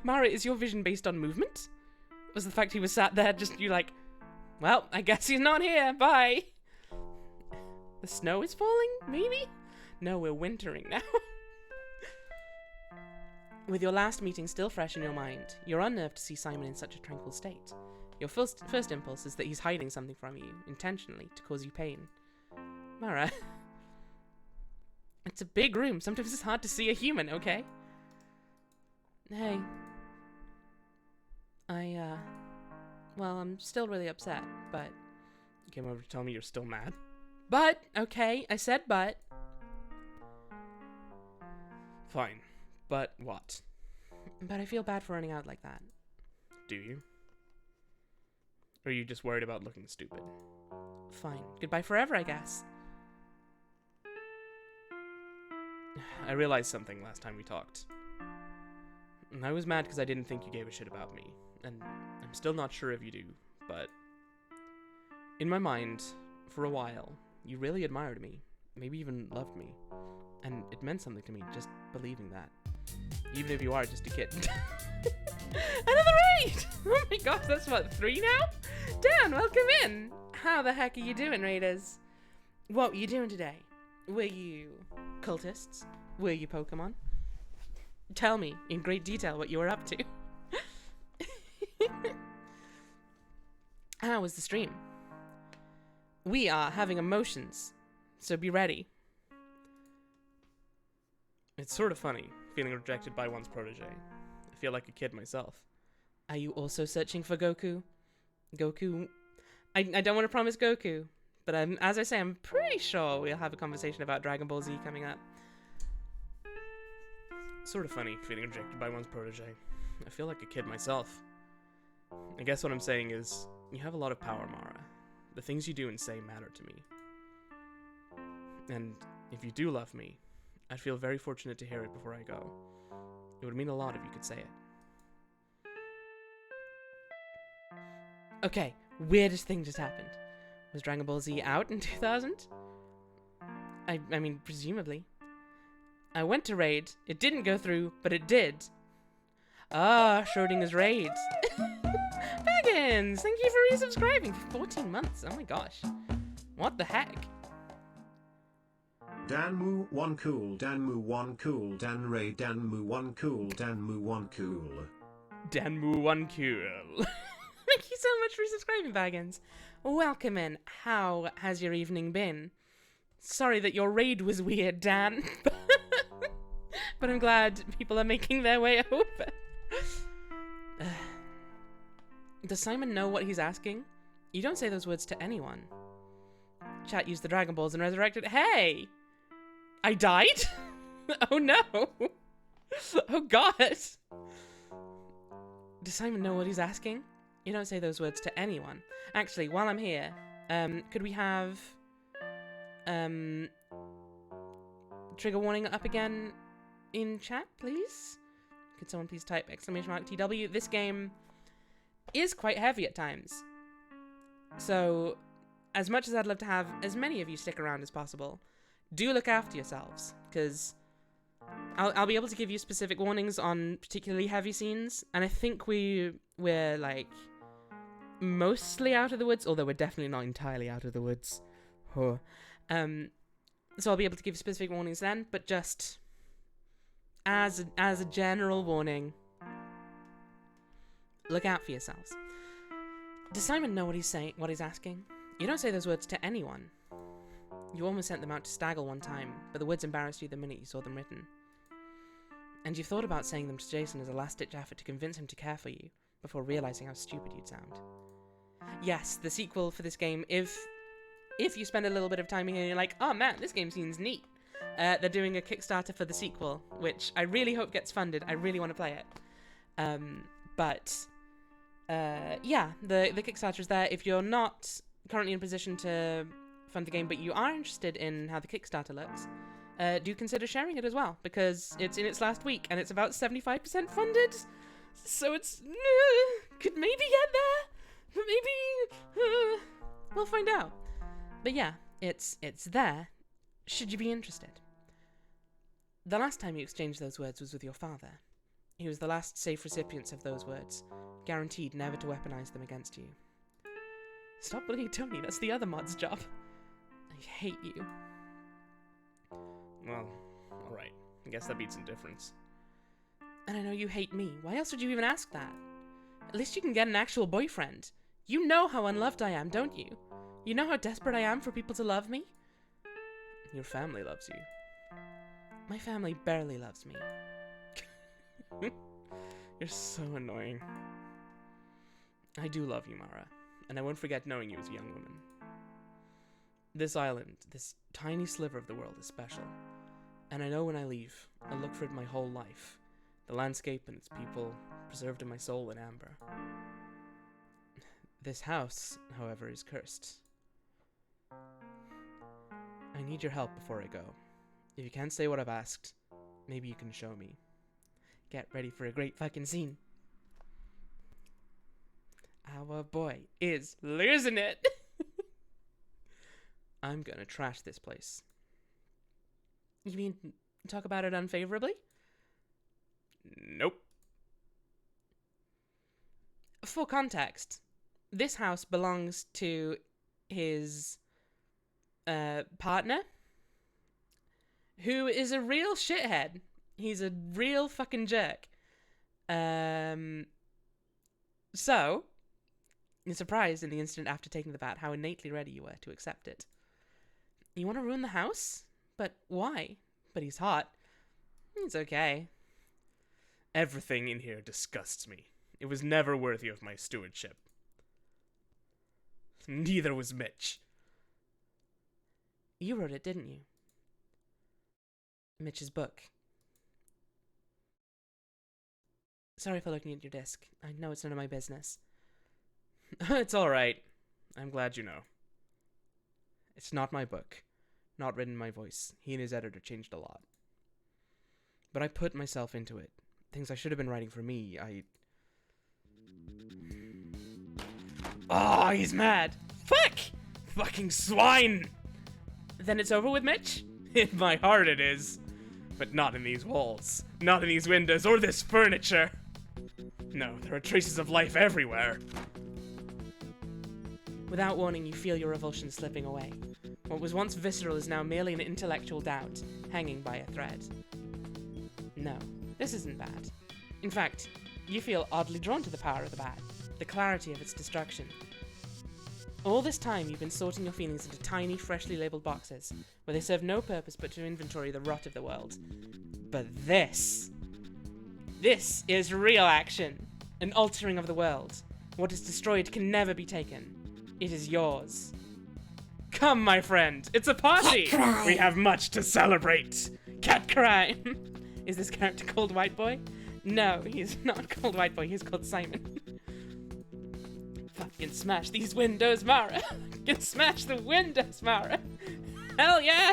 Mara, is your vision based on movement? Was the fact he was sat there just you like, well, I guess he's not here, bye. The snow is falling, maybe? No, we're wintering now. With your last meeting still fresh in your mind, you're unnerved to see Simon in such a tranquil state. Your first impulse is that he's hiding something from you, intentionally, to cause you pain. Mara. It's a big room. Sometimes it's hard to see a human, okay? Hey. Well, I'm still really upset, but... You came over to tell me you're still mad? But, okay, I said but. Fine. But what? But I feel bad for running out like that. Do you? Or are you just worried about looking stupid? Fine. Goodbye forever, I guess. I realized something last time we talked. I was mad because I didn't think you gave a shit about me, and I'm still not sure if you do, but... In my mind, for a while, you really admired me, maybe even loved me, and it meant something to me just believing that. Even if you are just a kid. Another raid! Oh my gosh, that's what, 3 now? Dan, welcome in! How the heck are you doing, raiders? What were you doing today? Were you cultists? Were you Pokemon? Tell me in great detail what you were up to. How was the stream? We are having emotions, so be ready. It's sort of funny, feeling rejected by one's protege. I feel like a kid myself. Are you also searching for Goku? Goku? I don't want to promise Goku, but as I say, I'm pretty sure we'll have a conversation about Dragon Ball Z coming up. Sort of funny, feeling rejected by one's protege. I feel like a kid myself. I guess what I'm saying is, you have a lot of power, Mara. The things you do and say matter to me. And if you do love me, I'd feel very fortunate to hear it before I go. It would mean a lot if you could say it. Okay, weirdest thing just happened. Was Dragon Ball Z out in 2000? I mean, presumably. I went to raid. It didn't go through, but it did. Ah, Schrodinger's raid. Baggins, thank you for resubscribing for 14 months. Oh my gosh. What the heck? Danmu 1 cool, Danmu 1 cool, Danray Danmu 1 cool, Danmu 1 cool. Danmu 1 cool. Thank you so much for subscribing, Baggins. Welcome in. How has your evening been? Sorry that your raid was weird, Dan. But I'm glad people are making their way over. Does Simon know what he's asking? You don't say those words to anyone. Chat used the Dragon Balls and resurrected. Hey! I died? Oh no! Oh god! Does Simon know what he's asking? You don't say those words to anyone. Actually, while I'm here, could we have trigger warning up again in chat, please? Could someone please type !TW? This game is quite heavy at times. So, as much as I'd love to have as many of you stick around as possible, do look after yourselves, because I'll be able to give you specific warnings on particularly heavy scenes, and I think we're like mostly out of the woods, although we're definitely not entirely out of the woods. So I'll be able to give you specific warnings then, but just as a general warning, look out for yourselves. Does Simon know what he's saying? What he's asking? You don't say those words to anyone. You almost sent them out to Staggle one time, but the words embarrassed you the minute you saw them written. And you thought about saying them to Jason as a last-ditch effort to convince him to care for you, before realizing how stupid you'd sound. Yes, the sequel for this game, if you spend a little bit of time here and you're like, oh man, this game seems neat, they're doing a Kickstarter for the sequel, which I really hope gets funded. I really want to play it. Yeah, the Kickstarter is there. If you're not currently in a position to fund the game, but you are interested in how the Kickstarter looks, do consider sharing it as well, because it's in its last week and it's about 75% funded. So it's could maybe get there, but maybe we'll find out. But yeah, it's there. Should you be interested? The last time you exchanged those words was with your father. He was the last safe recipient of those words, guaranteed never to weaponize them against you. Stop bullying Tony, that's the other mod's job. I hate you. Well, alright. I guess that beats indifference. And I know you hate me. Why else would you even ask that? At least you can get an actual boyfriend. You know how unloved I am, don't you? You know how desperate I am for people to love me? Your family loves you. My family barely loves me. You're so annoying. I do love you, Mara, and I won't forget knowing you as a young woman. This island, this tiny sliver of the world is special, and I know when I leave, I'll look for it my whole life. The landscape and its people, preserved in my soul in amber. This house, however, is cursed. I need your help before I go. If you can't say what I've asked, maybe you can show me. Get ready for a great fucking scene. Our boy is losing it. I'm gonna trash this place. You mean talk about it unfavorably? Nope. For context, this house belongs to his partner, who is a real shithead. He's a real fucking jerk. So, you're surprised in the instant after taking the bat how innately ready you were to accept it. You want to ruin the house? But why? But he's hot. It's okay. Everything in here disgusts me. It was never worthy of my stewardship. Neither was Mitch. You wrote it, didn't you? Mitch's book. Sorry for looking at your desk. I know it's none of my business. It's alright. I'm glad you know. It's not my book. Not written in my voice. He and his editor changed a lot. But I put myself into it. Things I should have been writing for me, Oh, he's mad. Fuck! Fucking swine! Then it's over with Mitch? In my heart it is. But not in these walls. Not in these windows or this furniture. No, there are traces of life everywhere. Without warning, you feel your revulsion slipping away. What was once visceral is now merely an intellectual doubt, hanging by a thread. No, this isn't bad. In fact, you feel oddly drawn to the power of the bad, the clarity of its destruction. All this time, you've been sorting your feelings into tiny, freshly labeled boxes, where they serve no purpose but to inventory the rot of the world. But this is real action, an altering of the world. What is destroyed can never be taken. It is yours. Come, my friend, it's a party! Cat crime. We have much to celebrate! Cat crime! Is this character called White Boy? No, he's not called White Boy, he's called Simon. Fucking smash these windows, Mara! Fucking smash the windows, Mara! Hell yeah!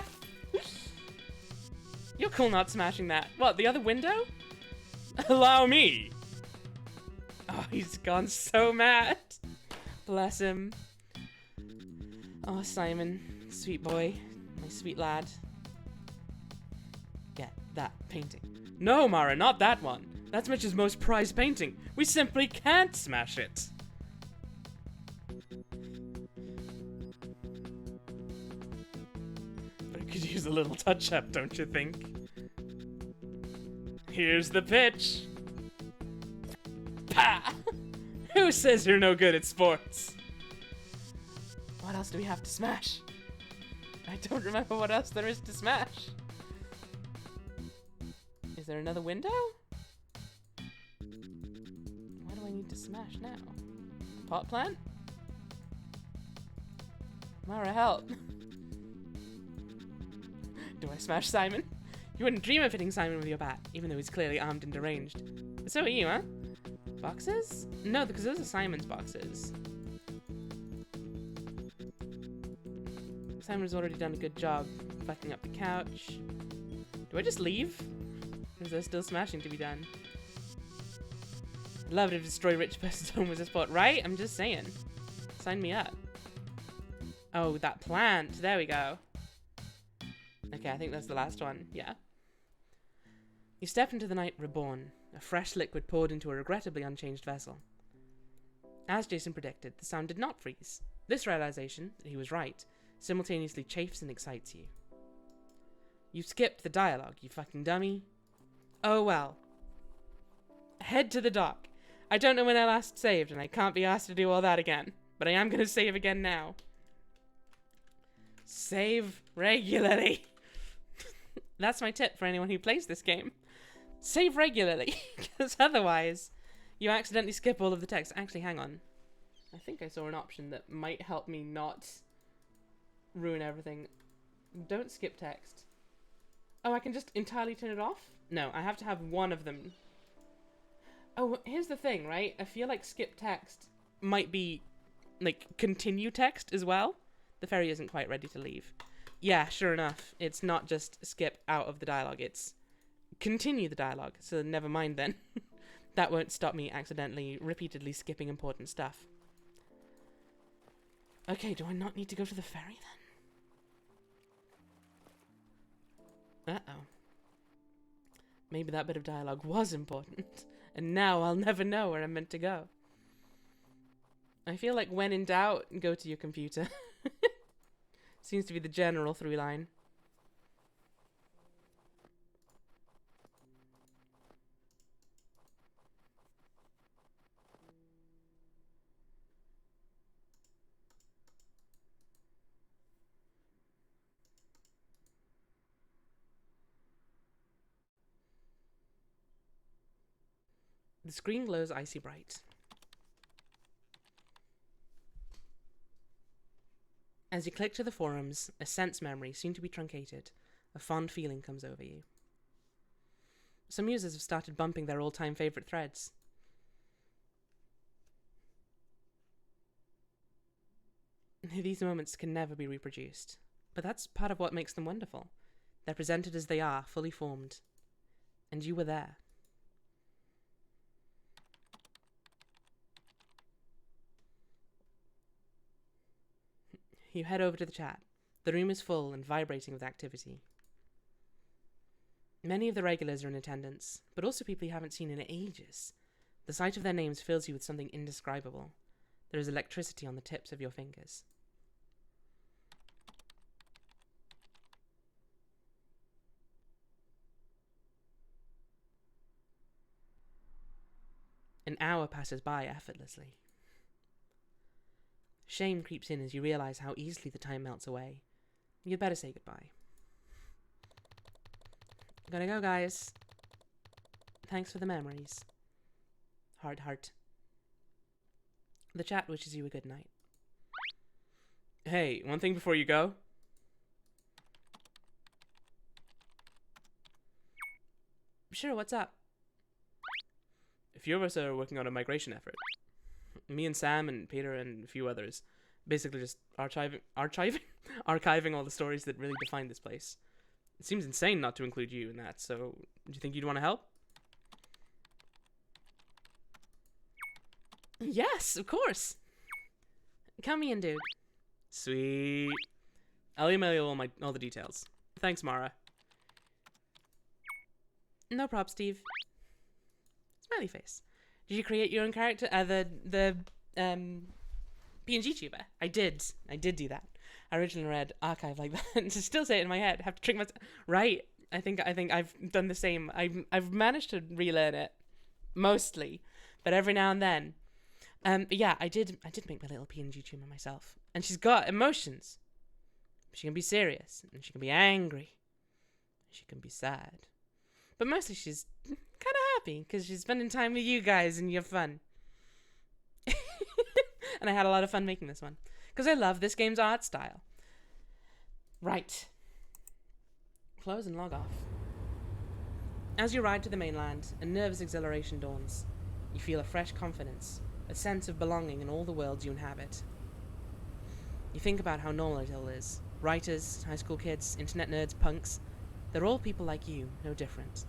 You're cool not smashing that. What, the other window? Allow me! Oh, he's gone so mad. Bless him. Oh, Simon, sweet boy, my sweet lad. Get that painting. No, Mara, not that one. That's Mitch's most prized painting. We simply can't smash it. But it could use a little touch-up, don't you think? Here's the pitch. Pah! Who says you're no good at sports? What else do we have to smash? I don't remember what else there is to smash. Is there another window? What do I need to smash now? Pot plant? Mara, help. Do I smash Simon? You wouldn't dream of hitting Simon with your bat, even though he's clearly armed and deranged. But so are you, huh? Boxes? No, because those are Simon's boxes. Simon's already done a good job fucking up the couch. Do I just leave? Or is there still smashing to be done? I'd love to destroy rich person's home with a spot, right? I'm just saying. Sign me up. Oh, that plant. There we go. Okay, I think that's the last one. Yeah. You step into the night reborn, a fresh liquid poured into a regrettably unchanged vessel. As Jason predicted, the sound did not freeze. This realization, that he was right, simultaneously chafes and excites you. You skipped the dialogue, you fucking dummy. Oh well. Head to the dock. I don't know when I last saved, and I can't be asked to do all that again, but I am going to save again now. Save regularly. That's my tip for anyone who plays this game. Save regularly, because otherwise you accidentally skip all of the text. Actually, hang on. I think I saw an option that might help me not ruin everything. Don't skip text. Oh, I can just entirely turn it off? No, I have to have one of them. Oh, here's the thing, right? I feel like skip text might be, like, continue text as well. The ferry isn't quite ready to leave. Yeah, sure enough. It's not just skip out of the dialogue, it's continue the dialogue. So never mind then. That won't stop me accidentally, repeatedly skipping important stuff. Okay, do I not need to go to the ferry then? Uh-oh. Maybe that bit of dialogue was important, and now I'll never know where I'm meant to go. I feel like when in doubt, go to your computer. Seems to be the general through line. The screen glows icy bright. As you click to the forums, a sense memory soon to be truncated, a fond feeling comes over you. Some users have started bumping their all-time favorite threads. These moments can never be reproduced, but that's part of what makes them wonderful. They're presented as they are, fully formed. And you were there. You head over to the chat. The room is full and vibrating with activity. Many of the regulars are in attendance, but also people you haven't seen in ages. The sight of their names fills you with something indescribable. There is electricity on the tips of your fingers. An hour passes by effortlessly. Shame creeps in as you realize how easily the time melts away. You'd better say goodbye. Gotta go, guys. Thanks for the memories. Heart, heart. The chat wishes you a good night. Hey, one thing before you go. Sure, what's up? A few of us are working on a migration effort. Me and Sam and Peter and a few others. Basically just archiving all the stories that really define this place. It seems insane not to include you in that, so do you think you'd want to help? Yes, of course. Come in, dude. Sweet. I'll email you all the details. Thanks, Mara. No props, Steve. Smiley face. Did you create your own character? The PNG tuber. I did do that. I originally read archive like that and to still say it in my head. Have to trick myself. Right. I think I've done the same. I've managed to relearn it mostly, but every now and then. But yeah, I did make my little PNG tuber myself, and she's got emotions. She can be serious, and she can be angry. She can be sad, but mostly she's kind of happy because she's spending time with you guys and you're fun. And I had a lot of fun making this one because I love this game's art style. Right. Close and log off. As you ride to the mainland, a nervous exhilaration dawns. You feel a fresh confidence, a sense of belonging in all the worlds you inhabit. You think about how normal it all is. Writers, high school kids, internet nerds, punks. They're all people like you, no different.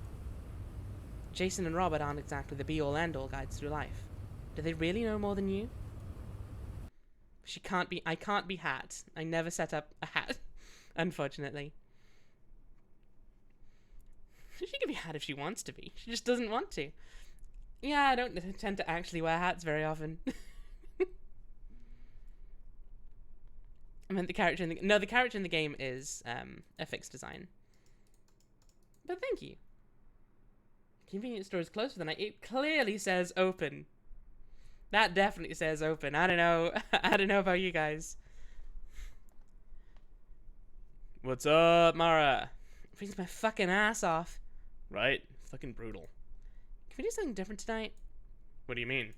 Jason and Robert aren't exactly the be-all end-all guides through life. Do they really know more than you? I can't be Hat. I never set up a hat, unfortunately. She can be Hat if she wants to be. She just doesn't want to. Yeah, I don't tend to actually wear hats very often. I meant the character in the game is a fixed design. But thank you. Convenience store is closed for the night. It clearly says open. That definitely says open. I don't know. I don't know about you guys. What's up, Mara? Freezes my fucking ass off. Right? Fucking brutal. Can we do something different tonight? What do you mean?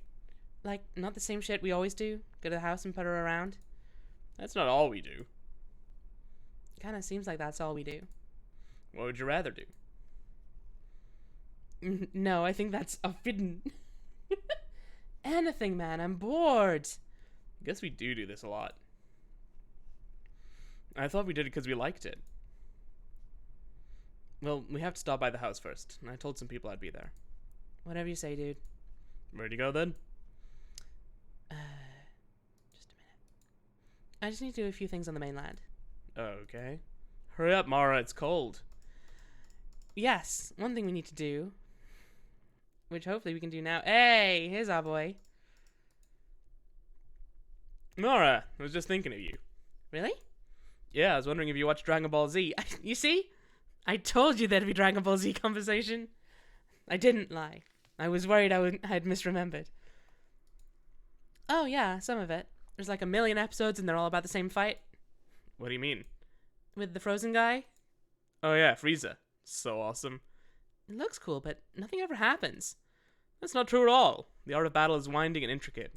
Like, not the same shit we always do? Go to the house and put her around? That's not all we do. Kinda seems like that's all we do. What would you rather do? No, I think that's forbidden. Anything, man. I'm bored. I guess we do this a lot. I thought we did it because we liked it. Well, we have to stop by the house first, and I told some people I'd be there. Whatever you say, dude. Ready to go then? Just a minute. I just need to do a few things on the mainland. Okay. Hurry up, Mara, it's cold. Yes, one thing we need to do, which hopefully we can do now. Hey, here's our boy. Mara, I was just thinking of you. Really? Yeah, I was wondering if you watched Dragon Ball Z. You see? I told you there'd be Dragon Ball Z conversation. I didn't lie. I was worried I'd misremembered. Oh yeah, some of it. There's like 1 million episodes and they're all about the same fight. What do you mean? With the frozen guy? Oh yeah, Frieza. So awesome. It looks cool, but nothing ever happens. That's not true at all. The art of battle is winding and intricate.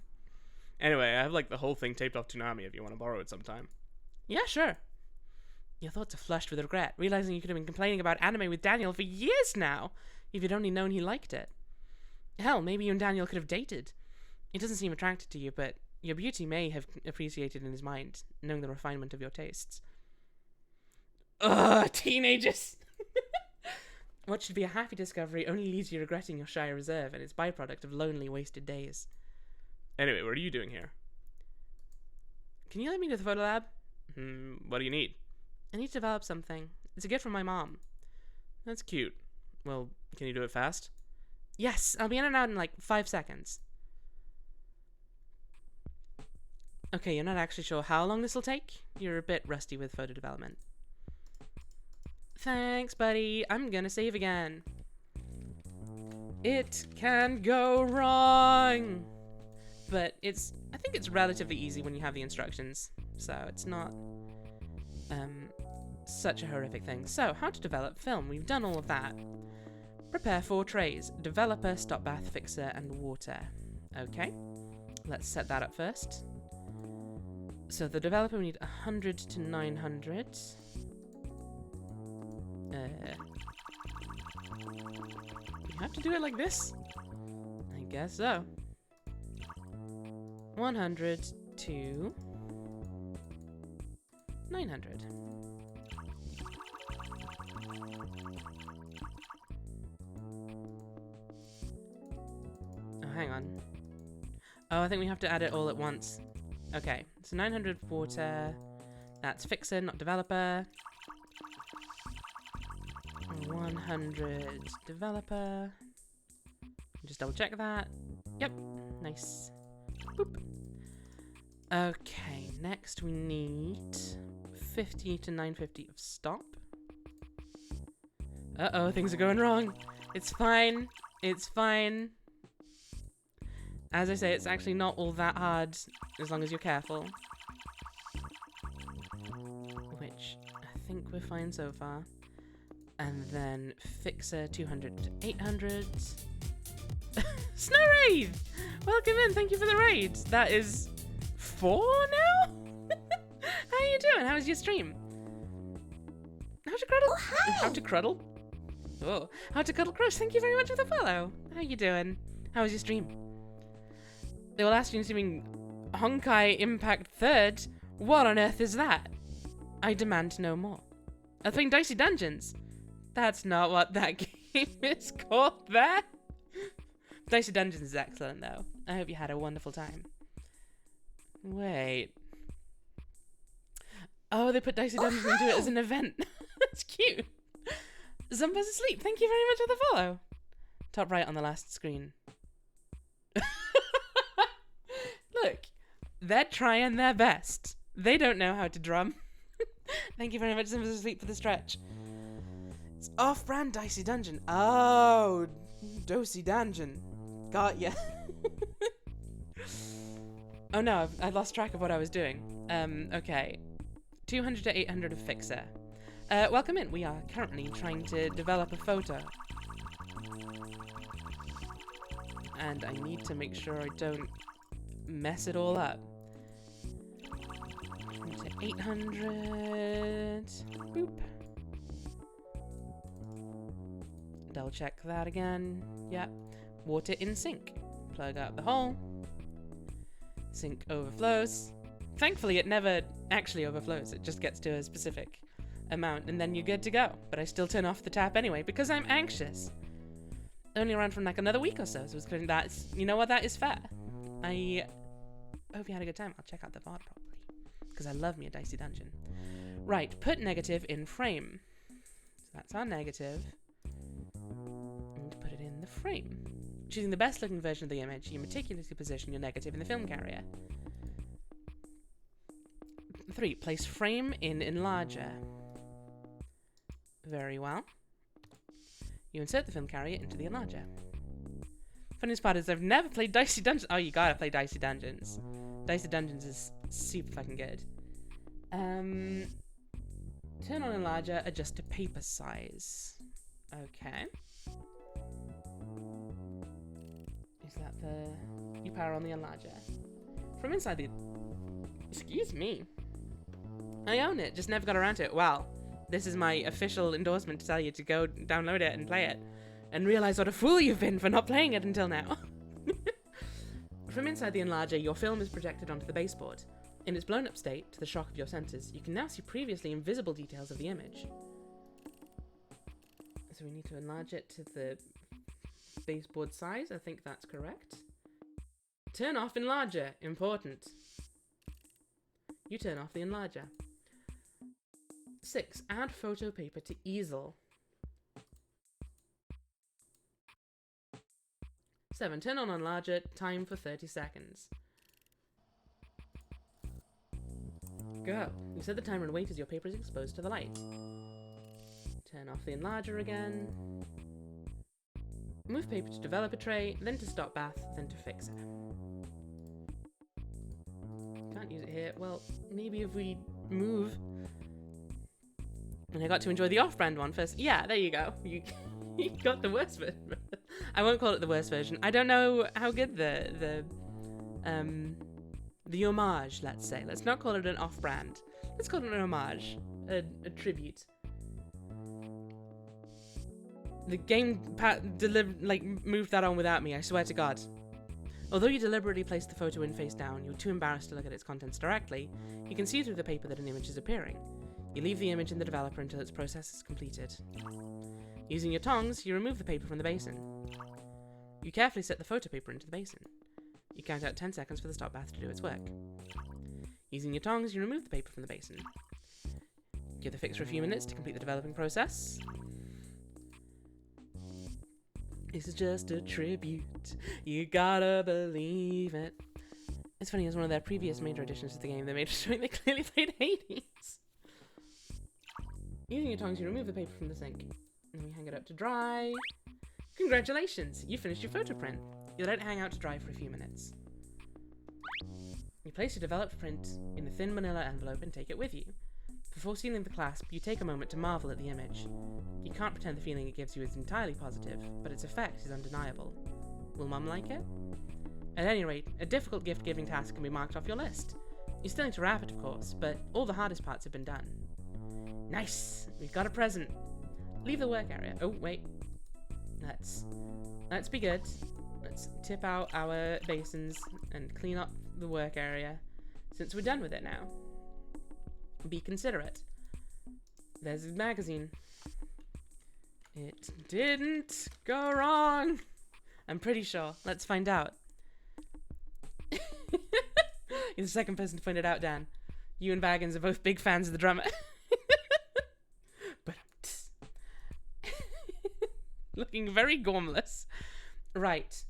Anyway, I have like the whole thing taped off Toonami if you want to borrow it sometime. Yeah, sure. Your thoughts are flushed with regret, realizing you could have been complaining about anime with Daniel for years now, if you'd only known he liked it. Hell, maybe you and Daniel could have dated. He doesn't seem attracted to you, but your beauty may have appreciated in his mind, knowing the refinement of your tastes. Ugh, teenagers! What should be a happy discovery only leaves you regretting your shy reserve and its byproduct of lonely, wasted days. Anyway, what are you doing here? Can you let me to the photo lab? What do you need? I need to develop something. It's a gift from my mom. That's cute. Well, can you do it fast? Yes, I'll be in and out in like 5 seconds. Okay, you're not actually sure how long this will take? You're a bit rusty with photo development. Thanks, buddy. I'm gonna save again. It can go wrong. But I think it's relatively easy when you have the instructions. So it's not such a horrific thing. So, how to develop film. We've done all of that. Prepare 4 trays. Developer, stop bath, fixer, and water. Okay. Let's set that up first. So the developer, we need 100 to 900. You have to do it like this? I guess so. 100 to 900. Oh, hang on. Oh, I think we have to add it all at once. Okay, so 900 water. That's fixer, not developer. 100 developer. Just double check that. Yep, nice. Boop. Okay, next we need 50 to 950 of stop. Uh-oh, things are going wrong. It's fine. It's fine. As I say, it's actually not all that hard as long as you're careful. Which I think we're fine so far. And then fixer 200 to 800. Snow Raid! Welcome in, thank you for the raid. That is 4 now? How are you doing? How was your stream? How to Cruddle? Oh, hi. How to Cruddle? Oh, How to Cuddle Crush, thank you very much for the follow. How you doing? How was your stream? They will ask you streaming Honkai Impact 3rd. What on earth is that? I demand to know more. I was playing Dicey Dungeons. That's not what that game is called there. Dicey Dungeons is excellent though. I hope you had a wonderful time. Wait. Oh, they put Dicey Dungeons into it as an event. That's cute. Zumba's asleep. Thank you very much for the follow. Top right on the last screen. Look, they're trying their best. They don't know how to drum. Thank you very much, Zumba's asleep, for the stretch. It's off-brand Dicey Dungeon. Oh, Dosey Dungeon. Got ya. Oh no, I lost track of what I was doing. Okay. 200 to 800 of Fixer. Welcome in. We are currently trying to develop a photo. And I need to make sure I don't mess it all up. To 800. Boop. Double check that again. Yep. Water in sink. Plug out the hole. Sink overflows. Thankfully, it never actually overflows. It just gets to a specific amount, and then you're good to go. But I still turn off the tap anyway because I'm anxious. Only around for like another week or so, so that's, you know what, that is fair. I hope you had a good time. I'll check out the VOD probably because I love me a Dicey Dungeon. Right, put negative in frame. So that's our negative. And put it in the frame. Choosing the best looking version of the image, you meticulously position your negative in the film carrier. 3. Place frame in enlarger. Very well. You insert the film carrier into the enlarger. Funniest part is I've never played Dicey Dungeons. Oh, you gotta play Dicey Dungeons. Dicey Dungeons is super fucking good. Turn on enlarger, adjust to paper size. Okay. Is that the... You power on the enlarger. From inside the... Excuse me. I own it, just never got around to it. Well, this is my official endorsement to tell you to go download it and play it. And realize what a fool you've been for not playing it until now. From inside the enlarger, your film is projected onto the baseboard. In its blown-up state, to the shock of your senses, you can now see previously invisible details of the image. So we need to enlarge it to the baseboard size. I think that's correct. Turn off enlarger. Important. You turn off the enlarger. 6. Add photo paper to easel. 7. Turn on enlarger. Time for 30 seconds. Go. You set the timer and wait as your paper is exposed to the light. Turn off the enlarger again. Move paper to developer tray, then to stop bath, then to fix it. Can't use it here. Well, maybe if we move. And I got to enjoy the off-brand one first. Yeah, there you go. You got the worst version. I won't call it the worst version. I don't know how good the homage, let's say. Let's not call it an off-brand. Let's call it an homage, a tribute. The game moved that on without me, I swear to God. Although you deliberately placed the photo in face down, you're too embarrassed to look at its contents directly, you can see through the paper that an image is appearing. You leave the image in the developer until its process is completed. Using your tongs, you remove the paper from the basin. You carefully set the photo paper into the basin. You count out 10 seconds for the stop bath to do its work. Using your tongs, you remove the paper from the basin. Give the fixer a few minutes to complete the developing process. This is just a tribute. You gotta believe it. It's funny, as one of their previous major additions to the game, they made showing they clearly played Hades. Using your tongs, you remove the paper from the sink. And we hang it up to dry. Congratulations! You finished your photo print. You let it hang out to dry for a few minutes. You place your developed print in a thin manila envelope and take it with you. Before sealing the clasp, you take a moment to marvel at the image. You can't pretend the feeling it gives you is entirely positive, but its effect is undeniable. Will Mum like it? At any rate, a difficult gift-giving task can be marked off your list. You still need to wrap it, of course, but all the hardest parts have been done. Nice! We've got a present! Leave the work area. Oh, wait. Let's be good. Let's tip out our basins and clean up the work area, since we're done with it now. Be considerate. There's a magazine. It didn't go wrong. I'm pretty sure. Let's find out. You're the second person to point it out, Dan. You and Baggins are both big fans of the drummer. But looking very gormless. Right.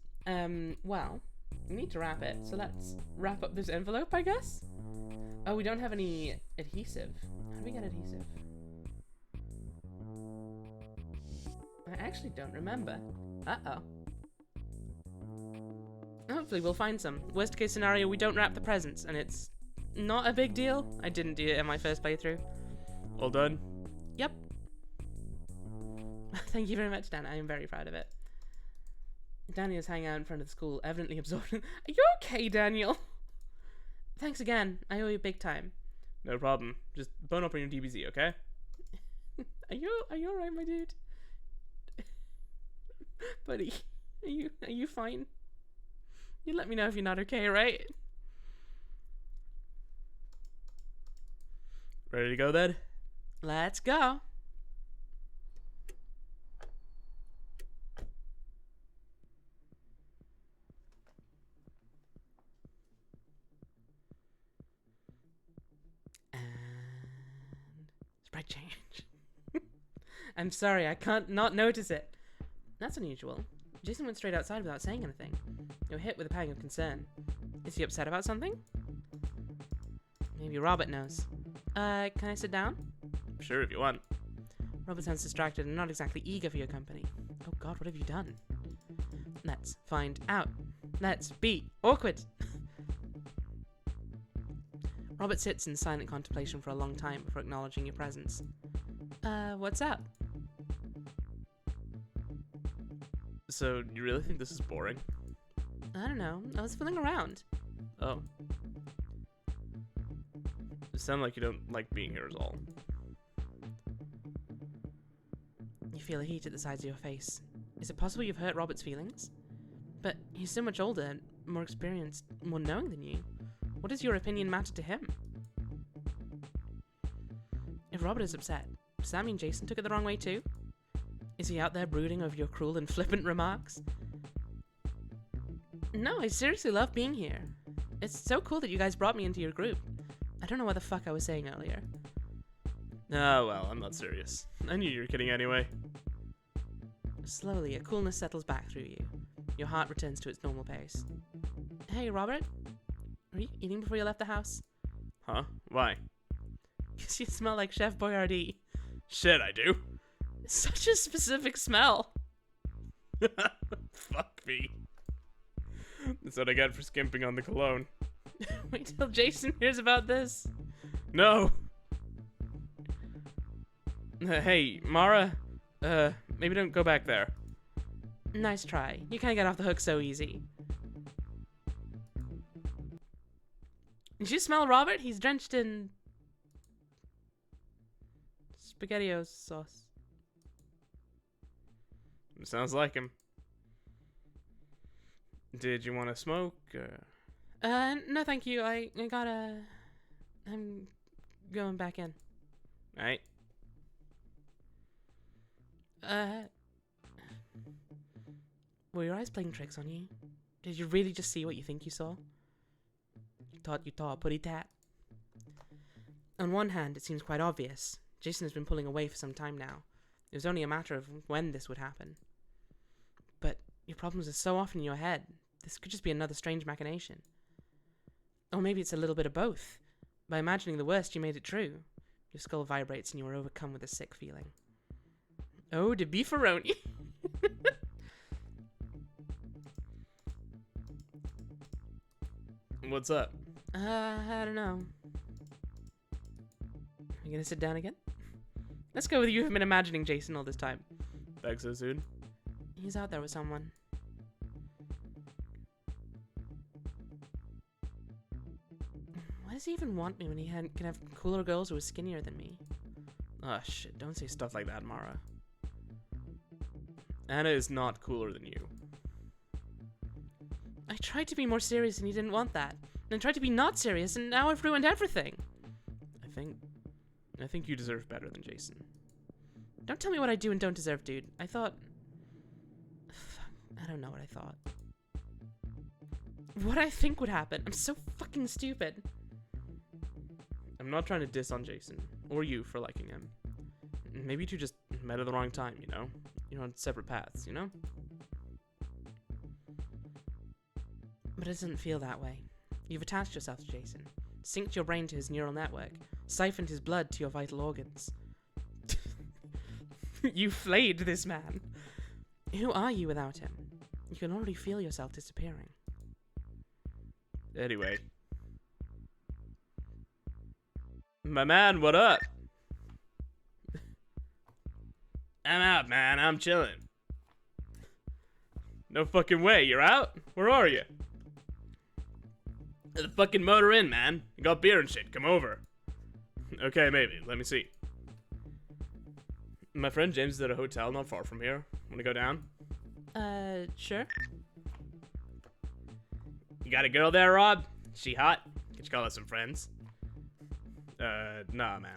Well, we need to wrap it, so let's wrap up this envelope, I guess. Oh, we don't have any adhesive. How do we get adhesive? I actually don't remember. Uh-oh. Hopefully we'll find some. Worst case scenario, we don't wrap the presents, and it's not a big deal. I didn't do it in my first playthrough. All done? Yep. Thank you very much, Dan. I am very proud of it. Daniel's hanging out in front of the school, evidently absorbed. Are you okay, Daniel? Thanks again. I owe you big time. No problem. Just bone up on your DBZ, okay? Are you alright, my dude? Buddy, are you fine? You let me know if you're not okay, right? Ready to go then? Let's go. Sprite change. I'm sorry, I can't not notice it. That's unusual. Jason went straight outside without saying anything. You're hit with a pang of concern. Is he upset about something? Maybe Robert knows. Can I sit down? Sure, if you want. Robert sounds distracted and not exactly eager for your company. Oh God, what have you done? Let's find out. Let's be awkward. Robert sits in silent contemplation for a long time before acknowledging your presence. What's up? So, you really think this is boring? I don't know. I was feeling around. Oh. You sound like you don't like being here is all. You feel a heat at the sides of your face. Is it possible you've hurt Robert's feelings? But he's so much older, more experienced, more knowing than you. What does your opinion matter to him? If Robert is upset, does that mean Jason took it the wrong way too? Is he out there brooding over your cruel and flippant remarks? No, I seriously love being here. It's so cool that you guys brought me into your group. I don't know what the fuck I was saying earlier. Oh, well, I'm not serious. I knew you were kidding anyway. Slowly, a coolness settles back through you. Your heart returns to its normal pace. Hey, Robert? Were you eating before you left the house? Huh? Why? 'Cause you smell like Chef Boyardee. Shit, I do. Such a specific smell. Fuck me. That's what I get for skimping on the cologne. Wait till Jason hears about this. No! Hey, Mara. Maybe don't go back there. Nice try. You can't get off the hook so easy. Did you smell Robert? He's drenched in SpaghettiOs sauce. Sounds like him. Did you want to smoke? No thank you. I'm going back in. Right? Were your eyes playing tricks on you? Did you really just see what you think you saw? You thought a putty tat. On one hand, it seems quite obvious. Jason has been pulling away for some time now. It was only a matter of when this would happen. But your problems are so often in your head. This could just be another strange machination. Or maybe it's a little bit of both. By imagining the worst, you made it true. Your skull vibrates and you are overcome with a sick feeling. Oh, the beefaroni. What's up? I don't know. You gonna sit down again? Let's go with you. You've been imagining Jason all this time. Back so soon? He's out there with someone. Why does he even want me when he can have cooler girls who are skinnier than me? Ah, shit, don't say stuff like that, Mara. Anna is not cooler than you. I tried to be more serious and he didn't want that. And I tried to be not serious and now I've ruined everything. I think you deserve better than Jason. Don't tell me what I do and don't deserve, dude. I thought... I don't know what I thought. What I think would happen. I'm so fucking stupid. I'm not trying to diss on Jason, or you for liking him. Maybe you two just met at the wrong time, you know? You're on separate paths, you know? But it doesn't feel that way. You've attached yourself to Jason, synced your brain to his neural network, siphoned his blood to your vital organs. You flayed this man. Who are you without him? You can already feel yourself disappearing. Anyway. My man, what up? I'm out, man. I'm chilling. No fucking way. You're out? Where are you? The fucking motor in, man. I got beer and shit. Come over. Okay, maybe. Let me see. My friend James is at a hotel not far from here. Wanna go down? Sure. You got a girl there, Rob? She hot? Can you call us some friends? Nah, man.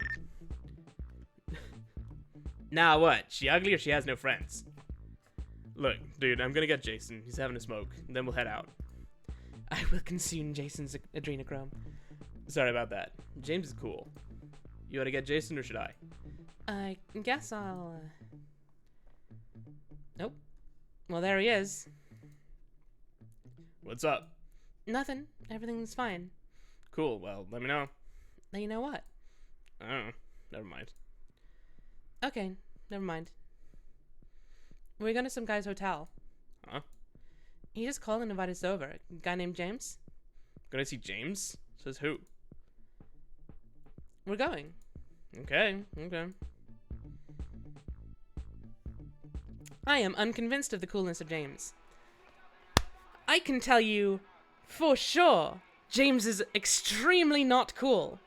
Nah, what? She ugly or she has no friends? Look, dude, I'm gonna get Jason. He's having a smoke. And then we'll head out. I will consume Jason's adrenochrome. Sorry about that. James is cool. You wanna get Jason or should I? I guess I'll, Nope. Well, there he is. What's up? Nothing. Everything's fine. Cool, well, let me know. Now you know what? I don't know. Never mind. Okay, never mind. We're going to some guy's hotel. Huh? He just called and invited us over. A guy named James. Gonna see James? Says who? We're going. Okay. I am unconvinced of the coolness of James. I can tell you for sure James is extremely not cool.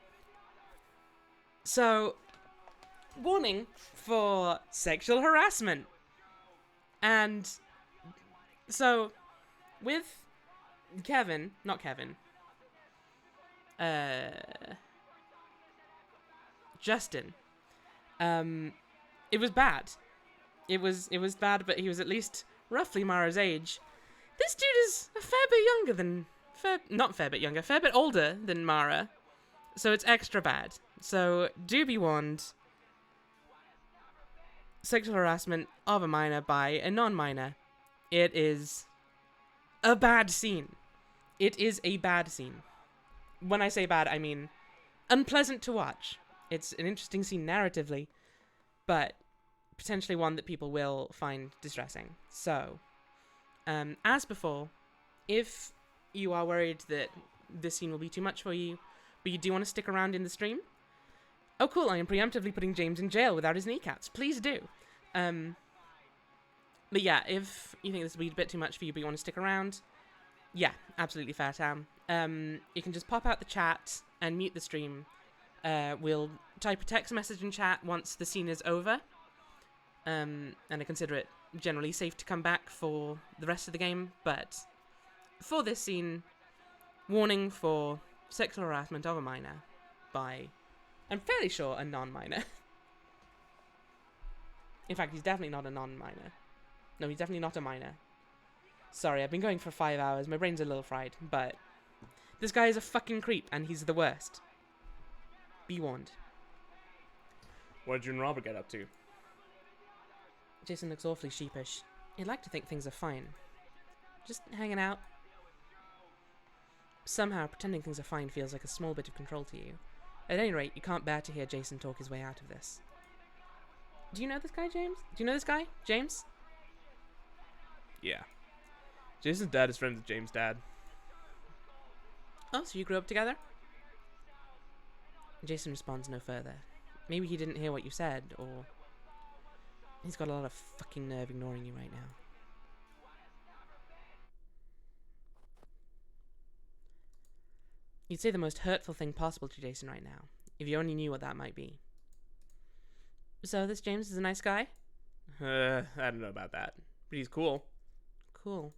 So, warning for sexual harassment. And so, with Kevin, not Kevin, Justin, it was bad. It was bad, but he was at least roughly Mara's age. This dude is a fair bit younger than, fair bit older than Mara. So it's extra bad. So do be warned. Sexual harassment of a minor by a non-minor. It is a bad scene. It is a bad scene. When I say bad, I mean unpleasant to watch. It's an interesting scene narratively, but potentially one that people will find distressing. So, as before, if you are worried that this scene will be too much for you, but you do want to stick around in the stream, oh cool, I am preemptively putting James in jail without his kneecaps. Please do. But yeah, if you think this will be a bit too much for you, but you want to stick around, yeah, absolutely fair, Tam. You can just pop out the chat and mute the stream. We'll type a text message in chat once the scene is over. And I consider it generally safe to come back for the rest of the game, but for this scene, warning for sexual harassment of a minor by, I'm fairly sure, a non-minor. In fact, he's definitely not a non-minor. No, he's definitely not a minor. Sorry, I've been going for 5 hours. My brain's a little fried, but this guy is a fucking creep, and he's the worst. Be warned. What did you and Robert get up to? Jason looks awfully sheepish. You'd like to think things are fine. Just hanging out. Somehow, pretending things are fine feels like a small bit of control to you. At any rate, you can't bear to hear Jason talk his way out of this. Do you know this guy, James? Do you know this guy, James? Yeah. Jason's dad is friends with James' dad. Oh, so you grew up together? Jason responds no further. Maybe he didn't hear what you said, or he's got a lot of fucking nerve ignoring you right now. You'd say the most hurtful thing possible to Jason right now, if you only knew what that might be. So this James is a nice guy? I don't know about that, but he's cool. Cool.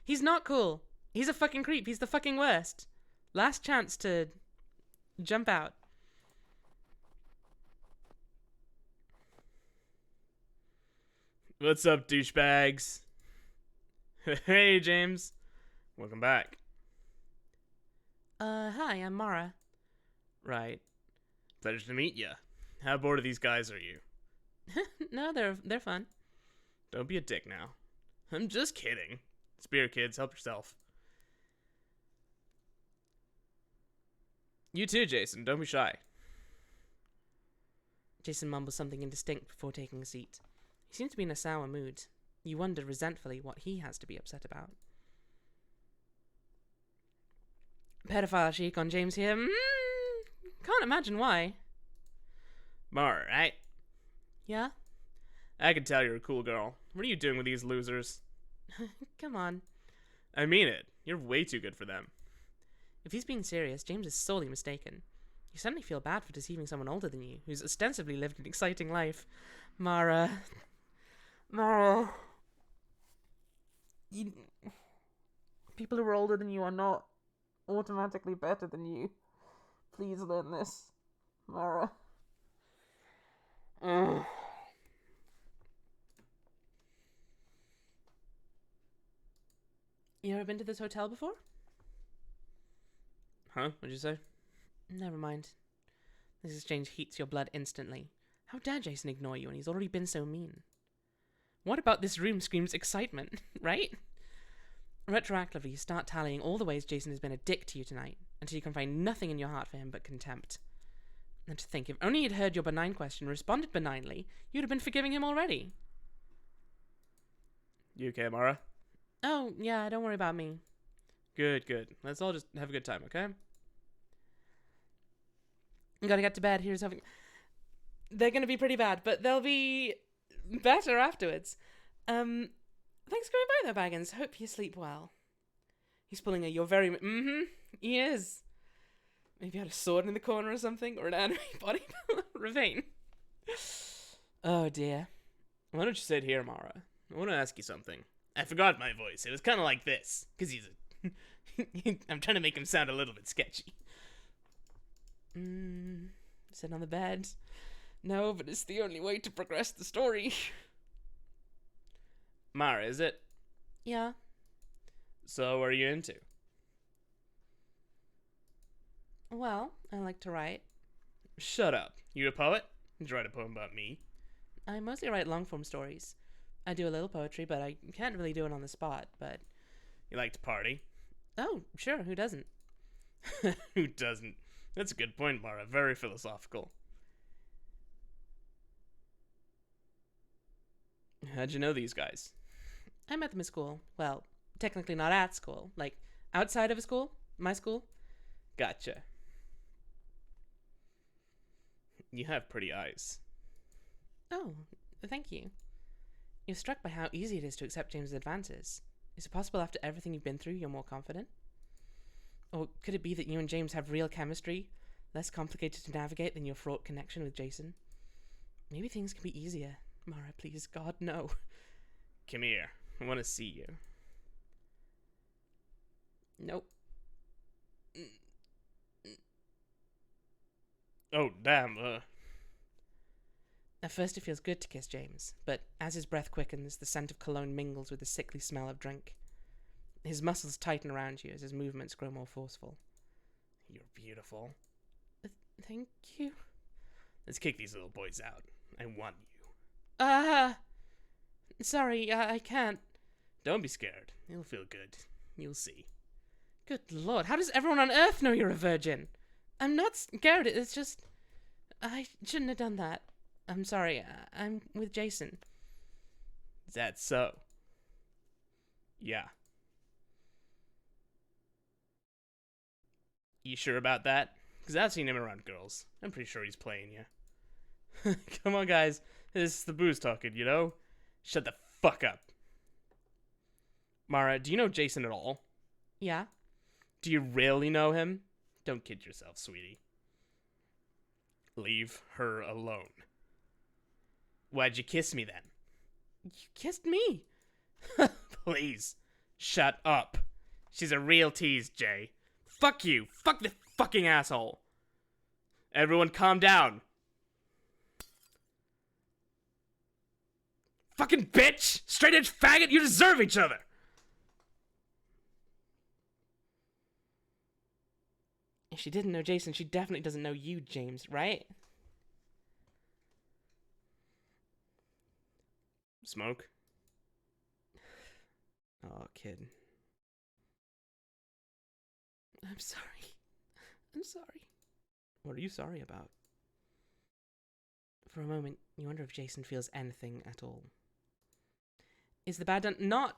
He's not cool. He's a fucking creep. He's the fucking worst. Last chance to jump out. What's up, douchebags? Hey, James. Welcome back. Hi, I'm Mara. Right. Pleasure to meet ya. How bored of these guys are you? No, they're fun. Don't be a dick now. I'm just kidding. Spear kids, help yourself. You too, Jason. Don't be shy. Jason mumbles something indistinct before taking a seat. He seems to be in a sour mood. You wonder resentfully what he has to be upset about. Pedophile chic on James here. Can't imagine why. Mara, right? Yeah? I can tell you're a cool girl. What are you doing with these losers? Come on. I mean it. You're way too good for them. If he's being serious, James is sorely mistaken. You suddenly feel bad for deceiving someone older than you, who's ostensibly lived an exciting life. Mara. People who are older than you are not automatically better than you. Please learn this. Mara. You ever been to this hotel before? Huh? What'd you say? Never mind. This exchange heats your blood instantly. How dare Jason ignore you when he's already been so mean? What about this room screams excitement, right? Retroactively, you start tallying all the ways Jason has been a dick to you tonight, until you can find nothing in your heart for him but contempt. And to think, if only you'd heard your benign question and responded benignly, you'd have been forgiving him already. You okay, Mara? Oh, yeah, don't worry about me. Good, good. Let's all just have a good time, okay? You gotta get to bed. Here's something. They're gonna be pretty bad, but they'll be better afterwards. Thanks for coming by, though, Baggins. Hope you sleep well. He's pulling a you're very... he is. Maybe had a sword in the corner or something, or an anime body. Ravine. Oh dear. Why don't you sit here, Mara? I want to ask you something. I forgot my voice. It was kind of like this, because he's a... I'm trying to make him sound a little bit sketchy. Sit on the bed. No, but it's the only way to progress the story. Mara, is it? Yeah. So, what are you into? Well, I like to write. Shut up. You a poet? Did you write a poem about me? I mostly write long-form stories. I do a little poetry, but I can't really do it on the spot, but... You like to party? Oh, sure, who doesn't? Who doesn't? That's a good point, Mara. Very philosophical. How'd you know these guys? I met them at school. Well, technically not at school. Like, outside of a school. My school. Gotcha. You have pretty eyes. Oh, thank you. You're struck by how easy it is to accept James's advances. Is it possible after everything you've been through, you're more confident? Or could it be that you and James have real chemistry, less complicated to navigate than your fraught connection with Jason? Maybe things can be easier. Mara, please, God, no. Come here. I want to see you. Nope. Oh, damn, At first it feels good to kiss James, but as his breath quickens, the scent of cologne mingles with the sickly smell of drink. His muscles tighten around you as his movements grow more forceful. You're beautiful. Thank you. Let's kick these little boys out. I want you. Sorry, I can't. Don't be scared. It'll feel good. You'll see. Good lord, how does everyone on Earth know you're a virgin? I'm not scared, it's just... I shouldn't have done that. I'm sorry, I'm with Jason. Is that so? Yeah. You sure about that? Because I've seen him around girls. I'm pretty sure he's playing you. Come on, guys. This is the booze talking, you know? Shut the fuck up. Mara, do you know Jason at all? Yeah? Do you really know him? Don't kid yourself, sweetie. Leave her alone. Why'd you kiss me then? You kissed me. Please, shut up. She's a real tease, Jay. Fuck you. Fuck the fucking asshole. Everyone calm down. Fucking bitch! Straight edge faggot, you deserve each other! If she didn't know Jason, she definitely doesn't know you, James, right? Smoke? Oh, kid. I'm sorry. I'm sorry. What are you sorry about? For a moment, you wonder if Jason feels anything at all. Is the bad done? Not.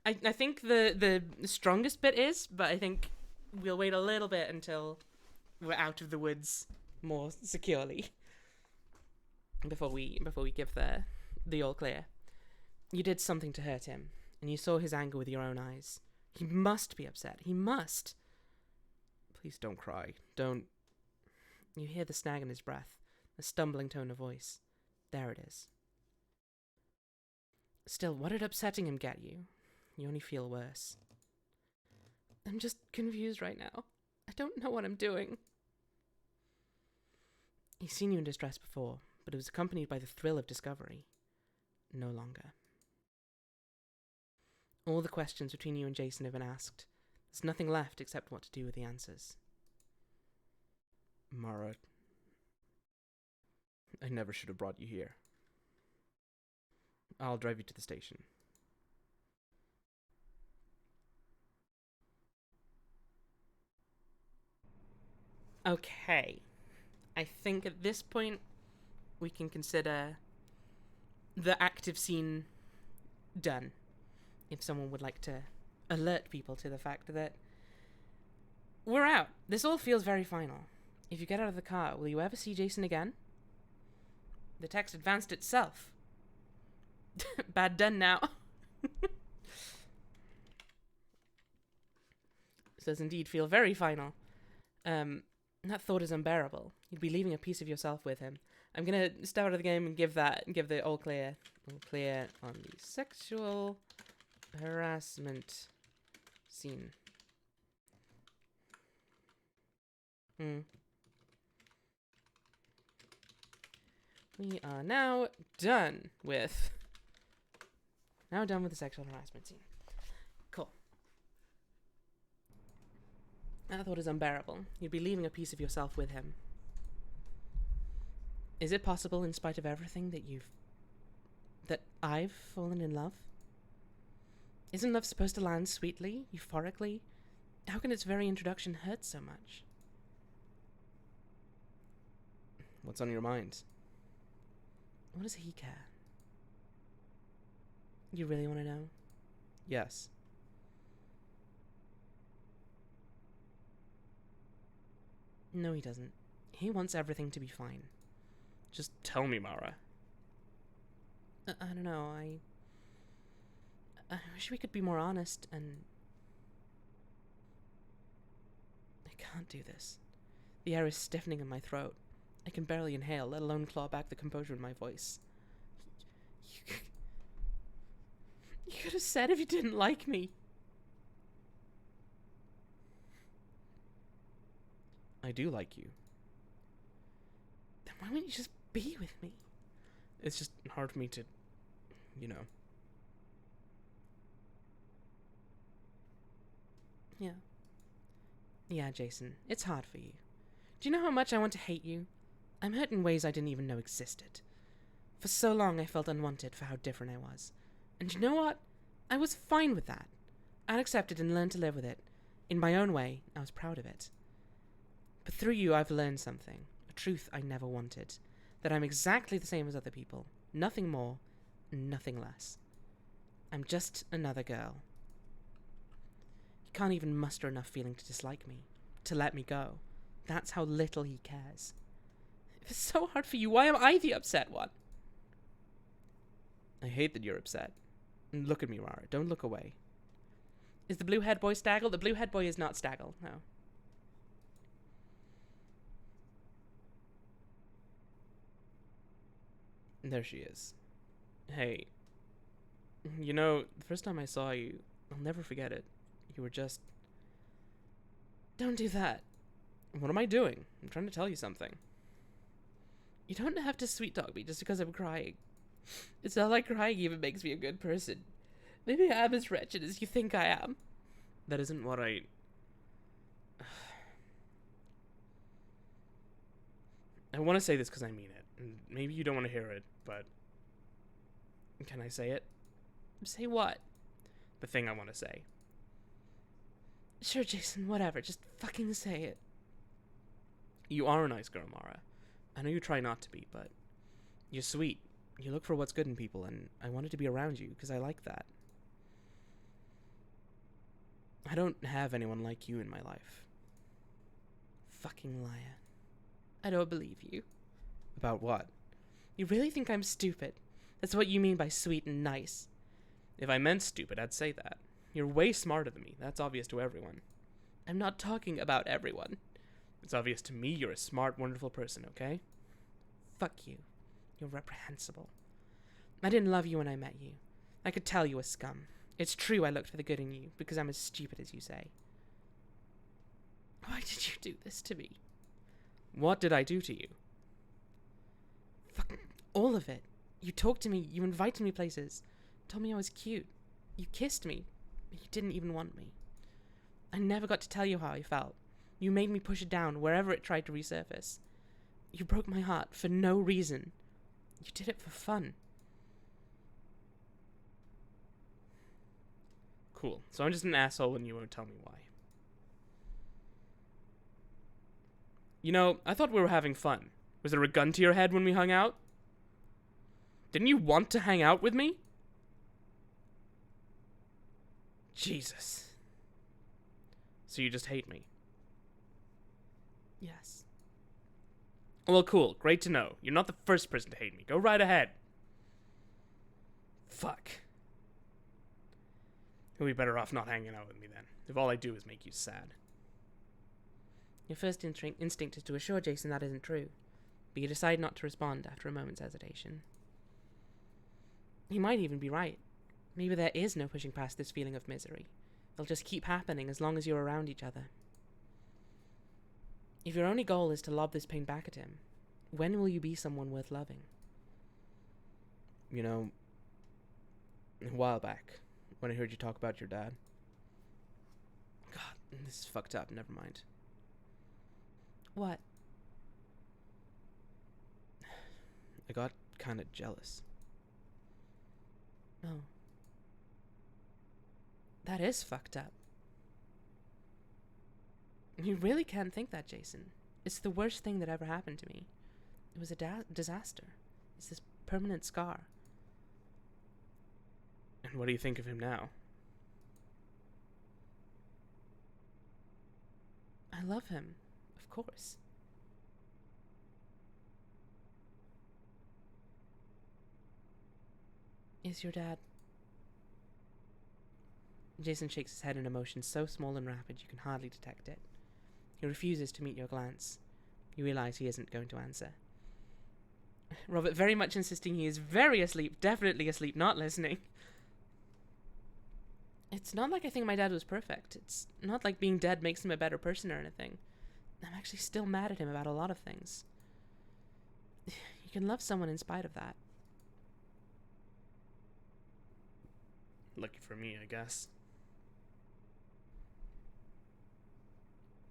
I think the strongest bit is, but I think we'll wait a little bit until we're out of the woods more securely before we give the all clear. You did something to hurt him, and you saw his anger with your own eyes. He must be upset. He must. Please don't cry. Don't. You hear the snag in his breath, the stumbling tone of voice. There it is. Still, what did upsetting him get you? You only feel worse. I'm just confused right now. I don't know what I'm doing. He's seen you in distress before, but it was accompanied by the thrill of discovery. No longer. All the questions between you and Jason have been asked. There's nothing left except what to do with the answers. Mara, I never should have brought you here. I'll drive you to the station. Okay. I think at this point we can consider the active scene done. If someone would like to alert people to the fact that we're out. This all feels very final. If you get out of the car, will you ever see Jason again? The text advanced itself. Bad done now. does indeed feel very final. That thought is unbearable. You'd be leaving a piece of yourself with him. I'm gonna step out of the game and give the all clear on the sexual harassment scene. We are now done with the sexual harassment scene. Cool. That thought is unbearable. You'd be leaving a piece of yourself with him. Is it possible, in spite of everything, that I've fallen in love? Isn't love supposed to land sweetly, euphorically? How can its very introduction hurt so much? What's on your mind? What does he care? You really want to know? Yes. No, he doesn't. He wants everything to be fine. Just tell me, Mara. I don't know, I wish we could be more honest, and I can't do this. The air is stiffening in my throat. I can barely inhale, let alone claw back the composure in my voice. You could have said if you didn't like me. I do like you. Then why wouldn't you just be with me? It's just hard for me to, Yeah. Yeah, Jason, it's hard for you. Do you know how much I want to hate you? I'm hurt in ways I didn't even know existed. For so long I felt unwanted for how different I was. And you know what? I was fine with that. I'd accepted and learned to live with it. In my own way, I was proud of it. But through you, I've learned something. A truth I never wanted. That I'm exactly the same as other people. Nothing more, nothing less. I'm just another girl. He can't even muster enough feeling to dislike me. To let me go. That's how little he cares. If it's so hard for you, why am I the upset one? I hate that you're upset. Look at me, Mara. Don't look away. Is the blue head boy Staggle? The blue head boy is not Staggle, no. There she is. Hey. The first time I saw you, I'll never forget it. You were just... Don't do that. What am I doing? I'm trying to tell you something. You don't have to sweet talk me just because I'm crying. It's not like crying even makes me a good person. Maybe I'm as wretched as you think I am. That isn't what I... I want to say this because I mean it. And maybe you don't want to hear it, but... Can I say it? Say what? The thing I want to say. Sure, Jason, whatever. Just fucking say it. You are a nice girl, Mara. I know you try not to be, but... You're sweet. You look for what's good in people, and I wanted to be around you because I like that. I don't have anyone like you in my life. Fucking liar. I don't believe you. About what? You really think I'm stupid? That's what you mean by sweet and nice. If I meant stupid, I'd say that. You're way smarter than me. That's obvious to everyone. I'm not talking about everyone. It's obvious to me you're a smart, wonderful person, okay? Fuck you. You're reprehensible. I didn't love you when I met you. I could tell you were scum. It's true I looked for the good in you, because I'm as stupid as you say. Why did you do this to me? What did I do to you? Fuck all of it. You talked to me, you invited me places, told me I was cute. You kissed me, but you didn't even want me. I never got to tell you how I felt. You made me push it down wherever it tried to resurface. You broke my heart for no reason. You did it for fun. Cool. So I'm just an asshole and you won't tell me why. I thought we were having fun. Was there a gun to your head when we hung out? Didn't you want to hang out with me? Jesus. So you just hate me? Yes. Well, cool. Great to know. You're not the first person to hate me. Go right ahead. Fuck. You'll be better off not hanging out with me then, if all I do is make you sad. Your first instinct is to assure Jason that isn't true, but you decide not to respond after a moment's hesitation. He might even be right. Maybe there is no pushing past this feeling of misery. It'll just keep happening as long as you're around each other. If your only goal is to lob this pain back at him, when will you be someone worth loving? You know, a while back, when I heard you talk about your dad. God, this is fucked up, never mind. What? I got kinda jealous. Oh. That is fucked up. You really can't think that, Jason. It's the worst thing that ever happened to me. It was a disaster. It's this permanent scar. And what do you think of him now? I love him, of course. Is your dad... Jason shakes his head in a motion so small and rapid you can hardly detect it. He refuses to meet your glance. You realize he isn't going to answer. Robert very much insisting he is very asleep, definitely asleep, not listening. It's not like I think my dad was perfect. It's not like being dead makes him a better person or anything. I'm actually still mad at him about a lot of things. You can love someone in spite of that. Lucky for me, I guess.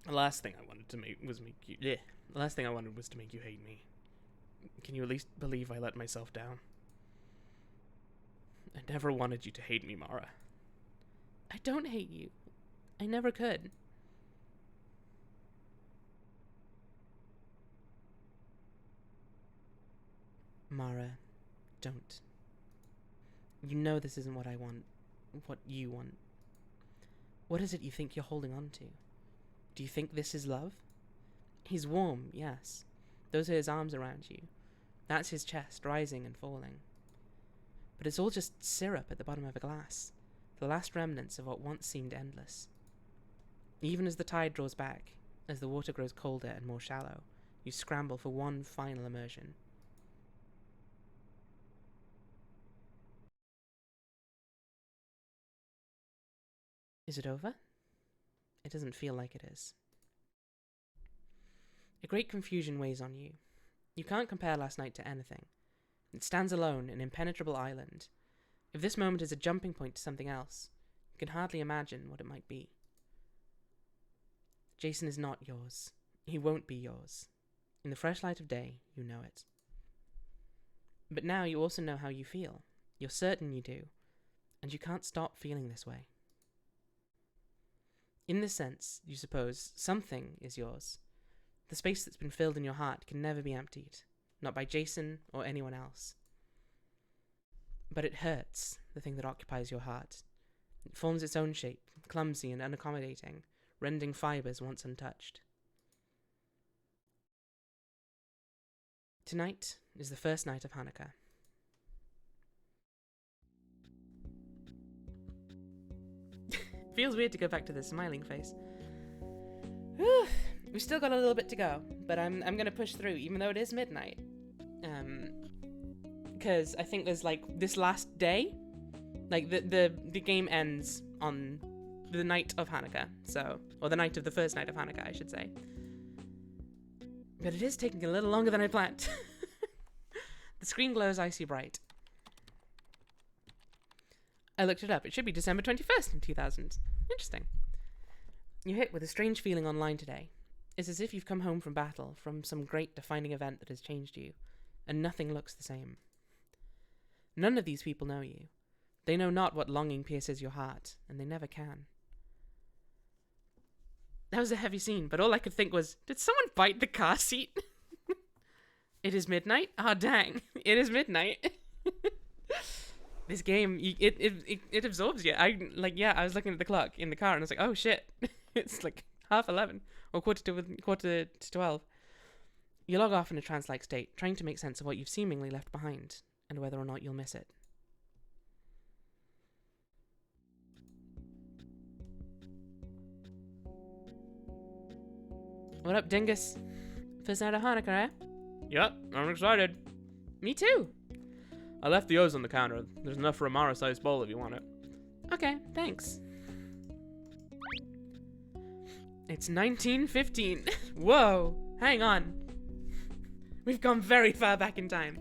The last thing I wanted to make was make you... The last thing I wanted was to make you hate me. Can you at least believe I let myself down? I never wanted you to hate me, Mara. I don't hate you. I never could. Mara, don't. You know this isn't what I want. What you want. What is it you think you're holding on to? Do you think this is love? He's warm, yes. Those are his arms around you. That's his chest, rising and falling. But it's all just syrup at the bottom of a glass. The last remnants of what once seemed endless. Even as the tide draws back, as the water grows colder and more shallow, you scramble for one final immersion. Is it over? It doesn't feel like it is. A great confusion weighs on you. You can't compare last night to anything. It stands alone, an impenetrable island. If this moment is a jumping point to something else, you can hardly imagine what it might be. Jason is not yours. He won't be yours. In the fresh light of day, you know it. But now you also know how you feel. You're certain you do. And you can't stop feeling this way. In this sense, you suppose, something is yours. The space that's been filled in your heart can never be emptied, not by Jason or anyone else. But it hurts, the thing that occupies your heart. It forms its own shape, clumsy and unaccommodating, rending fibers once untouched. Tonight is the first night of Hanukkah. Feels weird to go back to the smiling face. Whew. We've still got a little bit to go, but I'm gonna push through, even though it is midnight. Because I think there's like this last day, like the game ends on the night of Hanukkah, or the night of the first night of Hanukkah, I should say. But it is taking a little longer than I planned. The screen glows icy bright. I looked it up. It should be December 21st in 2000. Interesting. You're hit with a strange feeling online today. It's as if you've come home from battle, from some great defining event that has changed you, and nothing looks the same. None of these people know you. They know not what longing pierces your heart, and they never can. That was a heavy scene, but all I could think was, did someone bite the car seat? It is midnight? Ah, dang. It is midnight. This game, it absorbs you. I was looking at the clock in the car and I was like, oh shit, it's like 11:30 or quarter to 12. You log off in a trance-like state, trying to make sense of what you've seemingly left behind and whether or not you'll miss it. What up, Dingus? First night of Hanukkah, eh? Yep, I'm excited. Me too. I left the O's on the counter. There's enough for a Mara-sized bowl if you want it. Okay, thanks. It's 1915. Whoa, hang on. We've gone very far back in time.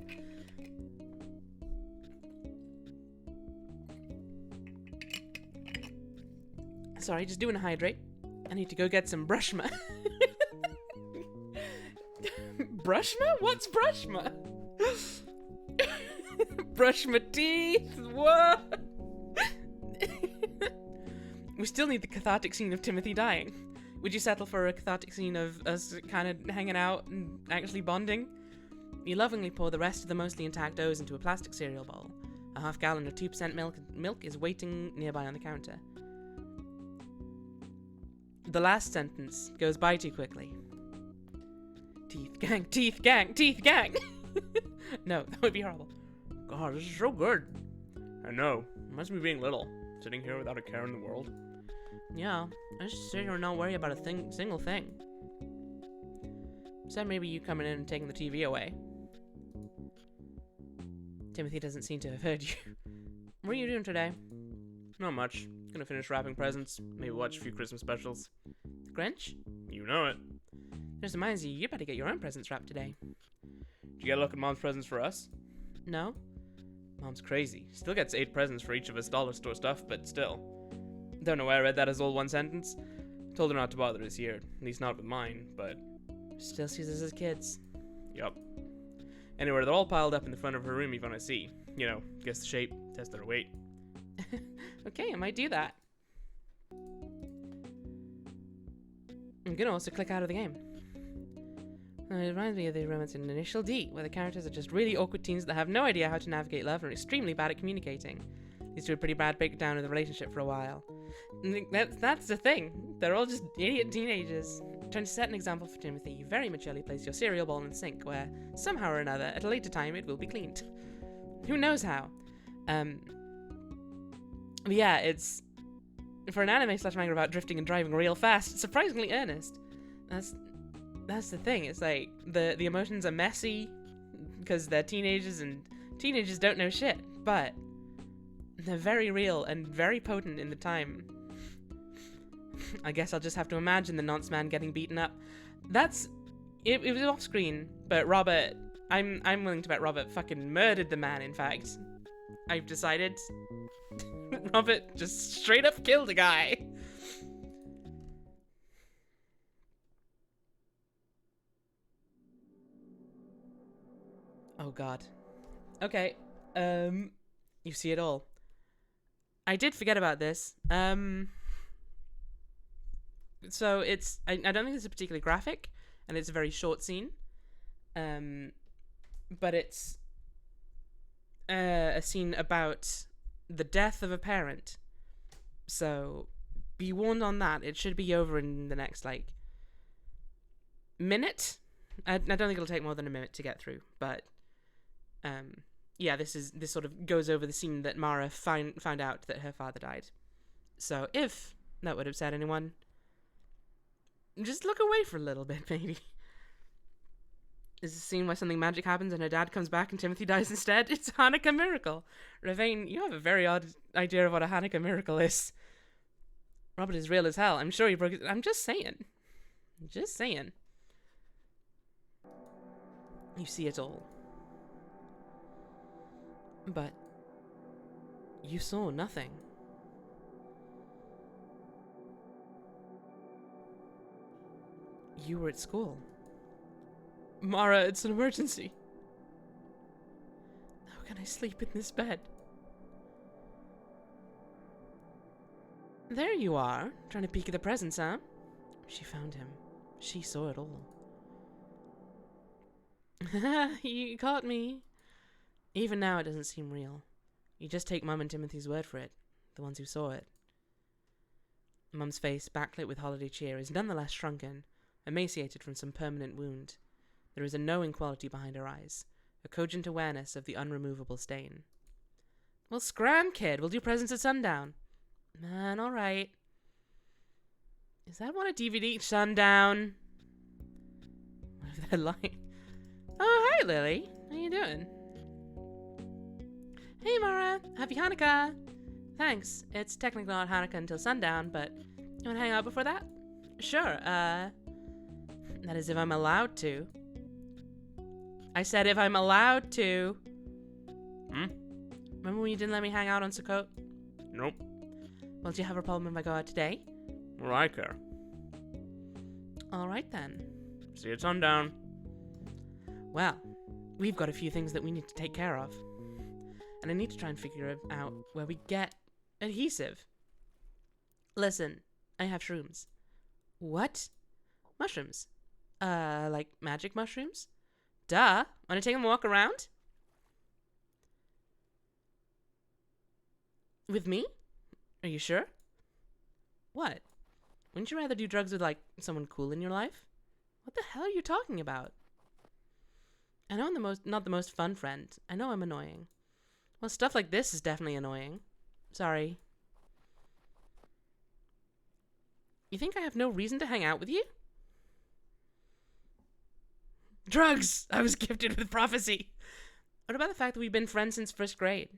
Sorry, just doing a hydrate. I need to go get some Brushma. Brushma? What's Brushma? Brush my teeth. What? We still need the cathartic scene of Timothy dying. Would you settle for a cathartic scene of us kind of hanging out and actually bonding? You lovingly pour the rest of the mostly intact O's into a plastic cereal bowl. A half gallon of 2% milk is waiting nearby on the counter. The last sentence goes by too quickly. Teeth gang, teeth gang, teeth gang! No, that would be horrible. God, this is so good. I know. Reminds me of being little. Sitting here without a care in the world. Yeah, I just sit here and not worry about a single thing. Except maybe you coming in and taking the TV away. Timothy doesn't seem to have heard you. What are you doing today? Not much. Gonna finish wrapping presents. Maybe watch a few Christmas specials. Grinch? You know it. Just reminds you better get your own presents wrapped today. Did you get a look at Mom's presents for us? No? Mom's crazy. Still gets 8 presents for each of us dollar store stuff, but still. Don't know why I read that as all one sentence. Told her not to bother this year. At least not with mine, but... Still sees us as kids. Yup. Anyway, they're all piled up in the front of her room even I see. You know, guess the shape, test their weight. Okay, I might do that. I'm gonna also click out of the game. It reminds me of the romance in Initial D, where the characters are just really awkward teens that have no idea how to navigate love and are extremely bad at communicating. Leads to a pretty bad breakdown of the relationship for a while. And that's the thing. They're all just idiot teenagers. Trying to set an example for Timothy, you very maturely place your cereal bowl in the sink, where, somehow or another, at a later time, it will be cleaned. Who knows how? But yeah, it's... For an anime / manga about drifting and driving real fast, it's surprisingly earnest. That's the thing. It's like the emotions are messy because they're teenagers and teenagers don't know shit, but they're very real and very potent in the time. I guess I'll just have to imagine the nonce man getting beaten up. It was off screen, but Robert, I'm willing to bet Robert fucking murdered the man. In fact, I've decided Robert just straight up killed a guy. Oh god. Okay. You see it all. I did forget about this. So it's I don't think it's a particularly graphic, and it's a very short scene. But it's a scene about the death of a parent. So be warned on that. It should be over in the next minute. I don't think it'll take more than a minute to get through, but yeah, this sort of goes over the scene that Mara found out that her father died. So if that would upset anyone, just look away for a little bit, maybe. Is the scene where something magic happens and her dad comes back and Timothy dies instead? It's a Hanukkah miracle. Ravane, you have a very odd idea of what a Hanukkah miracle is. Robert is real as hell. I'm sure he broke it. I'm just saying. Just saying. You see it all. But you saw nothing. You were at school. Mara, it's an emergency. How can I sleep in this bed? There you are, trying to peek at the presents, huh? She found him. She saw it all. You caught me. Even now, it doesn't seem real. You just take Mum and Timothy's word for it, the ones who saw it. Mum's face, backlit with holiday cheer, is nonetheless shrunken, emaciated from some permanent wound. There is a knowing quality behind her eyes, a cogent awareness of the unremovable stain. Well, scram, kid. We'll do presents at sundown. Man, all right. Is that one a DVD? Sundown. Red light. Oh, hey, Lily. How you doing? Hey, Mara. Happy Hanukkah. Thanks. It's technically not Hanukkah until sundown, but you want to hang out before that? Sure. That is if I'm allowed to. I said if I'm allowed to. Remember when you didn't let me hang out on Sukkot? Nope. Well, do you have a problem if I go out today? Well, I care. Alright then. See you at sundown. Well, we've got a few things that we need to take care of. And I need to try and figure out where we get adhesive. Listen, I have shrooms. What? Mushrooms. Like magic mushrooms? Duh. Wanna take them a walk around? With me? Are you sure? What? Wouldn't you rather do drugs with, like, someone cool in your life? What the hell are you talking about? I know I'm not the most fun friend. I know I'm annoying. Well, stuff like this is definitely annoying. Sorry. You think I have no reason to hang out with you? Drugs! I was gifted with prophecy. What about the fact that we've been friends since first grade?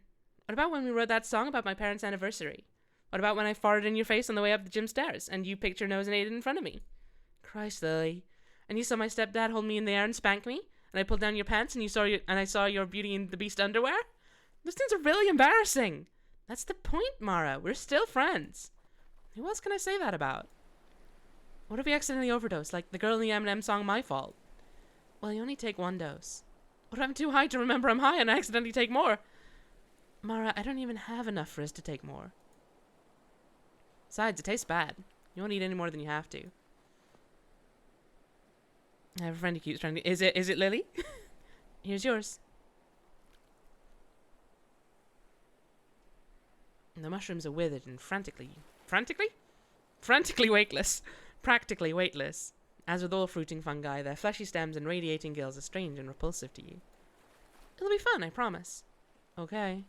What about when we wrote that song about my parents' anniversary? What about when I farted in your face on the way up the gym stairs and you picked your nose and ate it in front of me? Christ, Lily. And you saw my stepdad hold me in the air and spank me? And I pulled down your pants and I saw your Beauty and the Beast underwear? Those things are really embarrassing. That's the point, Mara. We're still friends. Who else can I say that about? What if we accidentally overdose, like the girl in the Eminem song My Fault? Well, you only take one dose. What if I'm too high to remember I'm high and I accidentally take more? Mara, I don't even have enough for us to take more. Besides, it tastes bad. You won't eat any more than you have to. I have a friend who keeps trying to... Is it Lily? Here's yours. The mushrooms are withered and frantically weightless. Practically weightless. As with all fruiting fungi, their fleshy stems and radiating gills are strange and repulsive to you. It'll be fun, I promise. Okay.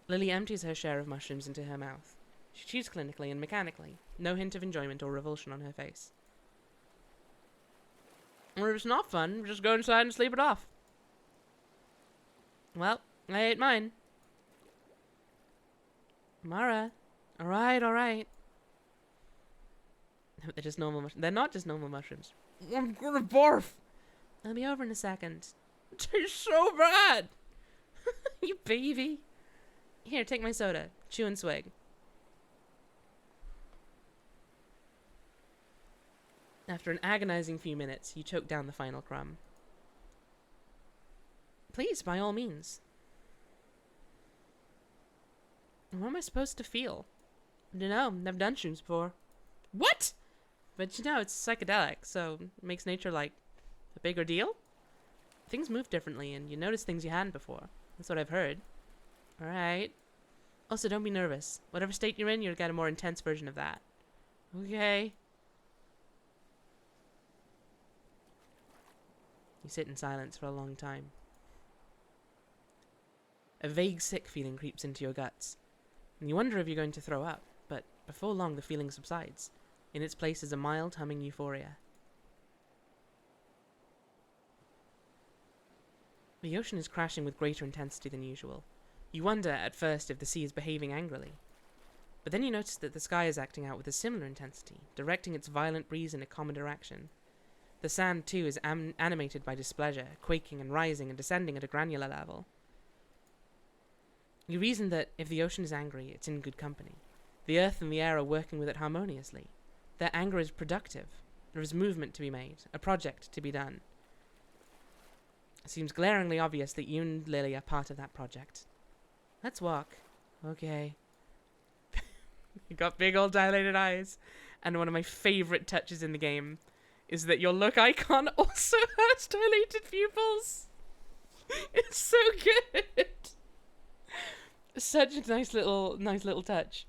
Lily empties her share of mushrooms into her mouth. She chews clinically and mechanically, no hint of enjoyment or revulsion on her face. Or if it's not fun, just go inside and sleep it off. Well, I ate mine. Mara. Alright. They're just normal mushrooms. They're not just normal mushrooms. I'm gonna barf! I'll be over in a second. It tastes so bad! You baby. Here, take my soda. Chew and swig. After an agonizing few minutes, you choke down the final crumb. Please, by all means. What am I supposed to feel? I don't know. Never done shrooms before. What? But you know, it's psychedelic, so it makes nature, like, a bigger deal? Things move differently, and you notice things you hadn't before. That's what I've heard. Alright. Also, don't be nervous. Whatever state you're in, you'll get a more intense version of that. Okay. You sit in silence for a long time. A vague sick feeling creeps into your guts, and you wonder if you're going to throw up, but before long the feeling subsides. In its place is a mild humming euphoria. The ocean is crashing with greater intensity than usual. You wonder at first if the sea is behaving angrily. But then you notice that the sky is acting out with a similar intensity, directing its violent breeze in a common direction. The sand, too, is animated by displeasure, quaking and rising and descending at a granular level. You reason that if the ocean is angry, it's in good company. The earth and the air are working with it harmoniously. Their anger is productive. There is movement to be made, a project to be done. It seems glaringly obvious that you and Lily are part of that project. Let's walk. Okay. You got big old dilated eyes. And one of my favorite touches in the game is that your look icon also has dilated pupils. It's so good. Such a nice little touch.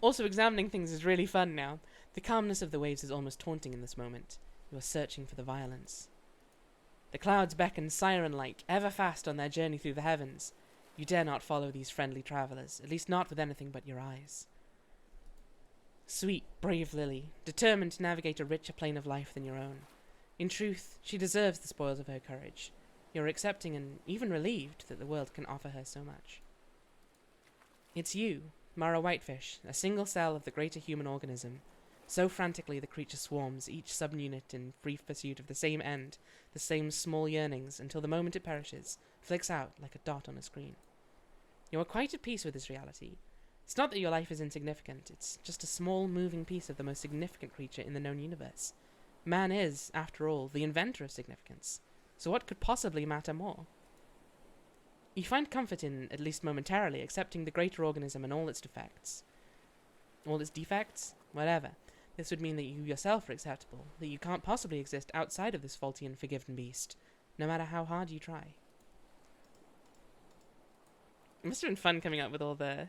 Also, examining things is really fun now. The calmness of the waves is almost taunting in this moment. You are searching for the violence. The clouds beckon siren-like, ever fast on their journey through the heavens. You dare not follow these friendly travellers, at least not with anything but your eyes. Sweet, brave Lily, determined to navigate a richer plane of life than your own. In truth, she deserves the spoils of her courage. You're accepting and even relieved that the world can offer her so much. It's you, Mara Whitefish, a single cell of the greater human organism. So frantically the creature swarms, each subunit in brief pursuit of the same end, the same small yearnings, until the moment it perishes, flicks out like a dot on a screen. You are quite at peace with this reality. It's not that your life is insignificant, it's just a small moving piece of the most significant creature in the known universe. Man is, after all, the inventor of significance. So what could possibly matter more? You find comfort in, at least momentarily, accepting the greater organism and all its defects. All its defects? Whatever. This would mean that you yourself are acceptable, that you can't possibly exist outside of this faulty and forgiven beast, no matter how hard you try. It must have been fun coming up with all the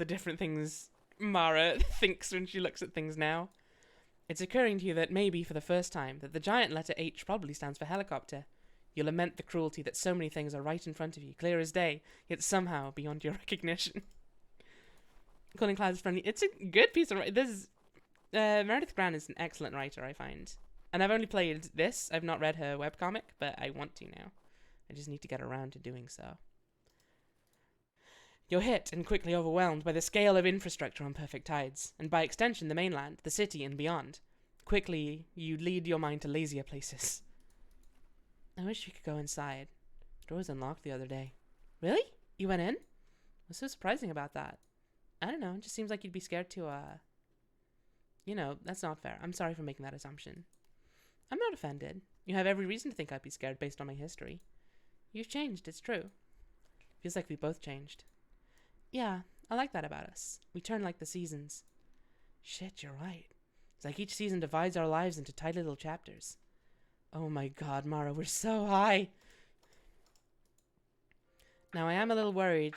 different things Mara thinks when she looks at things now. It's occurring to you that maybe, for the first time, that the giant letter H probably stands for helicopter. You lament the cruelty that so many things are right in front of you, clear as day, yet somehow beyond your recognition. Calling clouds friendly. It's a good piece of writing. Meredith Gran is an excellent writer, I find. And I've only played this. I've not read her webcomic, but I want to now. I just need to get around to doing so. You're hit and quickly overwhelmed by the scale of infrastructure on Perfect Tides, and by extension the mainland, the city, and beyond. Quickly, you lead your mind to lazier places. I wish we could go inside. The door was unlocked the other day. Really? You went in? What's so surprising about that? I don't know, it just seems like you'd be scared to, that's not fair. I'm sorry for making that assumption. I'm not offended. You have every reason to think I'd be scared based on my history. You've changed, it's true. Feels like we both changed. Yeah, I like that about us. We turn like the seasons. Shit, you're right. It's like each season divides our lives into tight little chapters. Oh my god, Mara, we're so high. Now I am a little worried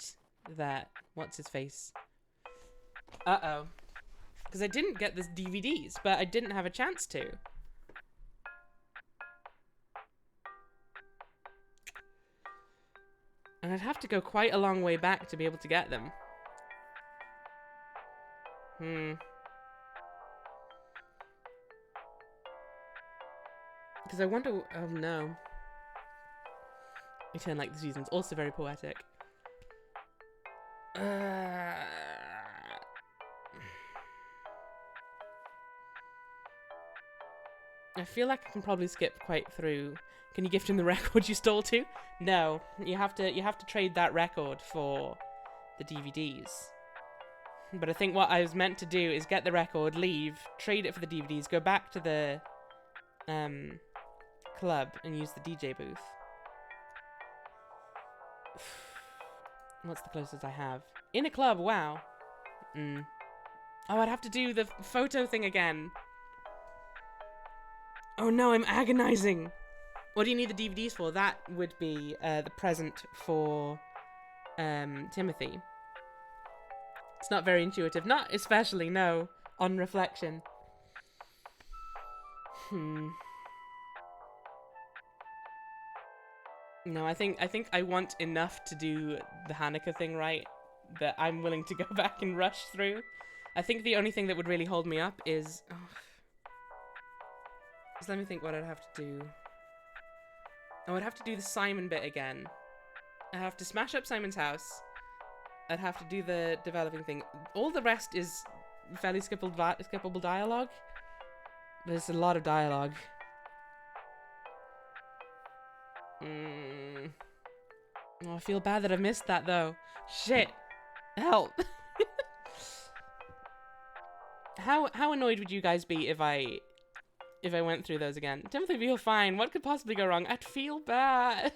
that... What's his face? Uh-oh. Because I didn't get the DVDs, but I didn't have a chance to. And I'd have to go quite a long way back to be able to get them. Because I wonder... Oh no. We turn like the seasons. Also very poetic. I feel like I can probably skip quite through. Can you gift him the record you stole too? No, you have to trade that record for the DVDs. But I think what I was meant to do is get the record, leave, trade it for the DVDs, go back to the club and use the DJ booth. What's the closest I have? In a club, wow. Oh, I'd have to do the photo thing again. Oh no, I'm agonizing. What do you need the DVDs for? That would be the present for Timothy. It's not very intuitive. Not especially, no. On reflection. No, I think I want enough to do the Hanukkah thing right that I'm willing to go back and rush through. I think the only thing that would really hold me up is... Just let me think what I'd have to do. Oh, I'd have to do the Simon bit again. I'd have to smash up Simon's house. I'd have to do the developing thing. All the rest is fairly skippable dialogue. There's a lot of dialogue. Oh, I feel bad that I missed that though. Shit. Help. How annoyed would you guys be if I went through those again? Timothy would feel fine. What could possibly go wrong? I'd feel bad.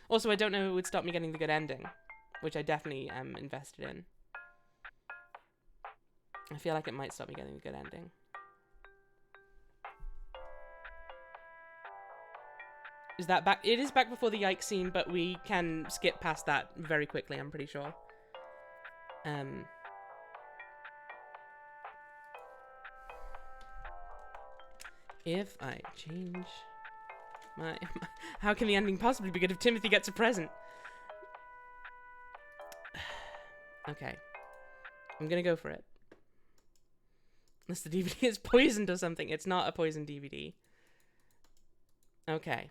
Also, I don't know who would stop me getting the good ending, which I definitely am invested in. I feel like it might stop me getting the good ending. Is that back? It is back before the yikes scene, but we can skip past that very quickly, I'm pretty sure. If I change my... How can the ending possibly be good if Timothy gets a present? Okay. I'm gonna go for it. Unless the DVD is poisoned or something. It's not a poisoned DVD. Okay.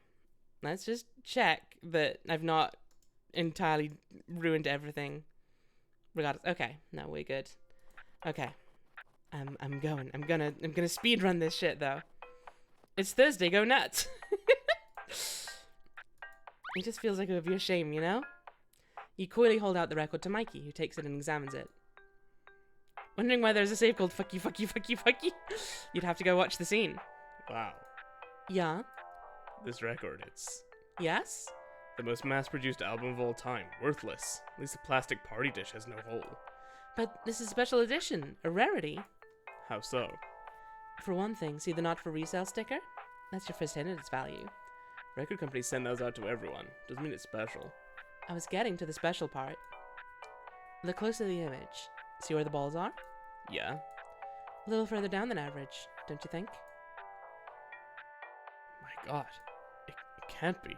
Let's just check that I've not entirely ruined everything. Regardless. Okay. No, we're good. Okay. I'm going. I'm gonna speed run this shit though. It's Thursday, go nuts. It just feels like it would be a shame, you know? You coyly hold out the record to Mikey, who takes it and examines it. Wondering why there's a save called fuck you, fuck you, fuck you, fuck you? You'd have to go watch the scene. Wow. Yeah? This record, it's Yes? the most mass-produced album of all time. Worthless. At least the plastic party dish has no hole. But this is a special edition, a rarity. How so? For one thing, see the not for resale sticker? That's your first hint at its value. Record companies send those out to everyone. Doesn't mean it's special. I was getting to the special part. Look close at the image. See where the balls are? Yeah? A little further down than average, don't you think? My god. It can't be.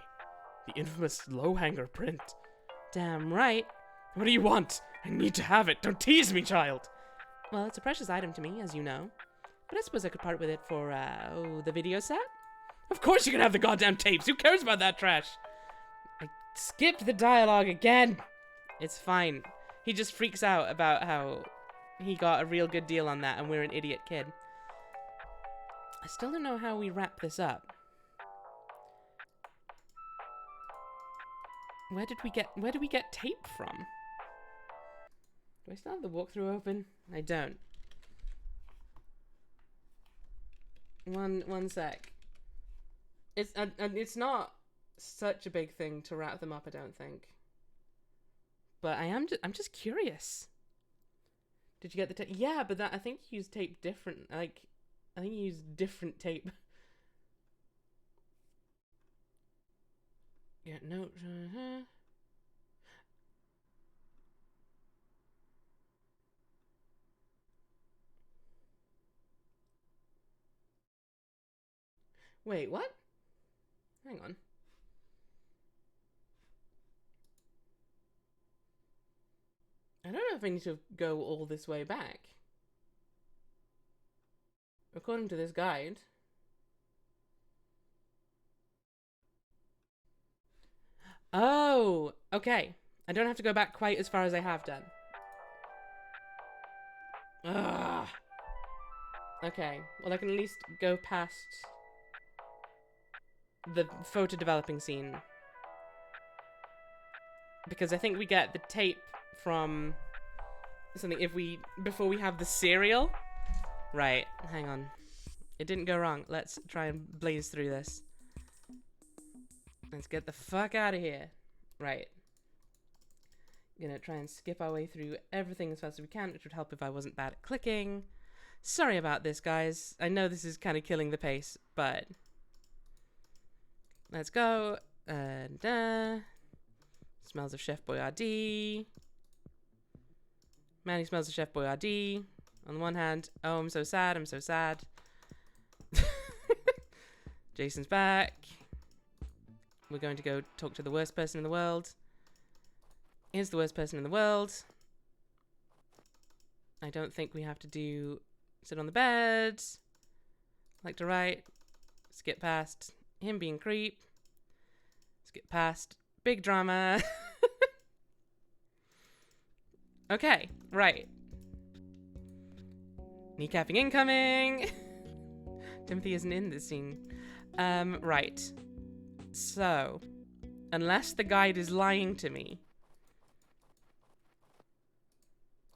The infamous low-hanger print. Damn right. What do you want? I need to have it. Don't tease me, child. Well, it's a precious item to me, as you know. But I suppose I could part with it for, the video set? Of course you can have the goddamn tapes. Who cares about that trash? I skipped the dialogue again. It's fine. He just freaks out about how he got a real good deal on that and we're an idiot kid. I still don't know how we wrap this up. Where did we get tape from? Do I still have the walkthrough open? I don't. One sec. It's not such a big thing to wrap them up, I don't think. But I'm just curious. Did you get the tape? Yeah, but I think you used tape different. Like, I think you used different tape. Yeah, no. Wait, what? Hang on. I don't know if I need to go all this way back. According to this guide. Oh, okay. I don't have to go back quite as far as I have done. Ugh. Okay, well I can at least go past the photo developing scene. Because I think we get the tape from something before we have the serial. Right, hang on. It didn't go wrong. Let's try and blaze through this. Let's get the fuck out of here. Right. Gonna try and skip our way through everything as fast as we can, which would help if I wasn't bad at clicking. Sorry about this, guys. I know this is kind of killing the pace, but let's go. And smells of Chef Boyardee. Manny smells of Chef Boyardee. On the one hand, oh, I'm so sad. I'm so sad. Jason's back. We're going to go talk to the worst person in the world. Here's the worst person in the world. I don't think we have to do sit on the bed. Like to write. Skip past him being creep. Skip past big drama. Okay, right. Kneecapping incoming. Timothy isn't in this scene. Right. So, unless the guide is lying to me,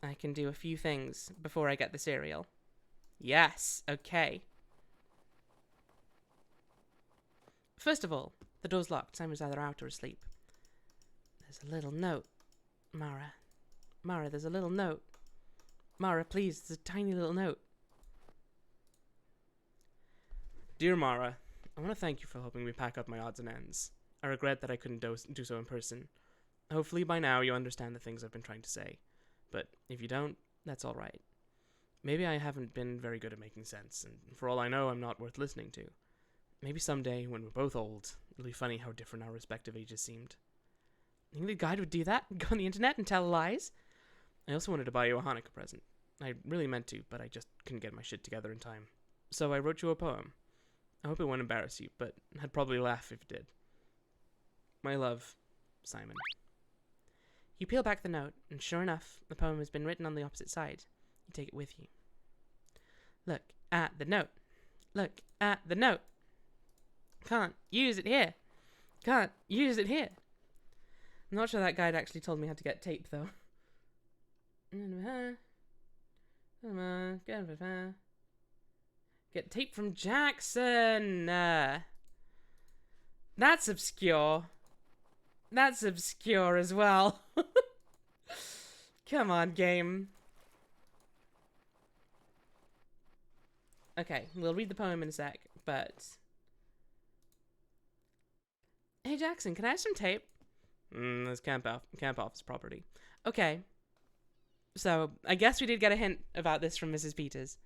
I can do a few things before I get the cereal. Yes, okay. First of all, the door's locked. Simon's either out or asleep. There's a little note. Mara. Mara, there's a little note. Mara, please, there's a tiny little note. Dear Mara, I want to thank you for helping me pack up my odds and ends. I regret that I couldn't do so in person. Hopefully by now you understand the things I've been trying to say. But if you don't, that's alright. Maybe I haven't been very good at making sense, and for all I know, I'm not worth listening to. Maybe someday, when we're both old, it'll be funny how different our respective ages seemed. You think the guide would do that? Go on the internet and tell lies? I also wanted to buy you a Hanukkah present. I really meant to, but I just couldn't get my shit together in time. So I wrote you a poem. I hope it won't embarrass you, but I'd probably laugh if it did. My love, Simon. You peel back the note, and sure enough, the poem has been written on the opposite side. You take it with you. Look at the note. Look at the note. Can't use it here. Can't use it here. I'm not sure that guide actually told me how to get tape, though. Get tape from Jackson. That's obscure. That's obscure as well. Come on, game. Okay, we'll read the poem in a sec, but... Hey, Jackson, can I have some tape? That's Camp Office property. Okay. So, I guess we did get a hint about this from Mrs. Peters.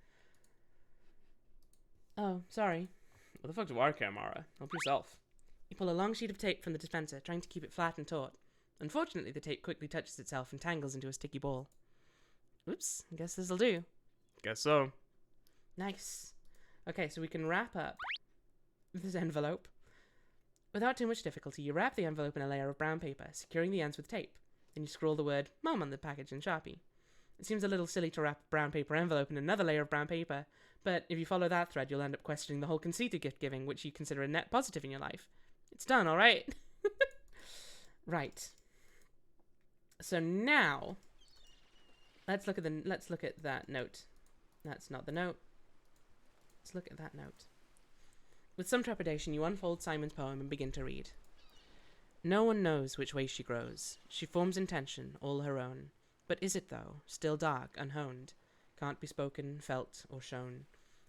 Oh, sorry. What the fuck do I care, Mara? Help yourself. You pull a long sheet of tape from the dispenser, trying to keep it flat and taut. Unfortunately, the tape quickly touches itself and tangles into a sticky ball. Oops, I guess this'll do. Guess so. Nice. Okay, so we can wrap up this envelope. Without too much difficulty, you wrap the envelope in a layer of brown paper, securing the ends with tape. Then you scroll the word Mom on the package in Sharpie. It seems a little silly to wrap a brown paper envelope in another layer of brown paper, but if you follow that thread, you'll end up questioning the whole conceit of gift giving, which you consider a net positive in your life. It's done, alright? Right. So now, let's look at that note. That's not the note. Let's look at that note. With some trepidation, you unfold Simon's poem and begin to read. No one knows which way she grows. She forms intention, all her own. But is it, though, still dark, unhoned? Can't be spoken, felt, or shown.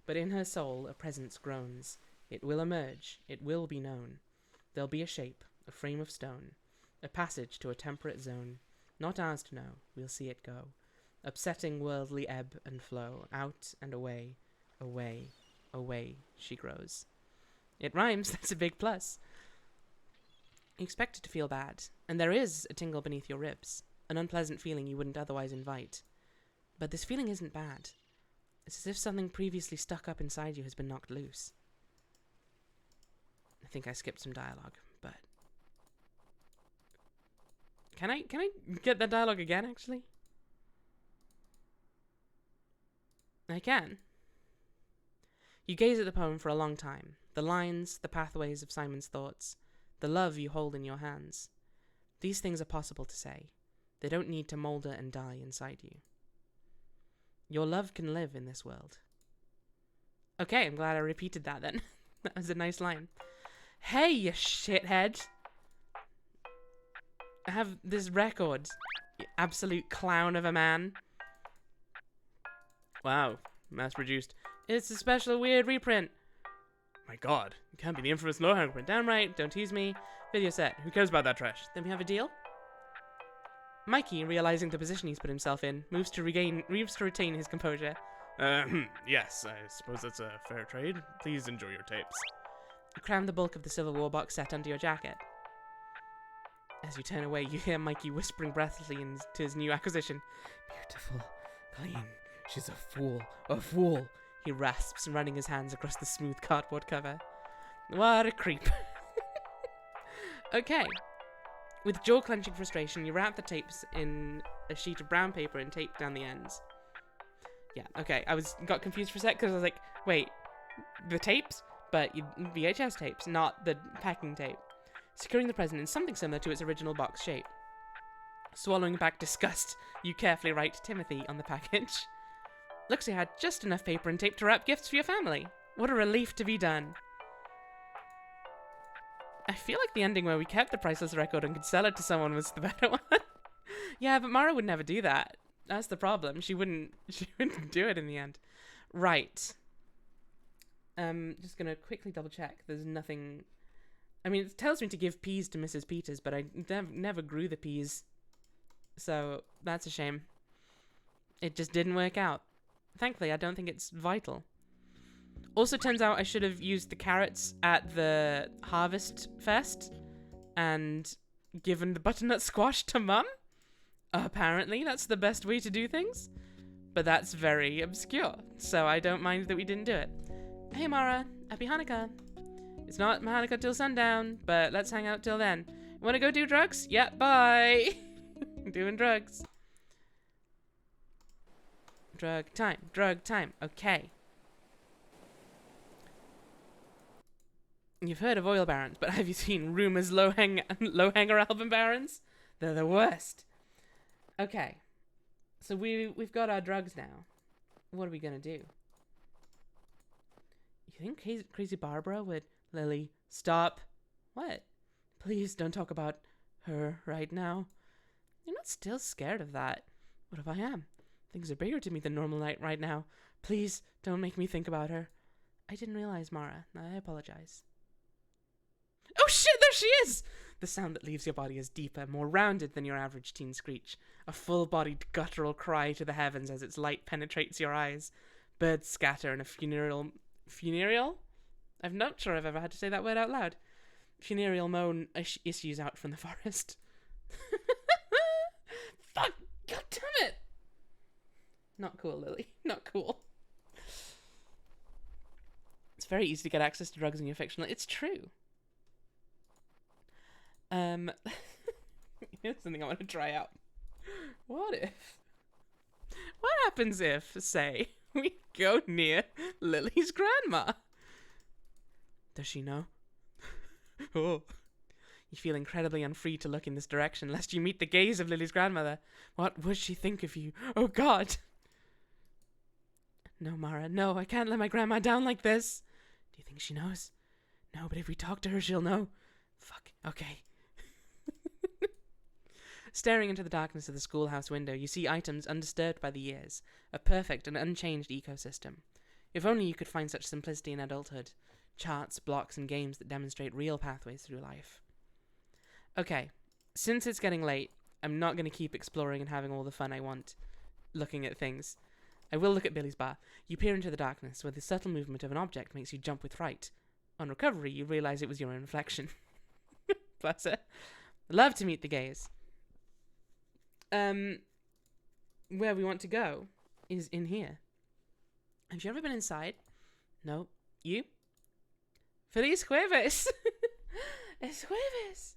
But in her soul a presence groans. It will emerge, it will be known. There'll be a shape, a frame of stone, a passage to a temperate zone. Not ours to know, we'll see it go. Upsetting worldly ebb and flow, out and away, away, away she grows. It rhymes, that's a big plus. You expect it to feel bad, and there is a tingle beneath your ribs, an unpleasant feeling you wouldn't otherwise invite. But this feeling isn't bad. It's as if something previously stuck up inside you has been knocked loose. I think I skipped some dialogue, but... Can I get that dialogue again, actually? I can. You gaze at the poem for a long time. The lines, the pathways of Simon's thoughts, the love you hold in your hands. These things are possible to say. They don't need to moulder and die inside you. Your love can live in this world. Okay, I'm glad I repeated that then. That was a nice line. Hey, you shithead! I have this record, you absolute clown of a man. Wow, mass-produced. It's a special weird reprint. My god, it can't be the infamous Lohan print. Damn right, don't tease me. Video set. Who cares about that trash? Then we have a deal? Mikey, realizing the position he's put himself in, moves to retain his composure. Yes, I suppose that's a fair trade. Please enjoy your tapes. You cram the bulk of the Civil War box set under your jacket. As you turn away, you hear Mikey whispering breathlessly into his new acquisition. Beautiful, clean, she's a fool, he rasps, running his hands across the smooth cardboard cover. What a creep. Okay. With jaw-clenching frustration, you wrap the tapes in a sheet of brown paper and tape down the ends. Yeah, okay, got confused for a sec because I was like, wait, the tapes? But VHS tapes, not the packing tape. Securing the present in something similar to its original box shape. Swallowing back disgust, you carefully write Timothy on the package. Looks like you had just enough paper and tape to wrap gifts for your family. What a relief to be done. I feel like the ending where we kept the priceless record and could sell it to someone was the better one. Yeah, but Mara would never do that. That's the problem. She wouldn't do it in the end. Right. Just gonna quickly double check. There's nothing... I mean, it tells me to give peas to Mrs. Peters, but I never grew the peas. So, that's a shame. It just didn't work out. Thankfully, I don't think it's vital. Also, turns out I should have used the carrots at the Harvest Fest and given the butternut squash to Mum. Apparently, that's the best way to do things. but that's very obscure, so I don't mind that we didn't do it. Hey Mara, happy Hanukkah. It's not Hanukkah till sundown, but let's hang out till then. Wanna go do drugs? Yeah, bye! Doing drugs. Drug time, okay. You've heard of oil barons, but have you seen Rumour's low hanger album barons? They're the worst. Okay, so we've got our drugs now. What are we gonna do? You think Crazy Barbara would... Lily, stop. What? Please don't talk about her right now. You're not still scared of that. What if I am? Things are bigger to me than normal night right now. Please don't make me think about her. I didn't realize, Mara. I apologize. Oh shit, there she is! The sound that leaves your body is deeper, more rounded than your average teen screech. A full-bodied guttural cry to the heavens as its light penetrates your eyes. Birds scatter in a funereal? I'm not sure I've ever had to say that word out loud. Funereal moan issues out from the forest. Fuck! God damn it! Not cool, Lily. Not cool. It's very easy to get access to drugs in your fictional... It's true. Here's something I want to try out. What happens if, say, we go near Lily's grandma? Does she know? Oh. You feel incredibly unfree to look in this direction, lest you meet the gaze of Lily's grandmother. What would she think of you? Oh, God! No, Mara, no, I can't let my grandma down like this. Do you think she knows? No, but if we talk to her, she'll know. Fuck, okay. Staring into the darkness of the schoolhouse window, you see items undisturbed by the years, a perfect and unchanged ecosystem. If only you could find such simplicity in adulthood. Charts, blocks, and games that demonstrate real pathways through life. Okay, since it's getting late, I'm not going to keep exploring and having all the fun I want looking at things. I will look at Billy's bar. You peer into the darkness, where the subtle movement of an object makes you jump with fright. On recovery, you realize it was your own reflection. Bless her. Love to meet the gays. Where we want to go is in here. Have you ever been inside? No. You? Feliz Jueves! Es Jueves!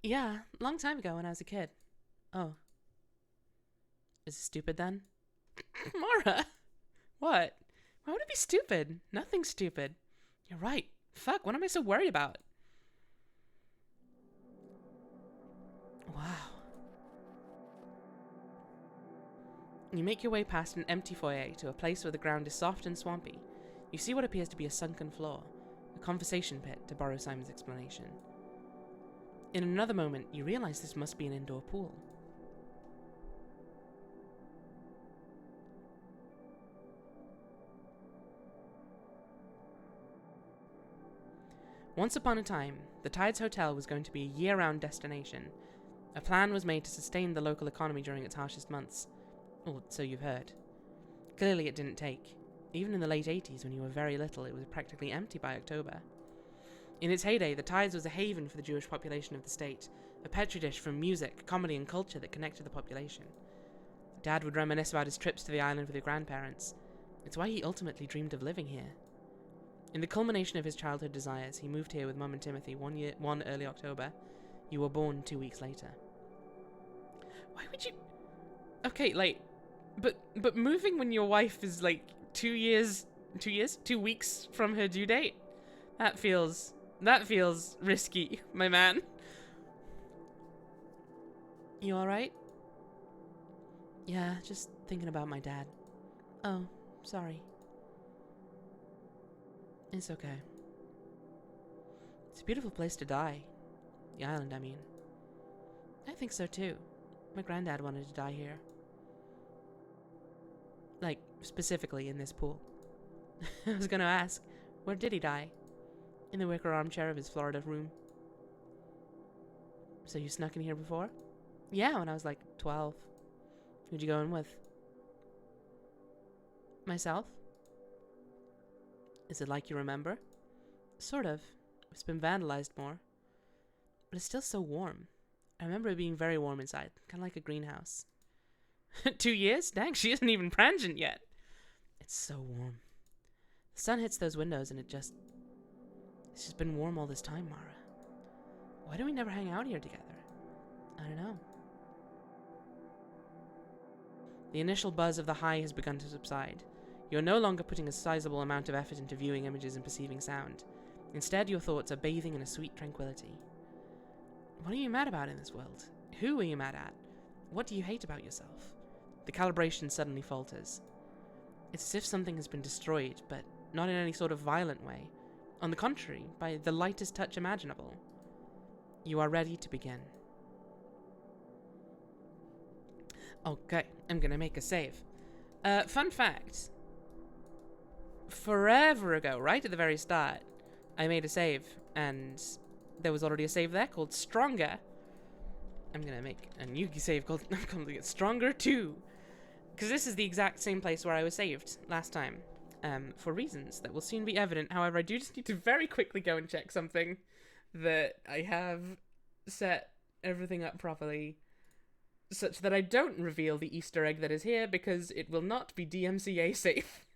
Yeah, long time ago when I was a kid. Oh. Is it stupid then? Mara! What? Why would it be stupid? Nothing's stupid. You're right. Fuck, what am I so worried about? Wow. You make your way past an empty foyer to a place where the ground is soft and swampy. You see what appears to be a sunken floor. A conversation pit, to borrow Simon's explanation. In another moment, you realize this must be an indoor pool. Once upon a time, the Tides Hotel was going to be a year-round destination. A plan was made to sustain the local economy during its harshest months. Or so you've heard. Clearly it didn't take. Even in the late 80s, when you were very little, it was practically empty by October. In its heyday, the Tides was a haven for the Jewish population of the state, a petri dish for music, comedy and culture that connected the population. Dad would reminisce about his trips to the island with his grandparents. It's why he ultimately dreamed of living here. In the culmination of his childhood desires, he moved here with Mum and Timothy one early October. You were born 2 weeks later. Why would you... Okay, like... But moving when your wife is, like, 2 weeks from her due date? That feels risky, my man. You alright? Yeah, just thinking about my dad. Oh, sorry. It's okay. It's a beautiful place to die. The island, I mean. I think so too. My granddad wanted to die here. Like, specifically in this pool. I was gonna ask, where did he die? In the wicker armchair of his Florida room. So you snuck in here before? Yeah, when I was like 12. Who'd you go in with? Myself? Is it like you remember? Sort of. It's been vandalized more. But it's still so warm. I remember it being very warm inside, kind of like a greenhouse. 2 years? Dang, she isn't even transient yet. It's so warm. The sun hits those windows and it's just been warm all this time, Mara. Why do we never hang out here together? I don't know. The initial buzz of the high has begun to subside. You are no longer putting a sizable amount of effort into viewing images and perceiving sound. Instead, your thoughts are bathing in a sweet tranquility. What are you mad about in this world? Who are you mad at? What do you hate about yourself? The calibration suddenly falters. It's as if something has been destroyed, but not in any sort of violent way. On the contrary, by the lightest touch imaginable. You are ready to begin. Okay, I'm gonna make a save. Fun fact. Forever ago, right at the very start, I made a save, and there was already a save there called Stronger. I'm gonna make a new save called Stronger 2. Because this is the exact same place where I was saved last time. For reasons that will soon be evident. However, I do just need to very quickly go and check something. That I have set everything up properly. Such that I don't reveal the Easter egg that is here, because it will not be DMCA safe.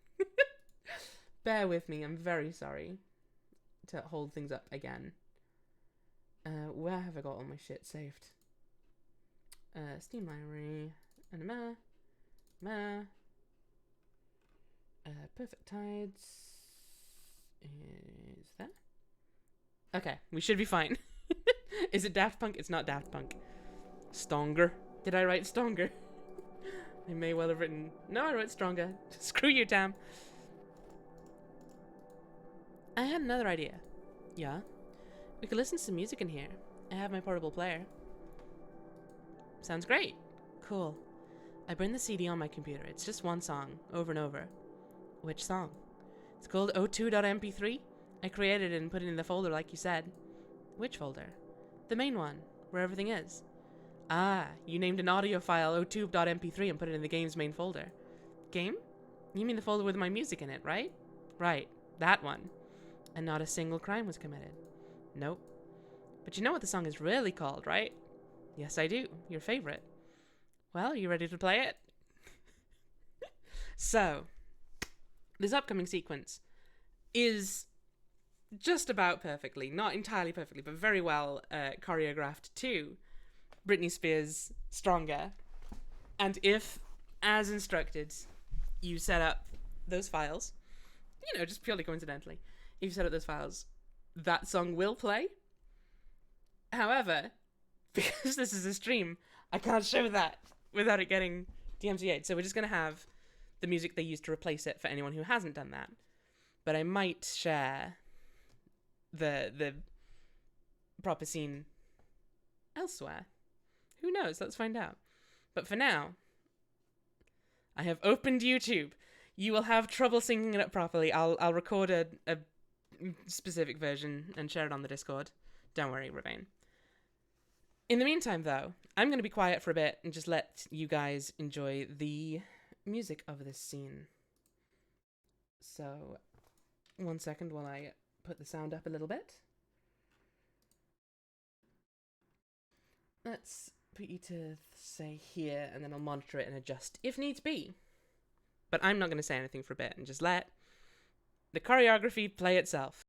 Bear with me, I'm very sorry to hold things up again. Where have I got all my shit saved? Steam library, anima, Perfect Tides is there. Okay, we should be fine. Is it Daft Punk? It's not Daft Punk. Stronger. Did I write Stronger? I may well have written... No, I wrote Stronger. Screw you, Tam. I had another idea. Yeah? We could listen to some music in here. I have my portable player. Sounds great. Cool. I bring the CD on my computer. It's just one song, over and over. Which song? It's called O2.mp3. I created it and put it in the folder like you said. Which folder? The main one, where everything is. Ah, you named an audio file O2.mp3 and put it in the game's main folder. Game? You mean the folder with my music in it, right? Right, that one. And not a single crime was committed. Nope. But you know what the song is really called, right? Yes, I do. Your favorite. Well, are you ready to play it? So, this upcoming sequence is just about perfectly, not entirely perfectly, but very well choreographed to Britney Spears' Stronger. And if, as instructed, you set up those files, you know, just purely coincidentally, if you set up those files, that song will play. However, because this is a stream, I can't show that without it getting DMCA'd. So we're just going to have the music they used to replace it for anyone who hasn't done that. But I might share the proper scene elsewhere. Who knows? Let's find out. But for now, I have opened YouTube. You will have trouble syncing it up properly. I'll record a specific version and share it on the Discord. Don't worry, Ravane. In the meantime, though, I'm going to be quiet for a bit and just let you guys enjoy the music of this scene. So, 1 second while I put the sound up a little bit. Let's put you to, say, here, and then I'll monitor it and adjust if needs be. But I'm not going to say anything for a bit and just let the choreography play itself.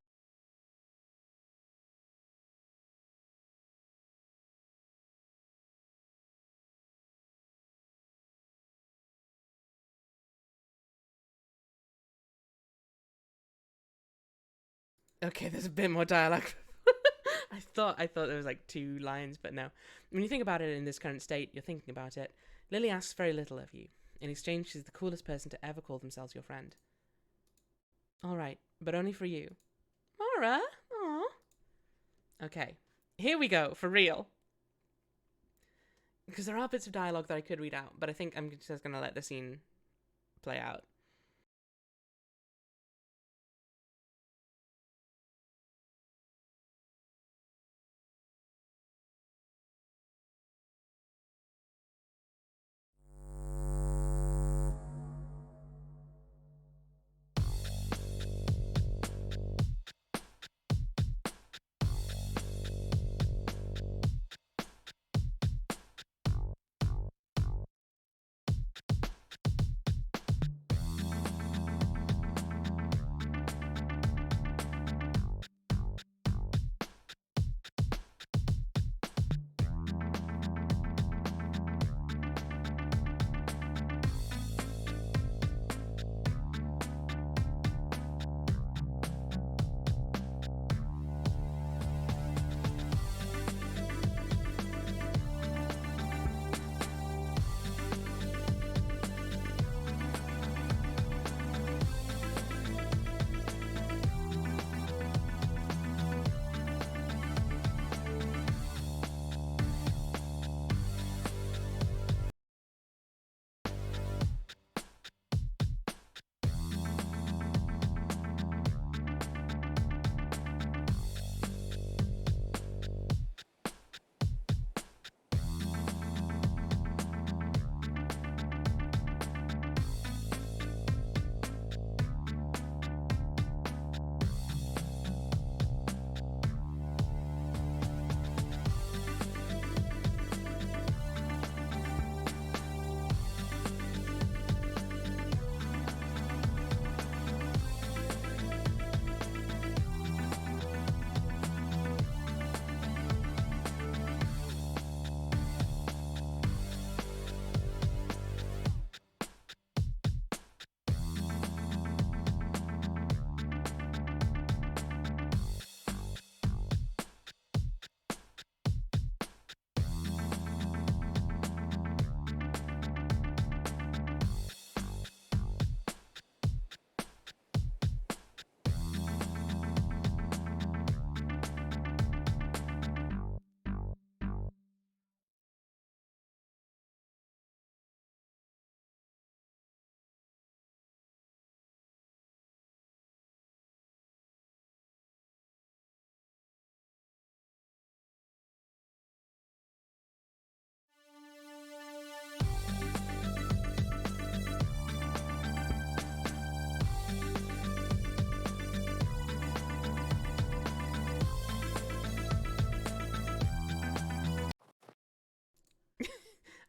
Okay, there's a bit more dialogue. I thought there was like 2 lines, but no. When you think about it in this current state, you're thinking about it. Lily asks very little of you. In exchange, she's the coolest person to ever call themselves your friend. Alright, but only for you. Mara? Aww. Okay, here we go, for real. Because there are bits of dialogue that I could read out, but I think I'm just going to let the scene play out.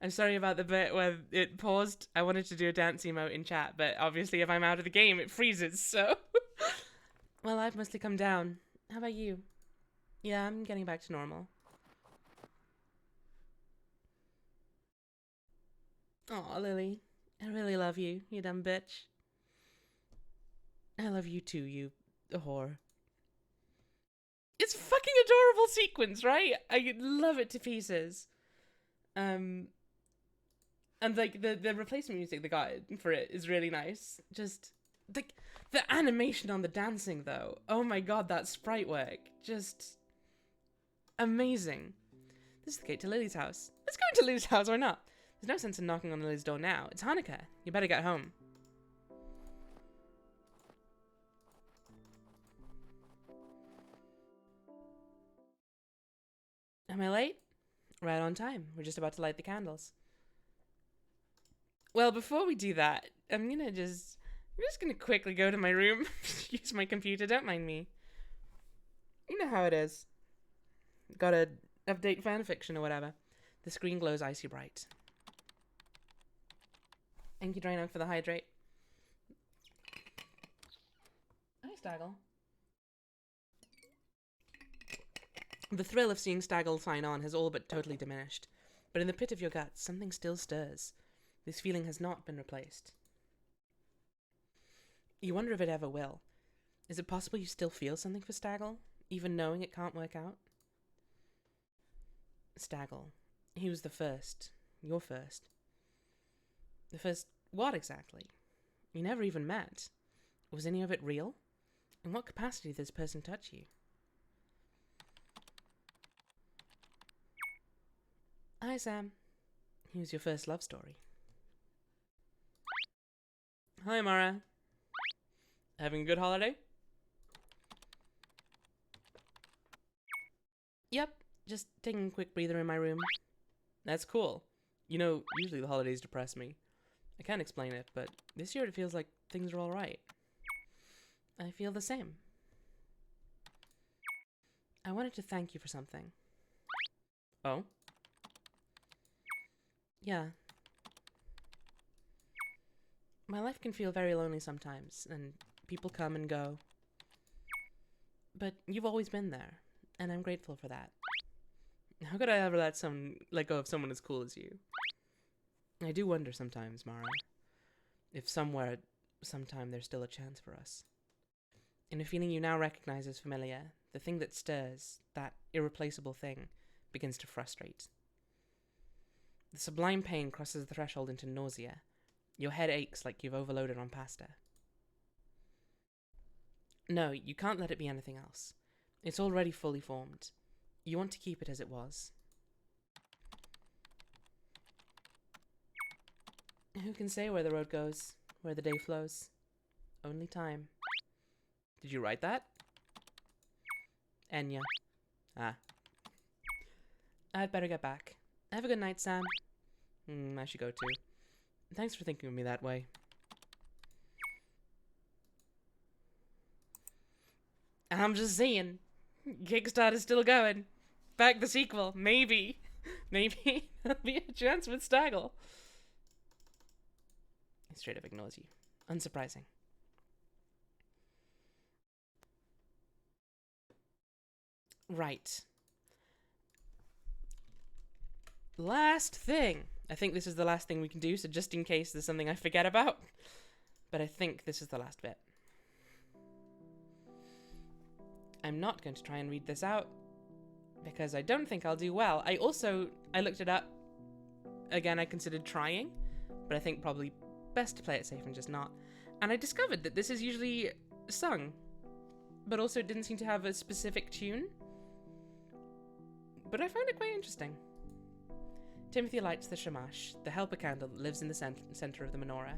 I'm sorry about the bit where it paused. I wanted to do a dance emote in chat, but obviously if I'm out of the game, it freezes, so... Well, I've mostly come down. How about you? Yeah, I'm getting back to normal. Aw, Lily. I really love you, you dumb bitch. I love you too, you whore. It's a fucking adorable sequence, right? I love it to pieces. And like the replacement music they got for it is really nice. Just the animation on the dancing though. Oh my god, that sprite work. Just amazing. This is the gate to Lily's house. Let's go into Lily's house, or not? There's no sense in knocking on Lily's door now. It's Hanukkah. You better get home. Am I late? Right on time. We're just about to light the candles. Well, before we do that, I'm just gonna quickly go to my room, use my computer, don't mind me. You know how it is. Gotta update fanfiction or whatever. The screen glows icy bright. Thank you, Draenor, for the hydrate. Hi, Staggle. The thrill of seeing Staggle sign on has all but totally diminished, but in the pit of your guts, something still stirs. This feeling has not been replaced. You wonder if it ever will. Is it possible you still feel something for Staggle, even knowing it can't work out? Staggle. He was the first. Your first. The first what exactly? You never even met. Was any of it real? In what capacity did this person touch you? Hi, Sam. He was your first love story. Hi, Mara. Having a good holiday? Yep, just taking a quick breather in my room. That's cool. You know, usually the holidays depress me. I can't explain it, but this year it feels like things are alright. I feel the same. I wanted to thank you for something. Oh? Yeah. My life can feel very lonely sometimes, and people come and go. But you've always been there, and I'm grateful for that. How could I ever let go of someone as cool as you? I do wonder sometimes, Mara, if somewhere, sometime there's still a chance for us. In a feeling you now recognize as familiar, the thing that stirs, that irreplaceable thing, begins to frustrate. The sublime pain crosses the threshold into nausea. Your head aches like you've overloaded on pasta. No, you can't let it be anything else. It's already fully formed. You want to keep it as it was. Who can say where the road goes, where the day flows? Only time. Did you write that? Enya. Ah. I'd better get back. Have a good night, Sam. I should go too. Thanks for thinking of me that way. I'm just saying. Kickstarter's still going. Back the sequel. Maybe. Maybe there'll be a chance with Staggle. He straight up ignores you. Unsurprising. Right. Last thing. I think this is the last thing we can do, so just in case there's something I forget about. But I think this is the last bit. I'm not going to try and read this out, because I don't think I'll do well. I looked it up. Again, I considered trying, but I think probably best to play it safe and just not. And I discovered that this is usually sung, but also it didn't seem to have a specific tune. But I found it quite interesting. Timothy lights the shamash, the helper candle that lives in the center of the menorah.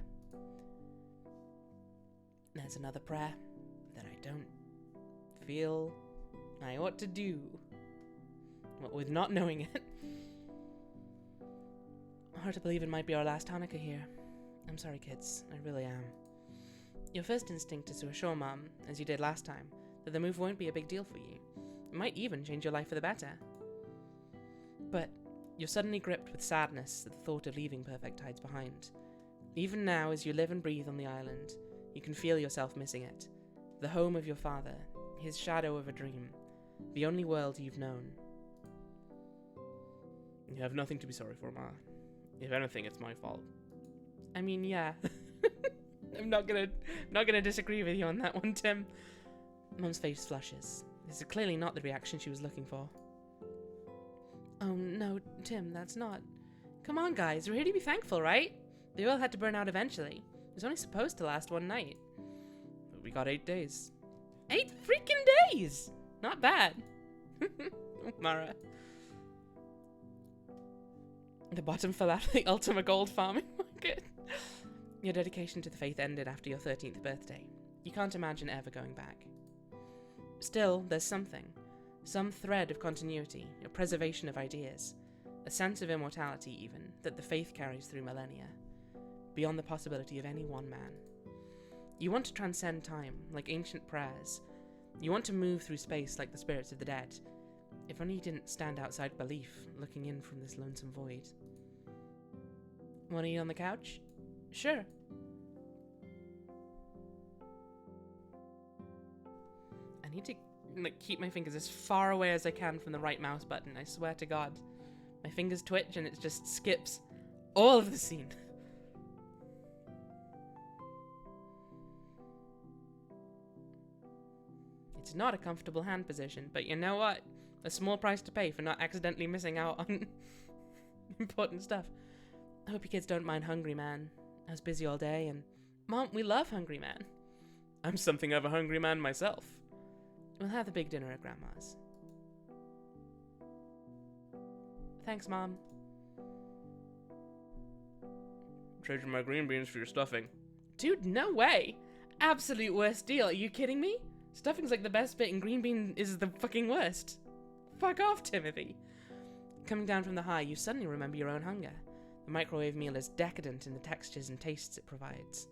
There's another prayer that I don't feel I ought to do, what with not knowing it. Hard to believe it might be our last Hanukkah here. I'm sorry, kids. I really am. Your first instinct is to assure Mom, as you did last time, that the move won't be a big deal for you. It might even change your life for the better. But You're suddenly gripped with sadness at the thought of leaving Perfect Tides behind. Even now, as you live and breathe on the island, you can feel yourself missing it. The home of your father, his shadow of a dream, the only world you've known. You have nothing to be sorry for, Ma. If anything, it's my fault. I mean, yeah. I'm not gonna disagree with you on that one, Tim. Mum's face flushes. This is clearly not the reaction she was looking for. Oh no, Tim, that's not. Come on, guys, we're here to be thankful, right? The oil had to burn out eventually. It was only supposed to last one night. We got 8 days. 8 freaking days! Not bad. Mara. The bottom fell out of the Ultima Gold farming market. Your dedication to the faith ended after your 13th birthday. You can't imagine ever going back. Still, there's something. Some thread of continuity, a preservation of ideas, a sense of immortality even, that the faith carries through millennia, beyond the possibility of any one man. You want to transcend time, like ancient prayers. You want to move through space like the spirits of the dead. If only you didn't stand outside belief, looking in from this lonesome void. Want to eat on the couch? Sure. I need to keep my fingers as far away as I can from the right mouse button, I swear to God. My fingers twitch and it just skips all of the scene. It's not a comfortable hand position, but you know what? A small price to pay for not accidentally missing out on important stuff. I hope you kids don't mind Hungry Man. I was busy all day and... Mom, we love Hungry Man. I'm something of a hungry man myself. We'll have the big dinner at Grandma's. Thanks, Mom. Trade my green beans for your stuffing. Dude, no way! Absolute worst deal. Are you kidding me? Stuffing's like the best bit and green bean is the fucking worst. Fuck off, Timothy. Coming down from the high, you suddenly remember your own hunger. The microwave meal is decadent in the textures and tastes it provides.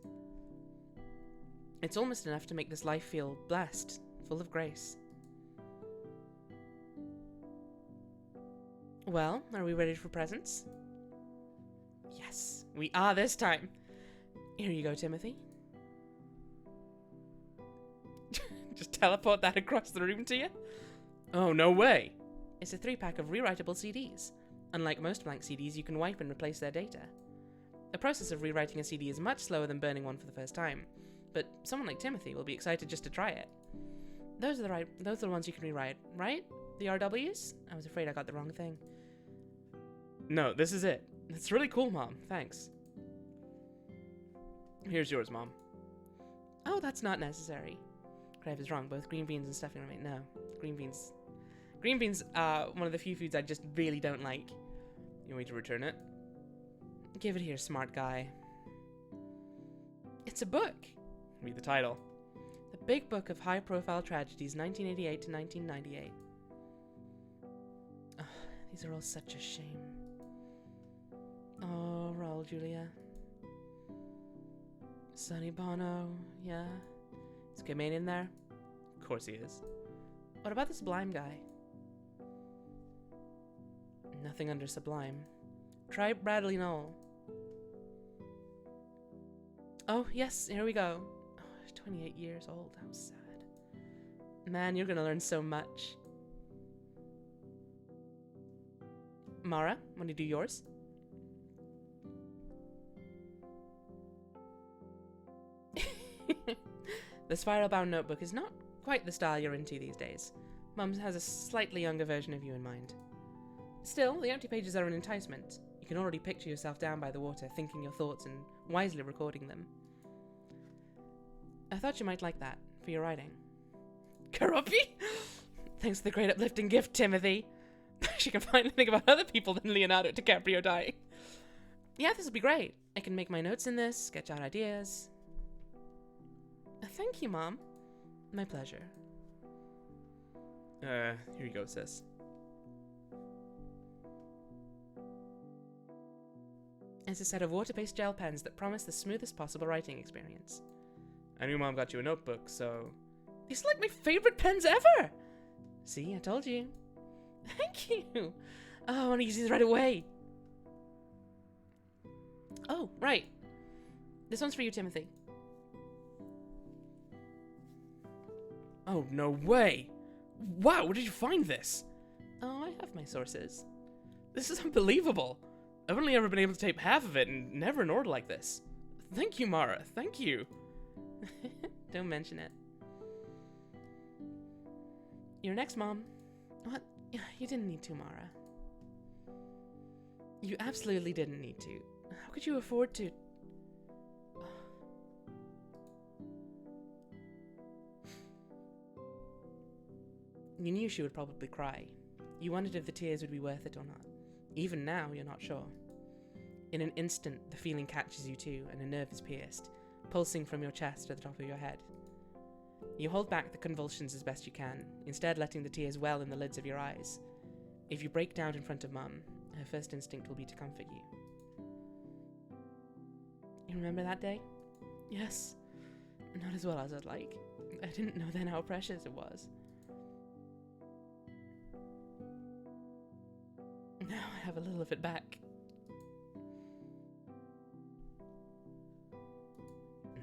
It's almost enough to make this life feel blessed, full of grace. Well, are we ready for presents? Yes, we are this time. Here you go, Timothy. Just teleport that across the room to you? Oh, no way! It's a 3-pack of rewritable CDs. Unlike most blank CDs, you can wipe and replace their data. The process of rewriting a CD is much slower than burning one for the first time, but someone like Timothy will be excited just to try it. Those are the ones you can rewrite, right? The RWs? I was afraid I got the wrong thing. No, this is it. That's really cool, Mom. Thanks. Here's yours, Mom. Oh, that's not necessary. Crave is wrong. Both green beans and stuffing remain. No, green beans. Green beans are one of the few foods I just really don't like. You want me to return it? Give it here, smart guy. It's a book. Read the title. The Big Book of High-Profile Tragedies, 1988 to 1998. Oh, these are all such a shame. Oh, Raul Julia. Sonny Bono, yeah. Is Jermaine in there? Of course he is. What about the Sublime guy? Nothing under Sublime. Try Bradley Knoll. Oh, yes, here we go. Oh, 28 years old, how sad. Man, you're gonna learn so much. Mara, want to do yours? The spiral-bound notebook is not quite the style you're into these days. Mum has a slightly younger version of you in mind. Still, the empty pages are an enticement. You can already picture yourself down by the water, thinking your thoughts and wisely recording them. I thought you might like that, for your writing. Karopi? Thanks for the great uplifting gift, Timothy. She can finally think about other people than Leonardo DiCaprio dying. Yeah, this will be great. I can make my notes in this, sketch out ideas. Thank you, Mom. My pleasure. Here you go, sis. It's a set of water-based gel pens that promise the smoothest possible writing experience. I knew Mom got you a notebook, so... These are like my favorite pens ever! See, I told you. Thank you. Oh, I want to use these right away. Oh, right. This one's for you, Timothy. Oh, no way! Wow, where did you find this? Oh, I have my sources. This is unbelievable. I've only ever been able to tape half of it and never in order like this. Thank you, Mara. Thank you. Don't mention it. You're next, Mom. What? You didn't need to, Mara. You absolutely didn't need to. How could you afford to? You knew she would probably cry. You wondered if the tears would be worth it or not. Even now, you're not sure. In an instant, the feeling catches you too, and a nerve is pierced, pulsing from your chest to the top of your head. You hold back the convulsions as best you can, instead letting the tears well in the lids of your eyes. If you break down in front of Mum, her first instinct will be to comfort you. You remember that day? Yes. Not as well as I'd like. I didn't know then how precious it was. Now I have a little of it back.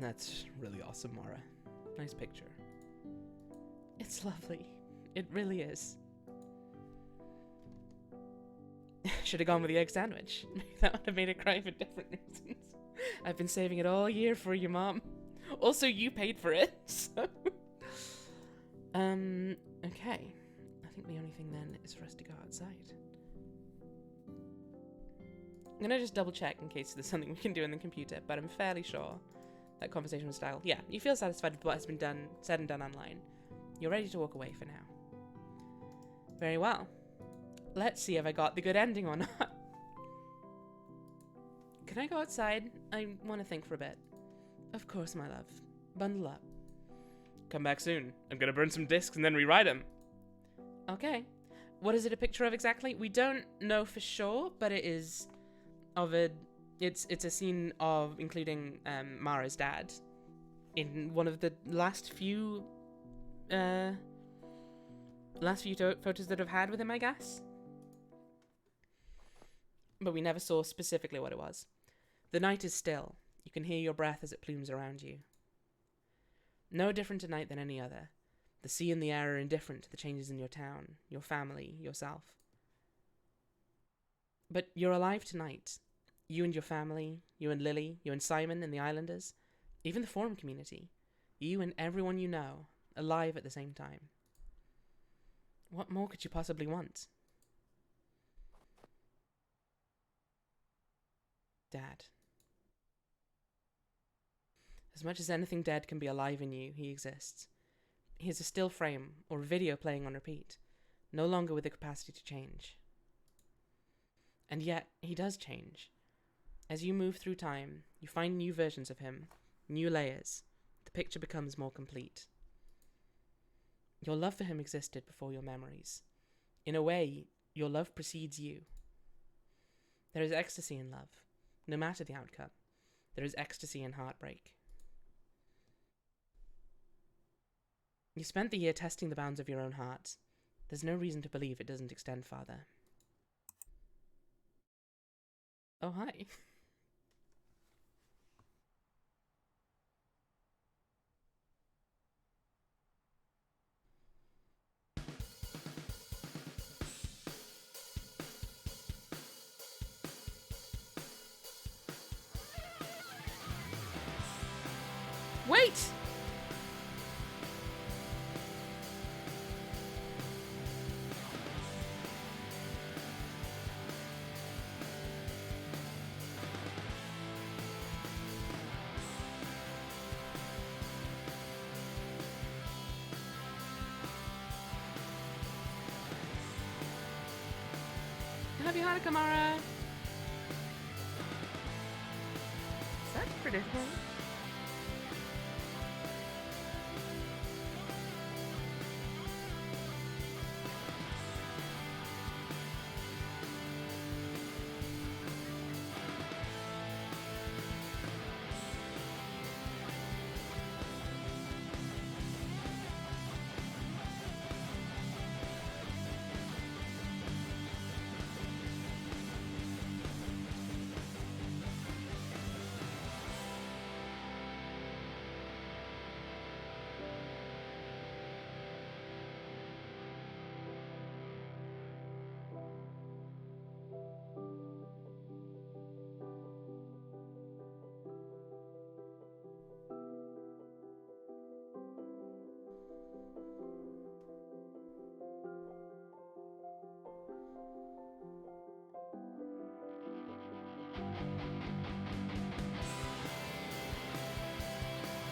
That's really awesome, Mara. Nice picture. It's lovely. It really is. Should have gone with the egg sandwich. That would have made her cry for different reasons. I've been saving it all year for you, Mom. Also, you paid for it, so... Okay. I think the only thing then is for us to go outside. I'm gonna just double check in case there's something we can do in the computer, but I'm fairly sure that conversational style. Yeah, you feel satisfied with what has been said and done online. You're ready to walk away for now. Very well. Let's see if I got the good ending or not. Can I go outside? I want to think for a bit. Of course, my love. Bundle up. Come back soon. I'm gonna burn some discs and then rewrite them. Okay. What is it a picture of exactly? We don't know for sure, but it is of a... It's a scene of including Mara's dad in one of the last few photos that I've had with him, I guess. But we never saw specifically what it was. The night is still. You can hear your breath as it plumes around you. No different tonight than any other. The sea and the air are indifferent to the changes in your town, your family, yourself. But you're alive tonight. You and your family, you and Lily, you and Simon and the Islanders, even the Forum community, you and everyone you know, alive at the same time. What more could you possibly want? Dad. As much as anything dead can be alive in you, he exists. He is a still frame, or a video playing on repeat, no longer with the capacity to change. And yet, he does change. As you move through time, you find new versions of him, new layers. The picture becomes more complete. Your love for him existed before your memories. In a way, your love precedes you. There is ecstasy in love, no matter the outcome. There is ecstasy in heartbreak. You spent the year testing the bounds of your own heart. There's no reason to believe it doesn't extend farther. Oh, hi. Wait! Happy Hanukkah, Mara! Such tradition.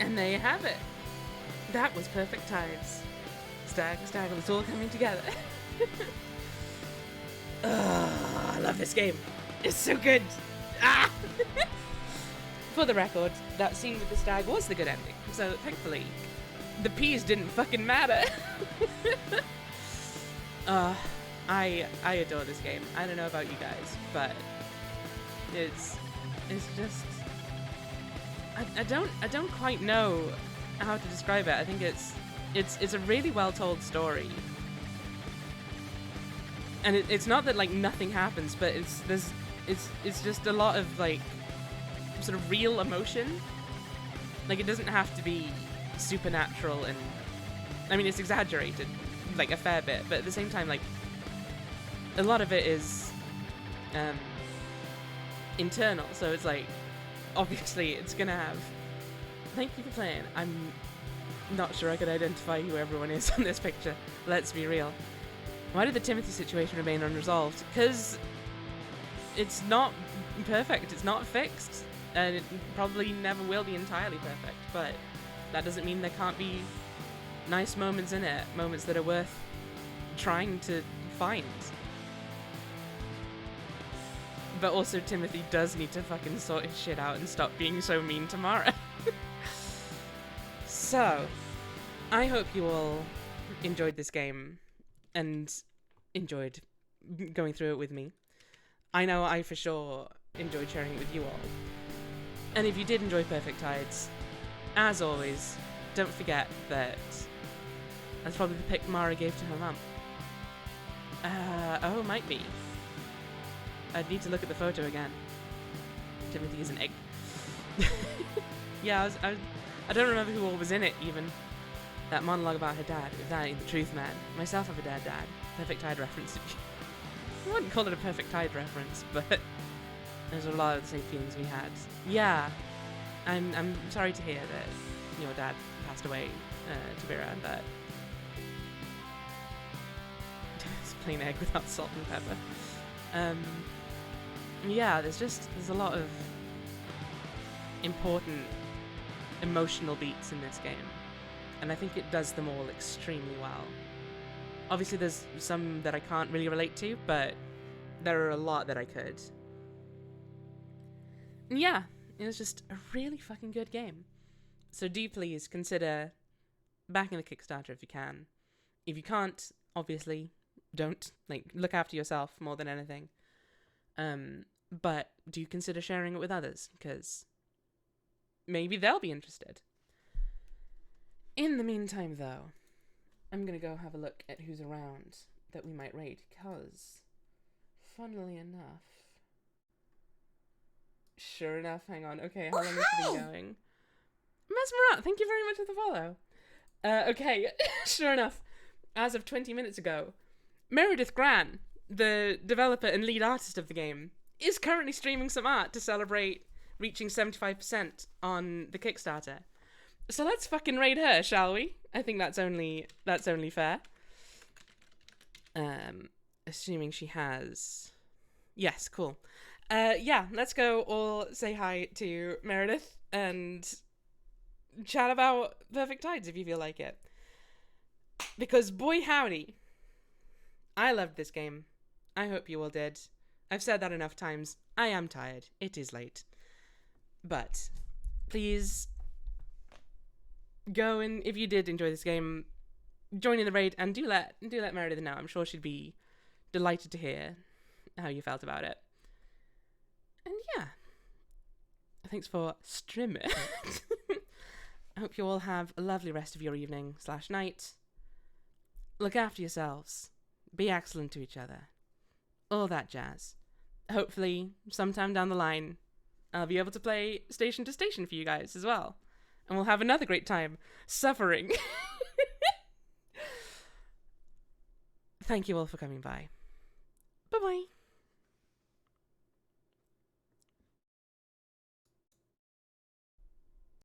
And there you have it. That was Perfect Tides. Staggle, it's all coming together. I love this game. It's so good. Ah! For the record, that scene with the stag was the good ending, so thankfully, the peas didn't fucking matter. I adore this game. I don't know about you guys, but it's just I don't quite know how to describe it. I think it's a really well told story. And it's not that like nothing happens, but it's just a lot of like sort of real emotion. Like it doesn't have to be supernatural, and I mean it's exaggerated like a fair bit, but at the same time like a lot of it is internal, so it's like obviously it's gonna have. Thank you for playing. I'm not sure I could identify who everyone is on this picture. Let's be real. Why did the Timothy situation remain unresolved? Because it's not perfect, it's not fixed, and it probably never will be entirely perfect, but that doesn't mean there can't be nice moments in it, moments that are worth trying to find. But also Timothy does need to fucking sort his shit out and stop being so mean to Mara. So, I hope you all enjoyed this game and enjoyed going through it with me. I know I for sure enjoyed sharing it with you all. And if you did enjoy Perfect Tides, as always, don't forget that that's probably the pic Mara gave to her mum. Oh, it might be. I'd need to look at the photo again. Timothy is an egg. Yeah, I don't remember who all was in it, even. That monologue about her dad, if that ain't the truth, man. Myself have a dad. Perfect Tide reference. I wouldn't call it a Perfect Tide reference, but there's a lot of the same feelings we had. Yeah, I'm sorry to hear that your dad passed away, Tabira, but it's plain egg without salt and pepper. Yeah, there's a lot of important emotional beats in this game, and I think it does them all extremely well. Obviously there's some that I can't really relate to, but there are a lot that I could. And yeah, it was just a really fucking good game. So do please consider backing the Kickstarter if you can. If you can't, obviously, don't. Like, look after yourself more than anything. But do consider sharing it with others, because maybe they'll be interested. In the meantime, though, I'm going to go have a look at who's around that we might raid, because, funnily enough... Sure enough, hang on. Okay, how long has it been going? Mesmerat, thank you very much for the follow. Okay, sure enough, as of 20 minutes ago, Meredith Gran, the developer and lead artist of the game, is currently streaming some art to celebrate reaching 75% on the Kickstarter. So let's fucking raid her, shall we? I think that's only fair. Assuming she has... Yes, cool. Yeah, let's go all say hi to Meredith and chat about Perfect Tides if you feel like it. Because boy howdy, I loved this game. I hope you all did. I've said that enough times. I am tired. It is late. But please go, and if you did enjoy this game, join in the raid and do let Meredith know. I'm sure she'd be delighted to hear how you felt about it. And yeah, thanks for streaming. I hope you all have a lovely rest of your evening / night. Look after yourselves. Be excellent to each other. All that jazz. Hopefully, sometime down the line, I'll be able to play Station to Station for you guys as well. And we'll have another great time suffering. Thank you all for coming by. Bye-bye.